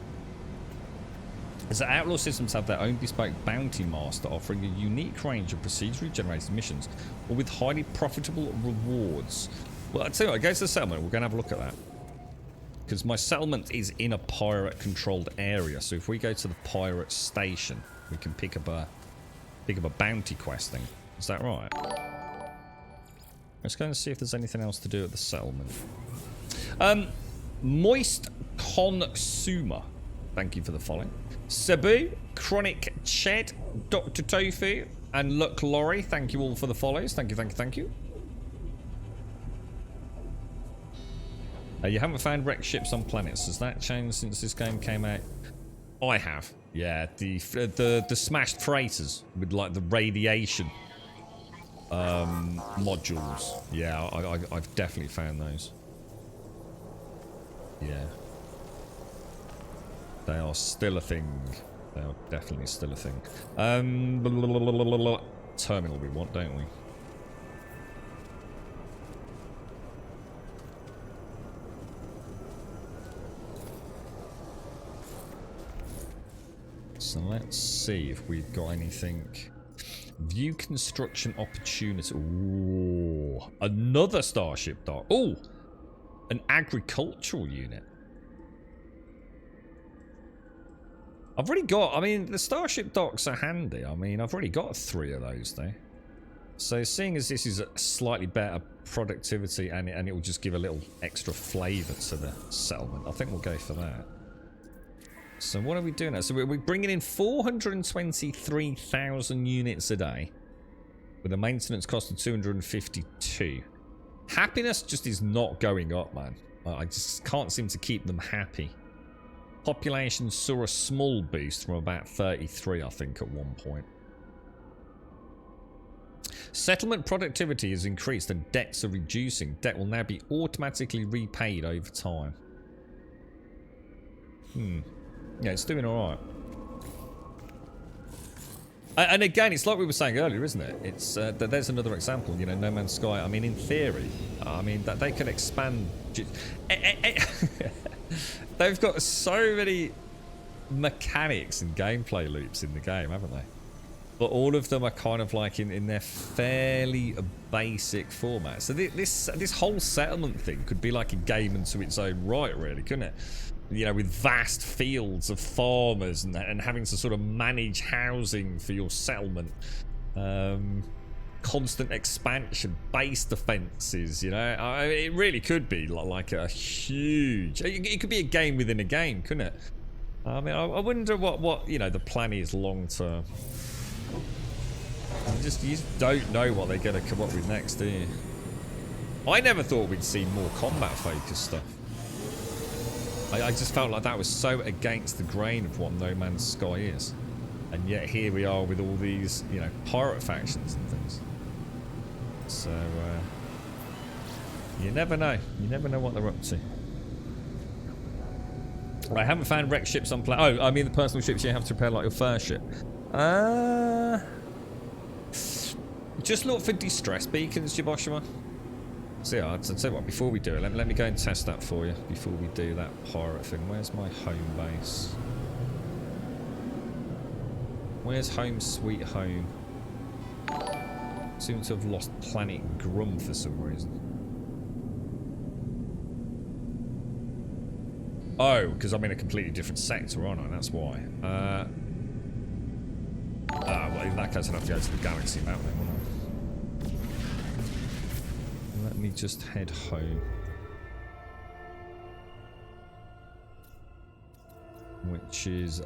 As the Outlaw systems have their own bespoke bounty master offering a unique range of procedurally generated missions, or with highly profitable rewards. Well, I'll tell you what, go to the settlement. We're going to have a look at that. Because my settlement is in a pirate-controlled area, so if we go to the pirate station, we can pick up a bounty quest thing. Is that right? Let's go and see if there's anything else to do at the settlement. Moist Consuma. Thank you for the following. Cebu, Chronic Ched, Dr. Tofu, and Luck Lorry. Thank you all for the follows. Thank you, thank you, thank you. You haven't found wrecked ships on planets. Has that changed since this game came out? I have. Yeah, the smashed freighters with like the radiation modules. Yeah, I've definitely found those. Yeah. They are still a thing. They are definitely still a thing. Terminal we want, don't we? So let's see if we've got anything. View construction opportunity. Ooh, another starship dock. Oh, an agricultural unit. I've already got, I mean, the Starship docks are handy. I mean, I've already got 3 of those though. So seeing as this is a slightly better productivity and it will just give a little extra flavour to the settlement, I think we'll go for that. So what are we doing now? So we're bringing in 423,000 units a day with a maintenance cost of 252. Happiness just is not going up, man. I just can't seem to keep them happy. Population saw a small boost from about 33, I think, at one point. Settlement productivity has increased and debts are reducing. Debt will now be automatically repaid over time. Yeah, it's doing alright. And again, it's like we were saying earlier, isn't it? It's there's another example, you know, No Man's Sky. I mean, in theory, I mean, that they could expand... They've got so many mechanics and gameplay loops in the game, haven't they? But all of them are kind of like in their fairly basic format. So this whole settlement thing could be like a game unto its own right, really, couldn't it? You know, with vast fields of farmers and having to sort of manage housing for your settlement. Constant expansion, base defenses, you know. I mean, it really could be like a huge... It could be a game within a game, couldn't it? I mean, I wonder what you know, the plan is long term. You just don't know what they're going to come up with next, do you? I never thought we'd see more combat-focused stuff. I just felt like that was so against the grain of what No Man's Sky is. And yet here we are with all these, you know, pirate factions and things. So, you never know. You never know what they're up to. I haven't found wrecked ships on Oh, I mean the personal ships you have to repair like your first ship. Just look for distress beacons, Jiboshima. So yeah, I'd say what, before we do it, let me go and test that for you before we do that pirate thing. Where's my home base? Where's home sweet home? Seem to have lost planet Grum for some reason. Oh, because I'm in a completely different sector, aren't I? That's why. Well, in that case I'd have to go to the galaxy map then, wouldn't I? Let me just head home. Which is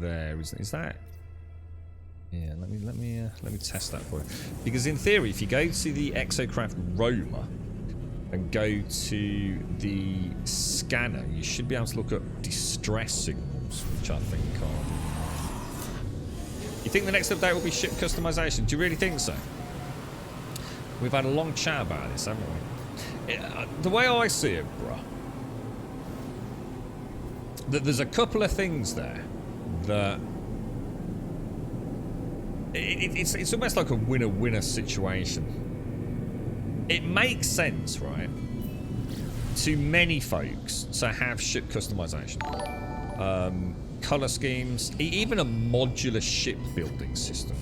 there, isn't it? Is that? Yeah, let me test that for you. Because in theory, if you go to the exocraft Roma and go to the scanner, you should be able to look up distress signals, which I think are... You think the next update will be ship customization? Do you really think so? We've had a long chat about this, haven't we? The way I see it, bruh, that there's a couple of things there that... It's almost like a winner-winner situation. It makes sense, right, to many folks to have ship customization, color schemes, even a modular ship building system,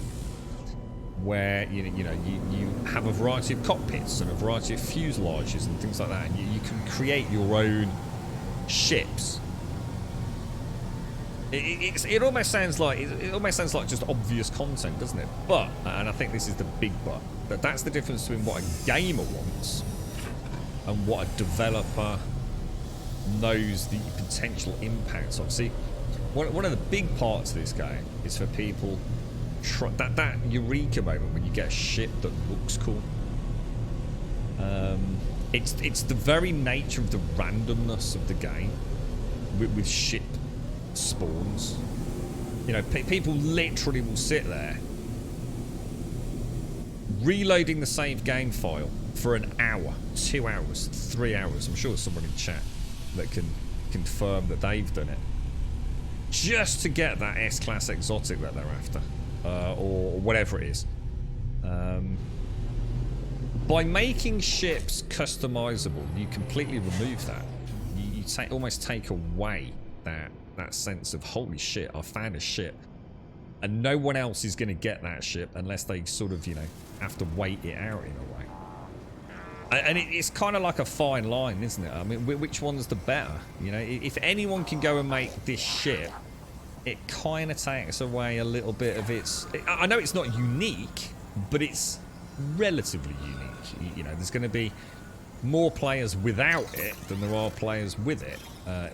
where you have a variety of cockpits and a variety of fuselages and things like that, and you can create your own ships. It almost sounds like just obvious content, doesn't it? But, and I think this is the big but, that's the difference between what a gamer wants and what a developer knows the potential impacts of. See, one of the big parts of this game is for people that eureka moment when you get a ship that looks cool. It's the very nature of the randomness of the game with ship spawns. You know, people literally will sit there reloading the save game file for an hour, 2 hours, 3 hours. I'm sure there's someone in chat that can confirm that they've done it, just to get that S-class exotic that they're after, or whatever it is. By making ships customizable, you completely remove that. You almost take away that sense of, holy shit, I found a ship, and no one else is going to get that ship unless they sort of, have to wait it out in a way. And it's kind of like a fine line, isn't it? I mean, which one's the better? If anyone can go and make this ship it kind of takes away a little bit of its... I know it's not unique, but it's relatively unique. You know, there's going to be more players without it than there are players with it.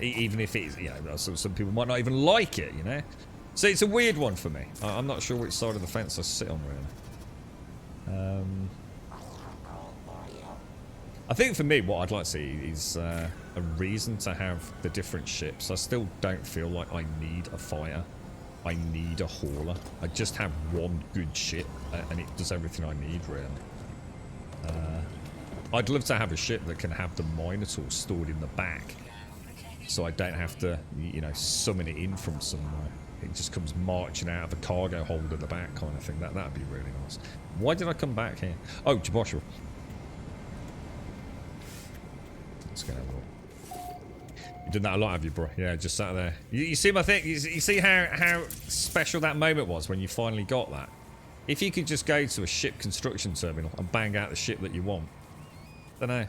Even if it's, you know, some people might not even like it, you know. So it's a weird one for me. I'm not sure which side of the fence I sit on, really. I think for me, what I'd like to see is a reason to have the different ships. I still don't feel like I need a fighter. I need a hauler. I just have one good ship, and it does everything I need, really. I'd love to have a ship that can have the Minotaur stored in the back, so I don't have to, you know, summon it in from somewhere. It just comes marching out of the cargo hold at the back, kind of thing. That'd be really nice. Why did I come back here? Oh, Jaboshua. Let's go. You've done that a lot, have you, bro? Yeah, just sat there. You see my thing? You see how special that moment was when you finally got that? If you could just go to a ship construction terminal and bang out the ship that you want. Don't know.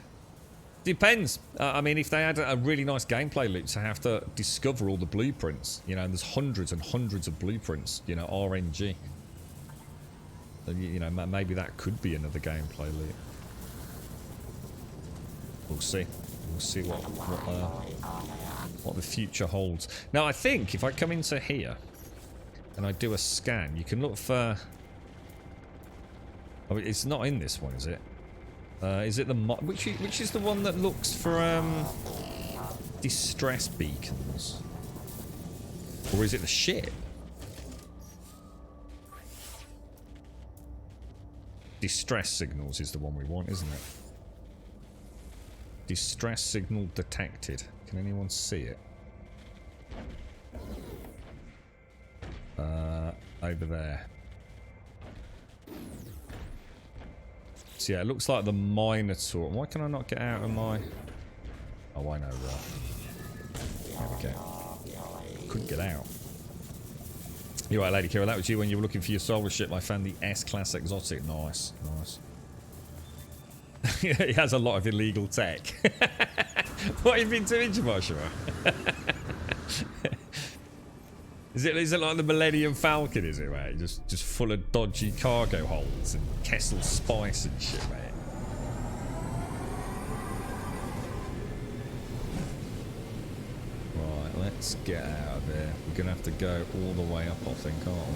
Depends. I mean, if they had a really nice gameplay loop to have to discover all the blueprints, you know, and there's hundreds and hundreds of blueprints, you know, RNG. Then, you know, maybe that could be another gameplay loop. We'll see. We'll see what the future holds. Now, I think if I come into here and I do a scan, you can look for... Oh, it's not in this one, is it? Is it the... Which is the one that looks for distress beacons? Or is it the ship? Distress signals is the one we want, isn't it? Distress signal detected. Can anyone see it? Over there. So yeah, it looks like the Minotaur. Why can I not get out of my... Oh, I know, right. There we go. Couldn't get out. You're right, Lady Kira. That was you when you were looking for your solar ship. I found the S-Class Exotic. Nice, nice. He has a lot of illegal tech. What have you been doing, Joshua? Is it like the Millennium Falcon, is it, mate? Just full of dodgy cargo holds and Kessel spice and shit, mate. Right, let's get out of here. We're going to have to go all the way up, I think, aren't we?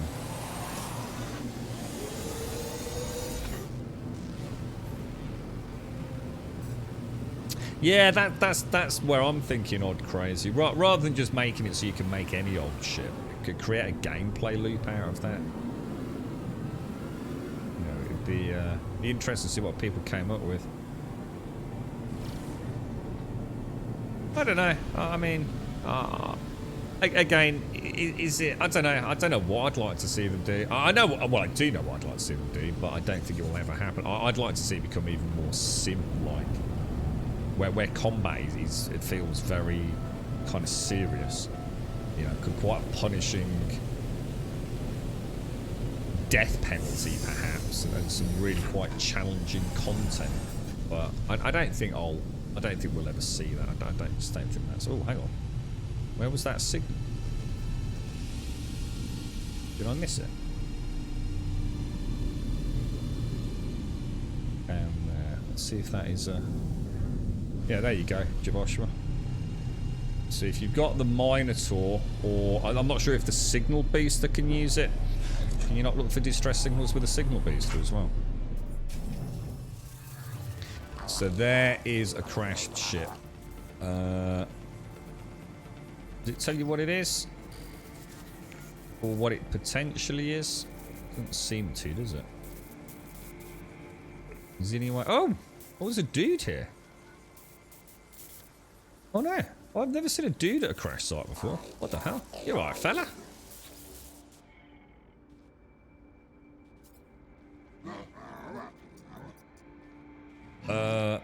Yeah, that's where I'm thinking odd crazy. Rather than just making it so you can make any old ship, you could create a gameplay loop out of that. You know, it'd be interesting to see what people came up with. I don't know. I mean, again, is it? I don't know. I don't know what I'd like to see them do. I know. Well, I do know what I'd like to see them do, but I don't think it will ever happen. I'd like to see it become even more sim-like. Where combat it feels very kind of serious, you know, quite a punishing death penalty perhaps, and some really quite challenging content. But I don't think we'll ever see that. I just don't think that's. Oh, hang on, where was that signal? Did I miss it? Let's see if that is a. Yeah, there you go, Jaboshua. So if you've got the Minotaur, or I'm not sure if the signal booster can use it. Can you not look for distress signals with a signal booster as well? So there is a crashed ship. Does it tell you what it is? Or what it potentially is? Doesn't seem to, does it? Is anyone... Oh! There's a dude here. Oh no, I've never seen a dude at a crash site before. What the hell? You alright, fella? Okay.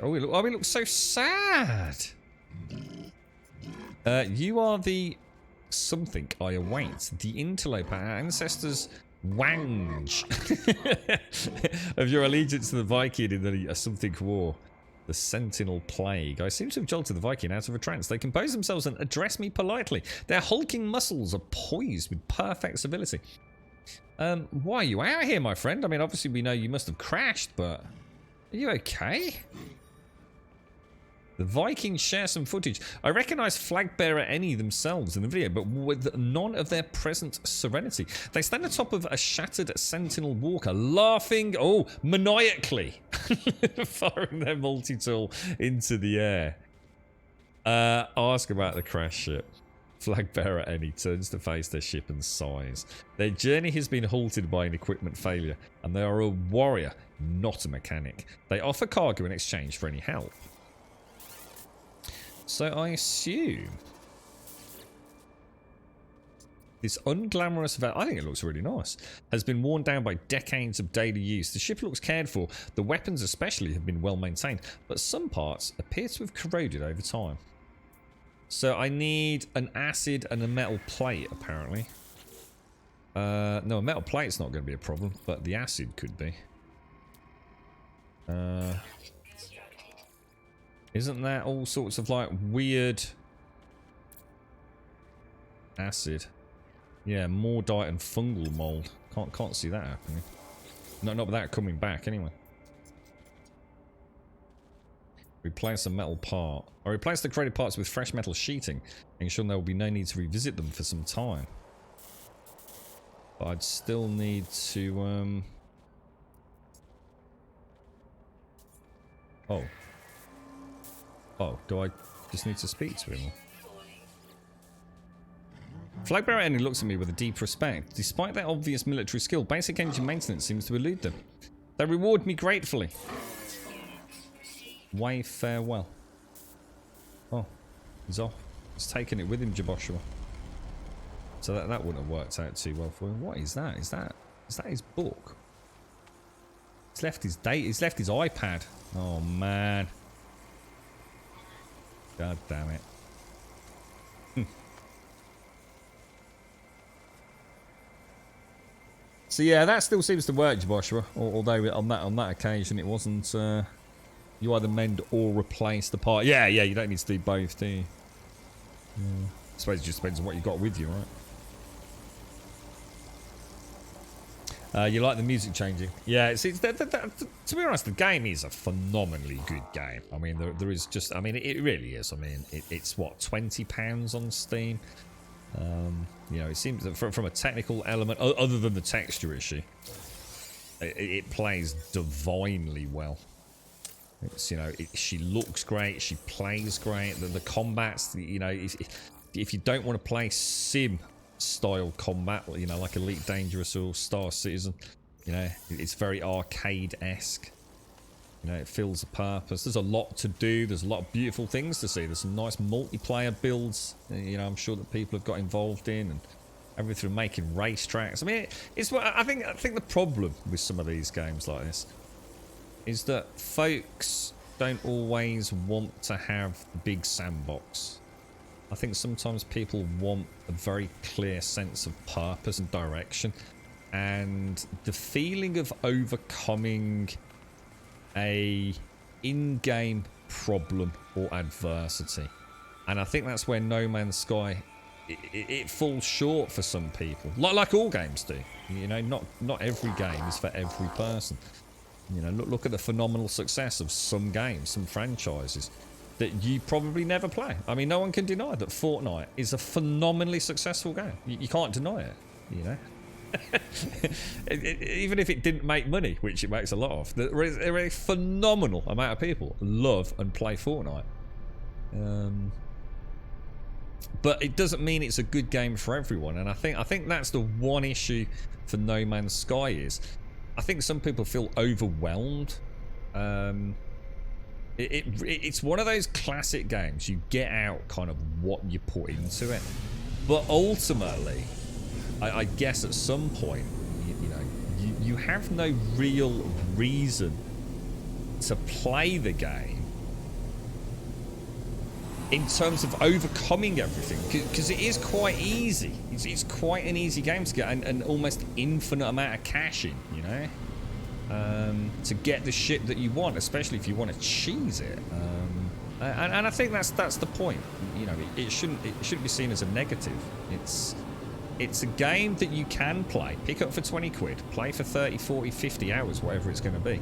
Oh, we look so sad. You are the something I await. The interloper, our ancestors Wange of your allegiance to the Viking in the something war. The Sentinel Plague. I seem to have jolted the Viking out of a trance. They compose themselves and address me politely. Their hulking muscles are poised with perfect stability. Why are you out here, my friend? I mean, obviously we know you must have crashed, but are you okay? The Vikings share some footage. I recognise Flagbearer Any themselves in the video, but with none of their present serenity. They stand atop of a shattered Sentinel Walker, laughing, maniacally, firing their multi-tool into the air. Ask about the crash ship. Flagbearer Any turns to face their ship and sighs. Their journey has been halted by an equipment failure, and they are a warrior, not a mechanic. They offer cargo in exchange for any help. So I assume this unglamorous I think it looks really nice. Has been worn down by decades of daily use. The ship looks cared for. The weapons especially have been well maintained, but some parts appear to have corroded over time. So I need an acid and a metal plate, apparently. No, a metal plate's not going to be a problem, but the acid could be. Isn't that all sorts of like weird acid? Yeah, Mordite and fungal mold. Can't see that happening. Not without coming back anyway. Replace a metal part. I replace the corroded parts with fresh metal sheeting, ensuring there will be no need to revisit them for some time. But I'd still need to Oh, do I just need to speak to him? Flagbearer Any looks at me with a deep respect. Despite their obvious military skill, basic engine maintenance seems to elude them. They reward me gratefully. Wave farewell. Oh, he's off. He's taken it with him, Jaboshua. So that wouldn't have worked out too well for him. What is that? Is that his book? He's left his date. He's left his iPad. Oh man. God damn it. So yeah, that still seems to work, Joshua. Although on that occasion it wasn't you either mend or replace the part. Yeah, you don't need to do both, do you? Yeah. I suppose it just depends on what you got with you, right? You like the music changing? Yeah, to be honest, the game is a phenomenally good game. I mean, there is just, I mean, it really is. I mean, it's what, £20 on Steam? You know, it seems that from a technical element, other than the texture issue, it plays divinely well. It's, you know, she looks great, she plays great. The combats, you know, if you don't want to play sim style combat, you know, like Elite Dangerous or Star Citizen, you know, it's very arcade-esque. You know, it fills a purpose. There's a lot to do. There's a lot of beautiful things to see. There's some nice multiplayer builds, you know, I'm sure that people have got involved in, and everything from making racetracks. I mean, it's what I think the problem with some of these games like this is that folks don't always want to have the big sandbox. I think sometimes people want a very clear sense of purpose and direction, and the feeling of overcoming a in-game problem or adversity. And I think that's where No Man's Sky it falls short for some people, like all games do. You know, not every game is for every person. You know, look at the phenomenal success of some games, some franchises that you probably never play. I mean, no one can deny that Fortnite is a phenomenally successful game. You can't deny it, you know. Even if it didn't make money, which it makes a lot of, there is a phenomenal amount of people love and play Fortnite. But it doesn't mean it's a good game for everyone, and I think that's the one issue for No Man's Sky is I think some people feel overwhelmed. It's one of those classic games. You get out kind of what you put into it, but ultimately, I guess at some point, you know, you have no real reason to play the game in terms of overcoming everything, because it is quite easy. It's quite an easy game to get, and almost infinite amount of cash in, you know. to get the ship that you want, especially if you want to cheese it. And I think that's the point. You know, it shouldn't be seen as a negative. It's a game that you can play, pick up for 20 quid, play for 30, 40, 50 hours, whatever it's going to be,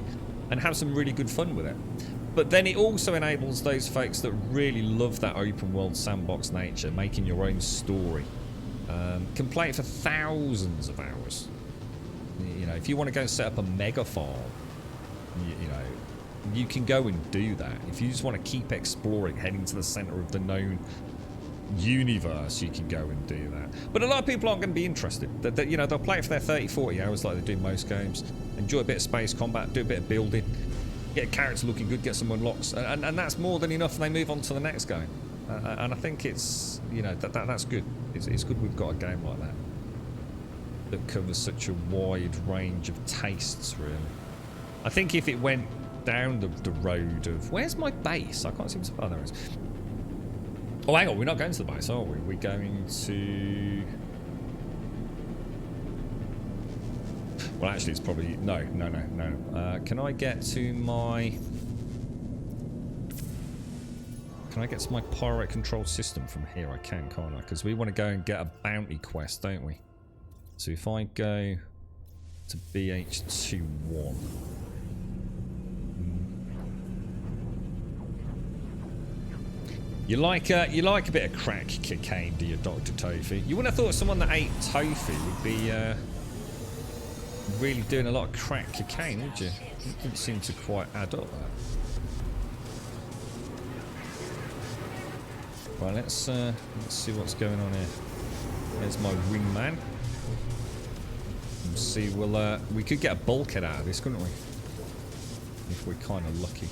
and have some really good fun with it. But then it also enables those folks that really love that open world sandbox nature, making your own story, can play it for thousands of hours. You know, if you want to go and set up a mega farm, you know, you can go and do that. If you just want to keep exploring, heading to the center of the known universe, you can go and do that. But a lot of people aren't going to be interested. You know, they'll play it for their 30, 40 hours like they do most games, enjoy a bit of space combat, do a bit of building, get a character looking good, get some unlocks, and that's more than enough, and they move on to the next game. And I think it's, you know, that's good. It's good we've got a game like that that covers such a wide range of tastes, really. I think if it went down the road of... Where's my base? I can't seem to... Oh, there it is. Oh, hang on. We're not going to the base, are we? We're going to... Well, actually, it's probably... No. Can I get to my... Can I get to my pirate control system from here? I can, can't I? Because we want to go and get a bounty quest, don't we? So if I go to BH21... You like a bit of crack cocaine, do you, Dr. Tofu? You wouldn't have thought someone that ate tofu would be really doing a lot of crack cocaine, would you? It didn't seem to quite add up that. Right, let's see what's going on here. There's my wingman. Let's see, we could get a bulkhead out of this, couldn't we? If we're kind of lucky.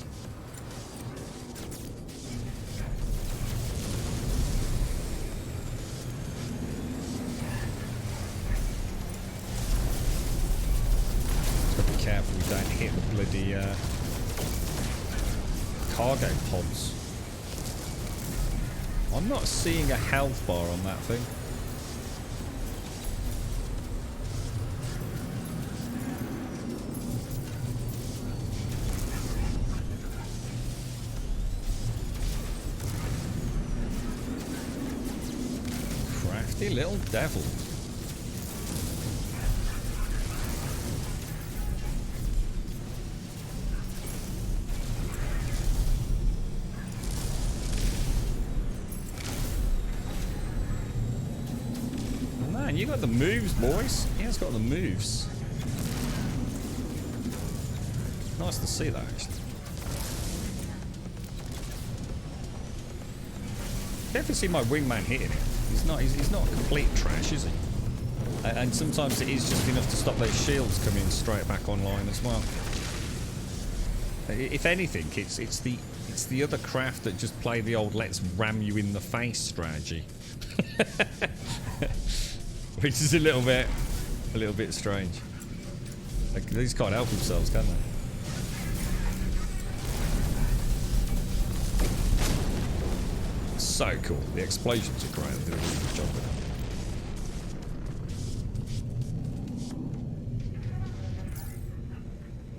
Careful we don't hit the bloody cargo pods. I'm not seeing a health bar on that thing. Crafty little devil. You got the moves, boys. He has got the moves. Nice to see that, actually. Definitely see my wingman hitting it. He's not complete trash, is he? And sometimes it is just enough to stop those shields coming straight back online as well. If anything, it's the other craft that just play the old "let's ram you in the face" strategy. Which is a little bit strange. Like, these can't help themselves, can they? So cool. The explosions are great. They did a really good job with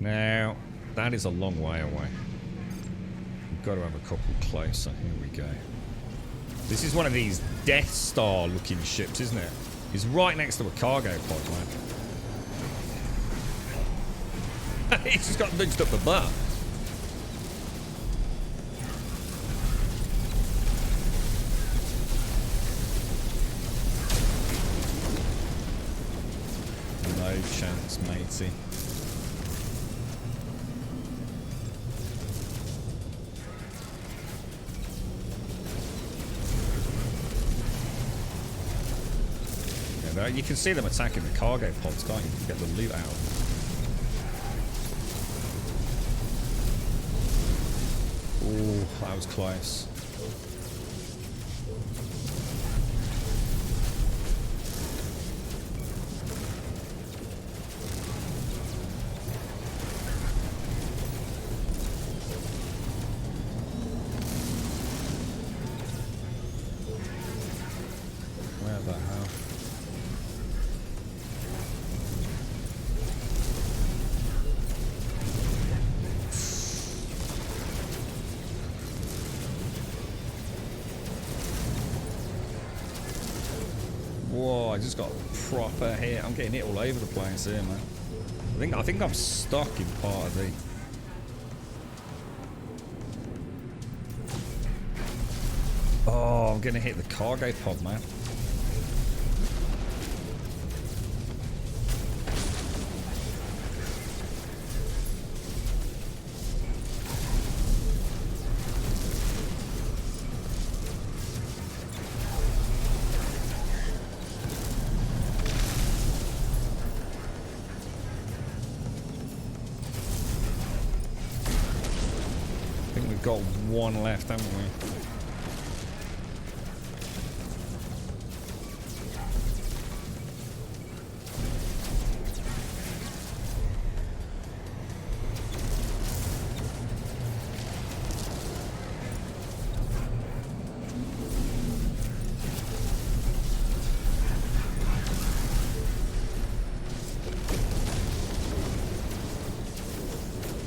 it. Now, that is a long way away. We've got to have a couple closer. Here we go. This is one of these Death Star looking ships, isn't it? He's right next to a cargo pod, man. He's just got nudged up the butt. No chance, matey. You can see them attacking the cargo pods, can't you? To get the loot out. Oh, that was close. Where the hell? Whoa, I just got a proper hit. I'm getting hit all over the place here, man. I think I'm stuck in part of the... Oh, I'm gonna hit the cargo pod, man. Got one left, haven't we?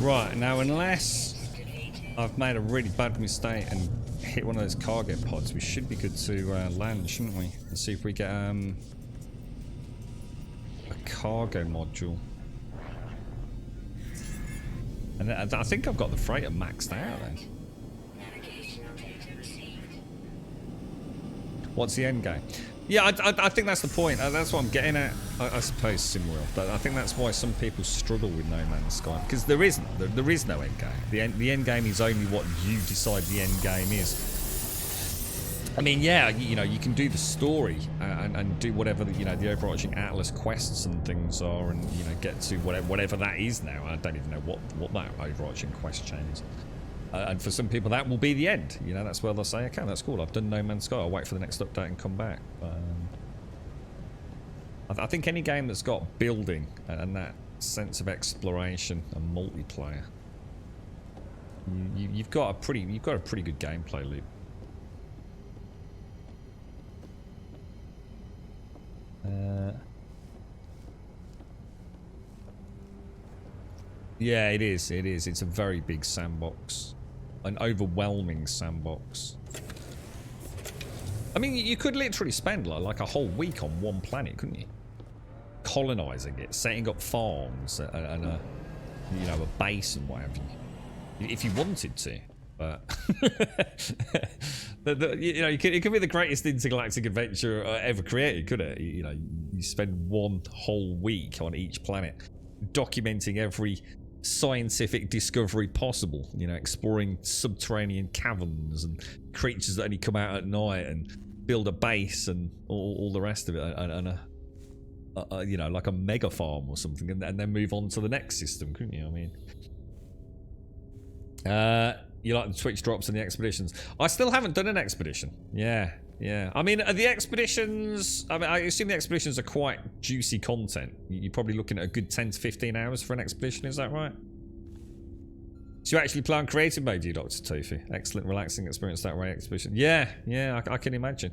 Right, now unless I've made a really bad mistake and hit one of those cargo pods, we should be good to land, shouldn't we? Let's see if we get a cargo module. And I think I've got the freighter maxed out then. What's the end game? Yeah, I think that's the point. That's what I'm getting at. I suppose SimWorld. But I think that's why some people struggle with No Man's Sky, because there isn't. There is no end game. The end game is only what you decide the end game is. I mean, yeah, you know, you can do the story and do whatever the overarching Atlas quests and things are, and get to whatever that is now. I don't even know what that overarching quest chain is. And for some people, that will be the end. That's where they'll say, okay, that's cool. I've done No Man's Sky. I'll wait for the next update and come back. I think any game that's got building and that sense of exploration and multiplayer, you've got a pretty good gameplay loop. Yeah, it is. It's a very big sandbox. An overwhelming sandbox. I mean, you could literally spend like a whole week on one planet, couldn't you? Colonizing it, setting up farms and a base and what have you, if you wanted to. But it could be the greatest intergalactic adventure ever created, could it? You spend one whole week on each planet, documenting every scientific discovery possible, exploring subterranean caverns and creatures that only come out at night, and build a base and all the rest of it, and like a mega farm or something, and then move on to the next system, couldn't you? I mean, you like the Twitch drops and the expeditions. I still haven't done an expedition. Yeah. I mean, the expeditions, I assume the expeditions are quite juicy content. You're probably looking at a good 10 to 15 hours for an expedition, is that right? So you actually play on creative mode, do you, Dr. Tofu? Excellent, relaxing experience that way, expedition. Yeah, I can imagine.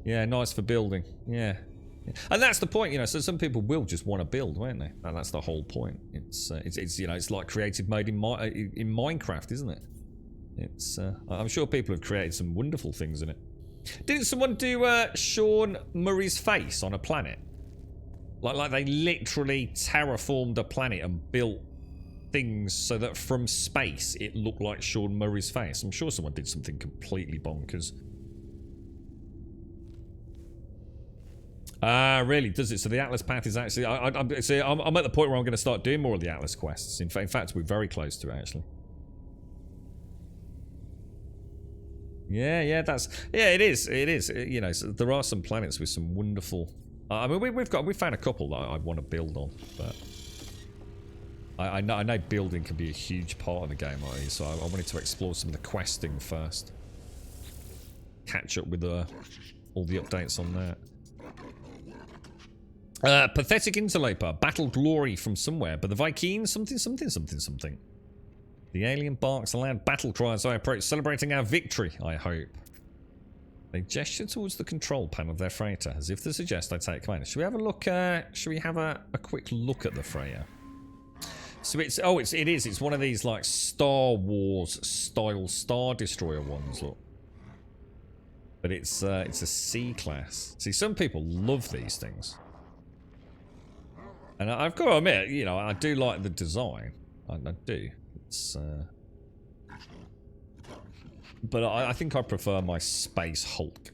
Yeah, nice for building. Yeah. And that's the point, so some people will just want to build, won't they? And that's the whole point. It's like creative mode in Minecraft, isn't it? I'm sure people have created some wonderful things in it. Didn't someone do Sean Murray's face on a planet? Like they literally terraformed a planet and built things so that from space it looked like Sean Murray's face. I'm sure someone did something completely bonkers. Really? Does it? So the Atlas path is actually... I'm at the point where I'm going to start doing more of the Atlas quests. In fact, we're very close to it, actually. Yeah, it is. So there are some planets with some wonderful. I mean, we've found a couple that I want to build on, but I know building can be a huge part of the game, so I wanted to explore some of the questing first. Catch up with all the updates on that. Pathetic interloper, battle glory from somewhere, but the Vikings something. The alien barks aloud battle cry as I approach, celebrating our victory, I hope. They gesture towards the control panel of their freighter, as if to suggest I take command. Should we have a look, should we have a quick look at the freighter? So it's one of these like Star Wars style Star Destroyer ones, look. But it's a C class. See, some people love these things. And I've got to admit, you know, I do like the design. I do. It's but I think I prefer my Space Hulk.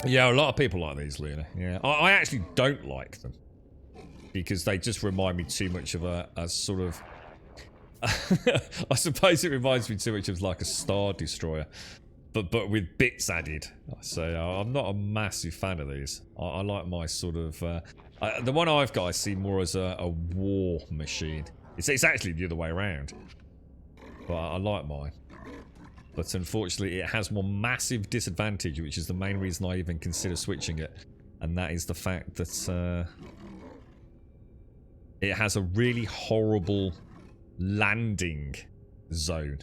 Yeah, a lot of people like these, Luna. Yeah, I actually don't like them because they just remind me too much of a sort of. I suppose it reminds me too much of like a Star Destroyer, but with bits added. So I'm not a massive fan of these. I like my sort of the one I've got. I see more as a war machine. It's actually the other way around, but I like mine. But unfortunately, it has one massive disadvantage, which is the main reason I even consider switching it, and that is the fact that it has a really horrible landing zone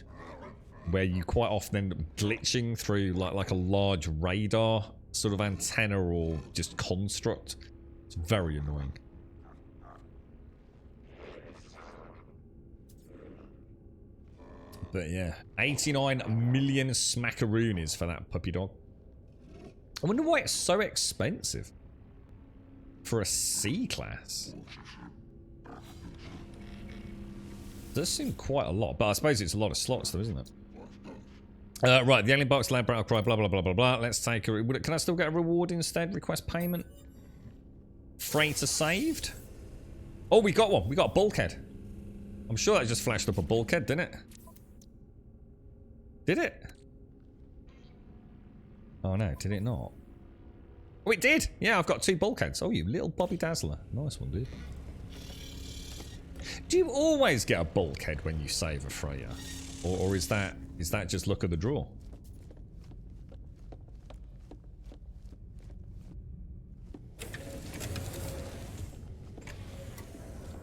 where you quite often end up glitching through like a large radar sort of antenna or just construct. It's very annoying. But yeah, 89 million smackaroonies for that puppy dog. I wonder why it's so expensive for a C class. Does seem quite a lot, but I suppose it's a lot of slots though, isn't it? Right, the alien box, lab battle cry, blah blah blah blah blah. Let's take a. Can I still get a reward instead? Request payment. Freighter saved. Oh, we got one. We got a bulkhead. I'm sure that just flashed up a bulkhead, didn't it? Did it? Oh no, did it not? Oh, it did. Yeah, I've got 2 bulkheads. Oh, you little Bobby Dazzler. Nice one, dude. Do you always get a bulkhead when you save a freighter, or is that just luck of the draw?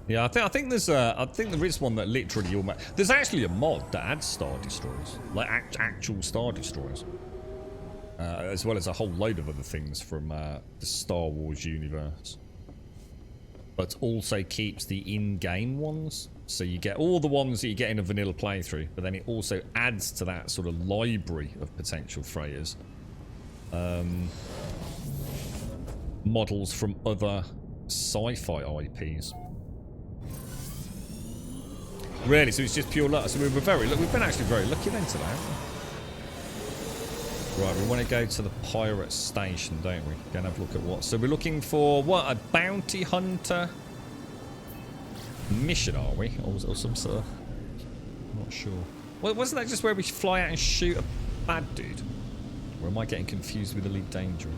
Yeah, I think there is one that literally almost. There's actually a mod that adds Star Destroyers, like actual Star Destroyers, as well as a whole load of other things from the Star Wars universe. But also keeps the in-game ones, so you get all the ones that you get in a vanilla playthrough, but then it also adds to that sort of library of potential freighters, models from other sci-fi IPs. Really, so it's just pure luck. So we've been actually very lucky then today. Right, we want to go to the pirate station, don't we? Go and have a look at what. So we're looking for what, a bounty hunter mission, are we? Or some sort of. I'm not sure. Well, wasn't that just where we fly out and shoot a bad dude? Or am I getting confused with Elite Dangerous?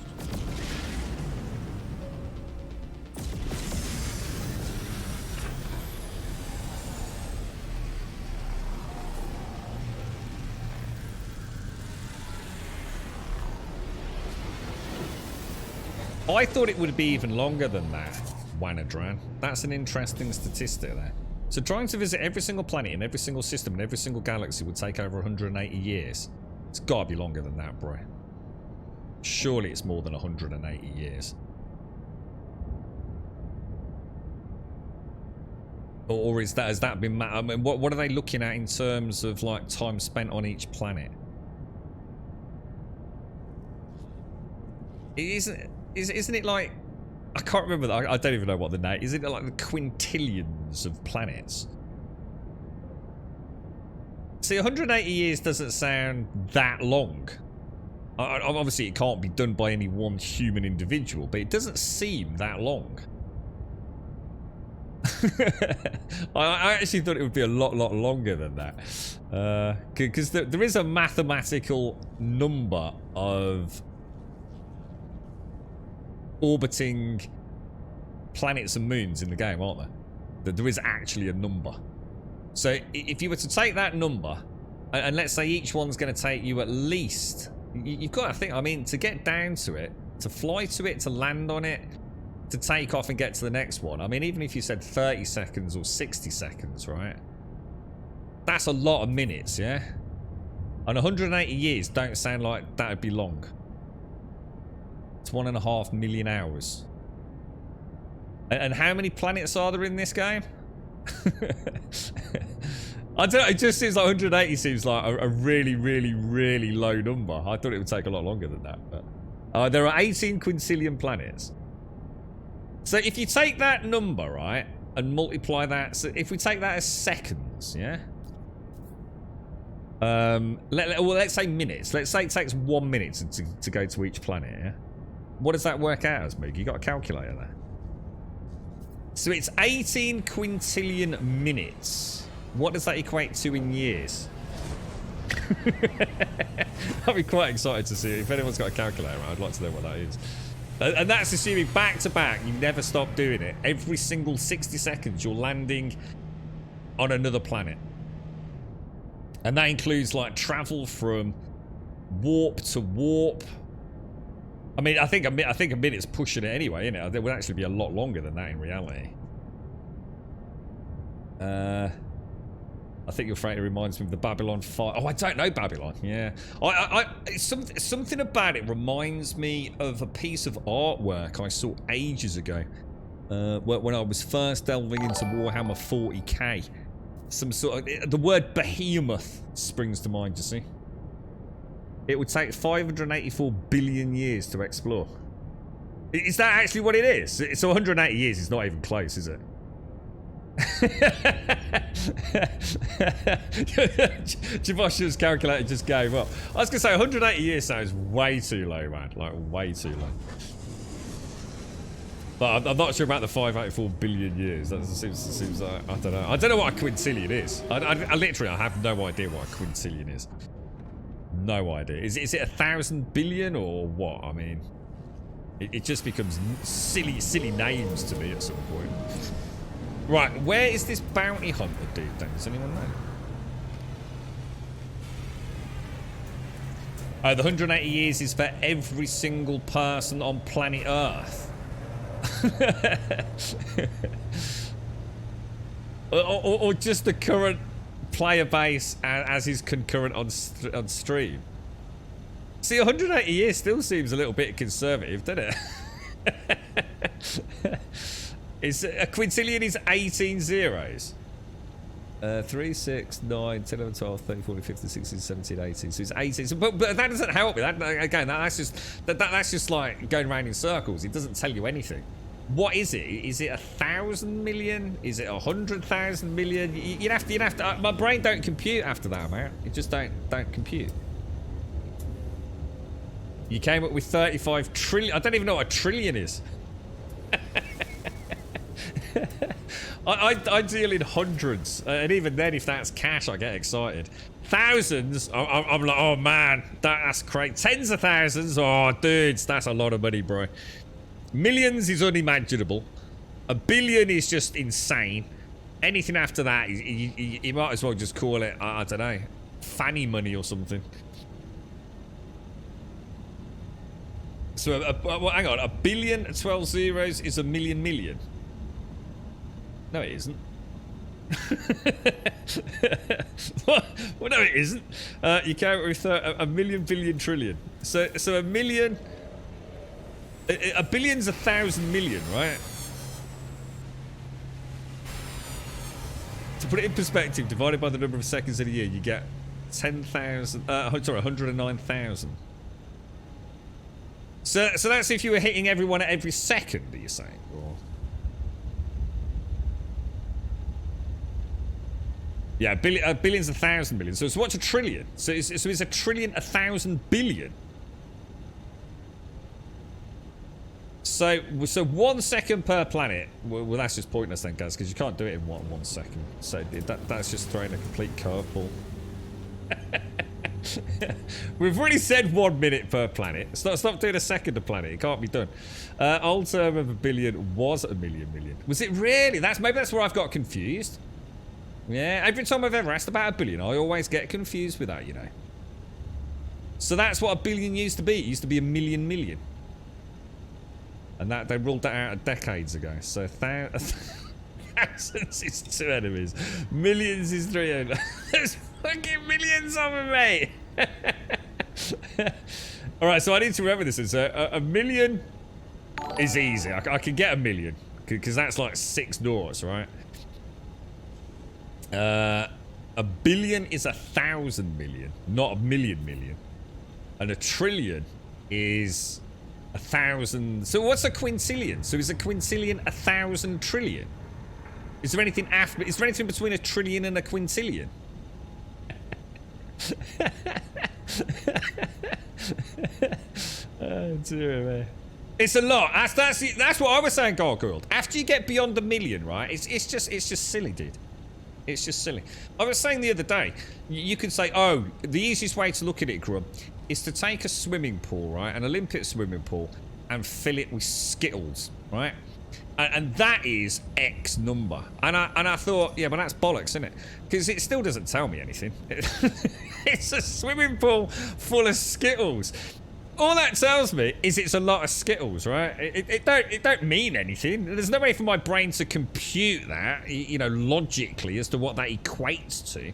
I thought it would be even longer than that, Wanadran. That's an interesting statistic there. So trying to visit every single planet in every single system in every single galaxy would take over 180 years. It's got to be longer than that, bro. Surely it's more than 180 years. Or is that, has that been... I mean, what are they looking at in terms of like time spent on each planet? Isn't it like... I can't remember. I don't even know what the name... Is it like the quintillions of planets? See, 180 years doesn't sound that long. Obviously, it can't be done by any one human individual, but it doesn't seem that long. I actually thought it would be a lot longer than that. Because there is a mathematical number of orbiting planets and moons in the game, aren't there? That there is actually a number. So if you were to take that number, and let's say each one's going to take you at least... You've got to think, I mean, to get down to it, to fly to it, to land on it, to take off and get to the next one. I mean, even if you said 30 seconds or 60 seconds, right? That's a lot of minutes, yeah? And 180 years don't sound like that would be long. It's 1.5 million hours. And how many planets are there in this game? I don't know, it just seems like 180 seems like a really, really, really low number. I thought it would take a lot longer than that. But, there are 18 quintillion planets. So if you take that number, right, and multiply that, so if we take that as seconds, yeah? Let's say minutes. Let's say it takes 1 minute to go to each planet, yeah? What does that work out as, Moog? You got a calculator there? So it's 18 quintillion minutes. What does that equate to in years? I'd be quite excited to see it. If anyone's got a calculator, I'd like to know what that is. And that's assuming back to back, you never stop doing it. Every single 60 seconds, you're landing on another planet. And that includes, like, travel from warp to warp. I mean, I think a minute's pushing it anyway, isn't it? It would actually be a lot longer than that in reality. I think your freighter reminds me of the Babylon 5. Oh, I don't know Babylon. Yeah. Something about it reminds me of a piece of artwork I saw ages ago. When I was first delving into Warhammer 40k. Some sort of... The word behemoth springs to mind, you see. It would take 584 billion years to explore. Is that actually what it is? So 180 years is not even close, is it? Javosha's calculator just gave up. I was going to say 180 years sounds way too low, man. Like, way too low. But I'm not sure about the 584 billion years. That seems like... I don't know. I don't know what a quintillion is. I literally have no idea what a quintillion is. No idea. Is it 1,000 billion or what? I mean... It just becomes silly names to me at some point. Right, where is this bounty hunter dude then? Does anyone know? Oh, the 180 years is for every single person on planet Earth. or just the current player base as is concurrent on stream. See, 180 years still seems a little bit conservative, doesn't it? It's a quintillion is 18 zeros. 3, 6, 9, 10, 11, 12, 13, 14, 15, 16, 17, 18. So it's 18. So, but that doesn't help me. That's just like going around in circles. It doesn't tell you anything. What is it? Is it 1,000 million? Is it 100,000 million? You'd have to. My brain don't compute after that amount. It just don't compute. You came up with 35 trillion. I don't even know what a trillion is. I deal in hundreds, and even then, if that's cash, I get excited. Thousands, I'm like, oh man, that's great. Tens of thousands, oh dudes, that's a lot of money, bro. Millions is unimaginable. A billion is just insane. Anything after that, you might as well just call it, I don't know, fanny money or something. So, well, hang on, 1 billion, 12 zeros is a million. No, it isn't. Well, no, it isn't. You count with a million, billion, trillion. So a million... A billion's 1,000 million, right? To put it in perspective, divided by the number of seconds in a year, you get 10,000... sorry, 109,000. So that's if you were hitting everyone at every second, are you saying? Or... Yeah, a billion's 1,000 million. So what's a trillion? So is a trillion 1,000 billion? So 1 second per planet. Well, that's just pointless then, guys, because you can't do it in 1 second. So that's just throwing a complete curveball. We've already said 1 minute per planet. Stop doing a second a planet. It can't be done. Old term of a billion was a million. Was it really? Maybe that's where I've got confused. Yeah, every time I've ever asked about a billion, I always get confused with that, you know. So that's what a billion used to be. It used to be a million. And that they ruled that out decades ago. So thousands is 2 enemies. Millions is 3 enemies. There's fucking millions of them, mate. Alright, so I need to remember this. So a million is easy. I can get a million. Because that's like 6 noughts, right? A A billion is 1,000 million, not a million. And a trillion is 1,000. So what's a quintillion? So is a quintillion 1,000 trillion? Is there anything after? Is there anything between a trillion and a quintillion? Oh dear me. It's a lot. That's what I was saying, Gargoyle. After you get beyond a million, right? It's just silly, dude. It's just silly. I was saying the other day, you could say, oh, the easiest way to look at it, Grub, is to take a swimming pool, right, an Olympic swimming pool, and fill it with Skittles, right? And that is X number. And I thought, yeah, but that's bollocks, isn't it? Because it still doesn't tell me anything. It's a swimming pool full of Skittles. All that tells me is it's a lot of Skittles, right? It don't mean anything. There's no way for my brain to compute that, you know, logically as to what that equates to.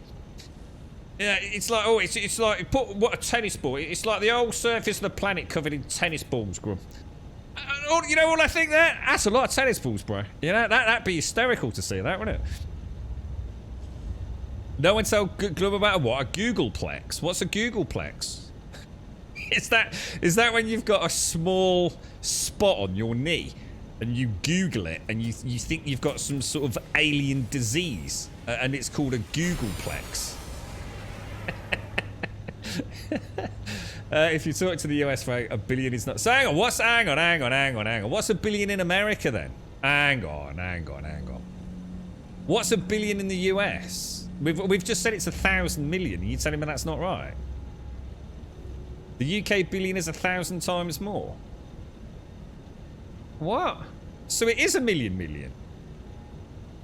Yeah, it's like, oh, it's like, what a tennis ball. It's like the whole surface of the planet covered in tennis balls, Grub. You know what I think there? That's a lot of tennis balls, bro. You know, that'd be hysterical to see that, wouldn't it? No one tell Glub about what? A Googleplex. What's a Googleplex? Is that when you've got a small spot on your knee and you Google it and you think you've got some sort of alien disease and it's called a Googleplex? If you talk to the US, right, a billion is not. So hang on, hang on. What's a billion in America then? Hang on. What's a billion in the US? We've just said it's 1,000 million. Are you telling me that's not right? The UK billion is 1,000 times more. What? So it is a million.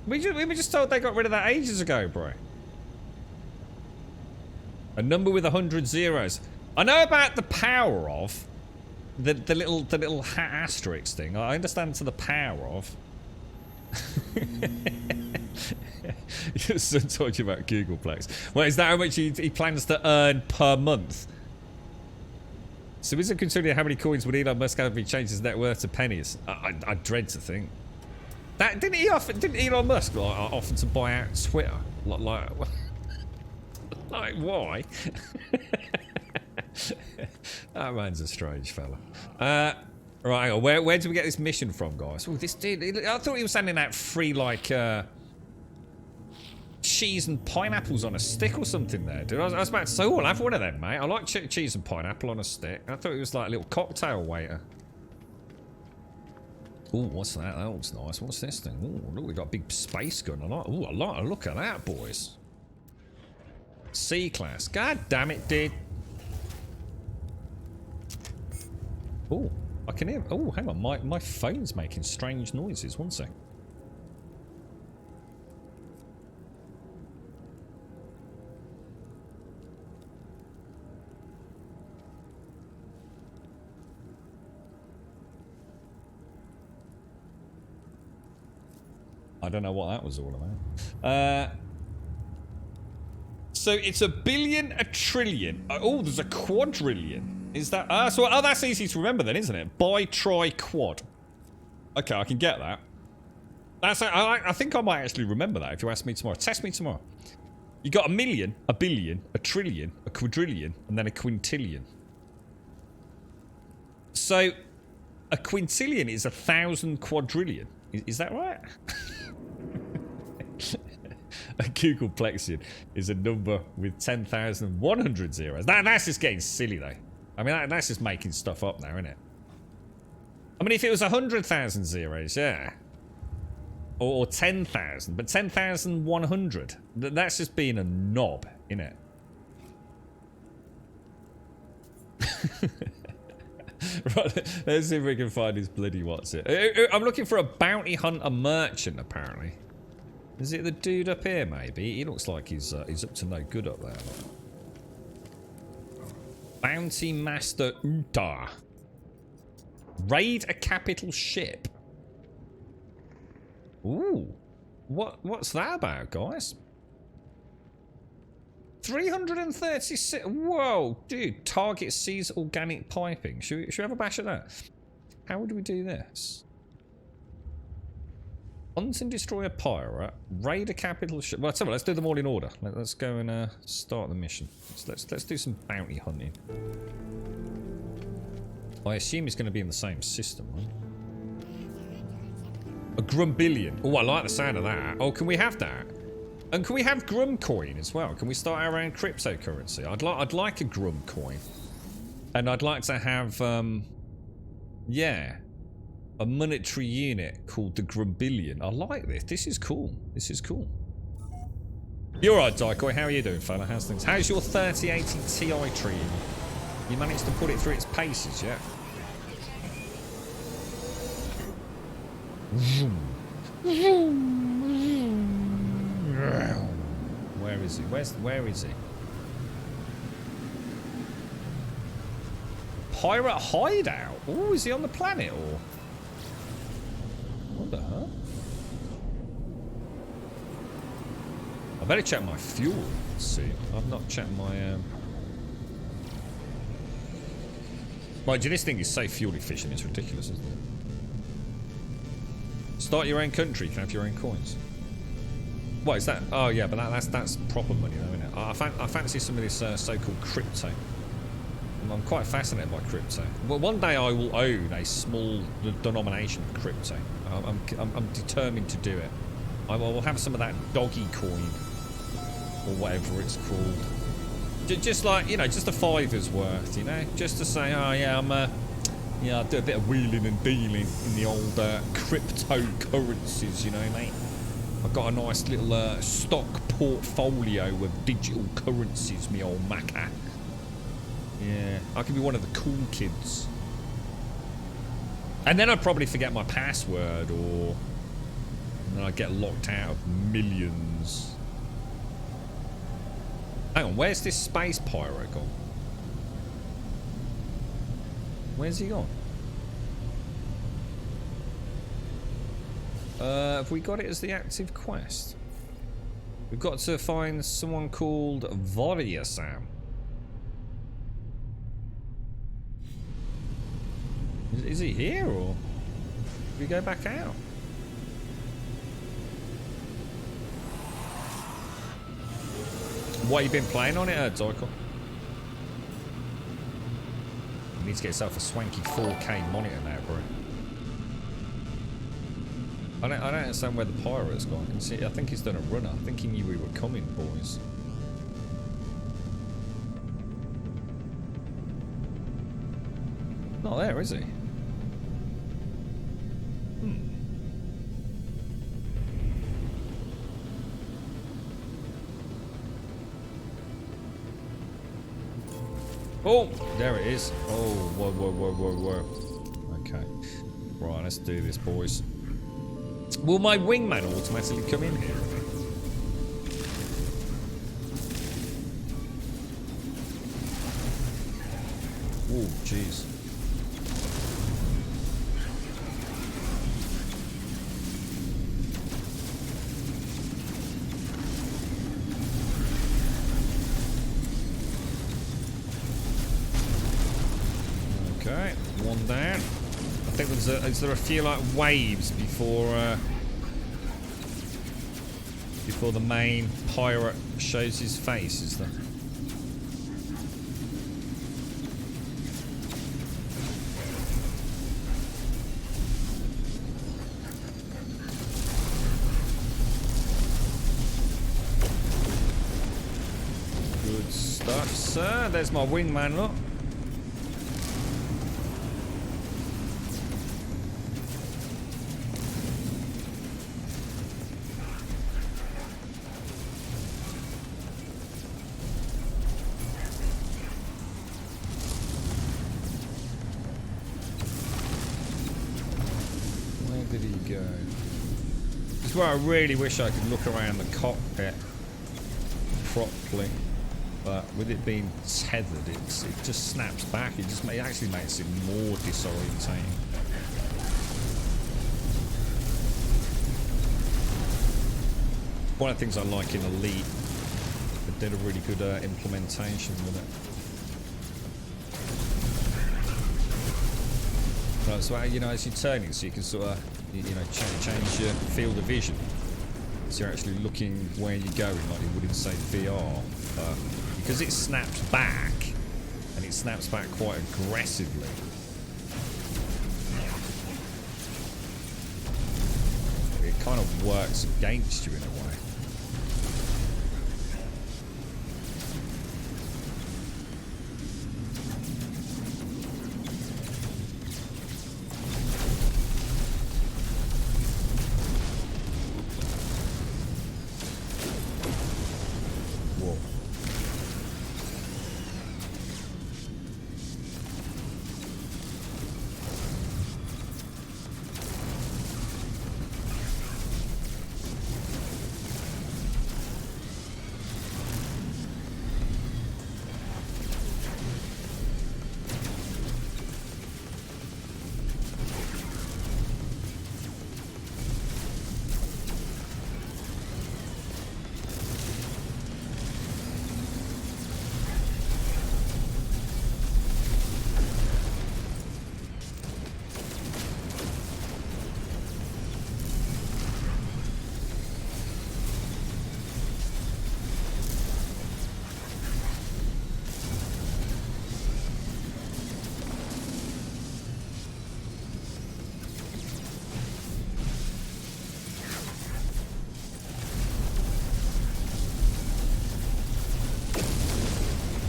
We were just told they got rid of that ages ago, bro. A number with 100 zeros. I know about the power of the little asterisk thing. I understand to the power of. Your son told you about Googleplex. Well, is that how much he plans to earn per month? So is it considering how many coins would Elon Musk have if he changed his net worth to pennies? I dread to think. That didn't Elon Musk offer to buy out Twitter? Like why? That man's a strange fella. Right, hang on. Where did we get this mission from, guys? Oh, this dude. I thought he was sending out free like cheese and pineapples on a stick or something there, dude. I was about to say, oh, I'll have one of them, mate. I like cheese and pineapple on a stick. I thought it was like a little cocktail waiter. Oh, what's that? That looks nice. What's this thing? Oh, look, we got a big space gun. I like a look at that, boys. C-class. God damn it, dude. Oh, I can hear. Oh, hang on. My phone's making strange noises. One sec. I don't know what that was all about. So it's a billion, a trillion. Oh, there's a quadrillion. Is that? Oh, that's easy to remember then, isn't it? Bi, tri, quad. Okay, I can get that. I think I might actually remember that if you ask me tomorrow. Test me tomorrow. You got a million, a billion, a trillion, a quadrillion, and then a quintillion. So a quintillion is 1,000 quadrillion. Is that right? A Googleplexion is a number with 10,100 zeros. That's just getting silly, though. I mean, that's just making stuff up now, isn't it? I mean, if it was 100,000 zeros, yeah. Or 10,000, but 10,100. That's just being a knob, innit? Right, let's see if we can find his bloody what's it. I'm looking for a bounty hunter merchant, apparently. Is it the dude up here, maybe? He looks like he's up to no good up there. Bounty Master Uta. Raid a capital ship. Ooh. What's that about, guys? 336. Whoa, dude. Target sees organic piping. Should we have a bash at that? How would we do this? Hunt and destroy a pirate. Raid a capital ship. Well, tell me, let's do them all in order. Let's go and start the mission. Let's do some bounty hunting. I assume it's going to be in the same system, right? A Grumbillion. Oh, I like the sound of that. Oh, can we have that? And can we have Grum coin as well? Can we start our own cryptocurrency? I'd like a Grum coin. And I'd like to have, yeah, a monetary unit called the Grumbillion. I like this. This is cool. This is cool. You're right, Daikoi. How are you doing, fella? How's things? How's your 3080 Ti treating you? You managed to put it through its paces, yeah? Where is he? Where is he? Pirate hideout? Oh, is he on the planet or? What the hell? I better check my fuel. Let's see. I've not checked my Mind you, this thing is so fuel efficient, it's ridiculous, isn't it? Start your own country, you can have your own coins. What is that? Oh yeah, but that's proper money though, isn't it? I fancy some of this so-called crypto. I'm quite fascinated by crypto. Well, one day I will own a small denomination of crypto. I'm determined to do it. I will have some of that doggy coin, or whatever it's called. Just like, you know, just a fiver's worth, you know? Just to say, oh yeah, yeah, I'll do a bit of wheeling and dealing in the old cryptocurrencies, you know what I mean? I've got a nice little stock portfolio of digital currencies, me old maca. Yeah, I could be one of the cool kids. And then I'd probably forget my password, or and then I'd get locked out of millions. Hang on, where's this space pirate gone? Where's he gone? Have we got it as the active quest? We've got to find someone called Warrior Sam. Is he here, or do we go back out? What, you been playing on it, Zoico? You need to get yourself a swanky 4K monitor now, bro. I don't understand where the pirate's gone. I think he's done a runner. I think he knew we were coming, boys. Not there, is he? Oh, there it is. Oh, whoa. Okay. Right, let's do this, boys. Will my wingman automatically come in here? Oh, jeez. Okay, one down. I think is there a few like waves before the main pirate shows his face, is there? Good stuff, sir. There's my wingman, look. Where I really wish I could look around the cockpit properly, but with it being tethered, it just snaps back. It actually makes it more disorientating. One of the things I like in Elite, they did a really good implementation with it. Right, so you know, as you're turning, so you can sort of you know, change your field of vision. So you're actually looking where you're going, like you would inside VR. But because it snaps back, and it snaps back quite aggressively. It kind of works against you in a way.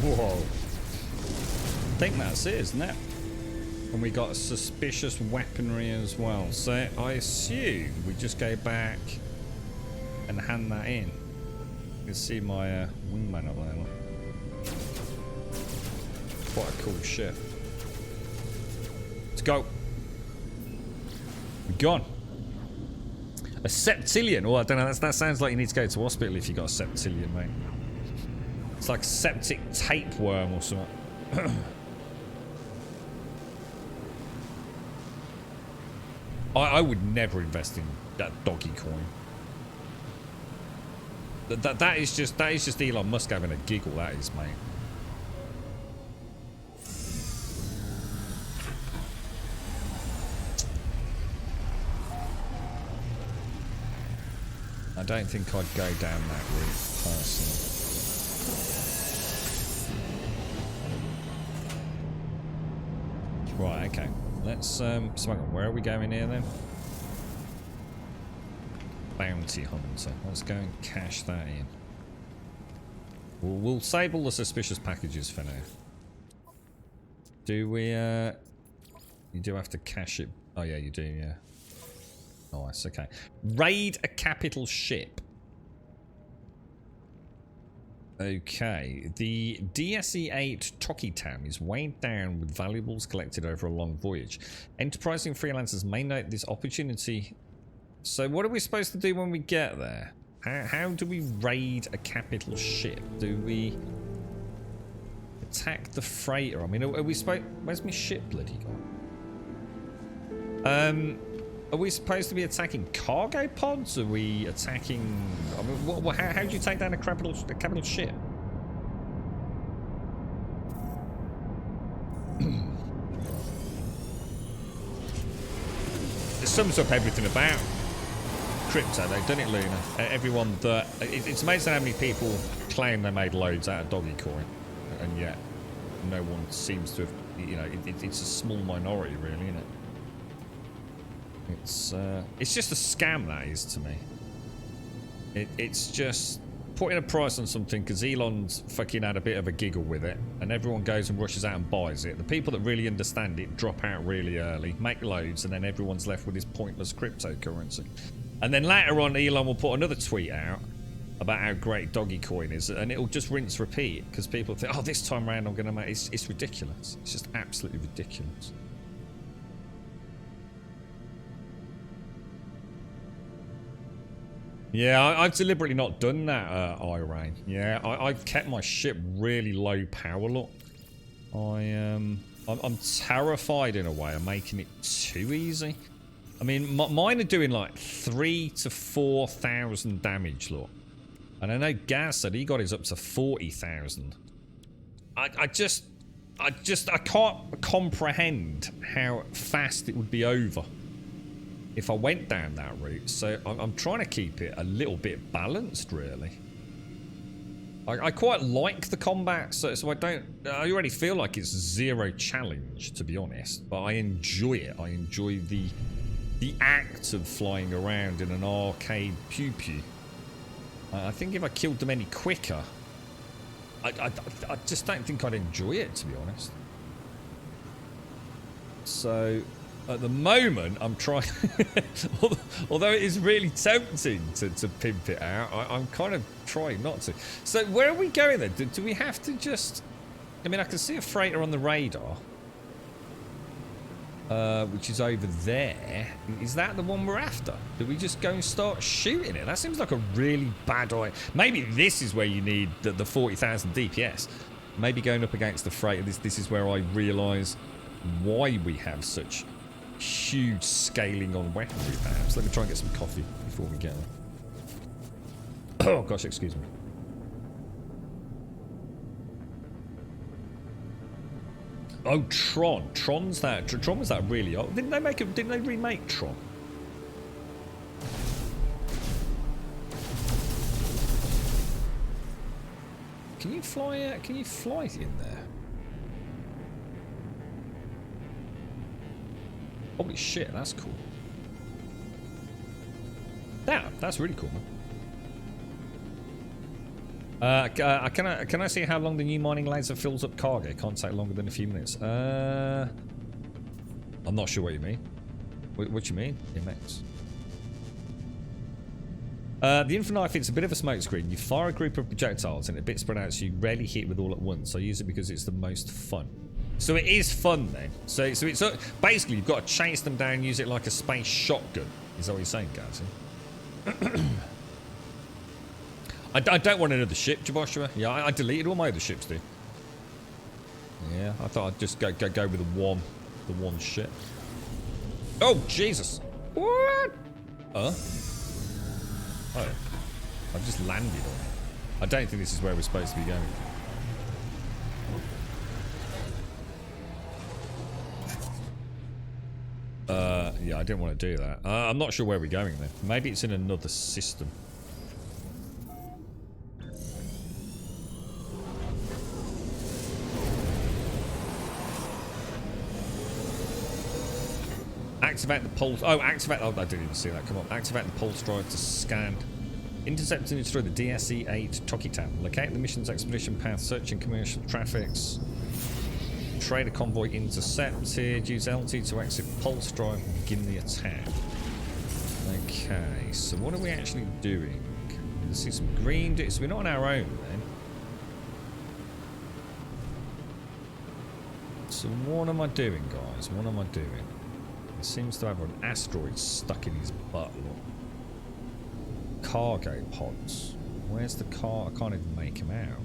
Whoa. I think that's it, isn't it? And we got suspicious weaponry as well. So I assume we just go back and hand that in. You can see my wingman up there. Look. Quite a cool ship. Let's go. We're gone. A septillion. Oh, I don't know. That sounds like you need to go to hospital if you got a septillion, mate. It's like septic tapeworm or something. I would never invest in that doggy coin. That is just Elon Musk having a giggle. That is, mate. I don't think I'd go down that route personally. Right, okay. Let's smoke on. Where are we going here then? Bounty hunter. Let's go and cash that in. We'll save all the suspicious packages for now. Do we you do have to cash it. Oh yeah, you do, yeah. Nice, okay. Raid a capital ship. Okay, the DSE-8 Tokitam is weighed down with valuables collected over a long voyage. Enterprising freelancers may note this opportunity. So what are we supposed to do when we get there? How do we raid a capital ship? Do we attack the freighter? I mean, are we supposed... Where's my ship bloody gone? Are we supposed to be attacking cargo pods? Are we attacking... I mean, how do you take down a capital ship? It sums up everything about crypto. They've done it, Luna. Everyone that... It's amazing how many people claim they made loads out of doggy coin. And yet, no one seems to have... You know, it's a small minority, really, isn't it? It's just a scam, that is, to me. It's just putting a price on something because Elon's fucking had a bit of a giggle with it, and everyone goes and rushes out and buys it. The people that really understand it drop out really early, make loads, and then everyone's left with this pointless cryptocurrency. And then later on, Elon will put another tweet out about how great doggy coin is, and it'll just rinse repeat because people think, oh, this time round I'm going to make... It's ridiculous. It's just absolutely ridiculous. Yeah, I've deliberately not done that, Irene. Yeah, I've kept my ship really low power, look. I'm terrified in a way of making it too easy. I mean, mine are doing like 3,000 to 4,000 damage, look. And I know Gaz said he got his up to 40,000. I can't comprehend how fast it would be over. if I went down that route. So I'm trying to keep it a little bit balanced, really. I quite like the combat, so I already feel like it's zero challenge, to be honest, but I enjoy it. I enjoy the act of flying around in an arcade pew-pew. I think if I killed them any quicker, I just don't think I'd enjoy it, to be honest. So at the moment, I'm trying, although it is really tempting to pimp it out, I'm kind of trying not to. So where are we going then? Do we have to just... I mean, I can see a freighter on the radar, which is over there. Is that the one we're after? Do we just go and start shooting it? That seems like a really bad idea. Maybe this is where you need the 40,000 DPS. Maybe going up against the freighter, this is where I realise why we have such huge scaling on weaponry, perhaps. Let me try and get some coffee before we go. Oh gosh, excuse me. Oh, Tron. Tron was that really old? Didn't they remake Tron? Can you fly in there? Holy shit, that's cool. That's really cool, man. Can I see how long the new mining laser fills up cargo? Can't take longer than a few minutes. I'm not sure what you mean. What you mean? Immense. The infant knife, it's a bit of a smoke screen. You fire a group of projectiles and a bit spread out, so you rarely hit with all at once. I use it because it's the most fun. So it is fun then. So it's basically you've got to chase them down, use it like a space shotgun. Is that what you're saying, guys? I don't want another ship, Joshua. Yeah, I deleted all my other ships, dude. Yeah, I thought I'd just go with the one ship. Oh Jesus! What? Oh, I've just landed on it. I don't think this is where we're supposed to be going. Yeah, I didn't want to do that. I'm not sure where we're going then. Maybe it's in another system. Activate the pulse. Oh, activate. Oh, I didn't even see that. Come on. Activate the pulse drive to scan. Intercept and destroy the DSE-8 Tokitan. Locate the mission's expedition path. Searching commercial traffics. Trader convoy intercepted. Use LT to exit pulse drive and begin the attack. Okay, so what are we actually doing? Let's see some green. So we're not on our own then. So what am I doing, guys? What am I doing? He seems to have an asteroid stuck in his butt. Look. Cargo pods. Where's the car? I can't even make him out.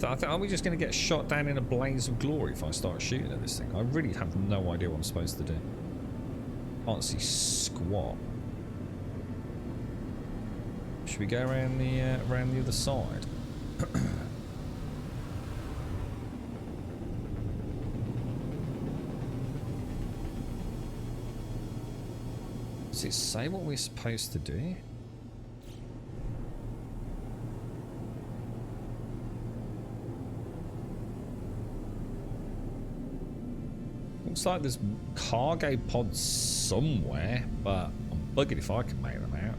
Are we just going to get shot down in a blaze of glory if I start shooting at this thing? I really have no idea what I'm supposed to do. Can't see squat. Should we go around the other side? Does it say what we're supposed to do? Looks like there's cargo pods somewhere, but I'm bugging if I can make them out.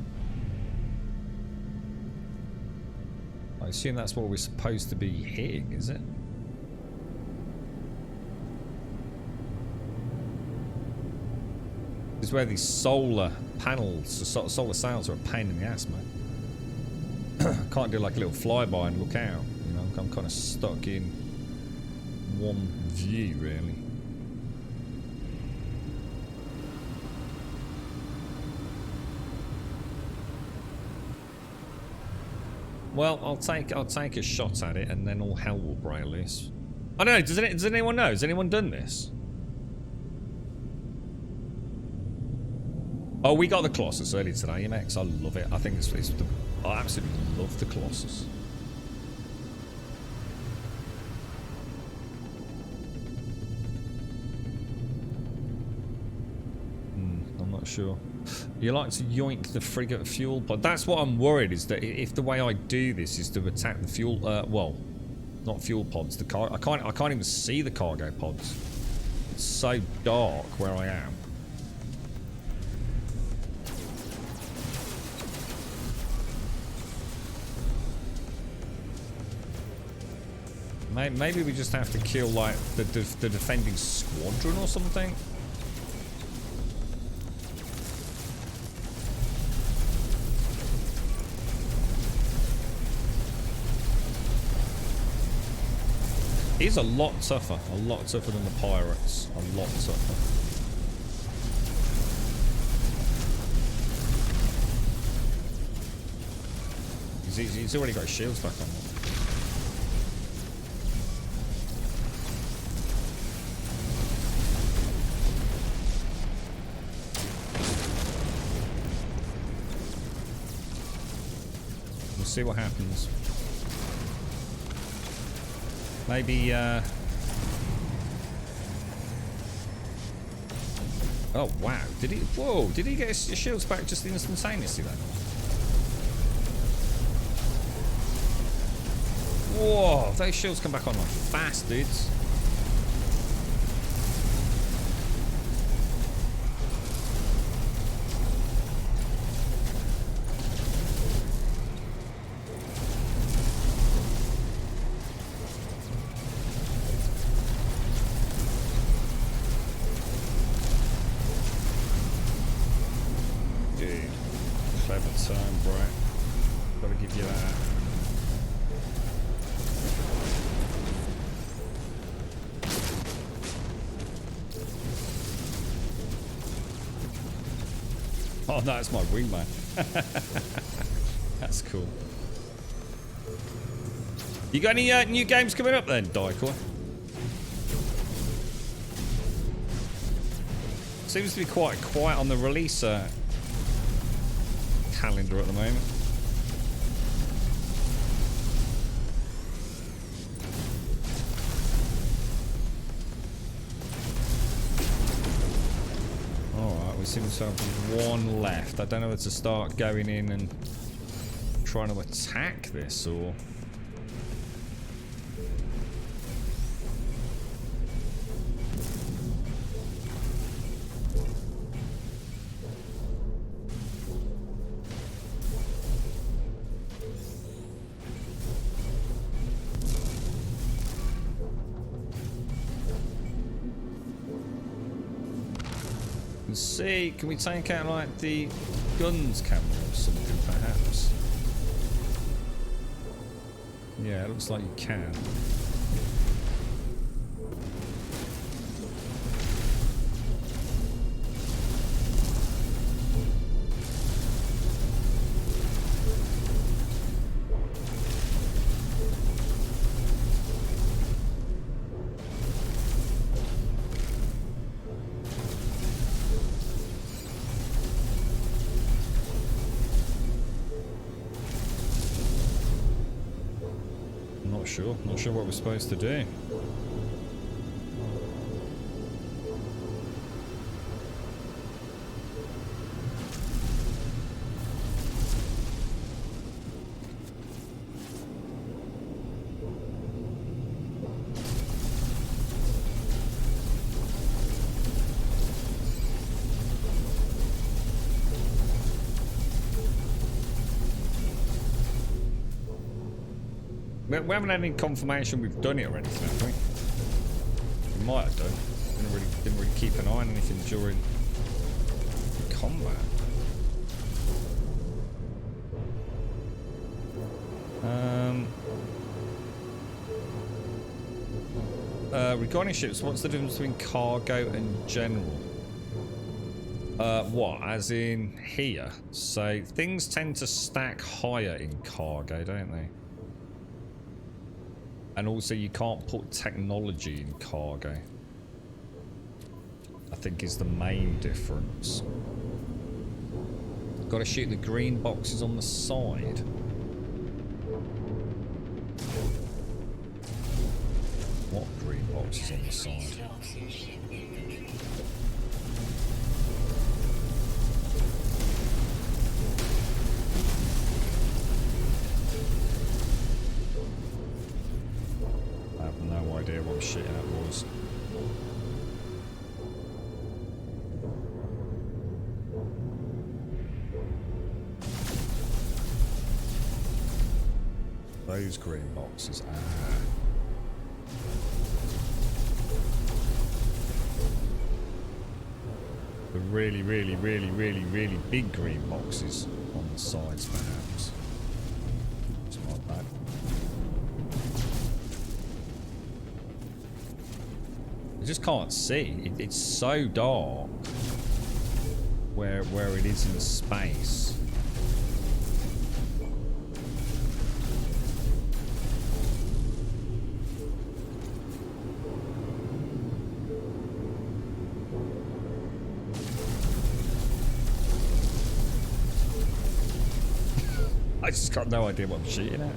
I assume that's what we're supposed to be hitting, is it? This is where these solar panels, solar sails are a pain in the ass, man. Can't do like a little flyby and look out. You know, I'm kind of stuck in one view, really. Well, I'll take a shot at it, and then all hell will break loose. I don't know. Does anyone know? Has anyone done this? Oh, we got the Colossus earlier today, MX. I love it. I think I absolutely love the Colossus. sure. You like to yoink the frigate fuel pod. That's what I'm worried, is that if the way I do this is to attack the fuel, well, not fuel pods, the car. I can't even see the cargo pods. It's so dark where I am. Maybe we just have to kill like the defending squadron or something. He's a lot tougher than the pirates. A lot tougher. He's already got his shields back on. We'll see what happens. Maybe, oh, wow. Did he... Whoa, did he get his shields back just instantaneously then? Whoa, those shields come back on like fast, dudes. Oh, no, it's my wingman. That's cool. You got any new games coming up then, Dicor? Seems to be quite quiet on the release calendar at the moment. We seem to have one left. I don't know whether to start going in and trying to attack this or... See, can we take out like the guns camera or something perhaps? Yeah, it looks like you can. Not sure what we're supposed to do. We haven't had any confirmation we've done it or anything, have we? We might have done. Didn't really keep an eye on anything during combat. Regarding ships, what's the difference between cargo and general? What? As in here? So things tend to stack higher in cargo, don't they? And also you can't put technology in cargo, I think is the main difference. Got to shoot the green boxes on the side. What green boxes on the side? shit out, boys. Those green boxes. Ah. The really, really, really, really, really big green boxes on the sides, perhaps. It's not bad. I just can't see. It's so dark where it is in space. I just got no idea what I'm shooting at.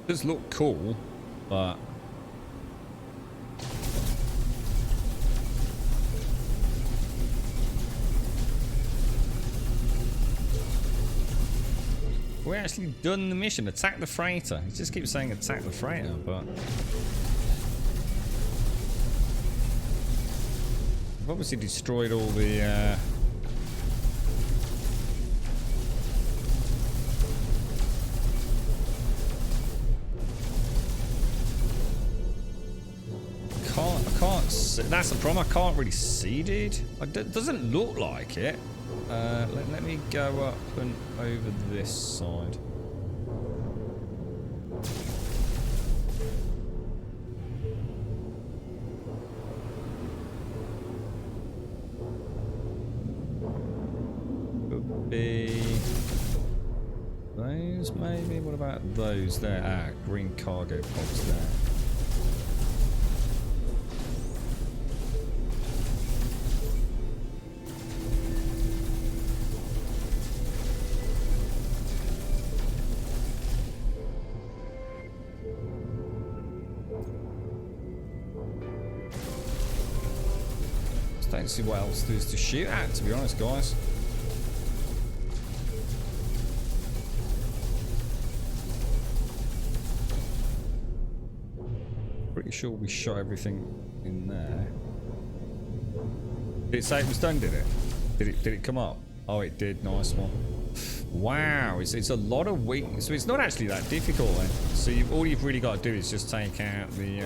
Does look cool, but we actually done the mission. Attack the freighter. It just keeps saying attack the freighter, but I've obviously destroyed all the I can't see. That's the problem. I can't really see, dude. It doesn't look like it. Let me go up and over this side. Could be those, maybe. What about those there? Ah, green cargo pods there. Don't see what else there is to shoot at, to be honest, guys. Pretty sure we shot everything in there. Did it say it was done, did it? Did it come up? Oh, it did. Nice one. Wow, it's a lot of weakness. So it's not actually that difficult then. So all you've really got to do is just take out the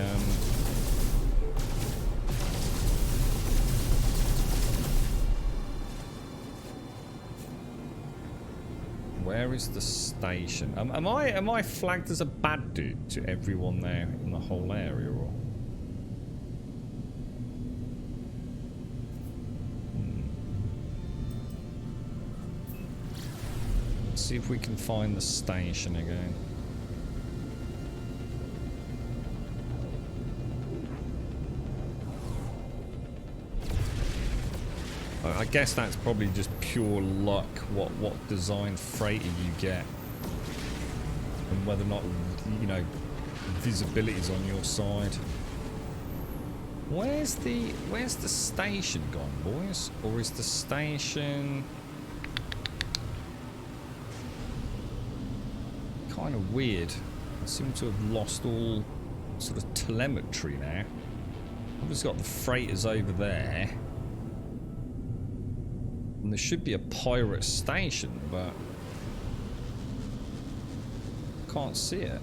where is the station? Am I flagged as a bad dude to everyone there in the whole area, or? Let's see if we can find the station again. I guess that's probably just pure luck, what design freighter you get, and whether or not, you know, visibility is on your side. Where's the station gone, boys? Or is the station kind of weird? I seem to have lost all sort of telemetry now. I've just got the freighters over there. And there should be a pirate station, but I can't see it.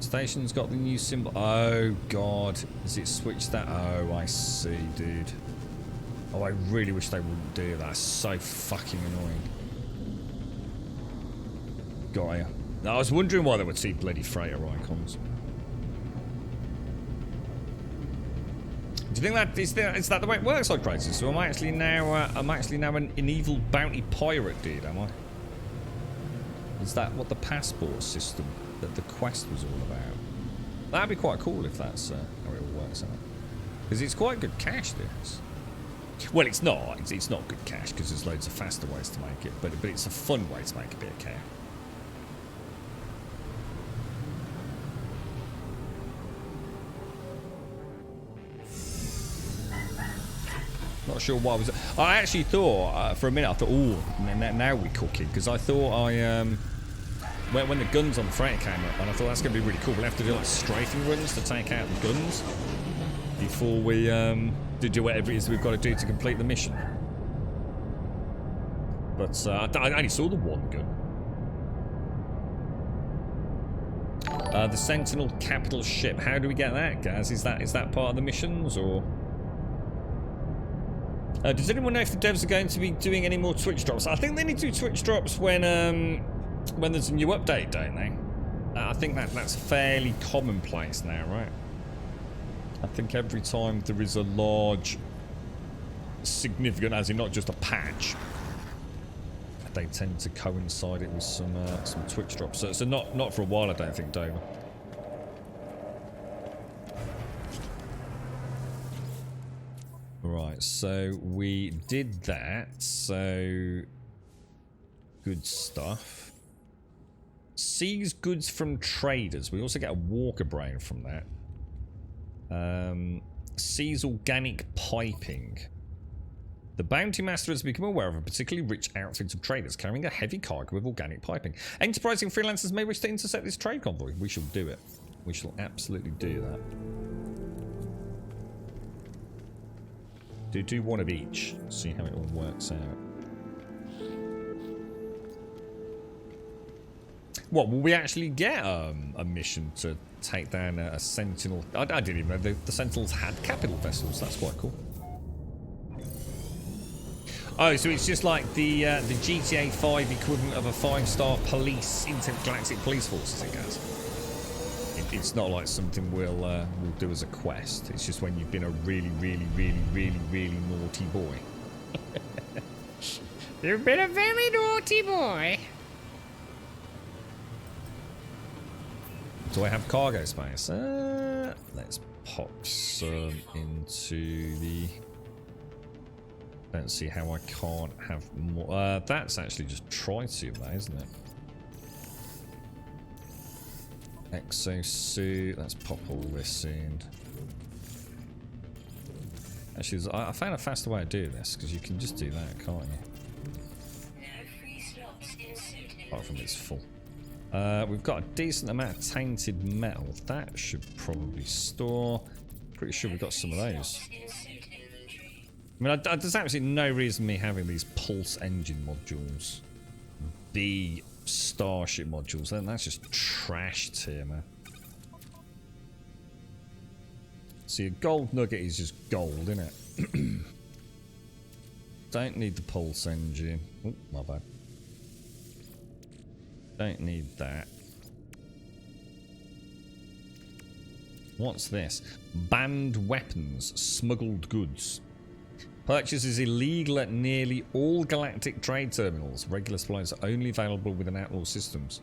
Station's got the new symbol. Oh god, has it switched that? Oh, I see, dude. Oh, I really wish they wouldn't do that. That's so fucking annoying. Got ya. I was wondering why they would see bloody freighter icons. Do you think that is that the way it works, like Crisis? So I'm actually now an evil bounty pirate, dude, am I? Is that what the passport system that the quest was all about? That'd be quite cool if that's how it all works out. Because it's quite good cash, this. Well, it's not. It's not good cash because there's loads of faster ways to make it, but it's a fun way to make a bit of cash. Not sure why I was. I actually thought for a minute. I thought, oh, now we're cooking, because I thought when the guns on the freighter came up, and I thought that's going to be really cool. We'll have to do like strafing runs to take out the guns before we do whatever it is we've got to do to complete the mission. But I only saw the one gun. The Sentinel capital ship. How do we get that, Gaz? Is that part of the missions, or? Does anyone know if the devs are going to be doing any more Twitch drops? I think they need to do Twitch drops when there's a new update, don't they? I think that's fairly commonplace now, right? I think every time there is a large, significant, as in not just a patch, they tend to coincide it with some Twitch drops. So not for a while, I don't think, Dover. Right, so we did that. So good stuff. Seize goods from traders. We also get a walker brain from that. Seize organic piping. The bounty master has become aware of a particularly rich outfit of traders carrying a heavy cargo of organic piping. Enterprising freelancers may wish to intercept this trade convoy. We shall do it. We shall absolutely do that. Do one of each. See how it all works out. What, will we actually get a mission to take down a Sentinel? I didn't even know the Sentinels had capital vessels. That's quite cool. Oh, so it's just like the GTA 5 equivalent of a 5-star police, intergalactic police force, I guess. It's not like something we'll do as a quest. It's just when you've been a really naughty boy. You've been a very naughty boy. Do I have cargo space? Let's pop some into the... Don't see how I can't have more. That's actually just tritium, though, isn't it? Exosuit. Let's pop all this in. Actually, I found a faster way to do this, because you can just do that, can't you? Apart from it's full. We've got a decent amount of tainted metal. That should probably store. Pretty sure we've got some of those. I mean, there's absolutely no reason me having these pulse engine modules be starship modules. Then that's just trashed here, man. See, a gold nugget is just gold, isn't it? Don't need the pulse engine. Oh, my bad. Don't need that. What's this? Banned weapons, smuggled goods. Purchase is illegal at nearly all galactic trade terminals. Regular supplies are only available within Outlaw systems.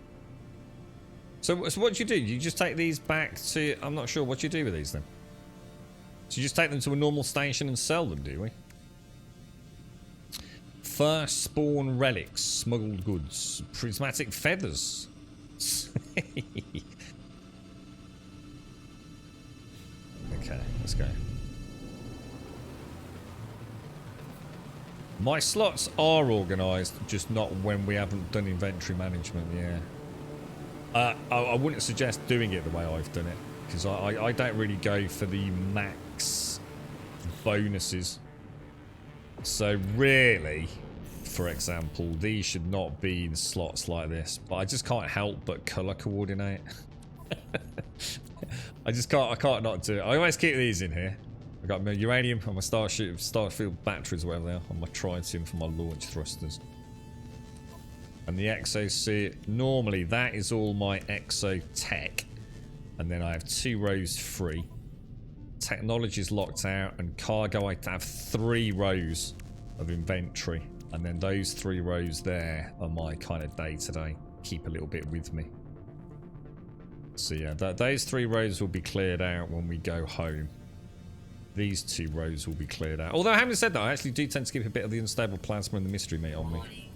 So what do? You just take these back to... I'm not sure what you do with these then. So you just take them to a normal station and sell them, do we? First spawn relics, smuggled goods, prismatic feathers. Okay, let's go. My slots are organised, just not when we haven't done inventory management, yeah. I wouldn't suggest doing it the way I've done it, because I don't really go for the max bonuses. So really, for example, these should not be in slots like this, but I just can't help but colour coordinate. I can't not do it. I always keep these in here. I got my uranium on my starfield batteries, whatever they are, on my tritium for my launch thrusters. And the exosuit, normally that is all my exo tech. And then I have 2 rows free. Technology is locked out, and cargo I have 3 rows of inventory. And then those 3 rows there are my kind of day-to-day. Keep a little bit with me. So yeah, those 3 rows will be cleared out when we go home. These 2 rows will be cleared out. Although, having said that, I actually do tend to keep a bit of the unstable plasma and the mystery meat on me.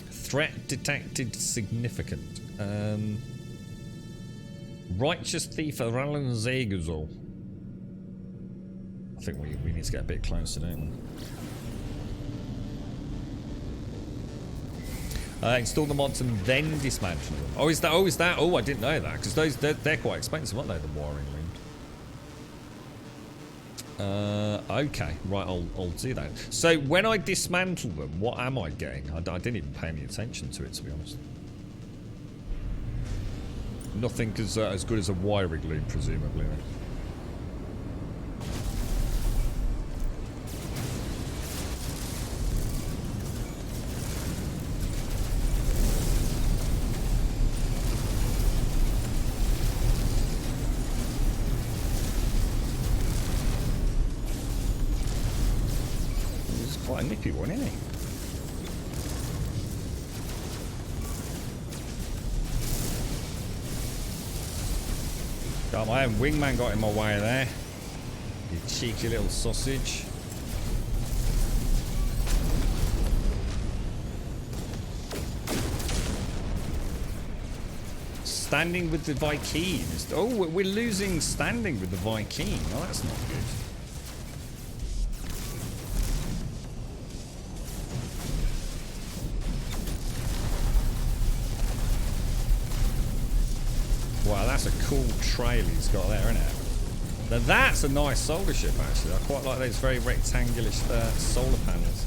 Threat detected significant. Righteous thief Alan Zeguzol. think we need to get a bit closer, don't we? Install the mods and then dismantle them. Oh, is that? Oh, is that? Oh, I didn't know that, because those they're quite expensive, aren't they? The wiring loom. Okay, right. I'll do that. So when I dismantle them, what am I getting? I didn't even pay any attention to it, to be honest. Nothing as good as a wiring loom, presumably. Then. This is quite a nippy one, isn't it? Got my own wingman got in my way there. You cheeky little sausage. Standing with the Viking. Oh, we're losing standing with the Viking. Oh, that's not good. Wow, that's a cool trail he's got there, isn't it? Now that's a nice solar ship, actually. I quite like those very rectangular solar panels.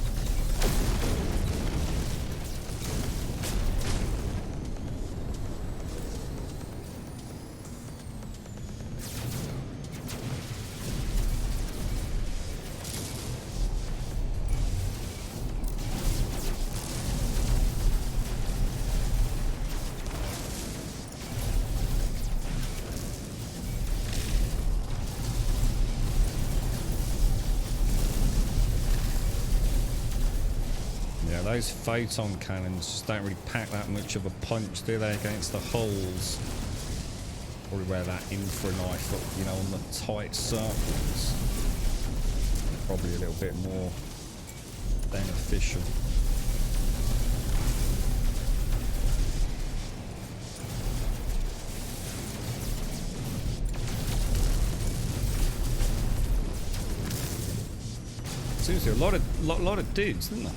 Those photon cannons just don't really pack that much of a punch, do they, against the hulls? Probably wear that infra knife up, you know, on the tight circles. Probably a little bit more beneficial. Seriously, a lot of dudes, isn't there?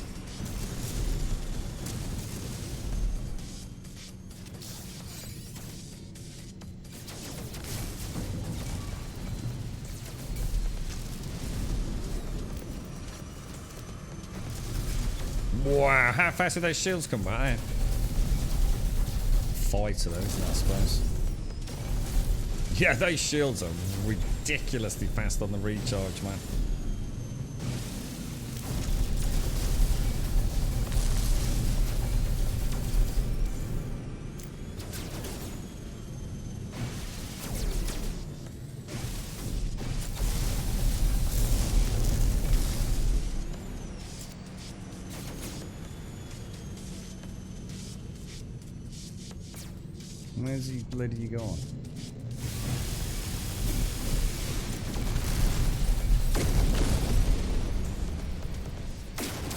Wow, how fast did those shields come by? Fighter though, isn't it, I suppose? Yeah, those shields are ridiculously fast on the recharge, man. Where's he bloody gone?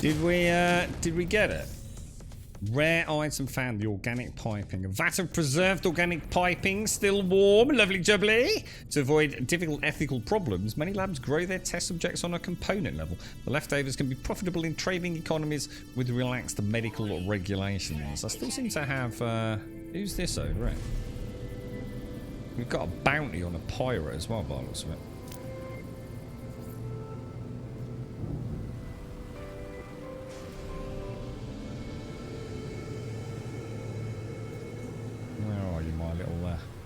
Did we get it? Rare item found, the organic piping. A vat of preserved organic piping, still warm, lovely jubbly. To avoid difficult ethical problems, many labs grow their test subjects on a component level. The leftovers can be profitable in trading economies with relaxed medical regulations. I still seem to have... who's this over it? We've got a bounty on a pirate as well, by the looks of it. Where are you,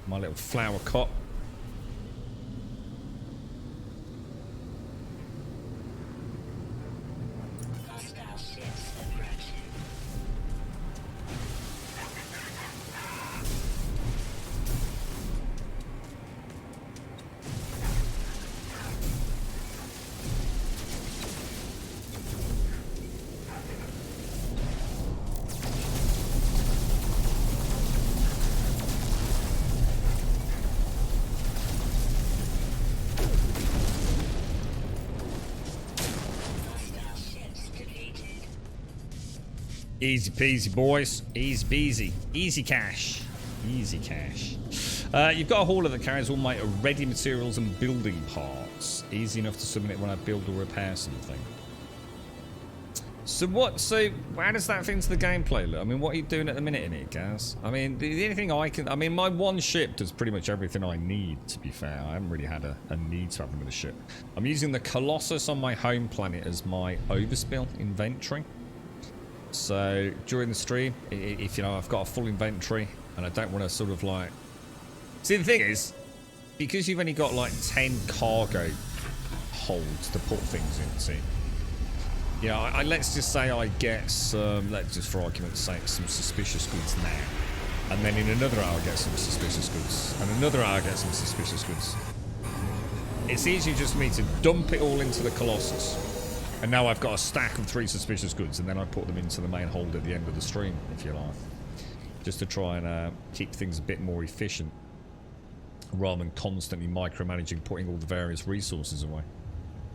my little flower cop? Easy peasy, boys. Easy peasy. Easy cash. Easy cash. You've got a hauler that carries all my ready materials and building parts. Easy enough to summon it when I build or repair something. So how does that fit into the gameplay look? I mean, what are you doing at the minute in it, Gaz? I mean, the only thing I mean, my one ship does pretty much everything I need, to be fair. I haven't really had a need to have another ship. I'm using the Colossus on my home planet as my overspill inventory. So during the stream, if, you know, I've got a full inventory and I don't want to sort of like... See, the thing is, because you've only got like 10 cargo holds to put things into, yeah, let's just say I get some, let's just for argument's sake, some suspicious goods now. And then in another hour get some suspicious goods. And another hour get some suspicious goods. It's easier just for me to dump it all into the Colossus. And now I've got a stack of 3 suspicious goods, and then I put them into the main hold at the end of the stream, if you like. Just to try and keep things a bit more efficient. Rather than constantly micromanaging putting all the various resources away.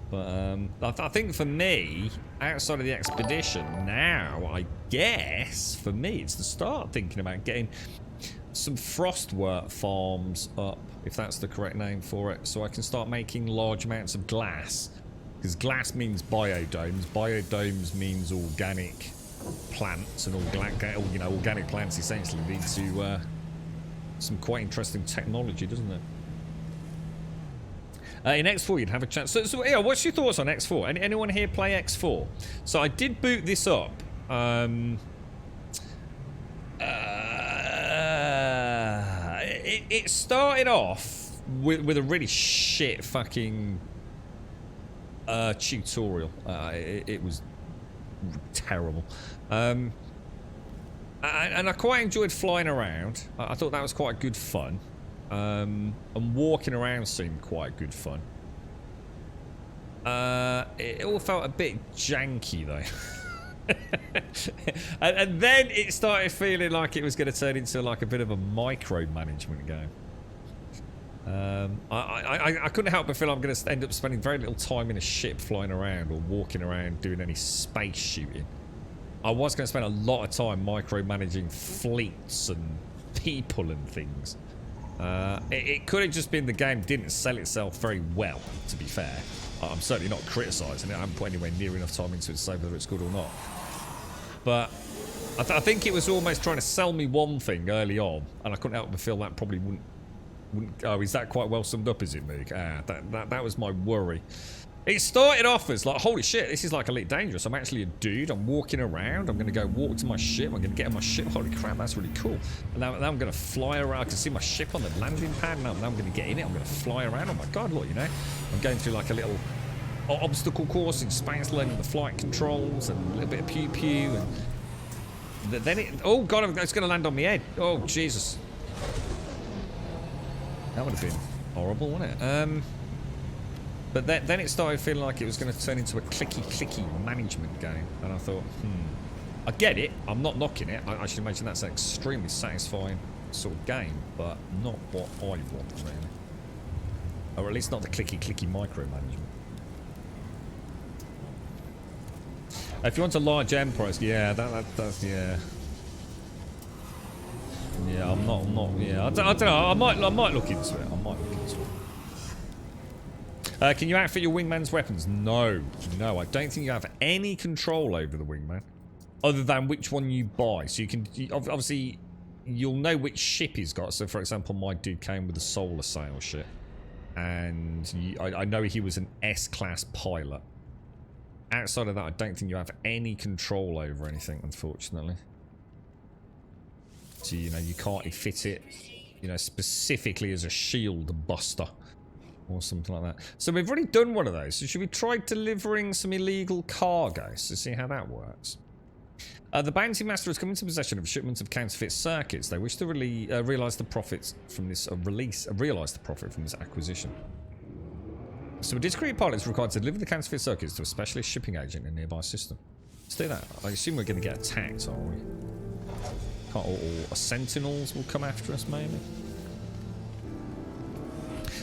But I think for me, outside of the expedition, now, I guess, for me, it's to start thinking about getting some frostwork farms up, if that's the correct name for it, so I can start making large amounts of glass. Because glass means biodomes. Biodomes means organic plants, and organic plants essentially lead to some quite interesting technology, doesn't it? In X4, you'd have a chance. So yeah, what's your thoughts on X4? Anyone here play X4? So I did boot this up. It started off with a really shit fucking tutorial. It was terrible. And I quite enjoyed flying around. I thought that was quite good fun. And walking around seemed quite good fun. It all felt a bit janky though. and then it started feeling like it was going to turn into like a bit of a micromanagement game. I couldn't help but feel I'm going to end up spending very little time in a ship flying around or walking around doing any space shooting. I was going to spend a lot of time micromanaging fleets and people and things. It could have just been the game didn't sell itself very well, to be fair. I'm certainly not criticising it. I haven't put anywhere near enough time into it to say whether it's good or not. But I think it was almost trying to sell me one thing early on, and I couldn't help but feel that probably wouldn't. Oh, is that quite well summed up, is it, Moog? That was my worry. It started off as like, holy shit, this is like Elite Dangerous. I'm actually a dude. I'm walking around. I'm going to go walk to my ship. I'm going to get on my ship. Holy crap, that's really cool. And now I'm going to fly around. I can see my ship on the landing pad. Now I'm going to get in it. I'm going to fly around. Oh my god, look, you know. I'm going through like a little obstacle course in space, learning the flight controls and a little bit of pew-pew. And then it... Oh god, it's going to land on my head. Oh, Jesus. That would have been horrible, wouldn't it? But then it started feeling like it was going to turn into a clicky management game. And I thought, I get it. I'm not knocking it. I should imagine that's an extremely satisfying sort of game, but not what I want, really. Or at least not the clicky micromanagement. If you want a large empire, yeah, that's yeah. Yeah, I'm not. Yeah, I don't know. I might look into it. Can you outfit your wingman's weapons? No, I don't think you have any control over the wingman, other than which one you buy. So obviously, you'll know which ship he's got. So, for example, my dude came with a solar sail ship, and I know he was an S-class pilot. Outside of that, I don't think you have any control over anything, unfortunately. So, you can't fit it, specifically as a shield buster. Or something like that. So we've already done one of those. So should we try delivering some illegal cargo to see how that works? The bounty master has come into possession of a shipment of counterfeit circuits. They wish to realise the profits from this realise the profit from this acquisition. So a discreet pilot is required to deliver the counterfeit circuits to a specialist shipping agent in a nearby system. Let's do that. I assume we're going to get attacked, aren't we? Or sentinels will come after us, maybe.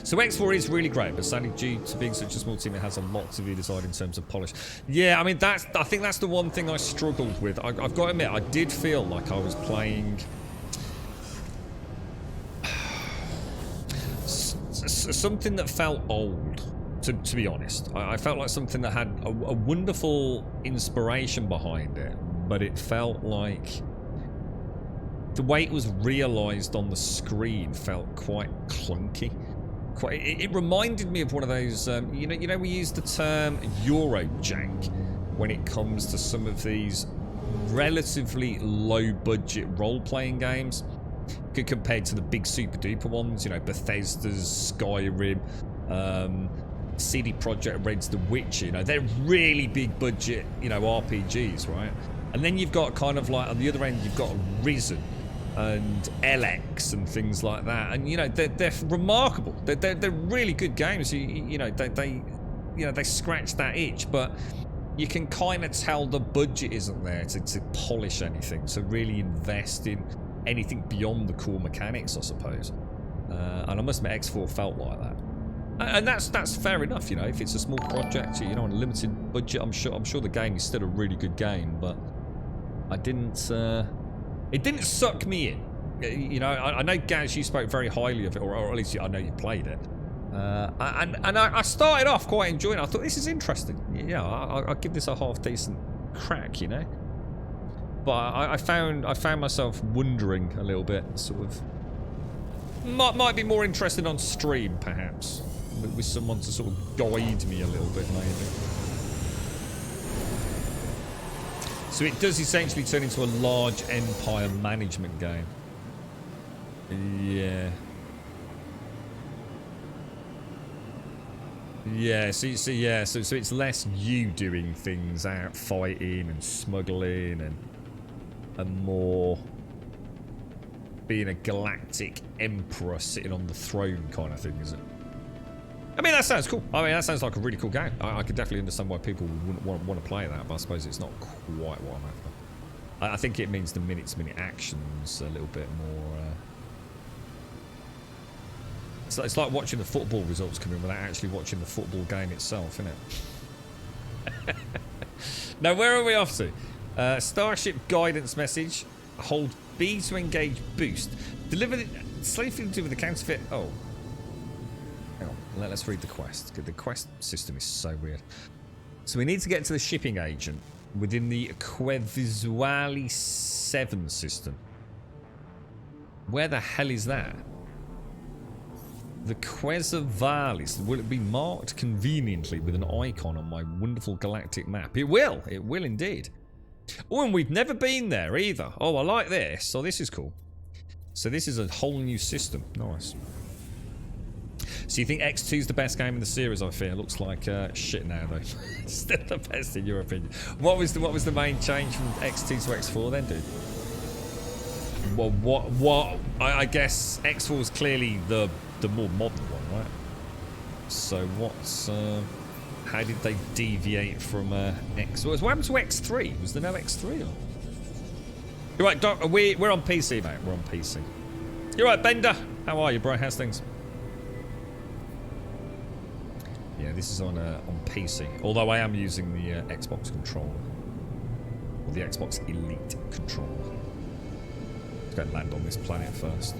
So X4 is really great, but sadly due to being such a small team, it has a lot to be decided in terms of polish. Yeah, I mean, I think that's the one thing I struggled with. I've got to admit, I did feel like I was playing... something that felt old, to be honest. I felt like something that had a wonderful inspiration behind it, but it felt like the way it was realised on the screen felt quite clunky. It reminded me of one of those, you know, we use the term Eurojank when it comes to some of these relatively low-budget role-playing games, compared to the big super-duper ones, you know, Bethesda's Skyrim, CD Projekt Red's The Witcher. You know, they're really big-budget, you know, RPGs, right? And then you've got kind of like on the other end, you've got Risen and LX and things like that, and you know they're remarkable. They're really good games. You know they scratch that itch, but you can kind of tell the budget isn't there to polish anything, to really invest in anything beyond the core mechanics, I suppose. And I must admit, X4 felt like that, and that's fair enough. You know, if it's a small project, you know, on a limited budget, I'm sure the game is still a really good game, but I didn't. It didn't suck me in. You know, I know, Gaz, you spoke very highly of it, or at least I know you played it. And I started off quite enjoying it. I thought, this is interesting. Yeah, I'll give this a half-decent crack, you know. But I found myself wondering a little bit, sort of... Might be more interested on stream, perhaps. With someone to sort of guide me a little bit, maybe. So it does essentially turn into a large empire management game. Yeah. Yeah, so it's less you doing things out fighting and smuggling and more being a galactic emperor sitting on the throne kind of thing, is it? I mean, that sounds cool. I mean, that sounds like a really cool game. I could definitely understand why people wouldn't want to play that, but I suppose it's not quite what I'm after. I think it means the minute-to-minute action's a little bit more... It's like watching the football results come in without actually watching the football game itself, isn't it? Now, where are we off to? Starship guidance message. Hold B to engage boost. Deliver safely to the counterfeit... Oh. Let's read the quest. The quest system is so weird. So we need to get to the shipping agent within the Quevisuali 7 system. Where the hell is that? The Quezavalis. Will it be marked conveniently with an icon on my wonderful galactic map? It will. It will indeed. Oh, and we've never been there either. Oh, I like this. Oh, this is cool. So this is a whole new system. Nice. So you think X2 is the best game in the series? I fear. Looks like shit now though. Still the best in your opinion. What was the main change from X2 to X4 then, dude? Well, what? I guess X4 was clearly the more modern one, right? So what's how did they deviate from X? What happened to X3? Was there no X3? Or? You're right, Doc. We're on PC, mate. We're on PC. You're right, Bender. How are you, bro? How's things? Yeah, this is on PC. Although I am using the Xbox controller. Or the Xbox Elite controller. Let's go and land on this planet first.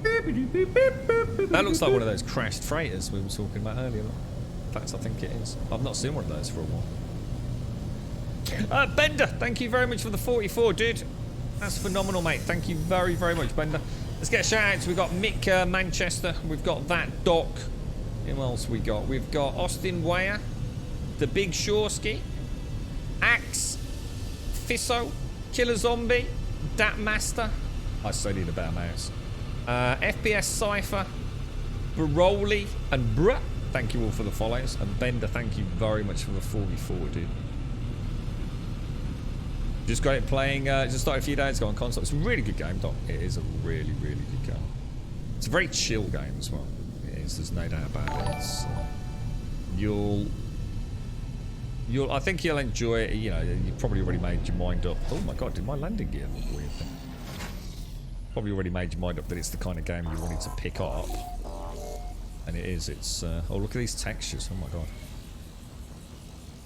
That looks like one of those crashed freighters we were talking about earlier. In fact, I think it is. I've not seen one of those for a while. Bender, thank you very much for the 44, dude. That's phenomenal, mate. Thank you very, very much, Bender. Let's get a shout out. So we've got Mick Manchester. We've got that Doc. Who else we got? We've got Austin Weyer, the Big Shorsky, Axe, Fisso, Killer Zombie, Dat Master. I so need a better mouse. FPS Cypher, Baroli, and Bruh. Thank you all for the follows. And Bender, thank you very much for the 44, dude. Just got it playing, just started a few days ago on console. It's a really good game, Doc. It is a really, really good game. It's a very chill game as well. There's no doubt about it. It's, I think you'll enjoy it. You know, you've probably already made your mind up. Oh my god, did my landing gear look weird then? Probably already made your mind up that it's the kind of game you wanted to pick up. And it is. It's oh, look at these textures. Oh my god.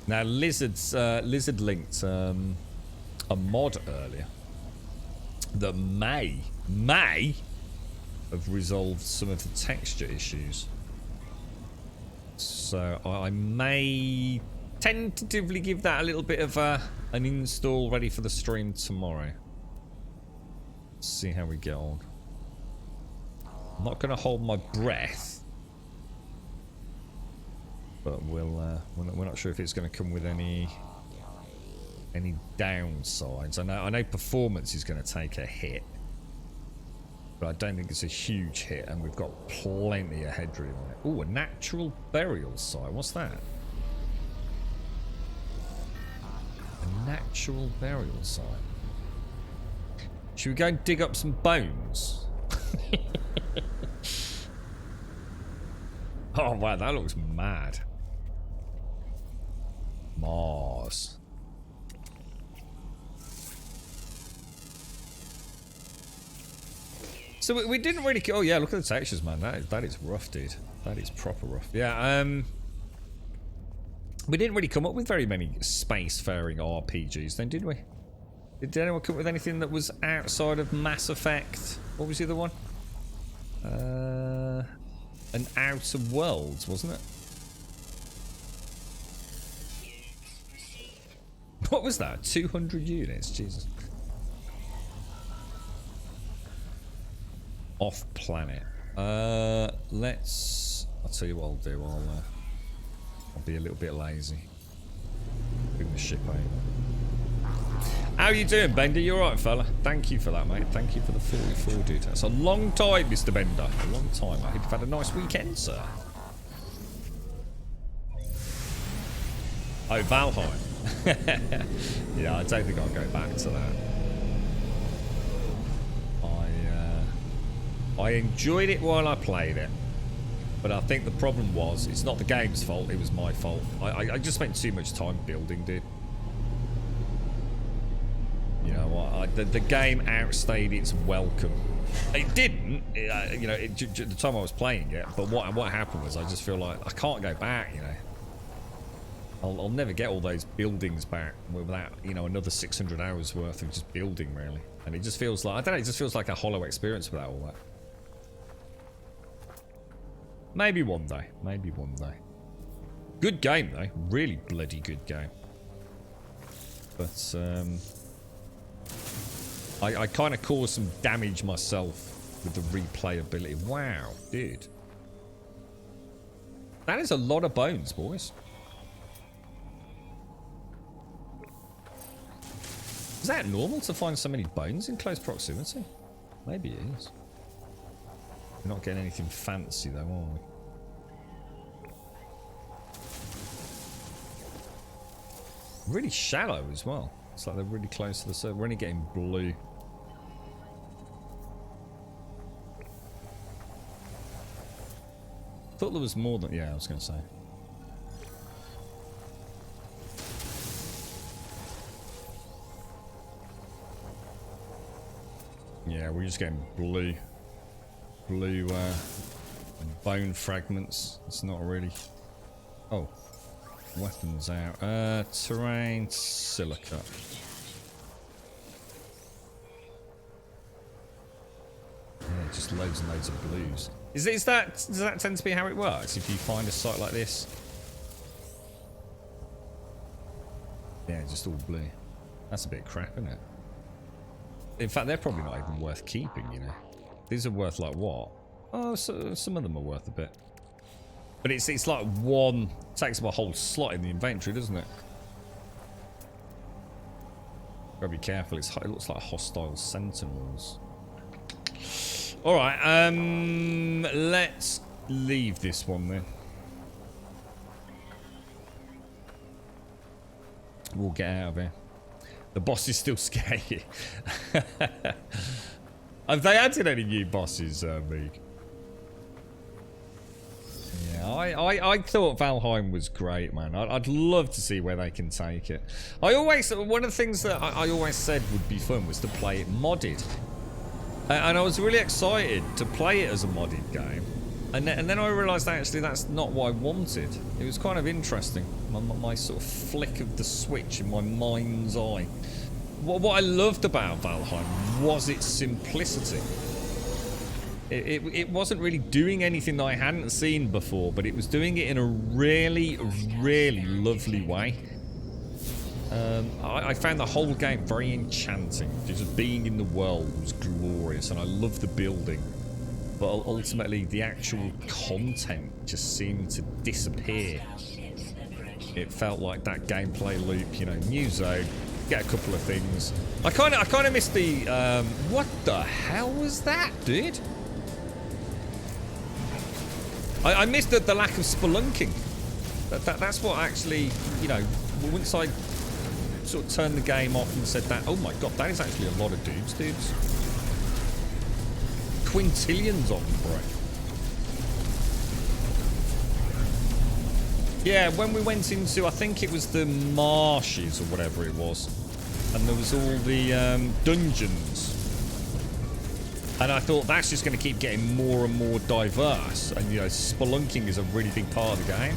Now Lizard linked a mod earlier that may have resolved some of the texture issues. So I may tentatively give that a little bit of an install ready for the stream tomorrow. See how we get on. I'm not going to hold my breath, but we're not sure if it's going to come with any downsides. I know performance is going to take a hit, but I don't think it's a huge hit, and we've got plenty of headroom on it. Oh, a natural burial site. What's that? A natural burial site. Should we go and dig up some bones? Oh wow, that looks mad. Mars. So we didn't really... Oh yeah, look at the textures, man. That is rough, dude. That is proper rough. Yeah, we didn't really come up with very many spacefaring RPGs then, did we? Did anyone come up with anything that was outside of Mass Effect? What was the other one? An Outer Worlds, wasn't it? What was that? 200 units? Jesus. Off planet. Let's... I'll tell you what I'll do. I'll be a little bit lazy. Bring the ship over. How you doing, Bender? You alright, fella? Thank you for that, mate. Thank you for the 44, dude. That's a long time, Mr. Bender. A long time. I hope you've had a nice weekend, sir. Oh, Valheim. Yeah, I don't think I'll go back to that. I enjoyed it while I played it, but I think the problem was, it's not the game's fault, it was my fault. I just spent too much time building, dude. You know what, the game outstayed its welcome. It didn't, you know, the time I was playing it, but what happened was, I just feel like I can't go back, you know. I'll never get all those buildings back without, you know, another 600 hours worth of just building, really. And it just feels like, I don't know, it just feels like a hollow experience without all that. Maybe one day. Maybe one day. Good game, though. Really bloody good game. But, I kind of caused some damage myself with the replayability. Wow, dude. That is a lot of bones, boys. Is that normal to find so many bones in close proximity? Maybe it is. We're not getting anything fancy though, are we? Really shallow as well. It's like they're really close to the surface. We're only getting blue. Thought there was more than... Yeah, I was going to say. Yeah, we're just getting blue bone fragments. It's not really... Oh, weapons out. Terrain, silica. Yeah, just loads and loads of blues. Does that tend to be how it works? If you find a site like this? Yeah, just all blue. That's a bit crap, isn't it? In fact, they're probably not even worth keeping, you know. These are worth like what? Oh, so some of them are worth a bit. But it's like one... takes up a whole slot in the inventory, doesn't it? Gotta be careful. It looks like hostile sentinels. Alright, let's leave this one then. We'll get out of here. The boss is still scary. Have they added any new bosses, Meek? Yeah, I thought Valheim was great, man. I'd love to see where they can take it. One of the things that I always said would be fun was to play it modded. And I was really excited to play it as a modded game. And then I realised actually that's not what I wanted. It was kind of interesting. My sort of flick of the switch in my mind's eye. What I loved about Valheim was its simplicity. It wasn't really doing anything that I hadn't seen before, but it was doing it in a really, really lovely way. I found the whole game very enchanting. Just being in the world was glorious, and I loved the building. But ultimately, the actual content just seemed to disappear. It felt like that gameplay loop, you know, new zone, get a couple of things. I kind of missed the. What the hell was that, dude? I missed the lack of spelunking. That's what actually, you know, once I sort of turned the game off and said that, oh my god, that is actually a lot of dudes. Quintillions of them, bro. Yeah, when we went into, I think it was the marshes or whatever it was, and there was all the dungeons. And I thought that's just going to keep getting more and more diverse. And, you know, spelunking is a really big part of the game.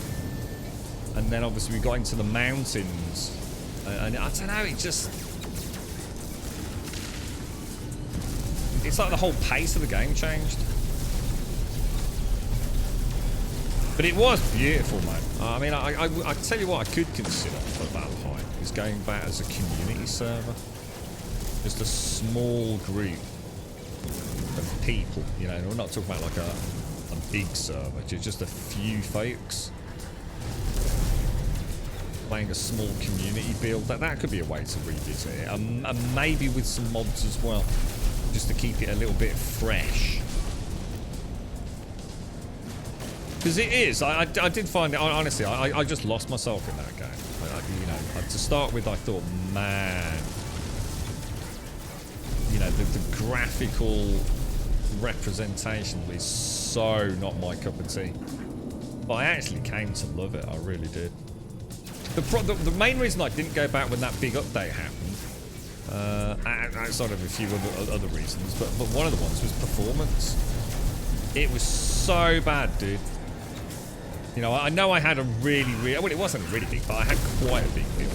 And then, obviously, we got into the mountains. And I don't know, it just... It's like the whole pace of the game changed. But it was beautiful, man. I mean, I tell you what I could consider at that point is going back as a community server. Just a small group of people, you know, we're not talking about like a big server, just a few folks playing a small community build. That could be a way to revisit it, and maybe with some mods as well, just to keep it a little bit fresh. Because it is, I did find it, honestly, I just lost myself in that game. You know, to start with, I thought, man, you know, the graphical representation is so not my cup of tea. But I actually came to love it. I really did. The main reason I didn't go back when that big update happened, outside of a few other reasons, but one of the ones was performance. It was so bad, dude. You know, I know I had a really, well, it wasn't really big, but I had quite a big build.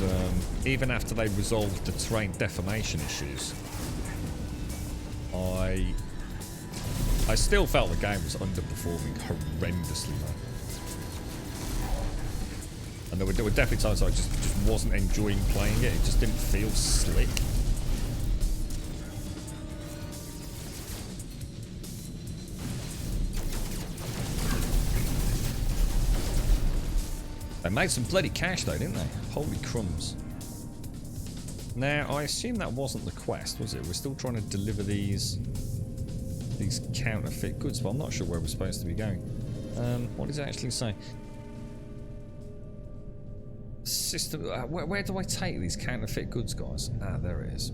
And even after they resolved the terrain deformation issues, I still felt the game was underperforming horrendously, man. And there were definitely times I just wasn't enjoying playing it. It just didn't feel slick. They made some bloody cash though, didn't they? Holy crumbs. Now, I assume that wasn't the quest, was it? We're still trying to deliver these counterfeit goods, but I'm not sure where we're supposed to be going. What does it actually say? System. Where do I take these counterfeit goods, guys? Ah, there it is.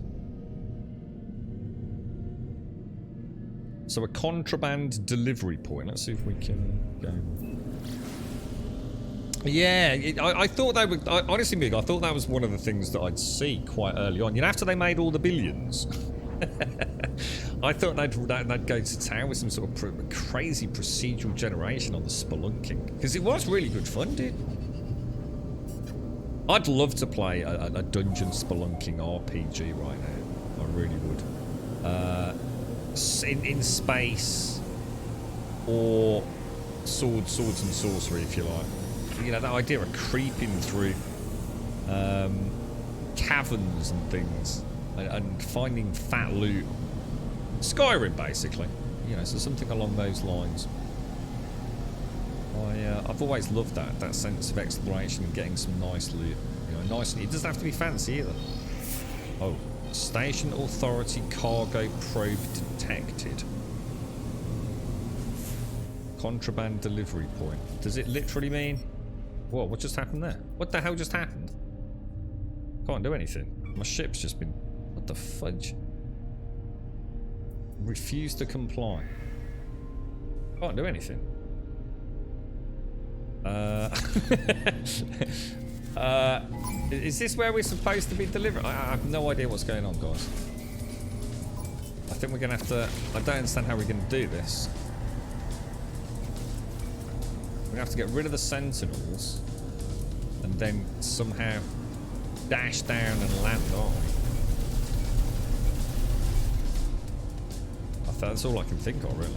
So a contraband delivery point. Let's see if we can go. Yeah, I thought they would. Honestly, Mig, I thought that was one of the things that I'd see quite early on. You know, after they made all the billions, I thought they'd go to town with some sort of crazy procedural generation on the spelunking, because it was really good fun, dude. I'd love to play a dungeon spelunking RPG right now. I really would. In space, or swords and sorcery, if you like. You know, that idea of creeping through caverns and things and finding fat loot. Skyrim, basically. You know, so something along those lines. I've always loved that sense of exploration and getting some nice loot. You know, nice. It doesn't have to be fancy either. Oh, Station Authority cargo probe detected. Contraband delivery point. Does it literally mean? What just happened there? What the hell just happened? Can't do anything. My ship's just been... What the fudge? Refuse to comply. Can't do anything. Is this where we're supposed to be delivering? I have no idea what's going on, guys. I think we're going to have to... I don't understand how we're going to do this. We have to get rid of the sentinels and then somehow dash down and land on. That's all I can think of, really.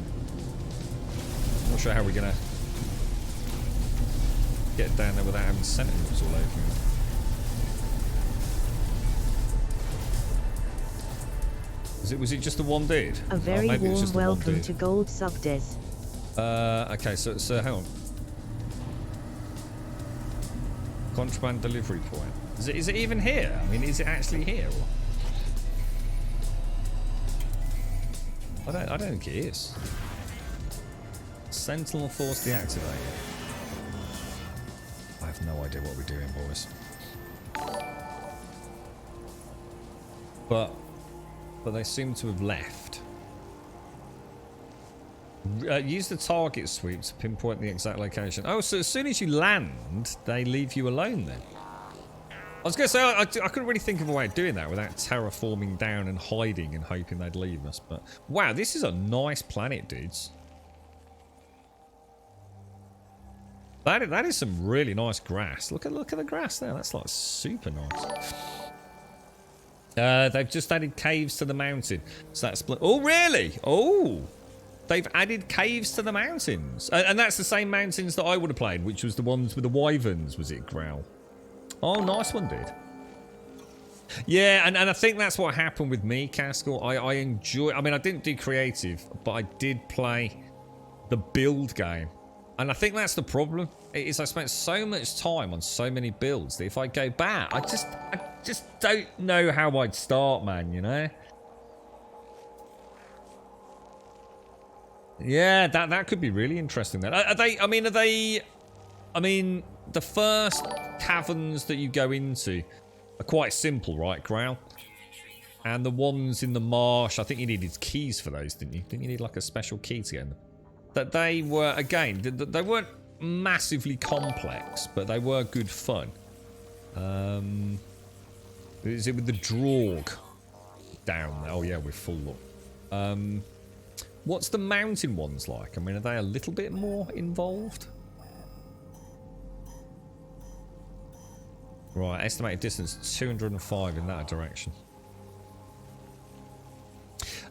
I'm not sure how we're gonna get down there without having sentinels all over me. Was it just the one dude? A very maybe it was warm just the one welcome dude. to Gold Sub Des. Okay, so hang on. Contraband delivery point. Is it even here? I mean, is it actually here? Or? I don't think it is. Sentinel force deactivated. I have no idea what we're doing, boys. But they seem to have left. Use the target sweep to pinpoint the exact location. Oh, so as soon as you land, they leave you alone then? I was going to say, I couldn't really think of a way of doing that without terraforming down and hiding and hoping they'd leave us. But wow, this is a nice planet, dudes. That is some really nice grass. Look at the grass there. That's like super nice. They've just added caves to the mountain. So that's split. Oh, really? Oh, they've added caves to the mountains. And that's the same mountains that I would have played, which was the ones with the wyverns, was it, Growl? Oh, nice one, dude. Yeah, and I think that's what happened with me, Caskell. I enjoy... I mean, I didn't do creative, but I did play the build game. And I think that's the problem. Is I spent so much time on so many builds that if I go back, I just don't know how I'd start, man, you know? Yeah, that could be really interesting then. Are they... I mean, the first caverns that you go into are quite simple, right, Growl? And the ones in the marsh, I think you needed keys for those, didn't you? Didn't you need like a special key to get in them? That they were, again, they weren't massively complex, but they were good fun. Is it with the Draug down there? Oh yeah, we're full up. What's the mountain ones like? I mean, are they a little bit more involved? Right, estimated distance 205 in that direction.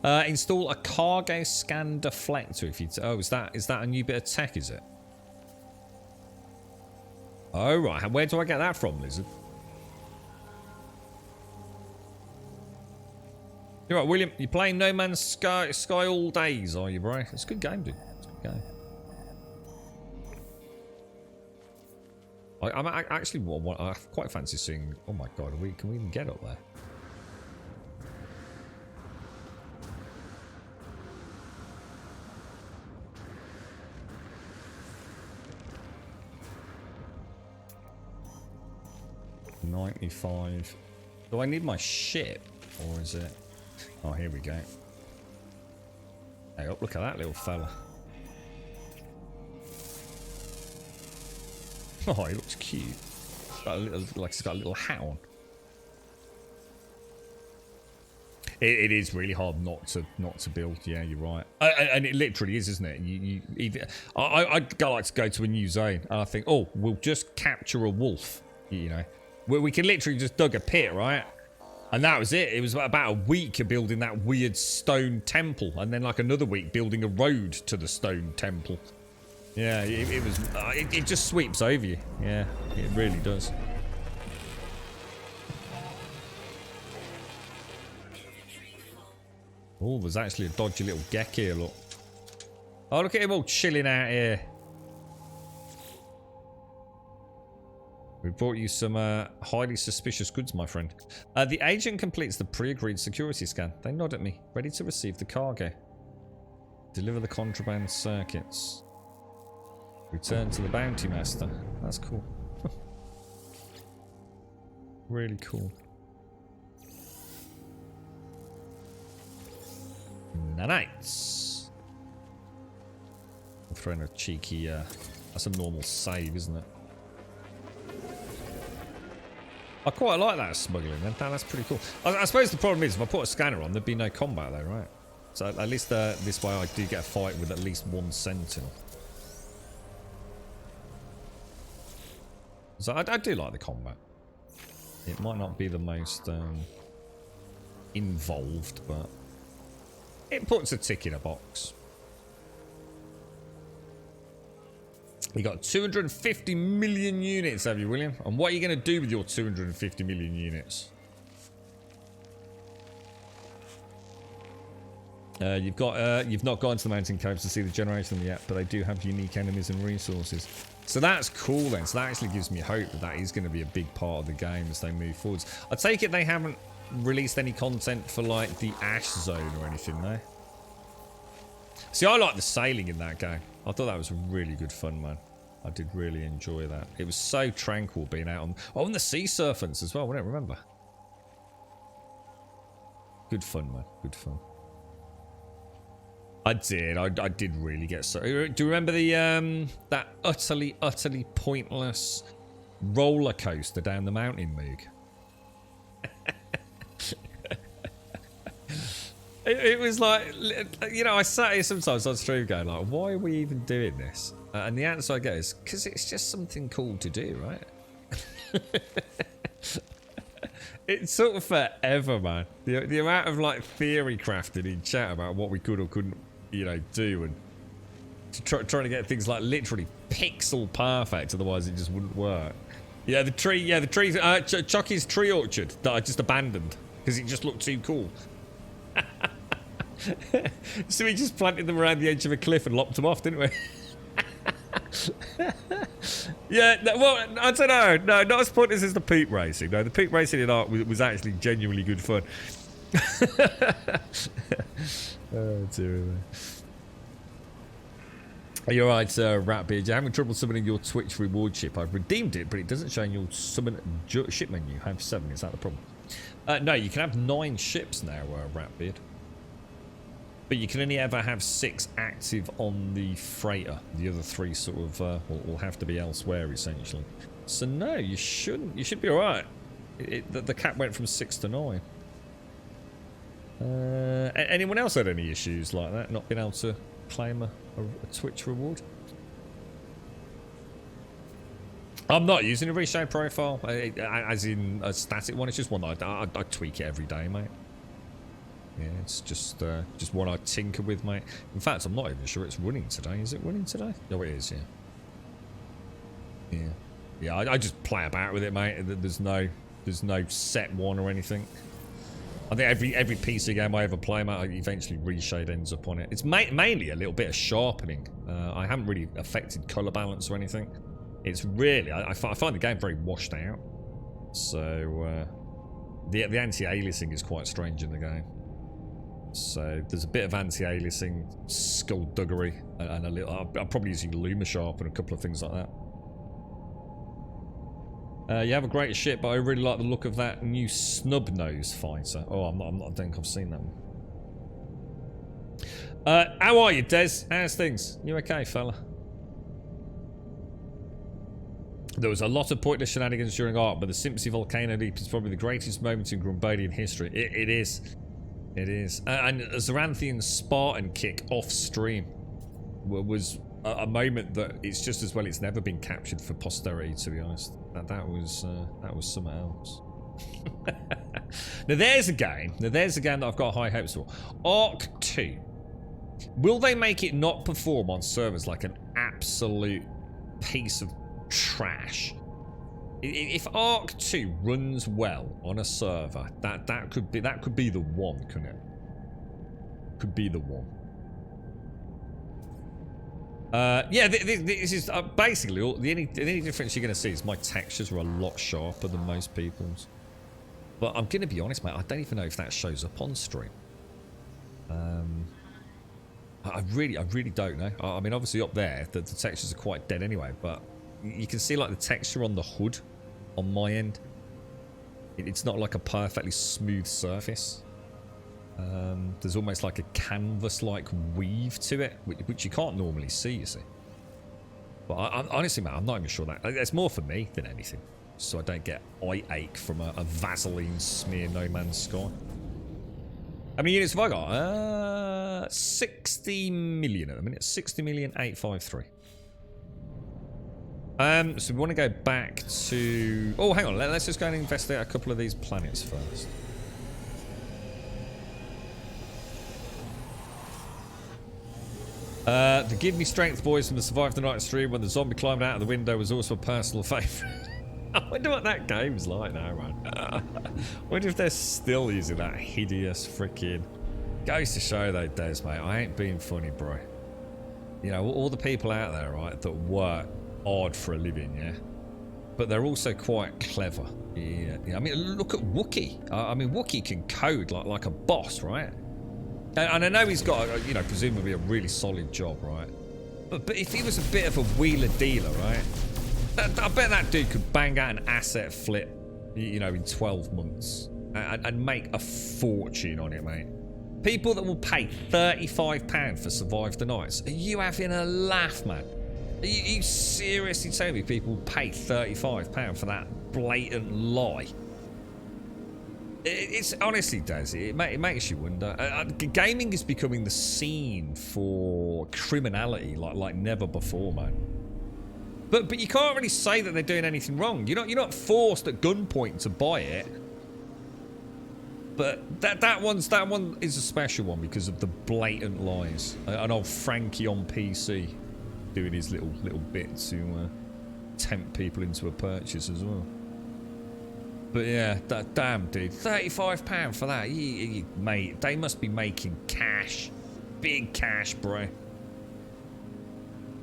Install a cargo scan deflector if you... Oh, is that a new bit of tech, is it? Oh, right. Where do I get that from, Lizard? You're right, William. You're playing No Man's Sky all days, are you, bro? It's a good game, dude. It's a good game. I'm actually... I quite fancy seeing... Oh, my God. Can we even get up there? $95. Do I need my ship? Or is it... Oh, here we go. Hey, look at that little fella. Oh, he looks cute. He's got a little, like he's got a little hat on. It is really hard not to build. Yeah, you're right. And it literally is, isn't it? I'd like to go to a new zone, and I think, oh, we'll just capture a wolf. You know, we can literally just dug a pit, right? And that was it. It was about a week of building that weird stone temple, and then like another week building a road to the stone temple. Yeah, it was. It just sweeps over you. Yeah, it really does. Oh, there's actually a dodgy little geck here, look. Oh, look at him all chilling out here. We brought you some highly suspicious goods, my friend. The agent completes the pre-agreed security scan. They nod at me, ready to receive the cargo. Deliver the contraband circuits. Return to the bounty master. That's cool. Really cool. Nanites. I'm throwing a cheeky, that's a normal save, isn't it? I quite like that smuggling then. That's pretty cool. I suppose the problem is if I put a scanner on, there'd be no combat though, right? So at least this way I do get a fight with at least one sentinel. So I do like the combat. It might not be the most involved, but it puts a tick in a box. You got 250 million units, have you, William? And what are you going to do with your 250 million units? You've not gone to the mountain caves to see the generation yet, but they do have unique enemies and resources. So that's cool then. So that actually gives me hope that that is going to be a big part of the game as they move forwards. I take it they haven't released any content for like the Ash Zone or anything, no? See, I like the sailing in that game. I thought that was really good fun, man. I did really enjoy that. It was so tranquil being out on the sea serpents as well. I don't remember. Good fun, man. Good fun. I did. I did really get so. Do you remember the that utterly pointless roller coaster down the mountain, Moog? It was like, you know, I sat here sometimes on stream going like, why are we even doing this? And the answer I get is because it's just something cool to do, right? It's sort of forever, man. The amount of like theory crafted in chat about what we could or couldn't, you know, do, and trying to get things like literally pixel perfect, otherwise it just wouldn't work. Yeah, the tree, Chucky's tree orchard that I just abandoned because it just looked too cool. So we just planted them around the edge of a cliff and lopped them off, didn't we? Yeah, well, I don't know. No, not as pointless as the peak racing. No, the peak racing in Ark was actually genuinely good fun. Oh, dear me. Are you alright, Ratbeard? You're having trouble summoning your Twitch reward ship. I've redeemed it, but it doesn't show in your summon ship menu. You have 7. Is that the problem? No, you can have 9 ships now, Ratbeard. But you can only ever have 6 active on the freighter. The other 3 sort of will have to be elsewhere, essentially. So no, you shouldn't. You should be alright. The cap went from 6 to 9. Anyone else had any issues like that? Not being able to claim a Twitch reward? I'm not using a reshape profile, as in a static one. It's just one that I tweak it every day, mate. Yeah, it's just one I tinker with, mate. In fact, I'm not even sure it's running today. Is it running today? No, it is, yeah. Yeah, I just play about with it, mate. There's no set one or anything. I think every PC game I ever play, mate, eventually reshade ends up on it. It's mainly a little bit of sharpening. I haven't really affected colour balance or anything. It's really, I find the game very washed out. So, the anti-aliasing is quite strange in the game. So, there's a bit of anti-aliasing, skullduggery, and a little, I'm probably using Luma Sharp and a couple of things like that. You have a great ship, but I really like the look of that new snub nose fighter. Oh, I don't think I've seen that one. How are you, Des? How's things? You okay, fella? There was a lot of pointless shenanigans during Ark, but the Simpsy Volcano Leap is probably the greatest moment in Grumbadian history. It is. It is. And Zaranthian's Spartan kick off stream was a moment that it's just as well it's never been captured for posterity, to be honest. That was something else. Now there's a game that I've got high hopes for. Ark 2. Will they make it not perform on servers like an absolute piece of trash? If Ark 2 runs well on a server, that could be the one, couldn't it? Could be the one. Yeah, this is basically the only difference you're going to see is my textures are a lot sharper than most people's. But I'm going to be honest, mate, I don't even know if that shows up on stream. I really don't know. I mean, obviously up there, the textures are quite dead anyway, but you can see like the texture on the hood on my end. It's not like a perfectly smooth surface. There's almost like a canvas-like weave to it, which you can't normally see, you see. But honestly, man, I'm not even sure that. It's more for me than anything, so I don't get eye ache from a Vaseline smear No Man's Sky. How many units have I got? 60 million at the minute. 60,853,000. So we want to go back to... Oh, hang on. Let's just go and investigate a couple of these planets first. The Give Me Strength voice from the Survive the Night stream when the zombie climbed out of the window was also a personal favourite. I wonder what that game's like now, man. I wonder if they're still using that hideous freaking... Goes to show though, Des, mate, I ain't being funny, bro. You know, all the people out there, right, that work hard for a living, yeah? But they're also quite clever. Yeah. I mean, look at Wookie. I mean, Wookie can code like a boss, right? And I know he's got, you know, presumably a really solid job, right? But if he was a bit of a wheeler dealer, right? I bet that dude could bang out an asset flip, you know, in 12 months and make a fortune on it, mate. People that will pay £35 for Survive the Nights. Are you having a laugh, man? Are you seriously telling me people will pay £35 for that blatant lie? It's honestly, does it makes you wonder. Gaming is becoming the scene for criminality like never before, man. But you can't really say that they're doing anything wrong. You're not forced at gunpoint to buy it. But that one is a special one because of the blatant lies. An old Frankie on PC doing his little bit to tempt people into a purchase as well. But yeah, that damn dude, £35 for that. Mate, they must be making cash, big cash, bro.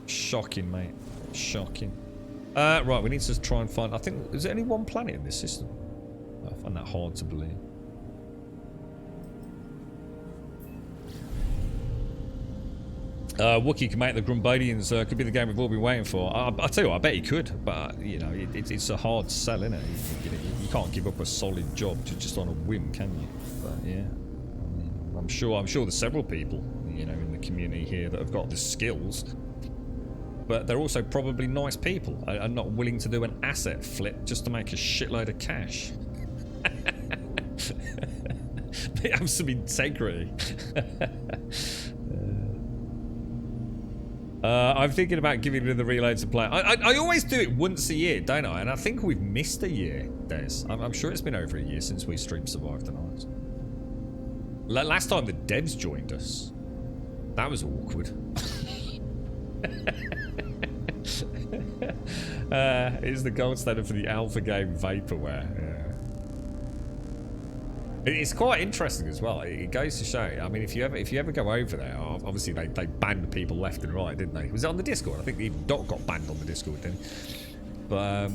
Shocking, mate. Shocking. Right, we need to try and find. I think is there only one planet in this system? I find that hard to believe. Wookiee can make the Grumbodians could be the game we've all been waiting for. I'll tell you what, I bet he could, but you know, it's a hard sell, isn't it? You can't give up a solid job just on a whim, can you? But yeah, I mean, I'm sure there's several people, you know, in the community here that have got the skills, but they're also probably nice people and not willing to do an asset flip just to make a shitload of cash. They have some integrity. I'm thinking about giving it the reload to play. I always do it once a year, don't I? And I think we've missed a year, Des. I'm sure it's been over a year since we streamed Survive the Night. Last time the devs joined us. That was awkward. It's the gold standard for the alpha game vaporware. Yeah. It's quite interesting as well. It goes to show. I mean, if you ever go over there, obviously they banned people left and right, didn't they? Was it on the Discord? I think even Doc got banned on the Discord, didn't he? But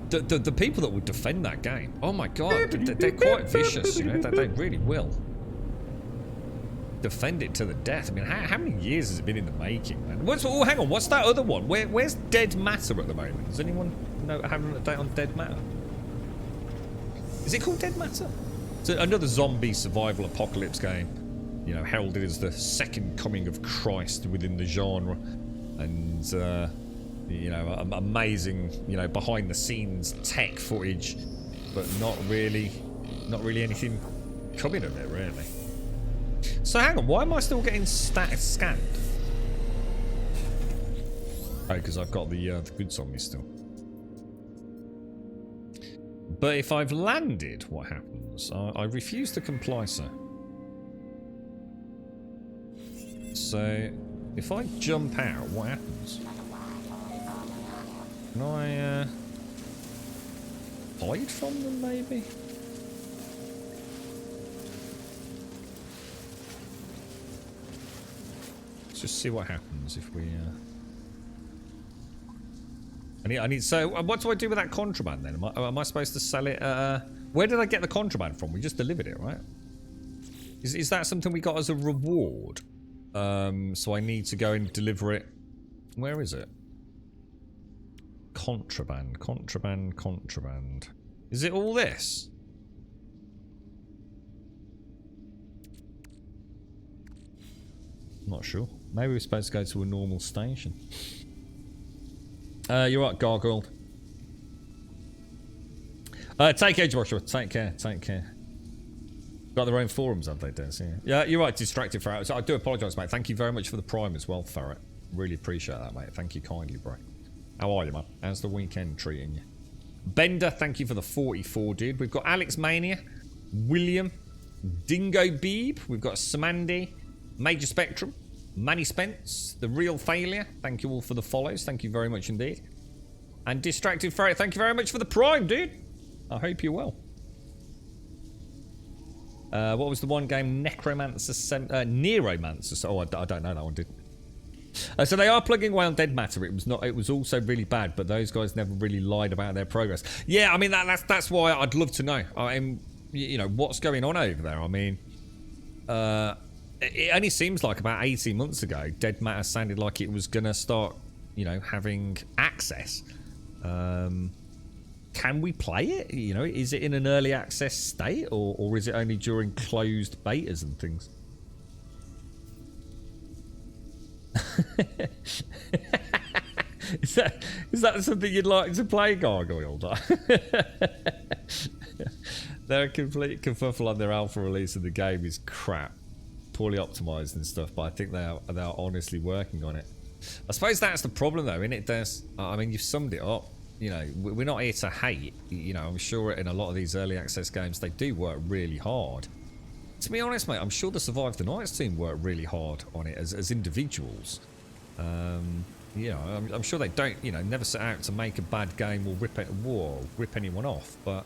the people that will defend that game, oh my god, they're quite vicious. You know, they really will defend it to the death. I mean, how many years has it been in the making, man? Oh, hang on, what's that other one? Where's Dead Matter at the moment? Does anyone know have an update on Dead Matter? Is it called Dead Matter? It's another zombie survival apocalypse game, you know, heralded as the second coming of Christ within the genre, and you know, amazing, you know, behind the scenes tech footage, but not really anything coming of it, really. So hang on, why am I still getting scanned? Oh, because I've got the good zombies still. But if I've landed, what happens? I refuse to comply, sir. So, if I jump out, what happens? Can I hide from them, maybe? Let's just see what happens if we... I need. So, what do I do with that contraband then? Am I supposed to sell it? Where did I get the contraband from? We just delivered it, right? Is that something we got as a reward? So I need to go and deliver it. Where is it? Contraband. Is it all this? I'm not sure. Maybe we're supposed to go to a normal station. You're right, Gargoyled. Take care, Joshua. Take care. Got their own forums, have they, Des? Yeah, you're right, distracted for hours. I do apologise, mate. Thank you very much for the prime as well, Ferret. Really appreciate that, mate. Thank you kindly, bro. How are you, man? How's the weekend treating you? Bender, thank you for the 44, dude. We've got Alex Mania, William, Dingo Beeb. We've got Samandi, Major Spectrum, Manny Spence, The Real Failure, thank you all for the follows, thank you very much indeed. And Distracted Ferret, thank you very much for the Prime, dude. I hope you're well. What was the one game? Neuromancer. Oh, I don't know that one, dude. So they are plugging away on Dead Matter. It was also really bad, but those guys never really lied about their progress. Yeah, I mean that's why I'd love to know. I mean, you know, what's going on over there. I mean, it only seems like about 18 months ago, Dead Matter sounded like it was gonna start, you know, having access. Can we play it? You know, is it in an early access state, or is it only during closed betas and things? Is that something you'd like to play, Gargoyle? Their complete kerfuffle on their alpha release of the game is crap, poorly optimized and stuff. But I think they are honestly working on it. I suppose that's the problem, though, isn't it? I mean, you've summed it up. You know, we're not here to hate. You know, I'm sure in a lot of these early access games they do work really hard. To be honest, mate, I'm sure the Survive the Nights team worked really hard on it as individuals. You know, I'm sure they don't, you know, never set out to make a bad game or rip anyone off. But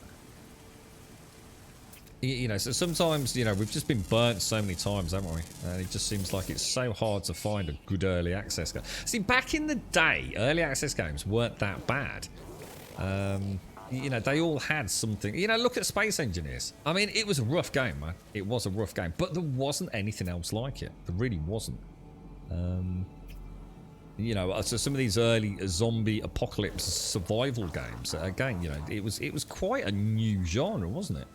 you know, so sometimes, you know, we've just been burnt so many times, haven't we? And it just seems like it's so hard to find a good early access game. See, back in the day, early access games weren't that bad. You know, they all had something. You know, look at Space Engineers. I mean, it was a rough game, man. It was a rough game, but there wasn't anything else like it. There really wasn't. You know, so some of these early zombie apocalypse survival games, again, you know, it was quite a new genre, wasn't it?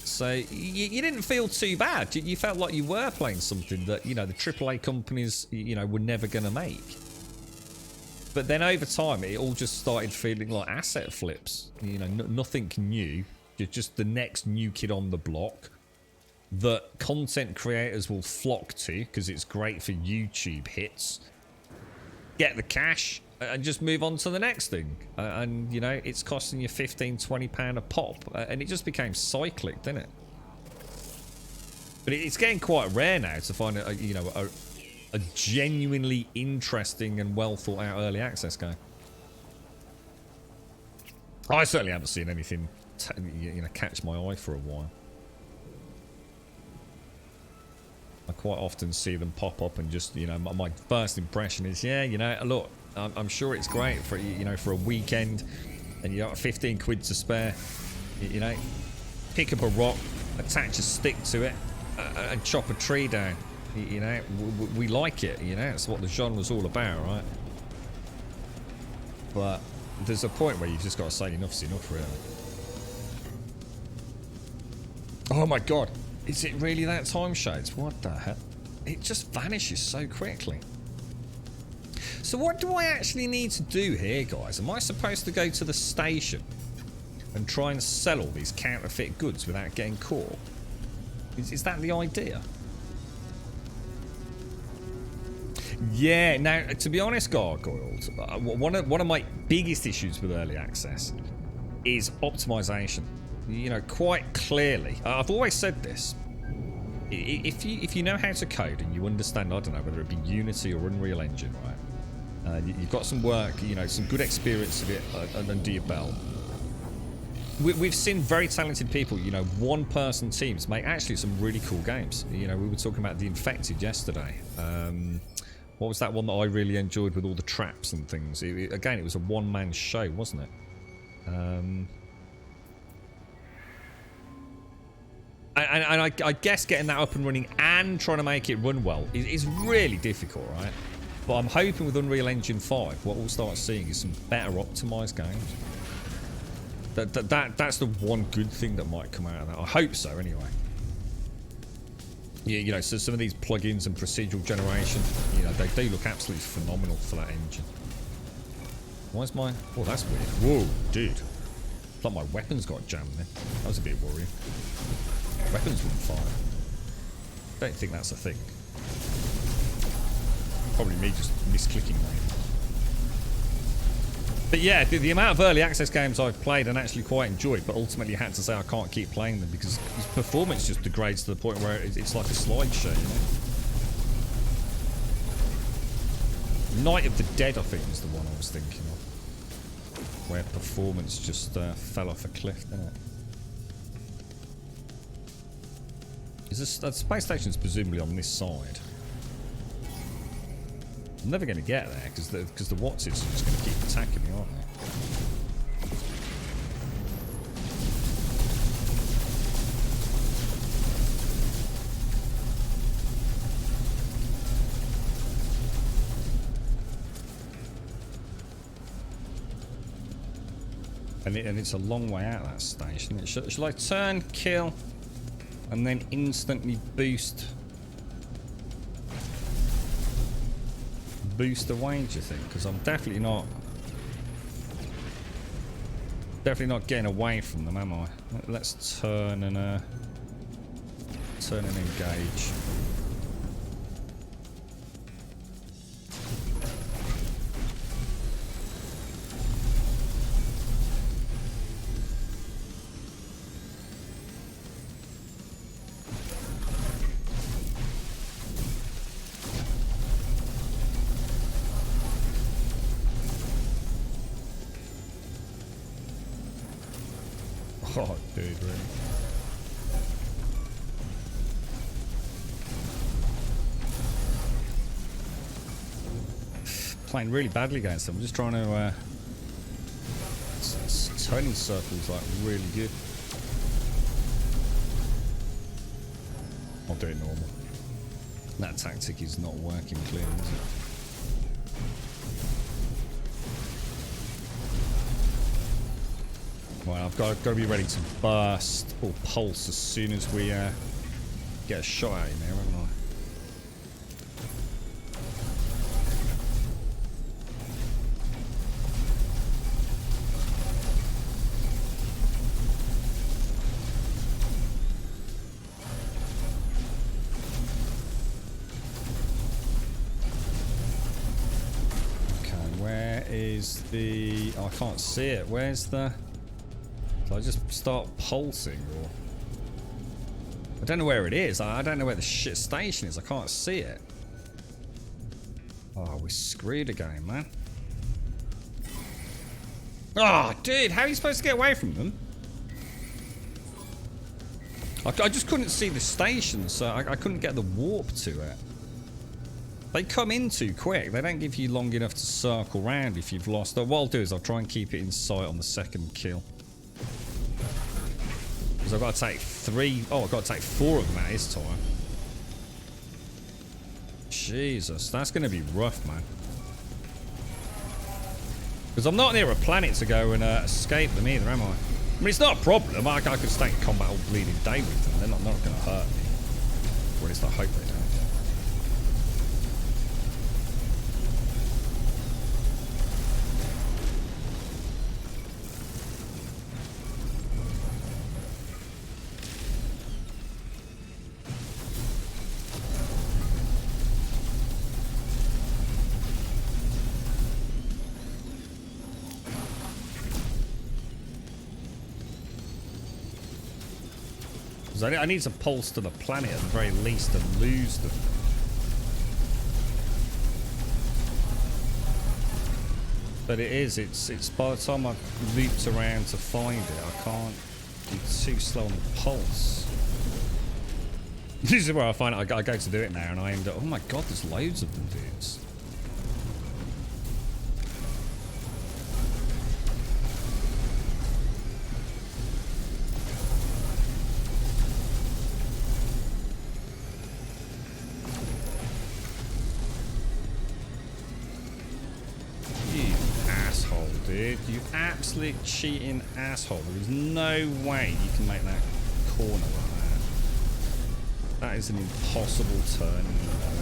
So you didn't feel too bad. You felt like you were playing something that, you know, the AAA companies, you know, were never going to make. But then over time, it all just started feeling like asset flips. You know, nothing new. You're just the next new kid on the block that content creators will flock to because it's great for YouTube hits. Get the cash and just move on to the next thing. And, you know, it's costing you £15-20 a pop. And it just became cyclic, didn't it? But it's getting quite rare now to find, you know, a genuinely interesting and well thought out early access game. I certainly haven't seen anything, you know, catch my eye for a while. I quite often see them pop up and just, you know, my first impression is, yeah, you know, look, I'm sure it's great for, you know, for a weekend and you got 15 quid to spare, you know, pick up a rock, attach a stick to it and chop a tree down. You know, we like it, you know, it's what the genre's all about, right? But there's a point where you've just got to say enough's enough, really. Oh my god, is it really that time, Shades? What the hell? It just vanishes so quickly. So what do I actually need to do here, guys? Am I supposed to go to the station and try and sell all these counterfeit goods without getting caught? Is that the idea? Yeah, now, to be honest, Gargoyles, one of my biggest issues with early access is optimization. You know, quite clearly. I've always said this. If you know how to code and you understand, I don't know, whether it be Unity or Unreal Engine, right? You've got some work, you know, some good experience of it under your belt. We've seen very talented people, you know, one-person teams make actually some really cool games. You know, we were talking about The Infected yesterday. What was that one that I really enjoyed with all the traps and things? Again, it was a one-man show, wasn't it? And I guess getting that up and running and trying to make it run well is really difficult, right? But I'm hoping with Unreal Engine 5, what we'll start seeing is some better optimized games. That's the one good thing that might come out of that. I hope so, anyway. Yeah, you know, so some of these plugins and procedural generation, you know, they do look absolutely phenomenal for that engine. Why is my... Oh, that's weird. Whoa, dude. It's like my weapons got jammed there. That was a bit worrying. Weapons wouldn't fire. Don't think that's a thing. Probably me just misclicking, mate. But yeah, the amount of early access games I've played and actually quite enjoyed, but ultimately had to say I can't keep playing them because performance just degrades to the point where it's like a slideshow, you know? Night of the Dead, I think, was the one I was thinking of. Where performance just fell off a cliff, didn't it? The space station's presumably on this side. I'm never going to get there because the Wattses are just going to keep attacking me, aren't they? And it's a long way out of that station. Shall I turn, kill, and then instantly boost away, do you think? Because I'm definitely not getting away from them, am I? Let's turn and engage. Oh, dude, really? Playing really badly against them. I'm just trying to turning circles like really good. I'll do it normal. That tactic is not working clearly, is it? Well, I've got to be ready to burst or pulse as soon as we get a shot at him there, haven't I? Okay, where is the... Oh, I can't see it. Where's the... I just start pulsing, or I don't know where it is. I don't know where the shit station is. I can't see it. Oh, we're screwed again, man. Oh, dude, how are you supposed to get away from them? I just couldn't see the station, so I couldn't get the warp to it. They come in too quick. They don't give you long enough to circle round if you've lost. What I'll do is I'll try and keep it in sight on the second kill. I've got to take 3. Oh, I've got to take 4 of them at this time. Jesus, that's going to be rough, man. Because I'm not near a planet to go and escape them either, am I? I mean, it's not a problem. I could stay in combat all bleeding day with them. They're not going to hurt me. Or at least I hope they don't. I need to pulse to the planet at the very least and lose them. But it's by the time I've looped around to find it, I can't do too slow on the pulse. This is where I find it. I go to do it now and I end up, oh my god, there's loads of them, dudes. You absolute cheating asshole. There is no way you can make that corner like that. That is an impossible turn. You know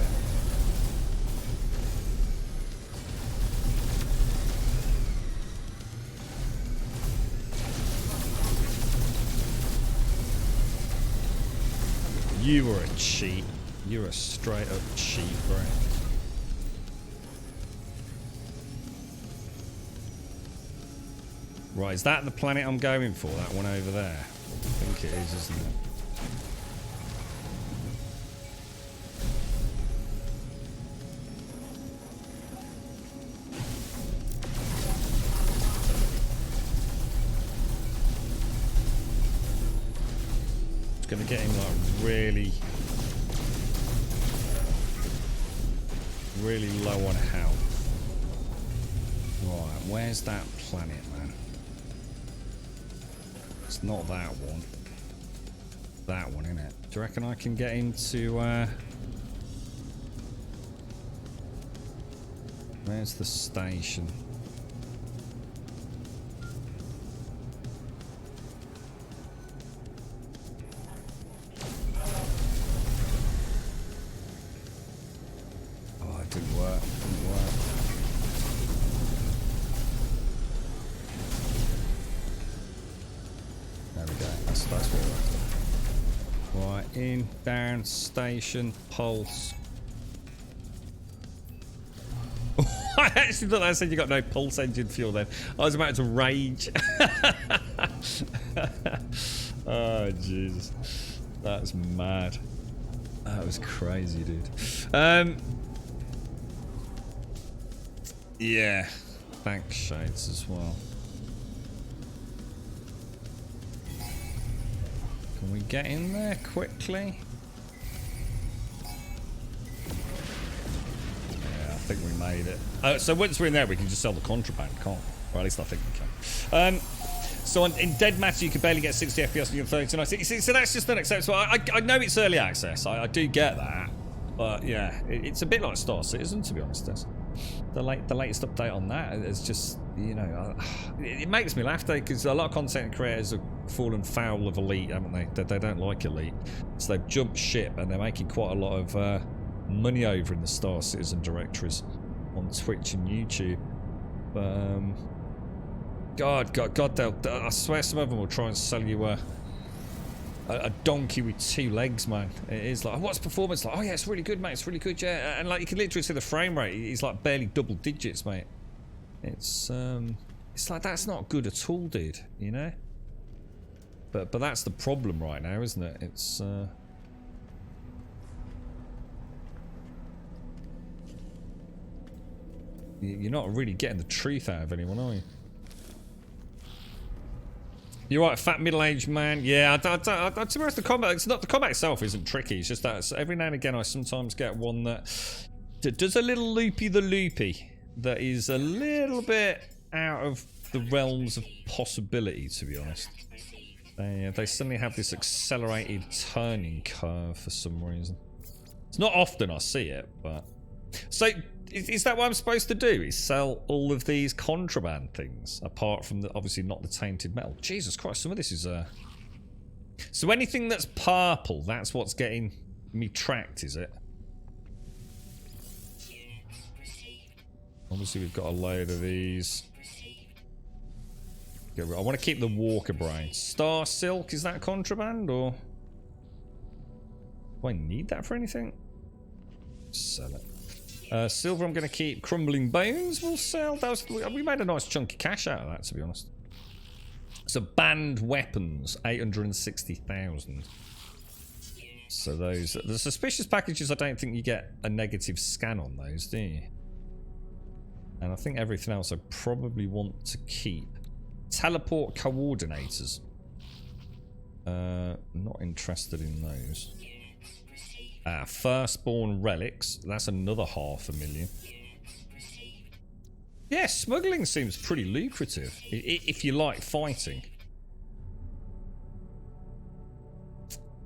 it. You were a cheat. You're a straight up cheat, bro. Right, is that the planet I'm going for? That one over there? I think it is, isn't it? It's going to get him like really low on health. Right, where's that planet, man? It's not that one. That one, innit? Do you reckon I can get him to, where's the station? Oh, it didn't work. Didn't work. There we go. That's what we're after. Right, in, down, station, pulse. I actually thought that said you got no pulse engine fuel then. I was about to rage. Oh, Jesus. That's mad. That was crazy, dude. Yeah. Thanks, Shades, as well. Can we get in there quickly? Yeah, I think we made it. So once we're in there, we can just sell the contraband, can't we? Or at least I think we can. So in Dead Matter, you can barely get 60 FPS on your 3090. So that's just unacceptable. I know it's early access. I do get that. But yeah, it's a bit like Star Citizen, to be honest. The latest update on that is just, you know, it makes me laugh though, because a lot of content creators have fallen foul of Elite, haven't they? They don't like Elite, so they've jumped ship and they're making quite a lot of money over in the Star Citizen directories on Twitch and YouTube. God, I swear some of them will try and sell you a donkey with two legs, man. It is like, oh, what's performance like? Oh yeah, it's really good, mate. It's really good, yeah. And like, you can literally see the frame rate. It's like barely double digits, mate. It's like, that's not good at all, dude. You know. But that's the problem right now, isn't it? It's you're not really getting the truth out of anyone, are you? You're right, fat middle-aged man. Yeah, to be honest, the combat, the combat itself isn't tricky. It's just that every now and again I sometimes get one that does a little loopy that is a little bit out of the realms of possibility, to be honest. They suddenly have this accelerated turning curve for some reason. It's not often I see it, but... So, is that what I'm supposed to do? Is sell all of these contraband things, apart from the, obviously not the tainted metal? Jesus Christ, some of this is So anything that's purple, that's what's getting me tracked, is it? Obviously we've got a load of these. I want to keep the Walker Brain. Star Silk, is that contraband, or... Do I need that for anything? Sell it. Silver I'm going to keep. Crumbling Bones we'll sell. We made a nice chunk of cash out of that, to be honest. So banned weapons, 860,000. So those... The suspicious packages, I don't think you get a negative scan on those, do you? And I think everything else I probably want to keep. Teleport coordinators. Not interested in those. Firstborn relics. That's another 500,000. Yeah, smuggling seems pretty lucrative if you like fighting.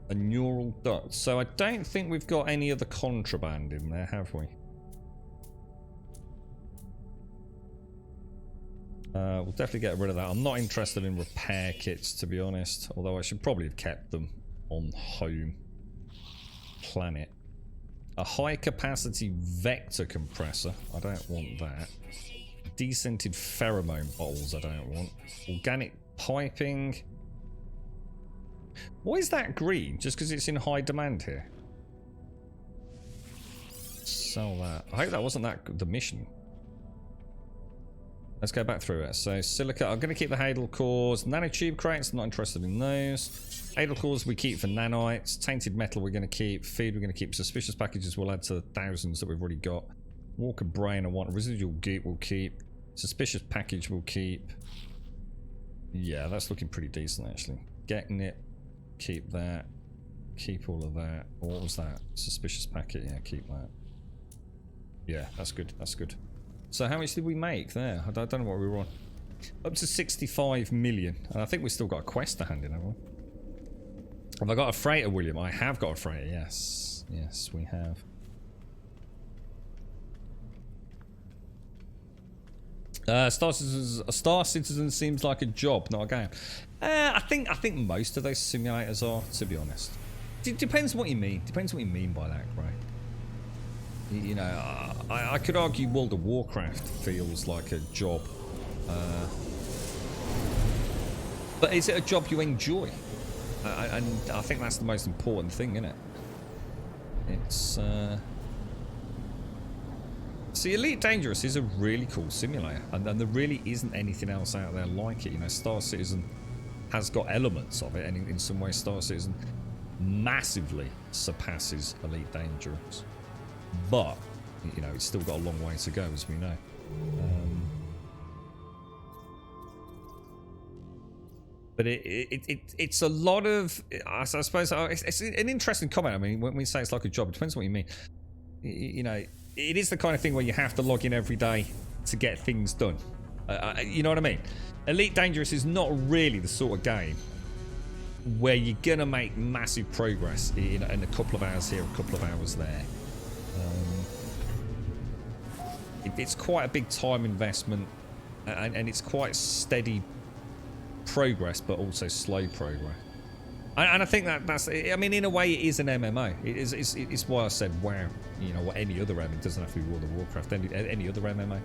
A neural duct. So I don't think we've got any other contraband in there, have we? We'll definitely get rid of that. I'm not interested in repair kits, to be honest. Although I should probably have kept them on home planet. A high capacity vector compressor. I don't want that. Descented pheromone bottles. I don't want. Organic piping. Why is that green? Just because it's in high demand here? Sell that. I hope that wasn't the mission. Let's go back through it. So silica, I'm going to keep the Hadal cores. Nanotube crates, not interested in those. Hadal cores we keep for nanites. Tainted metal we're going to keep. Feed we're going to keep. Suspicious packages we'll add to the thousands that we've already got. Walker brain I want. Residual geek we'll keep. Suspicious package we'll keep. Yeah, that's looking pretty decent actually. Getting it. Keep that. Keep all of that. What was that? Suspicious packet. Yeah, keep that. Yeah, that's good. That's good. So how much did we make there? I don't know what we were on. Up to 65 million. And I think we've still got a quest to hand in, haven't we? Have I got a freighter, William? I have got a freighter, yes. Yes, we have. Star Citizen seems like a job, not a game. I think most of those simulators are, to be honest. Depends what you mean. Depends what you mean by that, right? You know, I could argue World of Warcraft feels like a job. But is it a job you enjoy? And I think that's the most important thing, isn't it? It's... See, Elite Dangerous is a really cool simulator. And there really isn't anything else out there like it. You know, Star Citizen has got elements of it. And in some ways, Star Citizen massively surpasses Elite Dangerous. But, you know, it's still got a long way to go, as we know. But it's a lot of... I suppose it's an interesting comment. I mean, when we say it's like a job, it depends on what you mean. You know, it is the kind of thing where you have to log in every day to get things done. You know what I mean? Elite Dangerous is not really the sort of game where you're going to make massive progress in a couple of hours here, a couple of hours there. It's quite a big time investment, and it's quite steady progress, but also slow progress. And I think that's, I mean, in a way, it is an MMO. It's why I said, wow, you know, what any other MMO, it doesn't have to be World of Warcraft, any other MMO.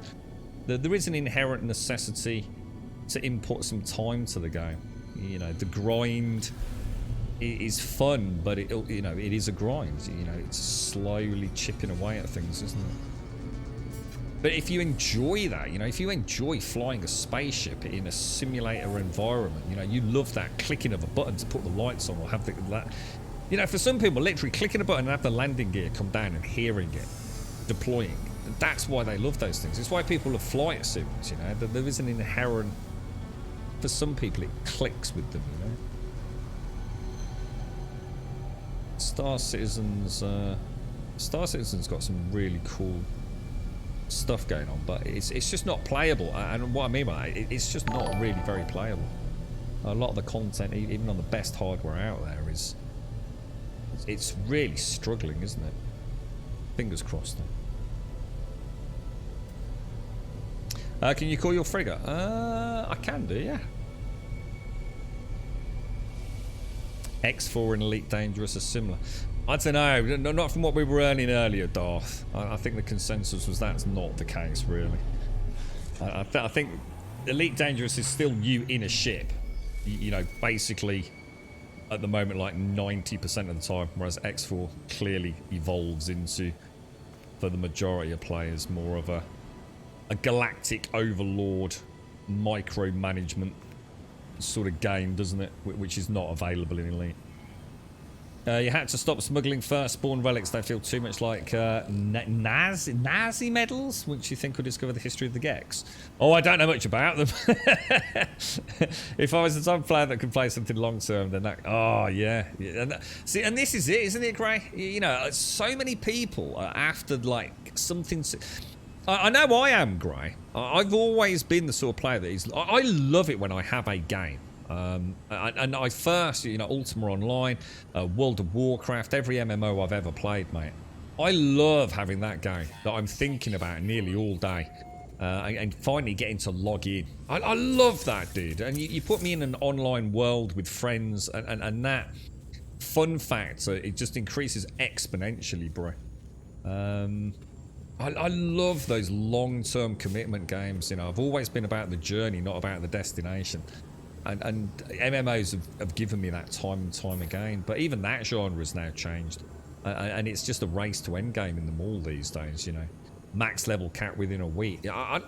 There is an inherent necessity to input some time to the game. You know, the grind is fun, but it is a grind. You know, it's slowly chipping away at things, isn't it? But if you enjoy that, you know, if you enjoy flying a spaceship in a simulator environment, you know, you love that clicking of a button to put the lights on or have that. You know, for some people, literally clicking a button and have the landing gear come down and hearing it deploying. That's why they love those things. It's why people love flight sims, you know. There is an inherent... For some people, it clicks with them, you know. Star Citizen's got some really cool stuff going on, but it's just not playable. And what I mean by that, it's just not really very playable. A lot of the content, even on the best hardware out there, it's really struggling, isn't it? Fingers crossed. Can you call your frigate? I can do, yeah. X4 and Elite Dangerous are similar. I don't know, not from what we were earning earlier, Darth. I think the consensus was that's not the case, really. I think Elite Dangerous is still you in a ship. You know, basically, at the moment, like 90% of the time, whereas X4 clearly evolves into, for the majority of players, more of a galactic overlord micromanagement sort of game, doesn't it? Which is not available in Elite. You had to stop smuggling firstborn relics. They feel too much like Nazi medals, which you think would discover the history of the Gex. Oh, I don't know much about them. If I was a type of player that could play something long term, then that. Oh yeah. See, and this is it, isn't it, Gray? You know, so many people are after like something. I know I am, Gray. I've always been the sort of player that is. I love it when I have a game. And I first, you know, Ultima Online, World of Warcraft, every MMO I've ever played, mate. I love having that game that I'm thinking about nearly all day. And finally getting to log in. I love that, dude. And you put me in an online world with friends, and that fun factor, it just increases exponentially, bro. I love those long-term commitment games. You know, I've always been about the journey, not about the destination. And MMOs have given me that time and time again. But even that genre has now changed. And it's just a race to endgame in them all these days, you know. max level cap within a week. You know,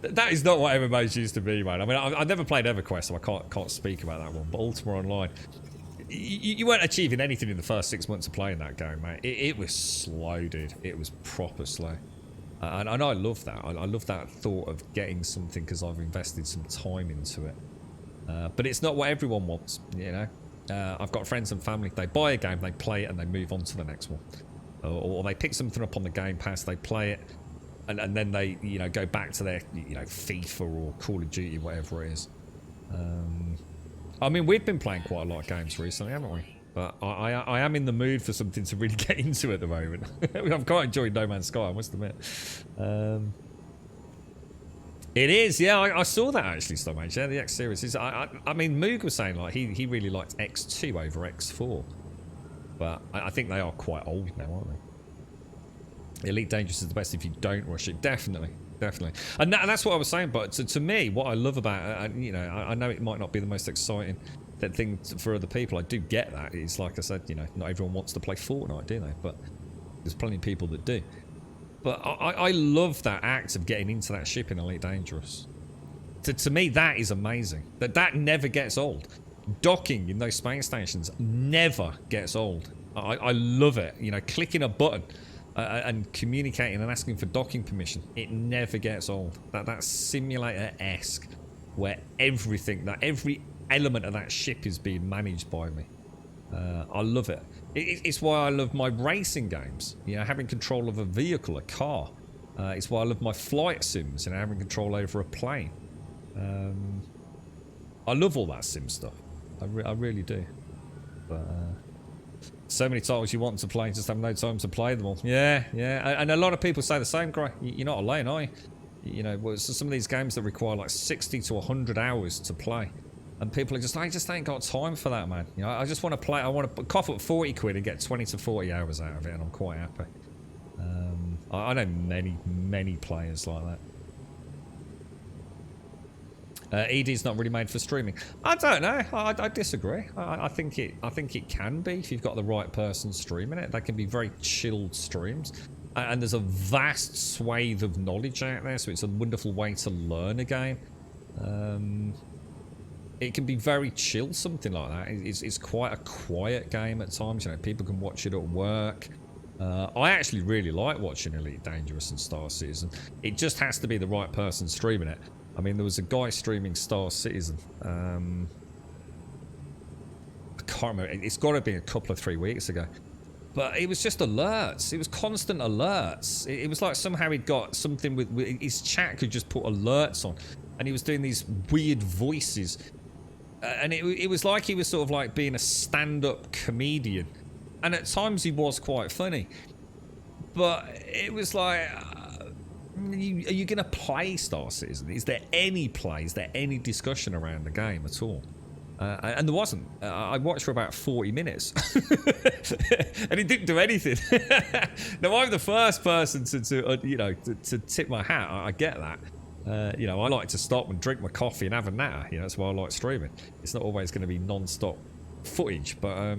that is not what MMOs used to be, man. I mean, I never played EverQuest, so I can't speak about that one. But Ultima Online, you weren't achieving anything in the first 6 months of playing that game, mate. It was slow, dude. It was proper slow. And I love that. I love that thought of getting something because I've invested some time into it. But it's not what everyone wants, you know. I've got friends and family, they buy a game, they play it, and they move on to the next one. Or they pick something up on the Game Pass, they play it, and then they, you know, go back to their, you know, FIFA or Call of Duty, whatever it is. I mean, we've been playing quite a lot of games recently, haven't we? But I am in the mood for something to really get into at the moment. I've quite enjoyed No Man's Sky, I must admit. It is, yeah. I saw that actually, Stormage. Yeah, the X series is. I mean, Moog was saying like he really liked X2 over X4, but I think they are quite old now, aren't they? Elite Dangerous is the best if you don't rush it. Definitely. And that's what I was saying. But to me, what I love about it, you know, I know it might not be the most exciting thing for other people. I do get that. It's like I said, you know, not everyone wants to play Fortnite, do they? But there's plenty of people that do. But I love that act of getting into that ship in Elite Dangerous. To me, that is amazing. That never gets old. Docking in those space stations never gets old. I love it. You know, clicking a button and communicating and asking for docking permission. It never gets old. That's simulator-esque, where every element of that ship is being managed by me. I love it. It's why I love my racing games, you know, having control of a vehicle, a car. It's why I love my flight sims, you know, having control over a plane. I love all that sim stuff. I really do. But so many titles you want to play, just have no time to play them all. Yeah. And a lot of people say the same, Cry. You're not alone, are you? You know, well, so some of these games that require like 60 to 100 hours to play. And people are just, I just ain't got time for that, man. You know, I just want to play. I want to cough up 40 quid and get 20 to 40 hours out of it, and I'm quite happy. I know many players like that. ED's not really made for streaming. I don't know. I disagree. I think it can be if you've got the right person streaming it. They can be very chilled streams, and there's a vast swathe of knowledge out there, so it's a wonderful way to learn a game. It can be very chill, something like that. It's quite a quiet game at times. You know, people can watch it at work. I actually really like watching Elite Dangerous and Star Citizen. It just has to be the right person streaming it. I mean, there was a guy streaming Star Citizen. I can't remember. It's got to be a couple of 3 weeks ago. But it was just alerts. It was constant alerts. It was like somehow he'd got something with his chat could just put alerts on. And he was doing these weird voices. And it was like he was sort of like being a stand-up comedian. And at times he was quite funny. But it was like, are you going to play Star Citizen? Is there any play? Is there any discussion around the game at all? And there wasn't. I watched for about 40 minutes. And he didn't do anything. Now, I'm the first person to tip my hat. I get that. You know, I like to stop and drink my coffee and have a natter. You know, that's why I like streaming. It's not always going to be non-stop footage, but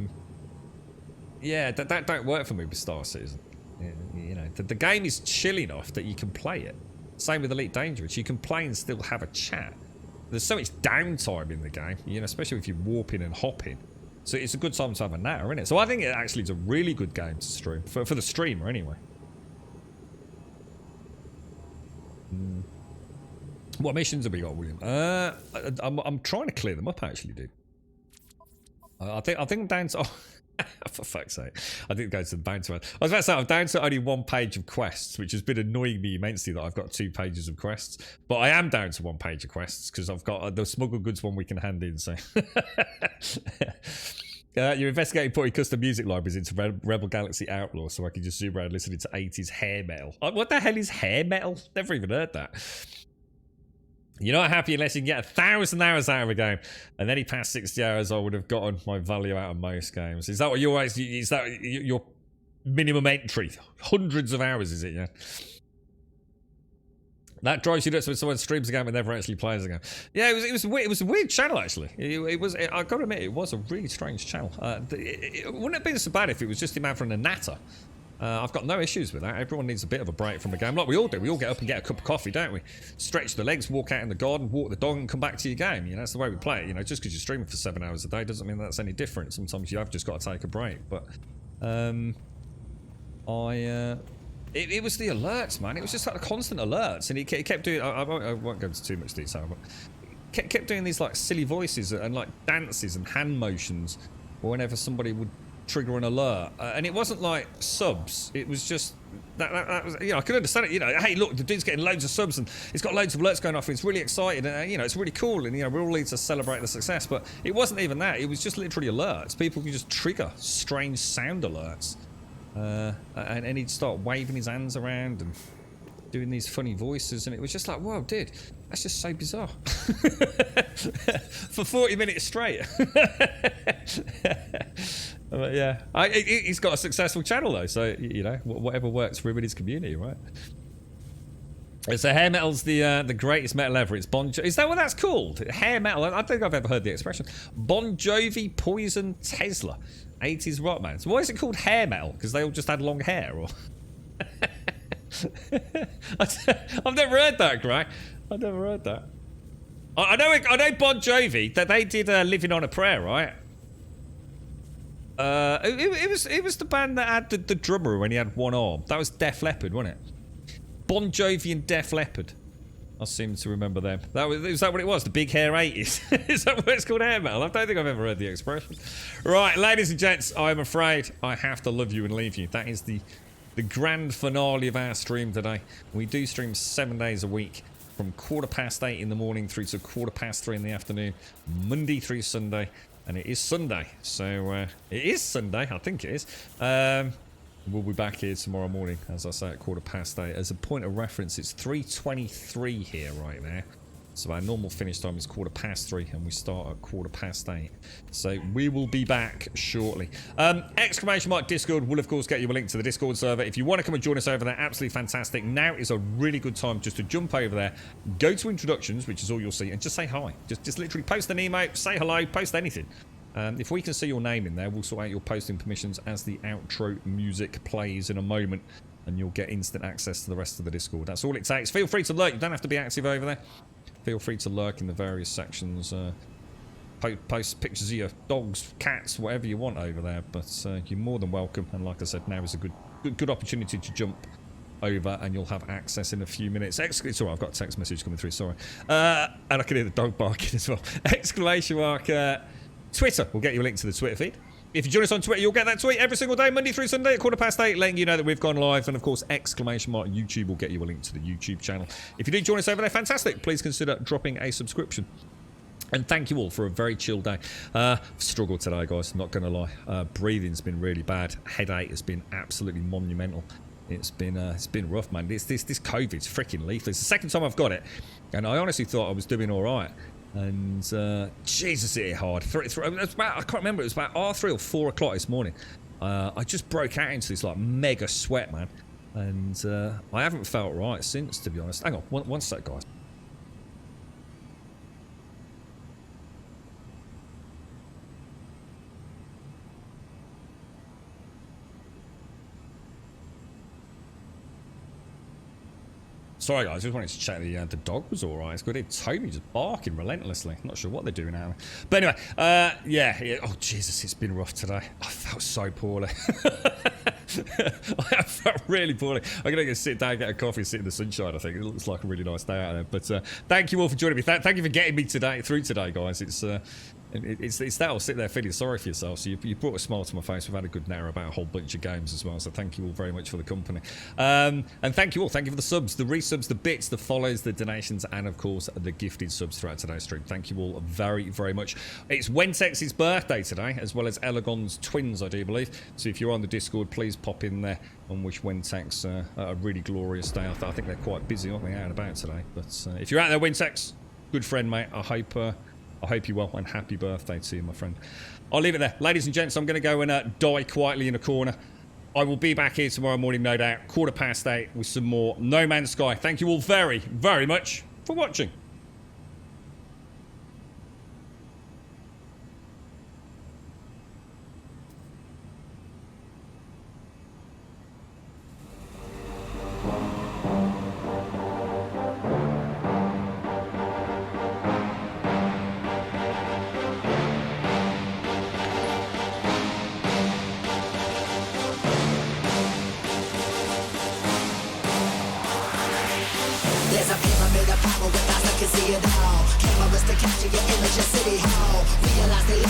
yeah, that don't work for me with Star Citizen. You know, the game is chill enough that you can play it. Same with Elite Dangerous. You can play and still have a chat. There's so much downtime in the game, you know, especially if you're warping and hopping. So it's a good time to have a natter, isn't it? So I think it actually is a really good game to stream for the streamer anyway. What missions have we got, William? I'm trying to clear them up, actually, dude. I think I'm down to... Oh, for fuck's sake. I didn't go to the bounty one. I was about to say, I'm down to only 1 page of quests, which has been annoying me immensely that I've got 2 pages of quests. But I am down to 1 page of quests, because I've got the smuggled goods one we can hand in, so... You're investigating putting custom music libraries into Rebel Galaxy Outlaws, so I can just zoom around listening to 80s hair metal. What the hell is hair metal? Never even heard that. You're not happy unless you can get 1,000 hours out of a game. And any past 60 hours, I would have gotten my value out of most games. Is that what is that your minimum entry? Hundreds of hours, is it? Yeah. That drives you nuts when someone streams a game and never actually plays a game. Yeah, it was a weird channel, actually. I got to admit, it was a really strange channel. It wouldn't have been so bad if it was just him having a natter. I've got no issues with that. Everyone needs a bit of a break from the game. Like we all do. We all get up and get a cup of coffee, don't we? Stretch the legs, walk out in the garden, walk the dog, and come back to your game. You know, that's the way we play it. You know, just because you're streaming for 7 hours a day doesn't mean that's any different. Sometimes you have just got to take a break. But it was the alerts, man. It was just like the constant alerts, and he kept doing. I won't go into too much detail, but kept doing these like silly voices and like dances and hand motions whenever somebody would trigger an alert, and it wasn't like subs. It was just that was, you know, I could understand it. You know, hey, look, the dude's getting loads of subs and it's got loads of alerts going off. And it's really exciting, and you know, it's really cool, and you know, we're all need to celebrate the success. But it wasn't even that. It was just literally alerts. People could just trigger strange sound alerts, and he'd start waving his hands around and doing these funny voices, and it was just like, whoa, dude, that's just so bizarre. For 40 minutes straight. But yeah, he's got a successful channel though, so you know, whatever works for him in his community, right? So hair metal's the greatest metal ever. It's is that what that's called? Hair metal? I don't think I've ever heard the expression. Bon Jovi, Poison, Tesla, 80s rock man. So why is it called hair metal? Because they all just had long hair, or? I've never heard that, Gray. I've never heard that. I know Bon Jovi, that they did Living on a Prayer, right? It was the band that had the drummer when he had one arm. That was Def Leppard, wasn't it? Bon Jovi and Def Leppard. I seem to remember them. Is that what it was? The big hair 80s? Is that what it's called, hair metal? I don't think I've ever heard the expression. Right, ladies and gents, I'm afraid I have to love you and leave you. That is the grand finale of our stream today. We do stream 7 days a week, from 8:15 in the morning through to 3:15 in the afternoon, Monday through Sunday. And it is Sunday, so it is Sunday, I think it is. We'll be back here tomorrow morning, as I say, at 8:15. As a point of reference, it's 3:23 here right now. So our normal finish time is 3:15, and we start at 8:15. So we will be back shortly. !Discord will, of course, get you a link to the Discord server. If you want to come and join us over there, absolutely fantastic. Now is a really good time just to jump over there, go to introductions, which is all you'll see, and just say hi. Just literally post an emote, say hello, post anything. If we can see your name in there, we'll sort out your posting permissions as the outro music plays in a moment, and you'll get instant access to the rest of the Discord. That's all it takes. Feel free to lurk. You don't have to be active over there. Feel free to lurk in the various sections. Post pictures of your dogs, cats, whatever you want over there. But you're more than welcome. And like I said, now is a good opportunity to jump over, and you'll have access in a few minutes. It's all right, I've got a text message coming through. Sorry, and I can hear the dog barking as well. ! Twitter. We'll get you a link to the Twitter feed. If you join us on Twitter, you'll get that tweet every single day, Monday through Sunday at 8:15, letting you know that we've gone live. And of course, ! YouTube will get you a link to the YouTube channel. If you do join us over there, fantastic. Please consider dropping a subscription. And thank you all for a very chill day. Struggled today, guys, not going to lie. Breathing's been really bad. Headache has been absolutely monumental. It's been rough, man. This COVID's freaking lethal. It's the second time I've got it, and I honestly thought I was doing all right. And Jesus, it hit hard. I can't remember. It was about 3 or 4 o'clock this morning. I just broke out into this like mega sweat, man, and I haven't felt right since, to be honest. Hang on, one sec, guys. Sorry guys, just wanted to check the dog was alright. It's good. Toby just barking relentlessly. Not sure what they're doing out there. But anyway, yeah. Oh Jesus, it's been rough today. I felt so poorly. I felt really poorly. I'm going to go sit down, get a coffee, and sit in the sunshine, I think. It looks like a really nice day out there. But thank you all for joining me. Thank you for getting me through today, guys. It's that or sit there feeling sorry for yourself. So you brought a smile to my face. We've had a good natter about a whole bunch of games as well. So thank you all very much for the company. And thank you all. Thank you for the subs, the resubs, the bits, the follows, the donations, and of course the gifted subs throughout today's stream. Thank you all very, very much. It's Wentex's birthday today, as well as Elegon's twins, I do believe. So if you're on the Discord, please pop in there and wish Wentex a really glorious day. I think they're quite busy, aren't they, out and about today? But if you're out there, Wentex, good friend, mate. I hope you're well, and happy birthday to you, my friend. I'll leave it there. Ladies and gents, I'm going to go and die quietly in a corner. I will be back here tomorrow morning, no doubt, 8:15, with some more No Man's Sky. Thank you all very, very much for watching.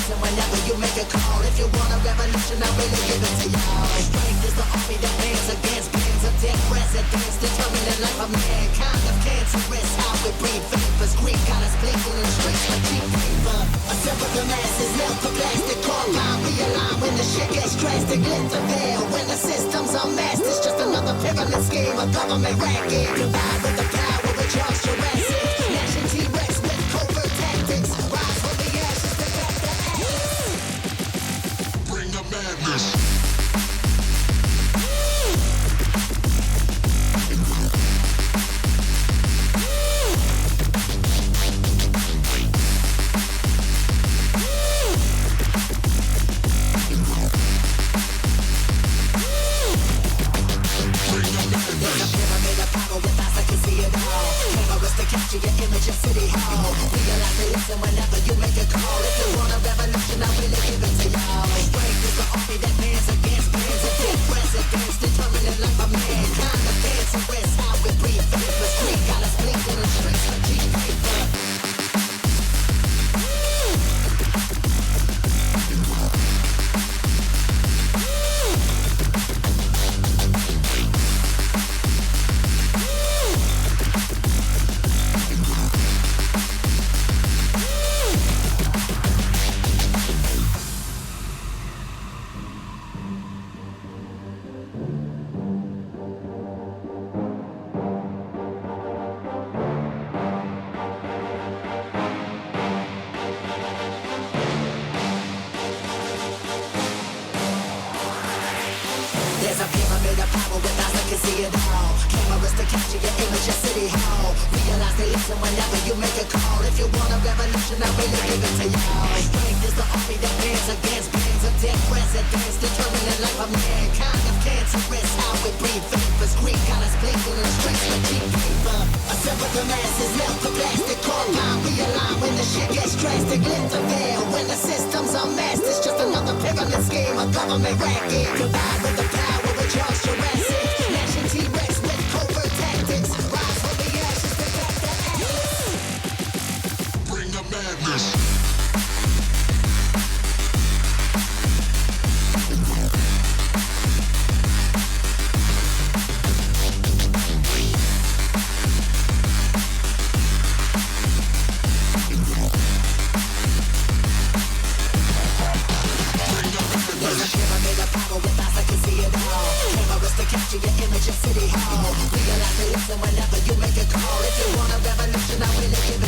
listen whenever you make a call. If you want a revolution, I really give it to y'all. Strength is the army that bands against bands of dead presidents, determined the life of mankind of cancerous. How we breathe vapors, Greek got us blinking in streets like cheap paper. Assemble the masses, melt the plastic, compound, realign when the shit gets drastic. Lift the veil when the system's unmasked. It's just another pyramid scheme, a government racket. Combined with the power of Charles Jurassic. Gnashing T-Rex with covert tactics. Rise from the ashes to back the ashes. Bring the madness. Capture your image of City Hall. Realize they listen whenever you make a call. If you want a revolution, I really give it to y'all. Strength is the army that bands against bands of dead presidents, determined the life of mankind. The cancerous, how we breathe vapors. Greek got us blinking in streets like cheap paper. There's a pyramid of power with eyes that can see it all. Cameras to capture your image of City Hall. Realize they listen whenever you make a call. If you want a revolution, I really give it to y'all. Strength is the army that bands against bands of dead presidents, determined the life of mankind of cancerous. How we breathe vapors. Greek got us blinking in streets like cheap paper. Assemble the masses, melt the plastic, compound, realign when the shit gets drastic. Lift the veil when the system's unmasked. It's just another pyramid scheme, a government racket. Combined with the power of Charles Jurassic. Gnashing T-Rex with covert tactics. Rise from the ashes to back the ashes. Bring the madness. Capture your image of City Hall. Realize they listen whenever you make a call. If you want a revolution, I really give